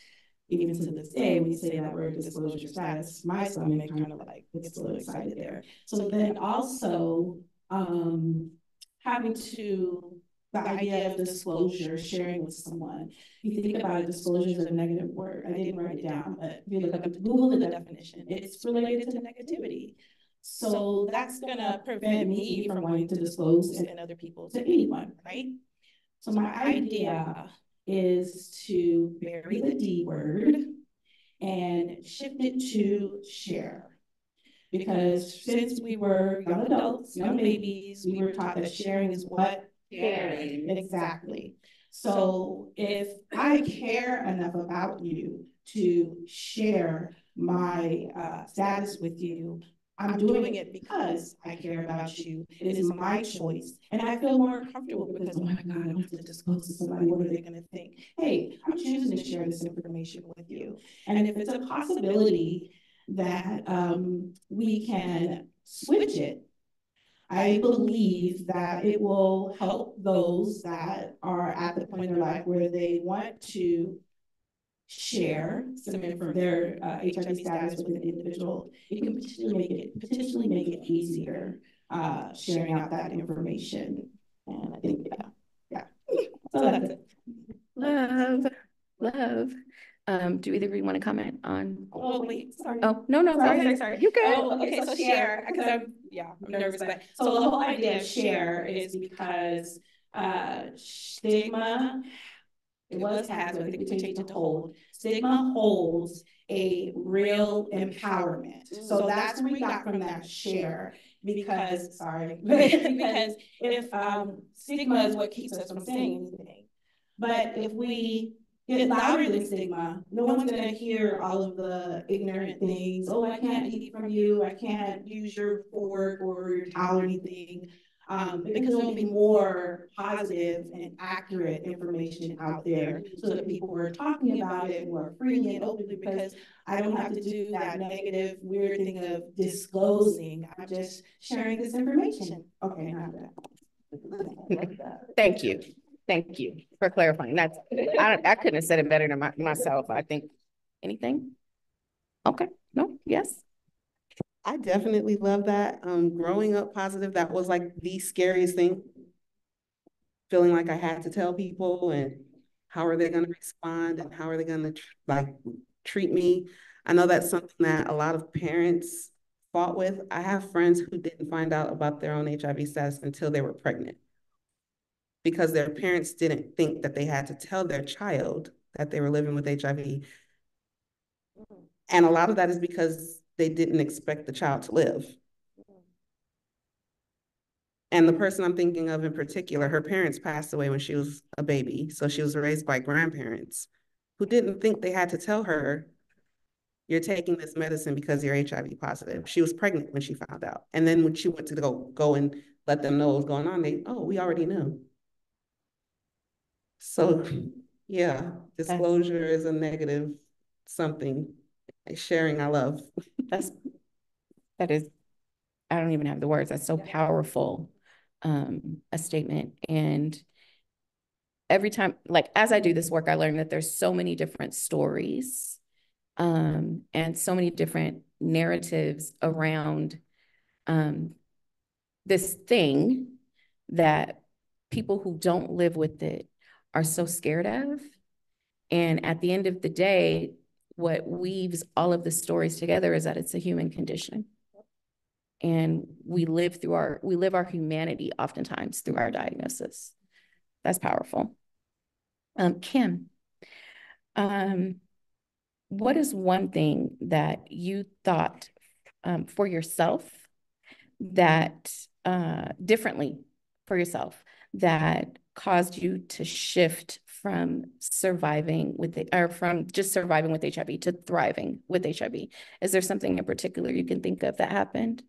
Speaker 6: Even to this day, when you say that word disclosure status, my stomach kind of like gets a little excited there. So then also having to, the idea of disclosure, sharing with someone. You think about it, disclosure is a negative word. I didn't write it down, but if you look up Google the definition, it's related to negativity. So that's gonna prevent me from wanting to disclose and other people to anyone, right? So my idea is to bury the D word and shift it to share. Because since we were young adults, young babies, we were taught that sharing is what? Caring. Exactly. So if I care enough about you to share my status with you, I'm doing it because I care about you. It is my choice. And I feel more comfortable because, oh my God, I don't have to disclose to somebody. What are they going to think? Hey, I'm choosing to share this information with you. And if it's a possibility that we can switch it, I believe that it will help those that are at the point in their life where they want to share some from their HIV status with an individual. It can potentially make it easier sharing out that information. And I think, yeah. So that's it.
Speaker 1: Love. Do either of you want to comment on?
Speaker 6: Oh, wait, sorry.
Speaker 1: Oh, no,
Speaker 6: Sorry.
Speaker 1: You good?
Speaker 6: Oh, okay, so share, because I'm nervous, but so the whole idea of share is because stigma, it was has, but I think we changed it to hold. Stigma holds a real empowerment. So that's where we got from that share. Because because if stigma is what keeps us from saying anything. But if we get louder than stigma, no one's going to hear all of the ignorant things. Oh, I can't eat from you. I can't use your fork or your towel or anything. Because there will be more positive and accurate information out there so that people are talking about it more freely and openly, because I don't have to do that negative, weird thing of disclosing. I'm just sharing this information. Okay, now that.
Speaker 1: Thank you for clarifying. I couldn't have said it better than myself. I think. Anything? Okay, no, yes.
Speaker 18: I definitely love that. Growing up positive, that was like the scariest thing. Feeling like I had to tell people and how are they going to respond and how are they going to treat me. I know that's something that a lot of parents fought with. I have friends who didn't find out about their own HIV status until they were pregnant because their parents didn't think that they had to tell their child that they were living with HIV. And a lot of that is because they didn't expect the child to live. And the person I'm thinking of in particular, her parents passed away when she was a baby. So she was raised by grandparents who didn't think they had to tell her, you're taking this medicine because you're HIV positive. She was pregnant when she found out. And then when she went to go and let them know what was going on, we already knew. So yeah, disclosure is a negative something. Sharing, I love.
Speaker 1: That is, I don't even have the words. That's so powerful, a statement. And every time, like, as I do this work, I learn that there's so many different stories, and so many different narratives around, this thing that people who don't live with it are so scared of. And at the end of the day, what weaves all of the stories together is that it's a human condition. And we live our humanity oftentimes through our diagnosis. That's powerful. Kim, what is one thing that you thought for yourself that differently for yourself that caused you to shift from surviving with it, or from just surviving with HIV to thriving with HIV? Is there something in particular you can think of that happened?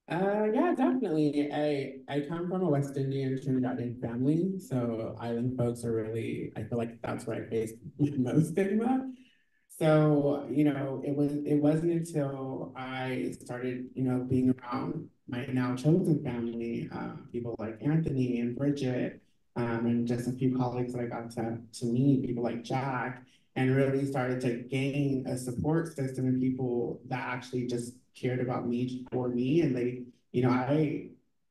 Speaker 23: Yeah, definitely. I come from a West Indian Trinidadian family, so island folks are really, I feel like that's where I faced most stigma. So, it wasn't until I started, being around my now chosen family, people like Anthony and Bridgette, and just a few colleagues that I got to meet, people like Jack, and really started to gain a support system and people that actually just cared about me for me. And they,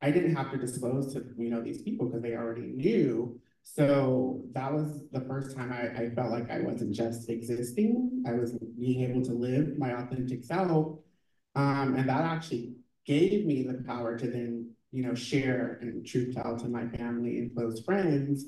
Speaker 23: I didn't have to disclose to, these people because they already knew. So that was the first time I felt like I wasn't just existing, I was being able to live my authentic self. And that actually gave me the power to then, share and truth tell to my family and close friends.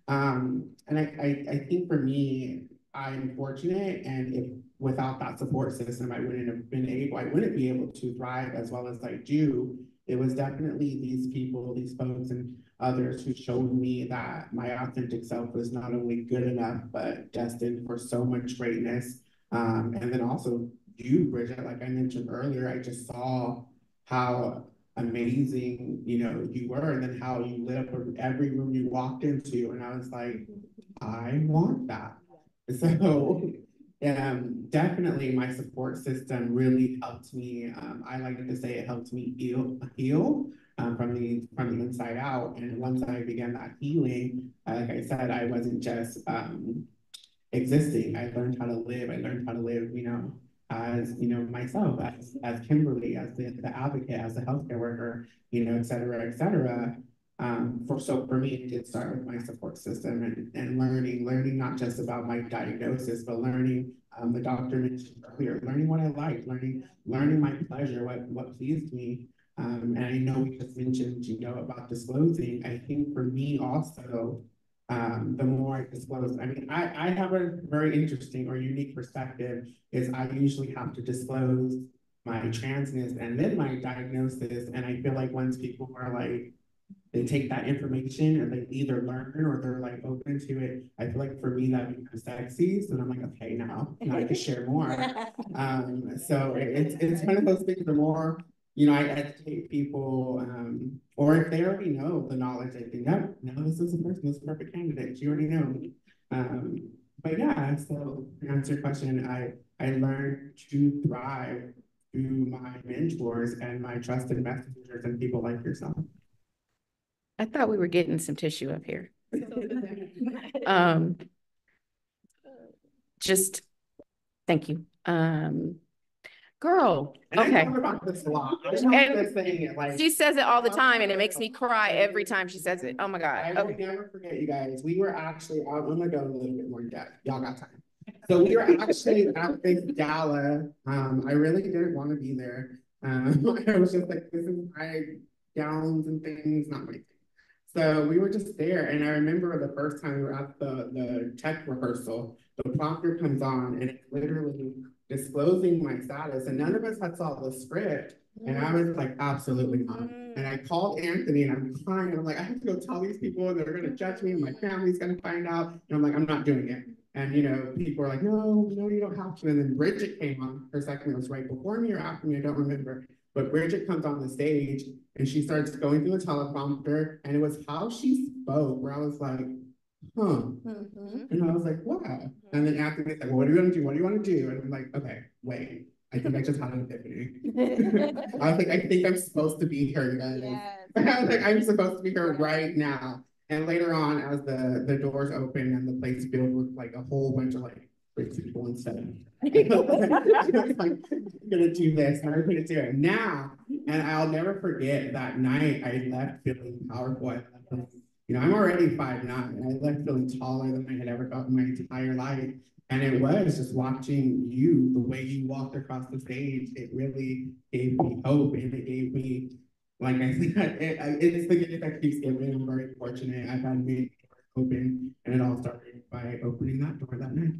Speaker 23: And I think for me, I'm fortunate, and if without that support system, I wouldn't be able to thrive as well as I do. It was definitely these people, these folks, and others who showed me that my authentic self was not only good enough, but destined for so much greatness. And then also you, Bridgette, like I mentioned earlier, I just saw how amazing, you were, and then how you lit up every room you walked into. And I was like, I want that. So definitely my support system really helped me. I like to say it helped me heal from the inside out. And once I began that healing, like I said, I wasn't just existing. I learned how to live. I learned how to live, as myself, as Kimberly, as the advocate, as the healthcare worker, et cetera, et cetera. For me, it did start with my support system and learning not just about my diagnosis, but learning, the doctor mentioned earlier, learning what I like, learning my pleasure, what pleased me. And I know we just mentioned, about disclosing. I think for me also, the more I disclose, I mean, I have a very interesting or unique perspective, is I usually have to disclose my transness and then my diagnosis. And I feel like once people are like, they take that information and they either learn or they're like open to it, I feel like for me that becomes sexy. So I'm like, okay, now I can share more. So it's one of those things, the more, I educate people, or if they already know the knowledge, I think, no, this is a person, this is a perfect candidate. You already know me. But yeah, so to answer your question, I learned to thrive through my mentors and my trusted messengers and people like yourself.
Speaker 1: I thought we were getting some tissue up here. Just Thank you. Girl,
Speaker 23: And
Speaker 1: okay.
Speaker 23: I talk about this a lot. I just want to say it, like,
Speaker 1: She says it all the time and it makes me cry every time she says it. Oh my God.
Speaker 23: I will never forget, you guys. We were actually, I'm gonna go a little bit more in depth. Y'all got time. So we were actually at this gala. I really didn't want to be there. I was just like, this is my gowns and things, not my thing. So we were just there, and I remember the first time we were at the tech rehearsal, the prompter comes on, and it's literally disclosing my status, and none of us had saw the script, and I was like, absolutely not. And I called Anthony, and I'm crying, and I'm like, I have to go tell these people, and they're gonna judge me, and my family's gonna find out, and I'm like, I'm not doing it. And you know, people are like, no, you don't have to. And then Bridgette came on. Her second was right before me or after me, I don't remember. But Bridgette comes on the stage and she starts going through the teleprompter, and it was how she spoke where I was like, huh. And I was like, wow. And then after this, like, well, what do you want to do? What do you want to do? And I'm like, okay, wait. I think I just had an epiphany. I was like, I think I'm supposed to be her, you guys. Yes. I was like, I'm supposed to be her right now. And later on, as the doors open and the place filled with like a whole bunch of like rich people instead of like, I'm gonna do this, and I'm gonna do it now. And I'll never forget that night I left feeling powerful. You know, I'm already 5'9", and I left feeling taller than I had ever felt in my entire life. And it was just watching you, the way you walked across the stage, it really gave me hope, and it gave me, like I said, it's the gift that keeps giving. I'm very fortunate. I've had many doors open, and it all started by opening that door that night.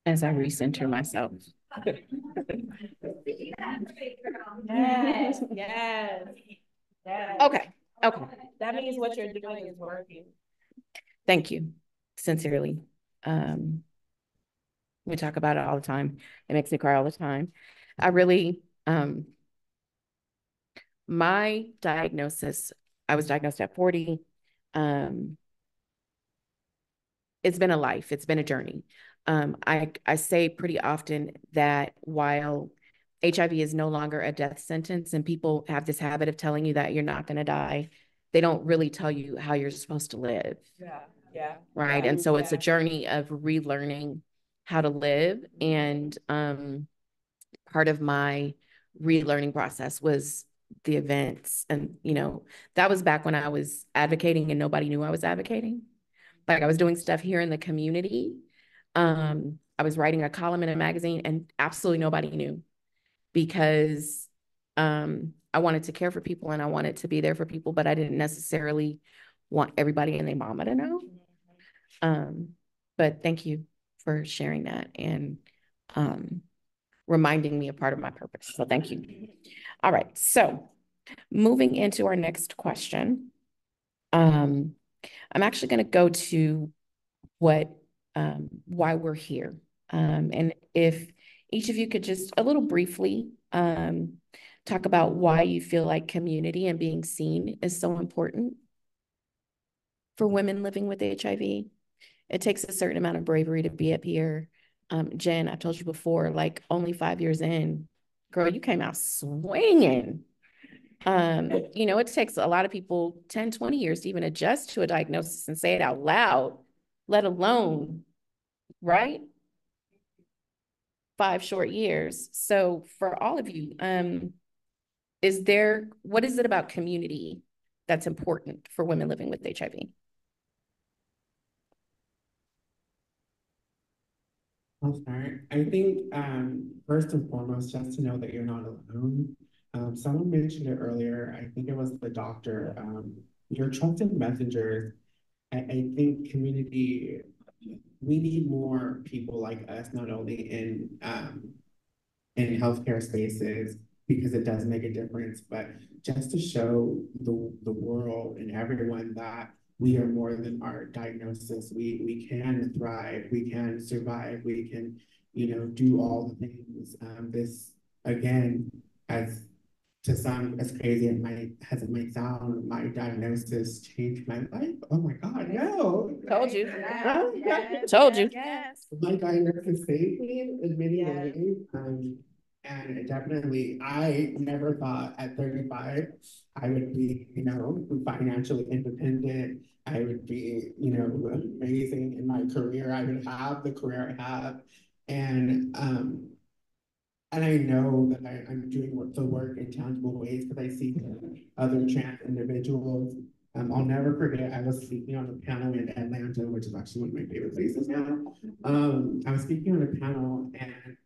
Speaker 1: As I recenter myself.
Speaker 17: Yes, yes, yes.
Speaker 1: Okay.
Speaker 17: That means what you're doing is working.
Speaker 1: Thank you, sincerely. We talk about it all the time. It makes me cry all the time. I really, my diagnosis, I was diagnosed at 40. It's been a life, it's been a journey. I say pretty often that while HIV is no longer a death sentence and people have this habit of telling you that you're not going to die, they don't really tell you how you're supposed to live.
Speaker 17: Yeah.
Speaker 1: Right. And so it's a journey of relearning how to live. And part of my relearning process was the events. And, you know, that was back when I was advocating and nobody knew I was advocating. Like I was doing stuff here in the community. I was writing a column in a magazine and absolutely nobody knew because I wanted to care for people and I wanted to be there for people, but I didn't necessarily want everybody and their mama to know. But thank you for sharing that and reminding me of part of my purpose. So thank you. All right. So moving into our next question. I'm actually going to go to why we're here. And if each of you could just a little briefly talk about why you feel like community and being seen is so important for women living with HIV. It takes a certain amount of bravery to be up here. Jen, I told you before, like only 5 years in, girl, you came out swinging. You know, it takes a lot of people 10, 20 years to even adjust to a diagnosis and say it out loud, let alone, right? 5 short years. So for all of you, what is it about community that's important for women living with HIV?
Speaker 23: I'll start. I think first and foremost, just to know that you're not alone. Someone mentioned it earlier. I think it was the doctor. Your trusted messengers. I think community. We need more people like us, not only in healthcare spaces, because it does make a difference, but just to show the world and everyone that we are more than our diagnosis. We can thrive, we can survive, we can, you know, do all the things. This again, as to some as crazy as it might sound, my diagnosis changed my life. Oh my God, no.
Speaker 1: Told you.
Speaker 23: Yes.
Speaker 1: Told you.
Speaker 23: Yes. My diagnosis saved me in many ways. And definitely, I never thought at 35 I would be, you know, financially independent. I would be, you know, amazing in my career. I would have the career I have. And I know that I'm doing the work in tangible ways because I see other trans individuals. I'll never forget, I was speaking on a panel in Atlanta, which is actually one of my favorite places now. I was speaking on a panel, and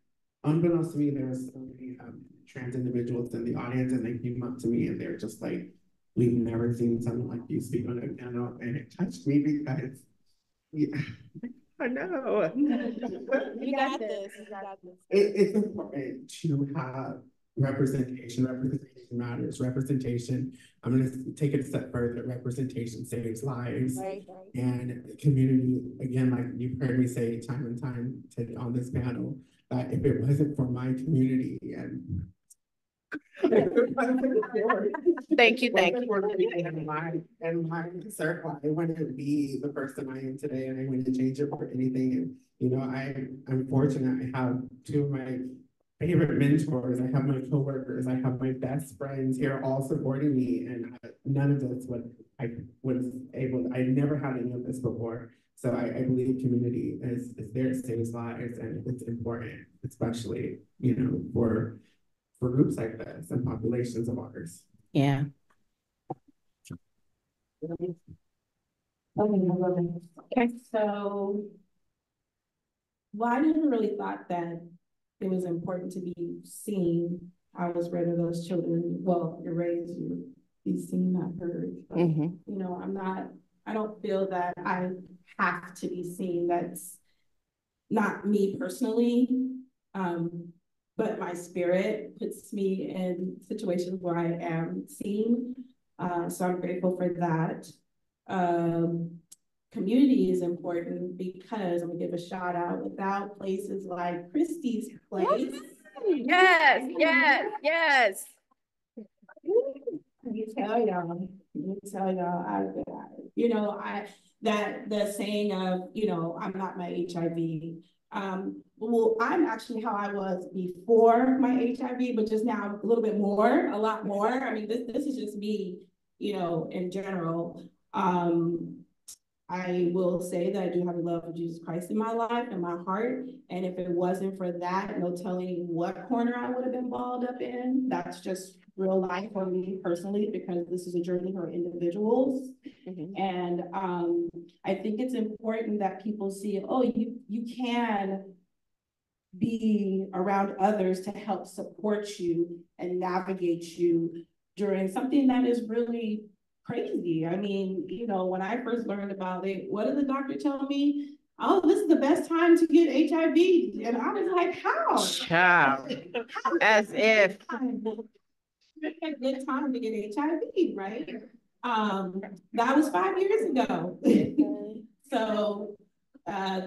Speaker 23: unbeknownst to me, there was so many trans individuals in the audience, and they came up to me and they're just like, "We've never seen someone like you speak on a panel," and it touched me because, yeah, I know.
Speaker 10: You got this.
Speaker 23: It's important to have representation. Representation matters. Representation, I'm going to take it a step further. Representation saves lives.
Speaker 10: Right.
Speaker 23: And community, again, like you've heard me say time and time on this panel, that if it wasn't for my community and
Speaker 10: Thank you.
Speaker 23: and my circle, I wouldn't be the person I am today, and I wouldn't change it for anything. And you know, I'm fortunate. I have two of my favorite mentors. I have my coworkers. I have my best friends here, all supporting me, and none of this I never had any of this before. So I believe community is there to save lives, and it's important, especially, you know, for groups like this and populations of ours.
Speaker 10: Yeah.
Speaker 6: Okay, so well, I never really thought that it was important to be seen. I was raised with those children. Well, you're raised, you be seen, not heard. But, you know, I don't feel that I have to be seen. That's not me personally. But my spirit puts me in situations where I am seen. So I'm grateful for that. Community is important because I'm gonna give a shout out. Without places like Christie's place.
Speaker 10: Yes.
Speaker 6: Let me tell y'all, you know, that the saying of, you know, I'm not my HIV. Well, I'm actually how I was before my HIV, but just now a lot more. I mean, this is just me, you know, in general. I will say that I do have the love of Jesus Christ in my life and my heart. And if it wasn't for that, no telling what corner I would have been balled up in. That's just real life for me personally, because this is a journey for individuals. And I think it's important that people see, oh, you can be around others to help support you and navigate you during something that is really crazy. I mean, you know, when I first learned about it, what did the doctor tell me? Oh, this is the best time to get HIV. And I was like, how?
Speaker 10: Child. As if.
Speaker 6: It's a good time to get HIV, right? That was 5 years ago. So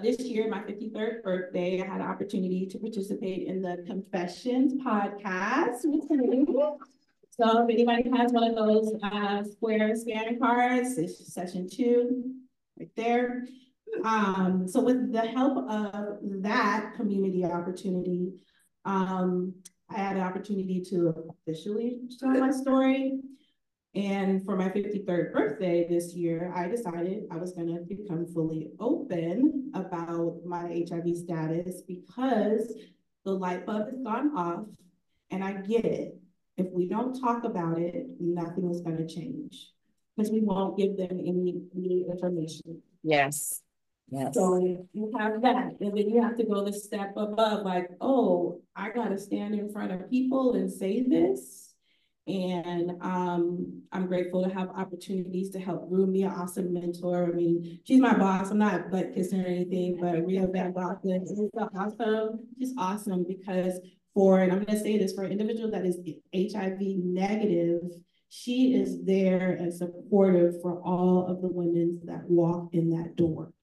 Speaker 6: this year, my 53rd birthday, I had an opportunity to participate in the Confessions podcast. So if anybody has one of those square scan cards, it's session 2 right there. So with the help of that community opportunity, I had an opportunity to officially tell my story. And for my 53rd birthday this year, I decided I was going to become fully open about my HIV status, because the light bulb has gone off, and I get it. If we don't talk about it, nothing is going to change, because we won't give them any information.
Speaker 10: Yes.
Speaker 6: So you have that, and then you have to go the step above, like, oh, I gotta stand in front of people and say this. And I'm grateful to have opportunities to help groom me, an awesome mentor. I mean, she's my boss. I'm not butt kissing or anything, but Rhea Van Gogh is awesome. She's awesome because and I'm gonna say this, for an individual that is HIV negative, she is there and supportive for all of the women that walk in that door.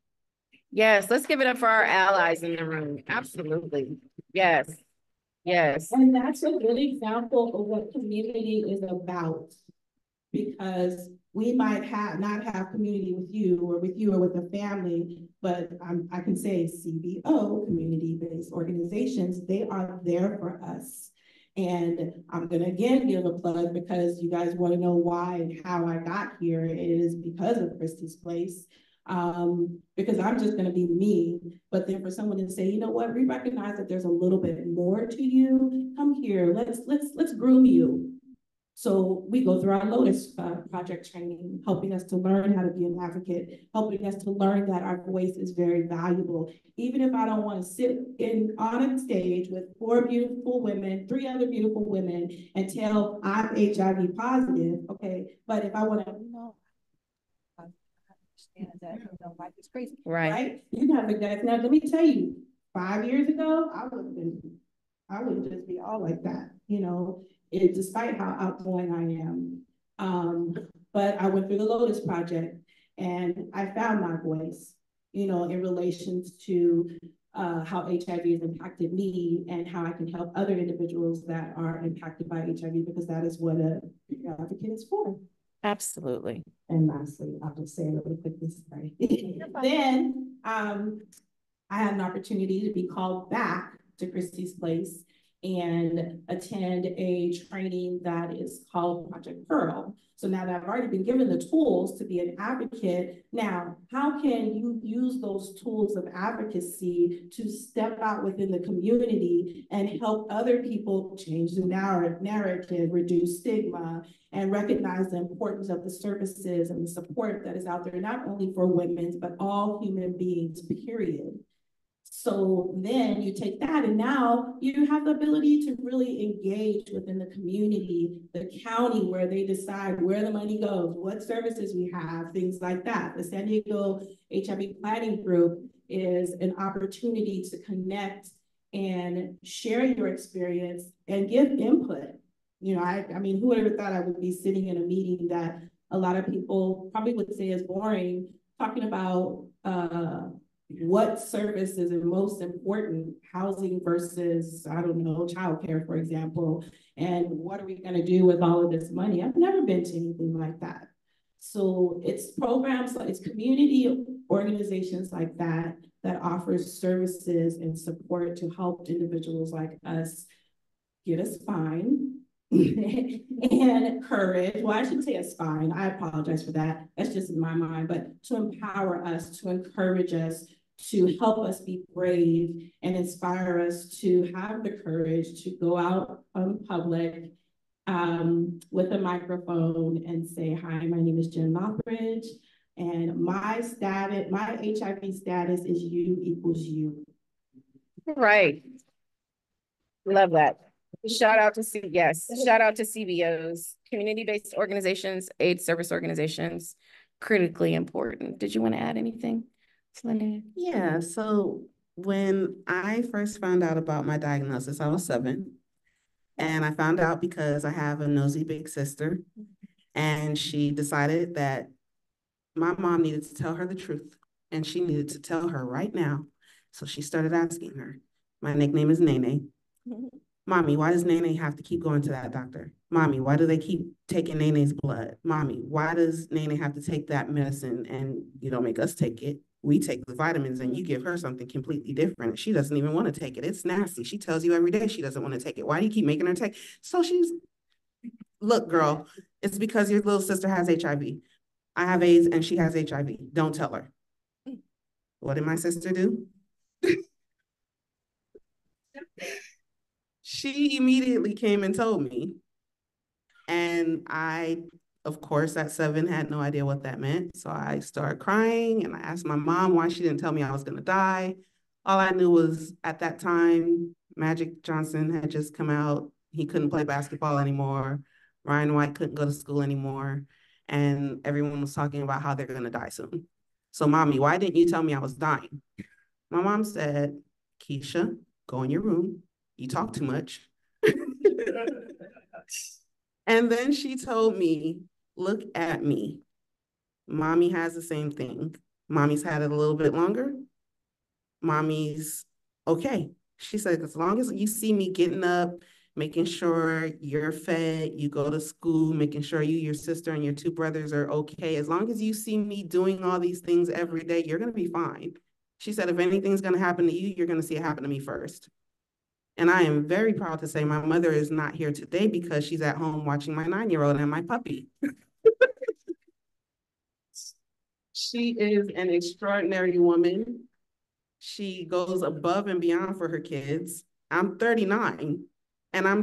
Speaker 10: Yes, let's give it up for our allies in the room. Absolutely. Yes.
Speaker 6: And that's a good example of what community is about, because we might not have community with you or with a family, but I can say CBO, community-based organizations, they are there for us. And I'm gonna again give a plug because you guys want to know why and how I got here. It is because of Christy's Place. Because I'm just gonna be me, but then for someone to say, you know what, we recognize that there's a little bit more to you. Come here, let's groom you. So we go through our Lotus project training, helping us to learn how to be an advocate, helping us to learn that our voice is very valuable. Even if I don't want to sit on a stage with 4 beautiful women, 3 other beautiful women, and tell I'm HIV positive, okay, but if I want to, that life is crazy, right? You have the guys. Now, let me tell you, 5 years ago, I wouldn't just be all like that, despite how outgoing I am. But I went through the Lotus Project and I found my voice, in relations to how HIV has impacted me and how I can help other individuals that are impacted by HIV, because that is what an advocate is for.
Speaker 1: Absolutely.
Speaker 6: And lastly, I'll just say a little quick this way. Then I had an opportunity to be called back to Christy's Place and attend a training that is called Project Pearl. So now that I've already been given the tools to be an advocate, now how can you use those tools of advocacy to step out within the community and help other people change the narrative, reduce stigma, and recognize the importance of the services and the support that is out there, not only for women, but all human beings, period. So then you take that and now you have the ability to really engage within the community, the county where they decide where the money goes, what services we have, things like that. The San Diego HIV Planning Group is an opportunity to connect and share your experience and give input. I mean, who would ever thought I would be sitting in a meeting that a lot of people probably would say is boring, talking about what services are most important, housing versus, I don't know, childcare, for example, and what are we going to do with all of this money? I've never been to anything like that. So it's programs, it's community organizations like that that offers services and support to help individuals like us get a spine and courage. Well, I shouldn't say a spine. I apologize for that. That's just in my mind, but to empower us, to encourage us, to help us be brave and inspire us to have the courage to go out in public with a microphone and say, hi, my name is Jen Lothridge, and my HIV status is U equals U.
Speaker 1: Right. Love that. Shout out to CBOs, community-based organizations, aid service organizations, critically important. Did you want to add anything, Selena?
Speaker 18: Yeah, so when I first found out about my diagnosis, I was 7. And I found out because I have a nosy big sister, and she decided that my mom needed to tell her the truth, and she needed to tell her right now. So she started asking her. My nickname is Nene. Mommy, why does Nene have to keep going to that doctor? Mommy, why do they keep taking Nene's blood? Mommy, why does Nene have to take that medicine and you don't make us take it? We take the vitamins and you give her something completely different. She doesn't even want to take it. It's nasty. She tells you every day she doesn't want to take it. Why do you keep making her take? So she's, look, girl, it's because your little sister has HIV. I have AIDS and she has HIV. Don't tell her. What did my sister do? She immediately came and told me. And I, of course, at 7 had no idea what that meant. So I started crying and I asked my mom why she didn't tell me I was gonna die. All I knew was at that time, Magic Johnson had just come out. He couldn't play basketball anymore. Ryan White couldn't go to school anymore. And everyone was talking about how they're gonna die soon. So mommy, why didn't you tell me I was dying? My mom said, Keisha, go in your room. You talk too much. And then she told me, look at me. Mommy has the same thing. Mommy's had it a little bit longer. Mommy's okay. She said, as long as you see me getting up, making sure you're fed, you go to school, making sure you, your sister, and your 2 brothers are okay, as long as you see me doing all these things every day, you're going to be fine. She said, if anything's going to happen to you, you're going to see it happen to me first. And I am very proud to say my mother is not here today because she's at home watching my 9-year-old and my puppy. She is an extraordinary woman. She goes above and beyond for her kids. I'm 39 and I'm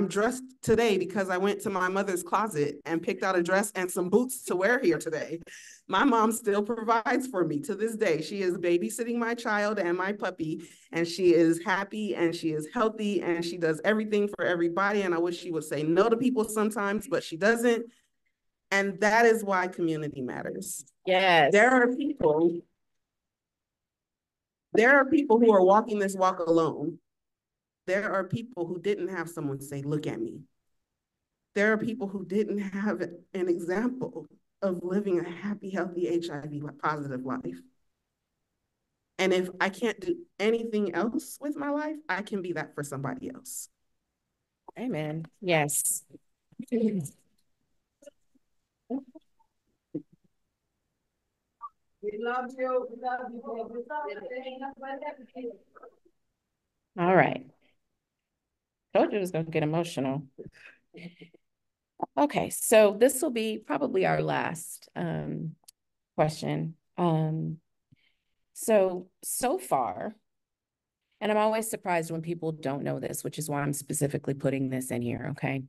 Speaker 18: dressed today because I went to my mother's closet and picked out a dress and some boots to wear here today. My mom still provides for me to this day. She is babysitting my child and my puppy, and she is happy and she is healthy and she does everything for everybody. And I wish she would say no to people sometimes, but she doesn't. And that is why community matters.
Speaker 1: Yes.
Speaker 18: There are people who are walking this walk alone. There are people who didn't have someone say, look at me. There are people who didn't have an example of living a happy, healthy, HIV positive life. And if I can't do anything else with my life, I can be that for somebody else.
Speaker 1: Amen. Yes.
Speaker 19: We love you. We love you.
Speaker 1: All right. Told you it was going to get emotional. Okay, so this will be probably our last question. So far, and I'm always surprised when people don't know this, which is why I'm specifically putting this in here, okay?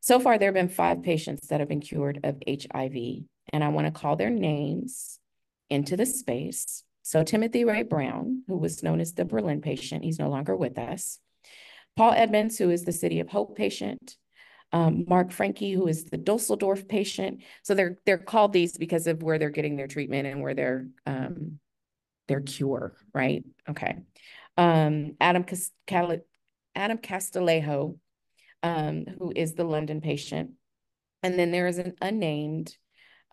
Speaker 1: So far, there have been 5 patients that have been cured of HIV, and I want to call their names into the space. So Timothy Ray Brown, who was known as the Berlin patient, he's no longer with us. Paul Edmonds, who is the City of Hope patient. Mark Franke, who is the Dusseldorf patient. So they're called these because of where they're getting their treatment and where their cure, right? Okay. Adam Castillejo, who is the London patient. And then there is an unnamed,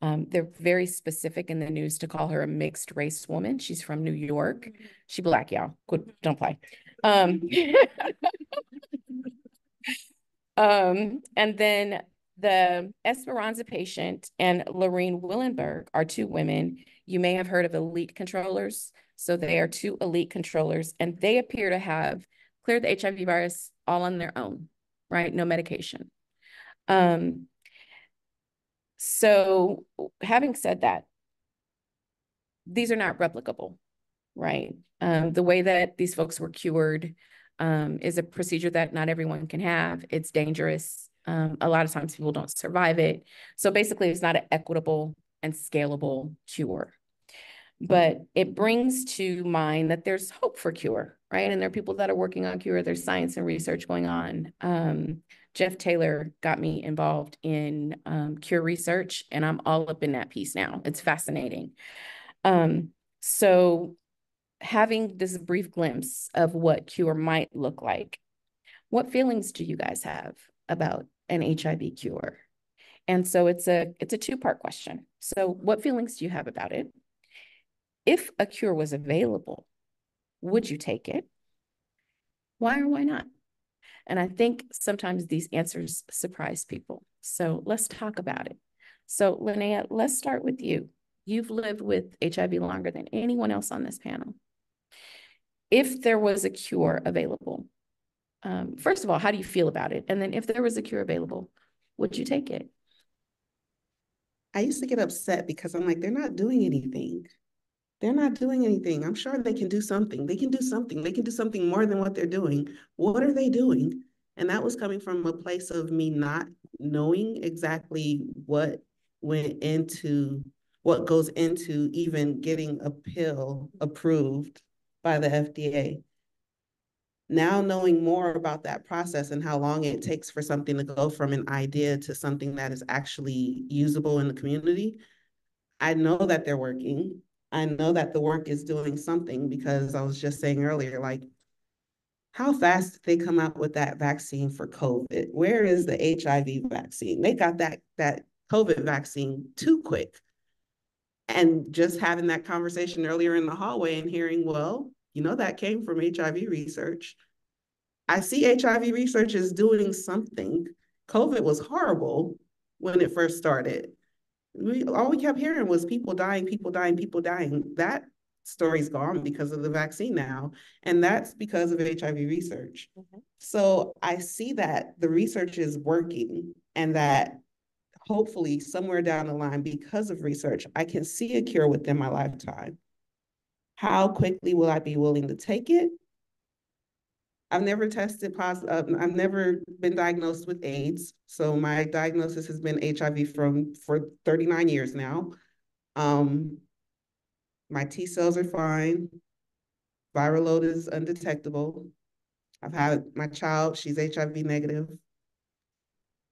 Speaker 1: they're very specific in the news to call her a mixed race woman. She's from New York. She Black, y'all. Don't play. And then the Esperanza patient and Lorene Willenberg are 2 women. You may have heard of elite controllers. So they are 2 elite controllers, and they appear to have cleared the HIV virus all on their own, right? No medication. So having said that, these are not replicable, right? The way that these folks were cured is a procedure that not everyone can have. It's dangerous. A lot of times people don't survive it. So basically it's not an equitable and scalable cure. But it brings to mind that there's hope for cure, right? And there are people that are working on cure. There's science and research going on. Jeff Taylor got me involved in cure research, and I'm all up in that piece now. It's fascinating. So having this brief glimpse of what cure might look like, what feelings do you guys have about an HIV cure? And so it's a 2-part question. So what feelings do you have about it? If a cure was available, would you take it? Why or why not? And I think sometimes these answers surprise people. So let's talk about it. So Linnea, let's start with you. You've lived with HIV longer than anyone else on this panel. If there was a cure available, first of all, how do you feel about it? And then if there was a cure available, would you take it?
Speaker 18: I used to get upset because I'm like, they're not doing anything. They're not doing anything. I'm sure they can do something. They can do something. They can do something more than what they're doing. What are they doing? And that was coming from a place of me not knowing exactly what goes into even getting a pill approved by the FDA. Now knowing more about that process and how long it takes for something to go from an idea to something that is actually usable in the community, I know that they're working. I know that the work is doing something because I was just saying earlier, like, how fast did they come out with that vaccine for COVID? Where is the HIV vaccine? They got that COVID vaccine too quick. And just having that conversation earlier in the hallway and hearing, well, you know, that came from HIV research. I see HIV research is doing something. COVID was horrible when it first started. All we kept hearing was people dying, people dying, people dying. That story's gone because of the vaccine now. And that's because of HIV research. So I see that the research is working and that hopefully somewhere down the line, because of research, I can see a cure within my lifetime. How quickly will I be willing to take it? I've never tested positive. I've never been diagnosed with AIDS. So my diagnosis has been HIV for 39 years now. My T cells are fine. Viral load is undetectable. I've had my child, she's HIV negative.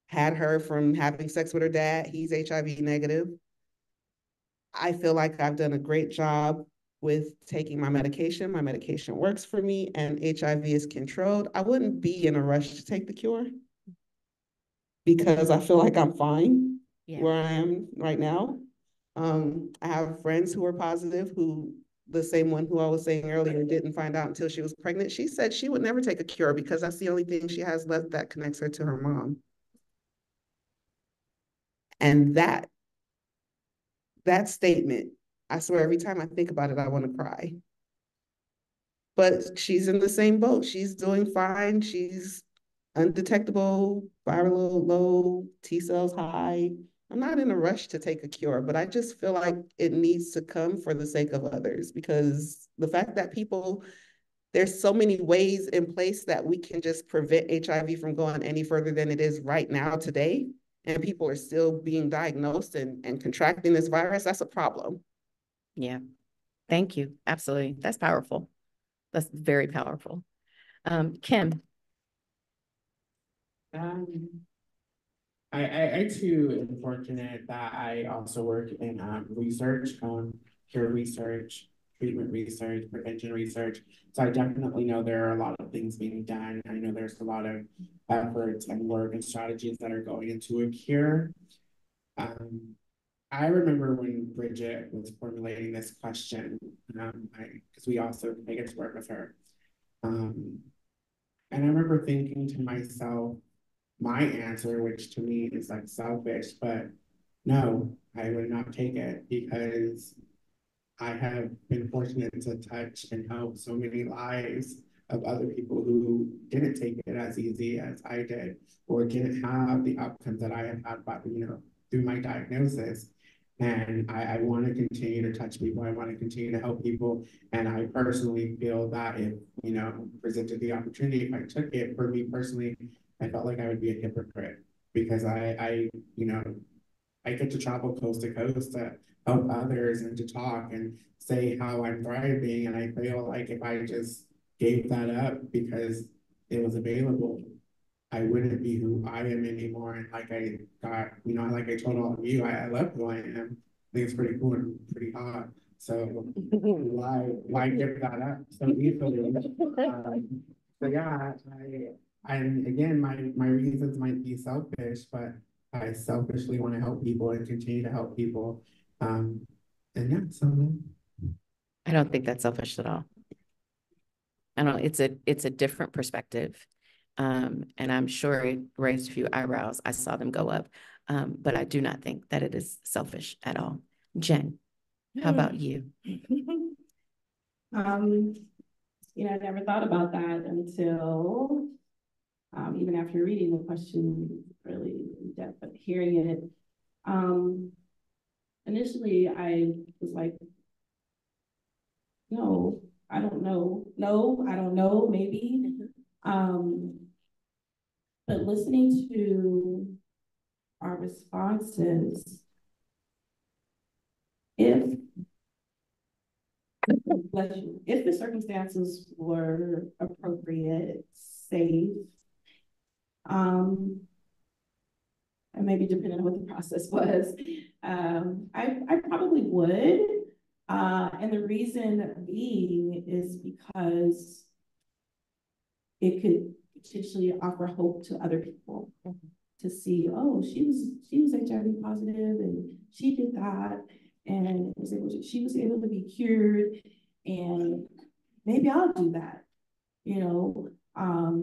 Speaker 18: Had her from having sex with her dad, he's HIV negative. I feel like I've done a great job with taking my medication. My medication works for me and HIV is controlled. I wouldn't be in a rush to take the cure because I feel like I'm fine where I am right now. I have friends who are positive, who the same one who I was saying earlier didn't find out until she was pregnant. She said she would never take a cure because that's the only thing she has left that connects her to her mom. And that statement, I swear every time I think about it, I want to cry. But she's in the same boat. She's doing fine. She's undetectable, viral low, T cells high. I'm not in a rush to take a cure, but I just feel like it needs to come for the sake of others, because the fact that there's so many ways in place that we can just prevent HIV from going any further than it is right now today, and people are still being diagnosed and contracting this virus, that's a problem.
Speaker 5: Yeah, thank you. Absolutely. That's powerful. That's very powerful. Kim.
Speaker 23: I too am fortunate that I also work in research, cure research, treatment research, prevention research. So I definitely know there are a lot of things being done. I know there's a lot of efforts and work and strategies that are going into a cure. I remember when Bridgette was formulating this question, because we also get to work with her. And I remember thinking to myself, my answer, which to me is like selfish, but no, I would not take it, because I have been fortunate to touch and help so many lives of other people who didn't take it as easy as I did, or didn't have the outcomes that I have had, but, through my diagnosis. And I want to continue to touch people. I want to continue to help people. And I personally feel that if, presented the opportunity, if I took it, for me personally, I felt like I would be a hypocrite, because I get to travel coast to coast to help others and to talk and say how I'm thriving. And I feel like if I just gave that up because it was available, I wouldn't be who I am anymore. And like I got, like I told all of you, I love who I am. I think it's pretty cool and pretty hot. So why give that up so easily? So yeah, and again, my reasons might be selfish, but I selfishly want to help people and continue to help people. And yeah, so
Speaker 5: I don't think that's selfish at all. I don't, it's a different perspective. And I'm sure it raised a few eyebrows. I saw them go up. But I do not think that it is selfish at all. Jen, how about you?
Speaker 6: I never thought about that until even after reading the question really in depth, but hearing it. Initially, I was like, no, I don't know. No, I don't know, maybe. But listening to our responses, if the circumstances were appropriate, safe, and maybe depending on what the process was, I probably would. And the reason being is because it could potentially offer hope to other people to see, oh, she was HIV positive and she did that, and she was able to be cured, and maybe I'll do that,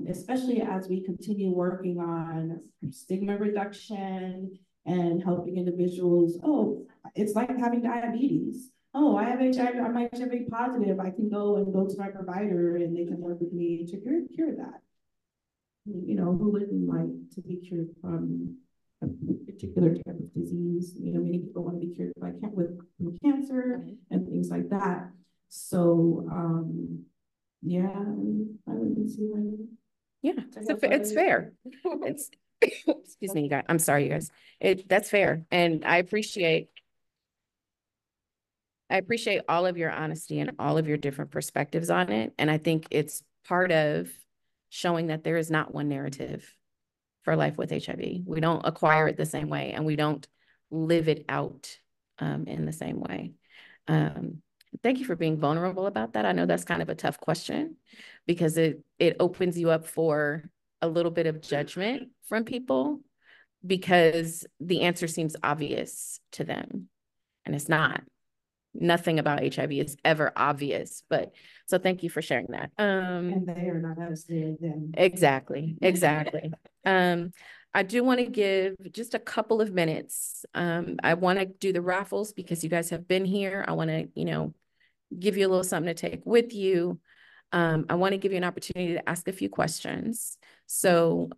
Speaker 6: especially as we continue working on stigma reduction and helping individuals. Oh, it's like having diabetes. oh, I have HIV, I'm HIV positive, I can go to my provider and they can work with me to cure that. You know, who wouldn't like to be cured from a particular type of disease? You know, many people want to be cured from cancer and things like that. So, yeah, I wouldn't see why.
Speaker 5: Yeah, it's fair. It's excuse me, you guys. I'm sorry, you guys. That's fair, and I appreciate all of your honesty and all of your different perspectives on it. And I think it's part of showing that there is not one narrative for life with HIV. We don't acquire it the same way, and we don't live it out in the same way. Thank you for being vulnerable about that. I know that's kind of a tough question because it opens you up for a little bit of judgment from people because the answer seems obvious to them, and it's not. Nothing about HIV is ever obvious, but so thank you for sharing that.
Speaker 6: And they are not us, they're them.
Speaker 5: Exactly. I do want to give just a couple of minutes. I want to do the raffles because you guys have been here. I want to, you know, give you a little something to take with you. I want to give you an opportunity to ask a few questions. So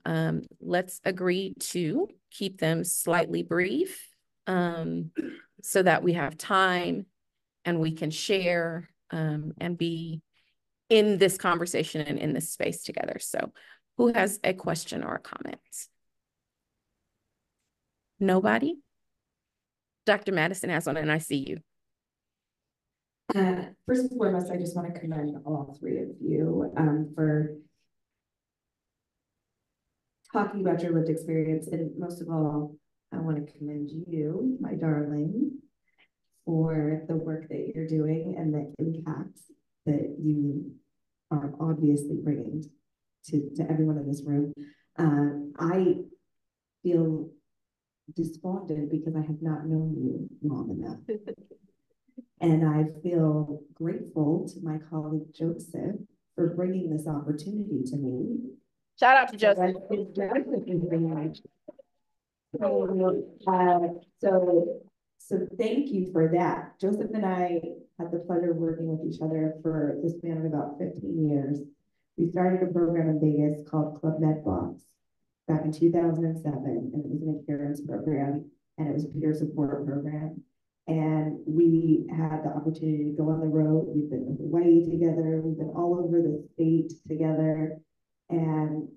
Speaker 5: let's agree to keep them slightly brief so that we have time and we can share and be in this conversation and in this space together. So who has a question or a comment? Nobody? Dr. Madison has one and I see you.
Speaker 7: First and foremost, I just want to commend all three of you for talking about your lived experience. And most of all, I want to commend you, my darling, for the work that you're doing and the impact that you are obviously bringing to everyone in this room. I feel despondent because I have not known you long enough. And I feel grateful to my colleague Joseph for bringing this opportunity to me.
Speaker 5: Shout out to Joseph.
Speaker 7: So thank you for that. Joseph and I had the pleasure of working with each other for the span of about 15 years. We started a program in Vegas called Club MedBox back in 2007, and it was an adherence program, and it was a peer support program. And we had the opportunity to go on the road. We've been in Hawaii together. We've been all over the state together. And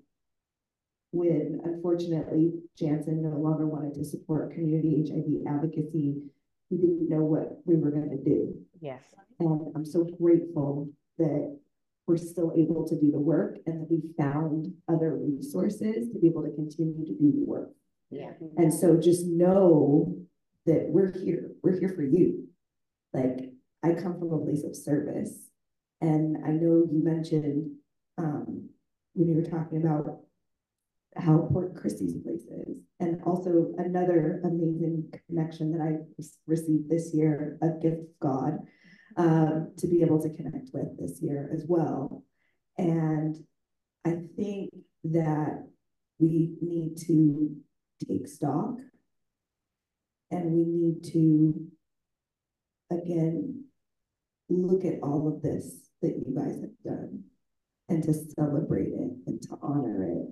Speaker 7: when, unfortunately, Jansen no longer wanted to support community HIV advocacy, we didn't know what we were going to do.
Speaker 5: Yes.
Speaker 7: And I'm so grateful that we're still able to do the work and that we found other resources to be able to continue to do the work.
Speaker 5: Yeah.
Speaker 7: And so just know that we're here for you. Like, I come from a place of service. And I know you mentioned when you were talking about how important Christy's place is. And also another amazing connection that I received this year, a gift of God, to be able to connect with this year as well. And I think that we need to take stock and we need to, again, look at all of this that you guys have done and to celebrate it and to honor it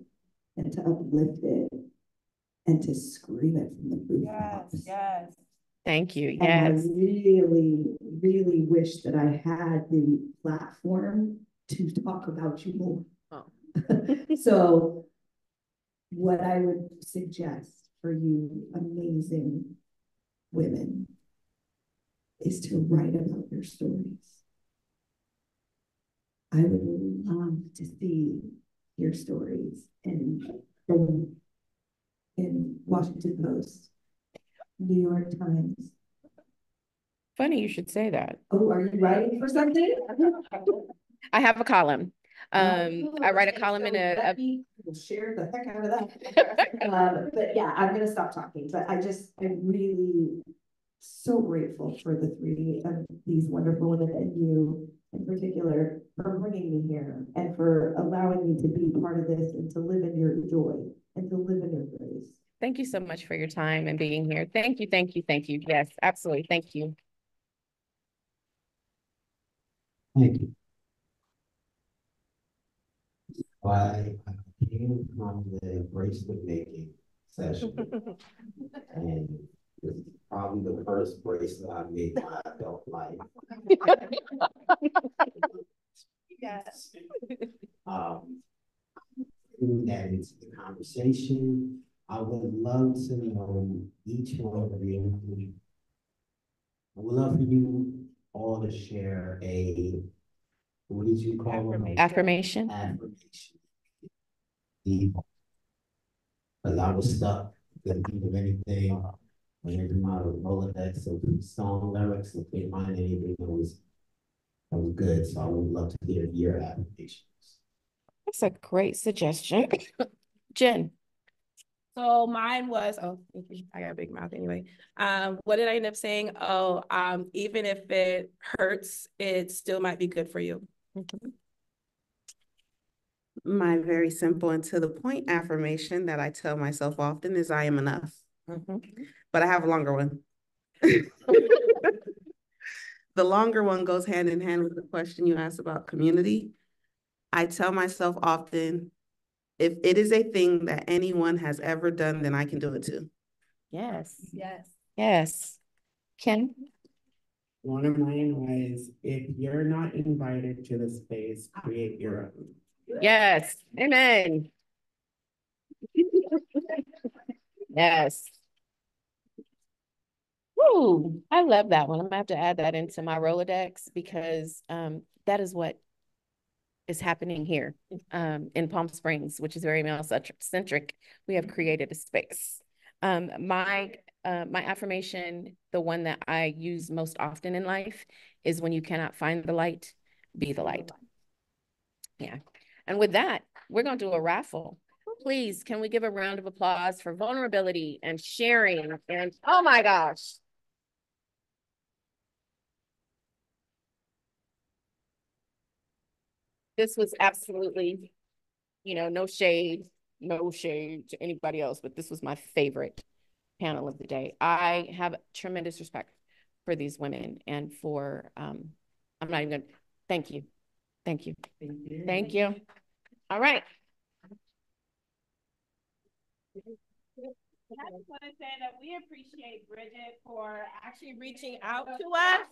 Speaker 7: and to uplift it and to scream it from the rooftops.
Speaker 5: Yes. Thank you. Yes.
Speaker 7: And I really, really wish that I had the platform to talk about you more.
Speaker 5: Oh.
Speaker 7: So what I would suggest for you amazing women is to write about your stories. I would love to see your stories in Washington Post, New York Times.
Speaker 5: Funny you should say that.
Speaker 7: Oh, are you writing for something?
Speaker 5: I have a column. I write a column in
Speaker 7: We'll share the heck out of that. But yeah, I'm gonna stop talking. But I'm really so grateful for the three of these wonderful women and you in particular for bringing me here and for allowing me to be part of this and to live in your joy and to live in your grace.
Speaker 5: Thank you so much for your time and being here. Thank you, thank you, thank you. Yes, absolutely. Thank you.
Speaker 20: Thank you. I came from the bracelet making session, and this is probably the first bracelet I made in my adult life.
Speaker 1: Yes.
Speaker 20: That into the conversation. I would love to know each one of you. I would love for you all to share a, what did you call them?
Speaker 5: Affirmation.
Speaker 20: Affirmation. Because I was stuck, couldn't think of anything. I didn't do my Rolodex of song lyrics and couldn't find anything that was good. So I would love to hear your affirmations.
Speaker 5: That's a great suggestion. Jen.
Speaker 6: So mine was, oh, I got a big mouth anyway. What did I end up saying? Oh, even if it hurts, it still might be good for you.
Speaker 18: My very simple and to the point affirmation that I tell myself often is I am enough. But I have a longer one. The longer one goes hand in hand with the question you asked about community. I tell myself often, if it is a thing that anyone has ever done, then I can do it too.
Speaker 5: Yes.
Speaker 1: Yes.
Speaker 5: Yes. Ken?
Speaker 23: One of mine was, if you're not invited to the space, create your own.
Speaker 5: Yes. Amen. Yes. Woo, I love that one. I'm gonna have to add that into my Rolodex because that is what is happening here in Palm Springs, which is very male-centric. We have created a space. My affirmation, the one that I use most often in life, is when you cannot find the light, be the light. Yeah. And with that, we're going to do a raffle. Please, can we give a round of applause for vulnerability and sharing? And oh my gosh. This was absolutely, no shade to anybody else, but this was my favorite panel of the day. I have tremendous respect for these women and for, I'm not even gonna, thank you. Thank you. Thank you. All right.
Speaker 10: I just want to say that we appreciate Bridgette for actually reaching out to us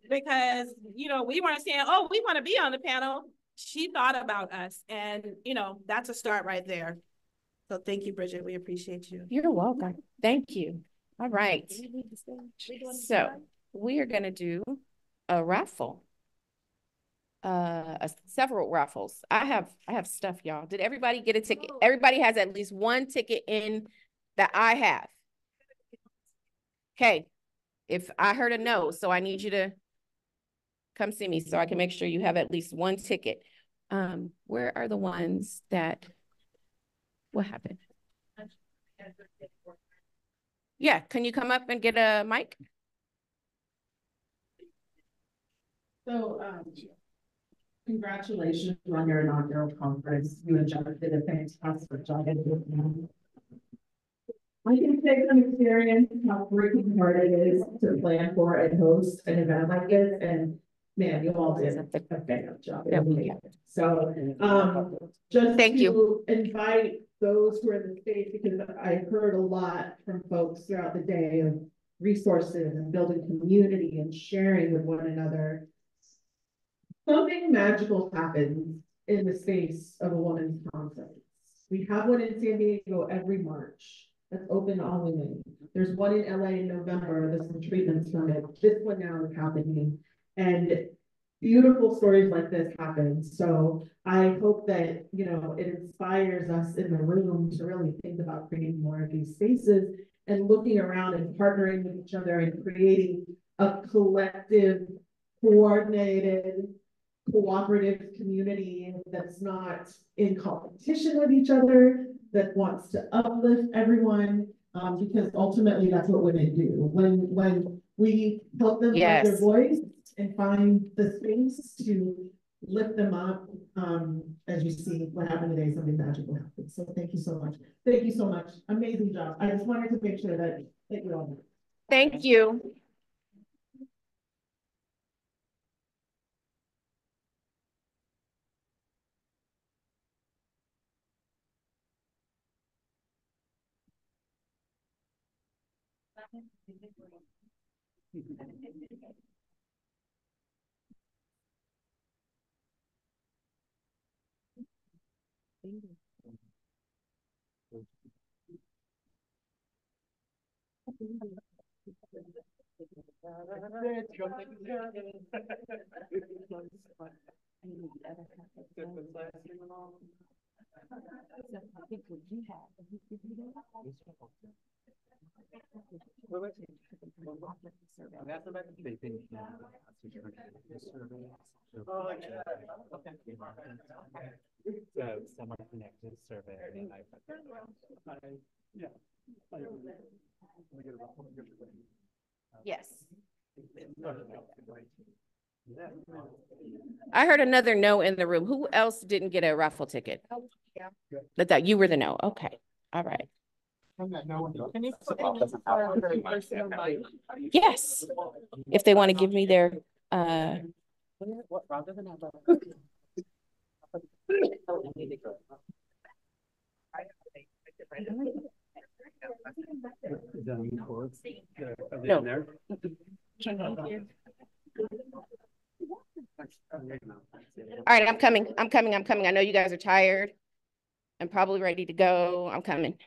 Speaker 10: because, we weren't saying, oh, we want to be on the panel. She thought about us and, that's a start right there. So thank you, Bridgette. We appreciate you.
Speaker 5: You're welcome. Thank you. All right. So we are going to do a raffle. Several raffles. I have stuff, y'all. Did everybody get a ticket? Everybody has at least one ticket in that I have. Okay. If I heard a no, so I need you to come see me so I can make sure you have at least one ticket. Where are the ones that, what happened? Yeah, can you come up and get a mic?
Speaker 11: So, congratulations on your inaugural conference. You and John did a fantastic job. I can say from experience how freaking hard it is to plan for and host an event like this, and man, you all did a fantastic job. So, just
Speaker 5: thank you.
Speaker 11: Invite those who are in the space, because I heard a lot from folks throughout the day of resources and building community and sharing with one another. Something magical happens in the space of a women's conference. We have one in San Diego every March that's open to all women. There's one in LA in November, there's some treatments from it. This one now is happening. And beautiful stories like this happen. So I hope that, it inspires us in the room to really think about creating more of these spaces and looking around and partnering with each other and creating a collective, coordinated, cooperative community that's not in competition with each other, that wants to uplift everyone, because ultimately that's what women do. When we help them find their voice and find the space to lift them up, as you see what happened today, something magical happened. So thank you so much. Thank you so much. Amazing job. I just wanted to make sure that you all know.
Speaker 5: Thank you.
Speaker 22: Semi-connected survey. Yeah.
Speaker 1: Yes. I heard another no in the room. Who else didn't get a raffle ticket? But that you were the no. Okay. All right. Yes. If they want to give me their no. All right, I'm coming. I know you guys are tired and probably ready to go. I'm coming.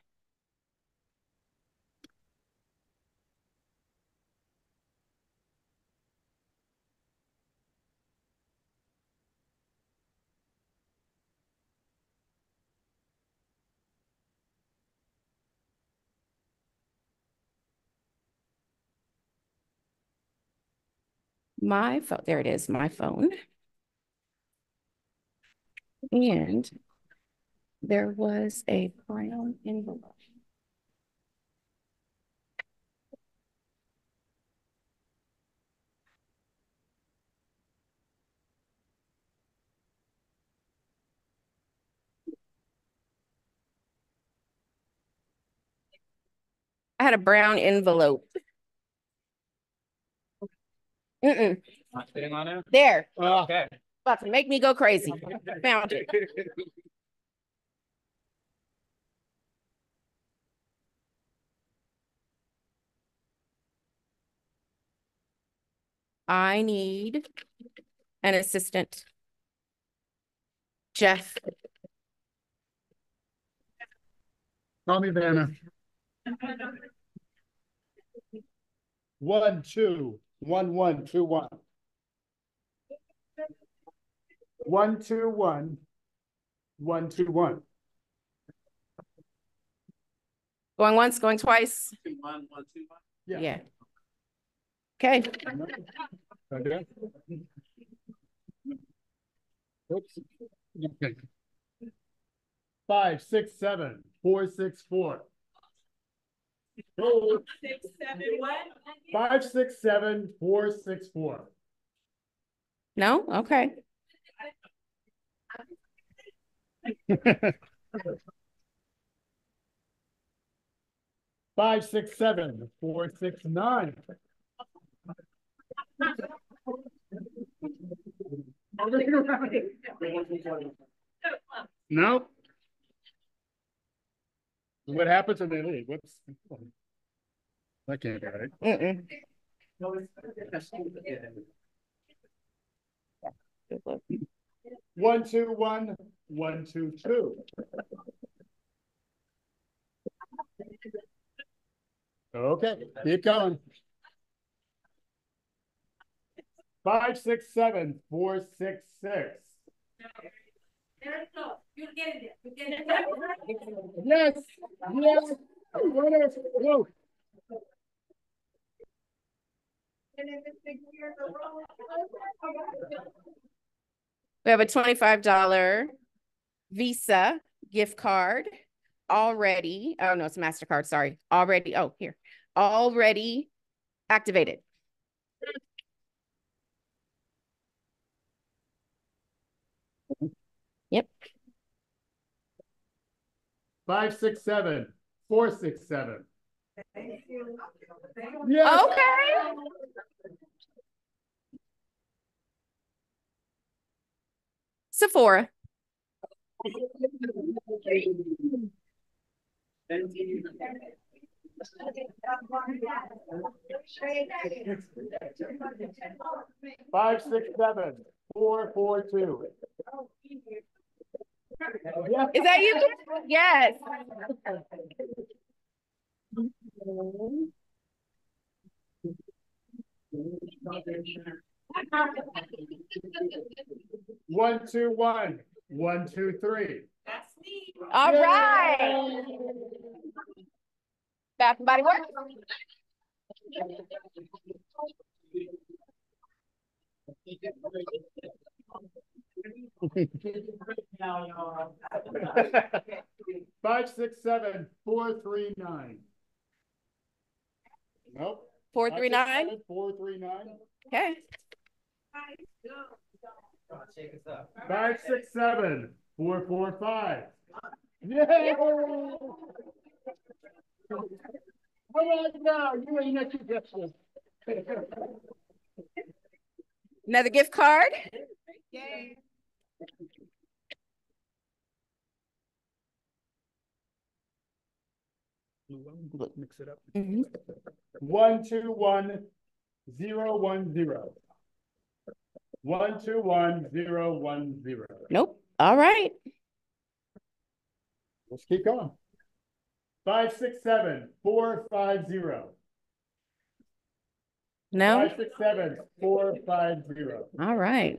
Speaker 1: My phone, there it is, my phone. And there was a brown envelope. I had a brown envelope. Not sitting on it? There. Oh, okay. About to make me go crazy. Found it. I need an assistant. Jeff.
Speaker 16: Call me Vanna. 1 2 1 1 2 1. 1 2 1 1 2 1.
Speaker 1: Going once, going twice.
Speaker 16: 2 1 1 2 1.
Speaker 1: Yeah. Okay.
Speaker 16: Okay. Oops. Okay. 5 6 7 4 6 4.
Speaker 10: 6 7 what?
Speaker 16: 5 6 7 4 6 4.
Speaker 1: No? Okay.
Speaker 16: 5 6 7 4 6 9. No. What happens when they leave? What's that can't be right. 1 2 1 1 2 2. Okay, keep going. 5 6 7 4 6 6.
Speaker 10: You're getting it. You're getting it.
Speaker 16: Yes. Yes. Whoa.
Speaker 1: We have a $25 Visa gift card already. Oh, no, it's MasterCard. Sorry. Already. Oh, here. Already activated. Yep.
Speaker 16: 5 6 7 4 6 7.
Speaker 10: Thank you.
Speaker 16: Yes.
Speaker 1: Okay. Sephora.
Speaker 16: 5, 6, 7, 4, 4, 2.
Speaker 1: Is that you? Yes.
Speaker 16: One, 2, 1. 1, 2, 3.
Speaker 1: That's me. All right. Bath and Body Works.
Speaker 16: Five, 6, 7, 4, 3, 9. Nope.
Speaker 1: 4, 3, 9.
Speaker 16: 4, 3, 9.
Speaker 1: Okay.
Speaker 16: 5, 6, 7, 4, 4, 5. Yeah. Come on now, you ain't not your
Speaker 1: Another gift card.
Speaker 16: Yay. Mix it up. 1, 2, 1, 0, 1, 0. 1, 2, 1, 0, 1, 0.
Speaker 1: Nope. All right.
Speaker 16: Let's keep going. 5, 6, 7, 4, 5, 0.
Speaker 1: No.
Speaker 16: 5, 6, 7, 4, 5, 0.
Speaker 1: All right.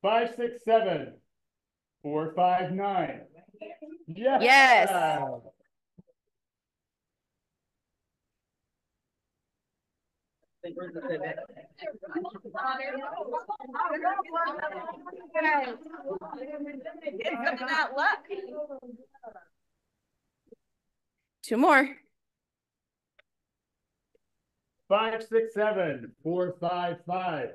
Speaker 16: 5, 6, 7, 4, 5, 9. Yes.
Speaker 1: Yes. Two more.
Speaker 16: 5, 6, 7, 4, 5, 5.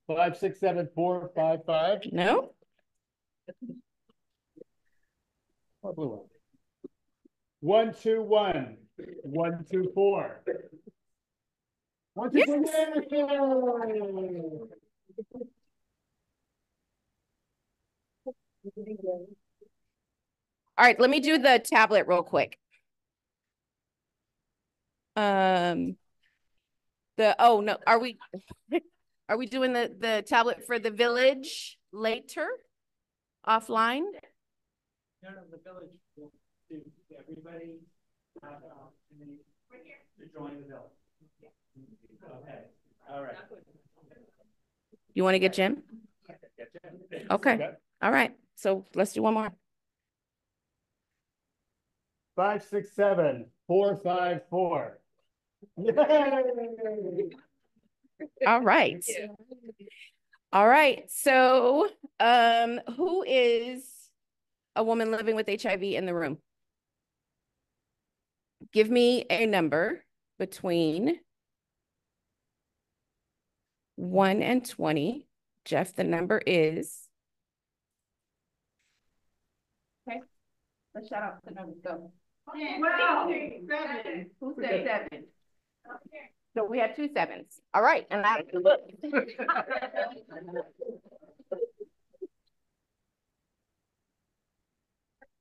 Speaker 16: 5, 6, 7, 4, 5, 5.
Speaker 1: No.
Speaker 16: Oh, blue one. 1, 2, 1. 1, 2, 4. 1, 2, 4.
Speaker 1: All right, let me do the tablet real quick. Oh no, are we doing the tablet for the village later? Offline?
Speaker 9: No, the village will do everybody to join the village. Okay. All right.
Speaker 1: You want to get Jim? Okay. All right. So let's do one more.
Speaker 16: 5, 6, 7, 4, 5, 4.
Speaker 1: All right. All right. So, who is a woman living with HIV in the room? Give me a number between 1 and 20. Jeff, the number is. Okay. Let's shout out the numbers. Go. Wow. 7. Who said 7? So we had 2 7s. All right. And I look.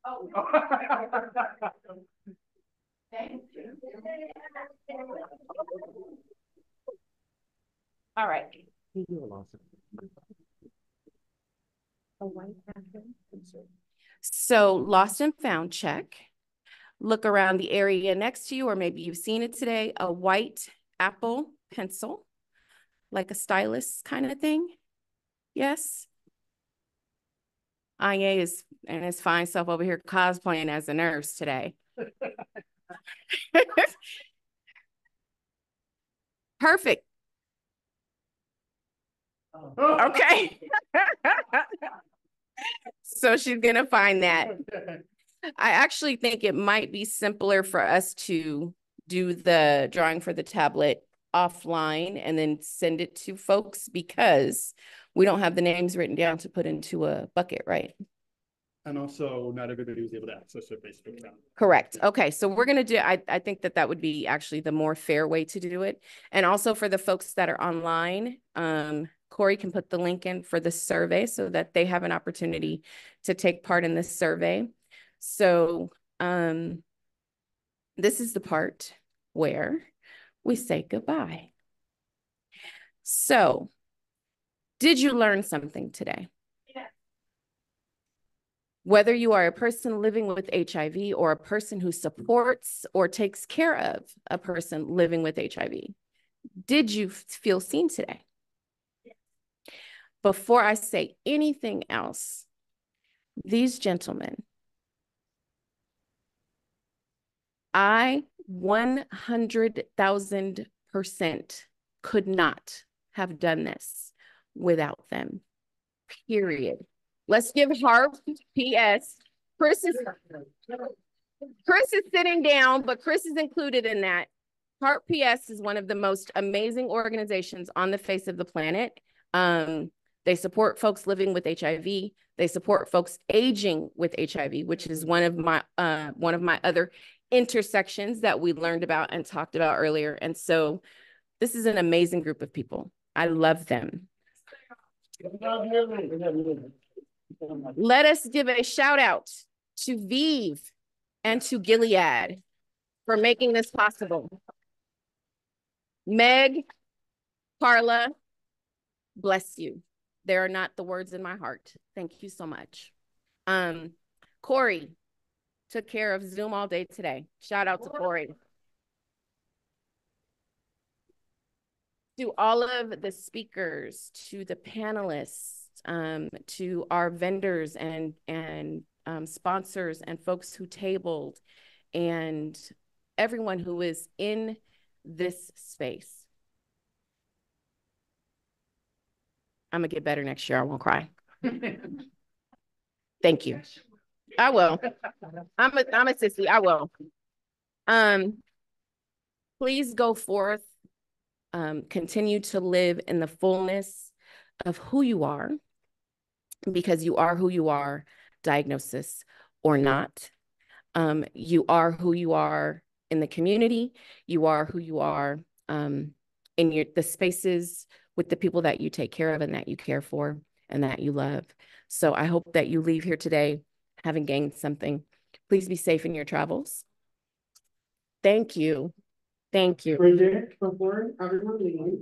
Speaker 1: Oh. Thank you. All right. So lost and found check. Look around the area next to you, or maybe you've seen it today, a white Apple pencil, like a stylus kind of thing. Yes. Anya is and his fine self over here cosplaying as a nurse today. Perfect. Okay. So she's gonna find that. I actually think it might be simpler for us to do the drawing for the tablet offline and then send it to folks because we don't have the names written down to put into a bucket, right?
Speaker 16: And also not everybody was able to access their Facebook account.
Speaker 1: Correct. Okay. So we're going to do, I think that would be actually the more fair way to do it. And also for the folks that are online, Corey can put the link in for the survey so that they have an opportunity to take part in this survey. So this is the part where we say goodbye. So, did you learn something today? Yeah. Whether you are a person living with HIV or a person who supports or takes care of a person living with HIV, did you feel seen today? Yeah. Before I say anything else, these gentlemen, I 100,000% could not have done this without them, period. Let's give Harp PS. Chris is sitting down, but Chris is included in that. Harp PS is one of the most amazing organizations on the face of the planet. They support folks living with HIV. They support folks aging with HIV, which is one of my other intersections that we learned about and talked about earlier. And so this is an amazing group of people. I love them. Let us give a shout out to Vive and to Gilead for making this possible. Meg, Carla, bless you. There are not the words in my heart. Thank you so much. Corey took care of Zoom all day today. Shout out to Corey. To all of the speakers, to the panelists, to our vendors and sponsors and folks who tabled, and everyone who is in this space. I'm gonna get better next year. I won't cry. Thank you. I will. I'm a sissy. I will. Please go forth. Continue to live in the fullness of who you are, because you are who you are, diagnosis or not. You are who you are in the community. You are who you are in the spaces with the people that you take care of and that you care for and that you love. So I hope that you leave here today having gained something. Please be safe in your travels. Thank you. Thank you.
Speaker 23: Bridgette, before everyone leaves,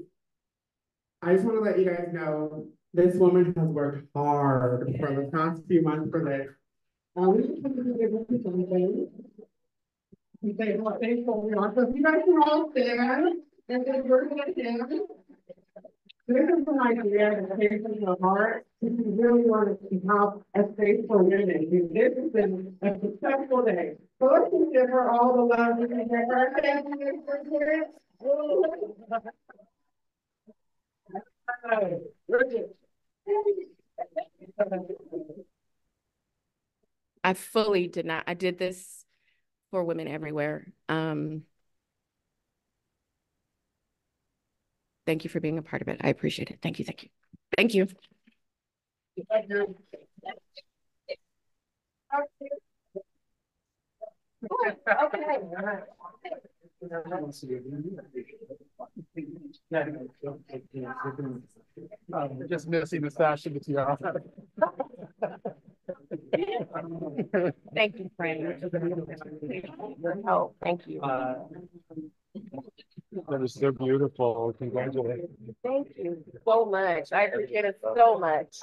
Speaker 23: I just want to let you guys know this woman has worked hard for the past few months for this. You say what thankful we are. So if you guys can all stand and then we're gonna stand. This is an idea that came from the heart. If you really want to help a space for women, this has been a successful day. So let's just give her all the love we can give her. Thank you for
Speaker 1: I fully did not. I did this for women everywhere. Thank you for being a part of it. I appreciate it. Thank you. Thank you. Thank you.
Speaker 23: Thank you.
Speaker 16: Just missing the sash in the tiara.
Speaker 1: Thank you, friend. Oh, thank you.
Speaker 16: That is so beautiful. Congratulations.
Speaker 1: Thank you so much. I appreciate it so much.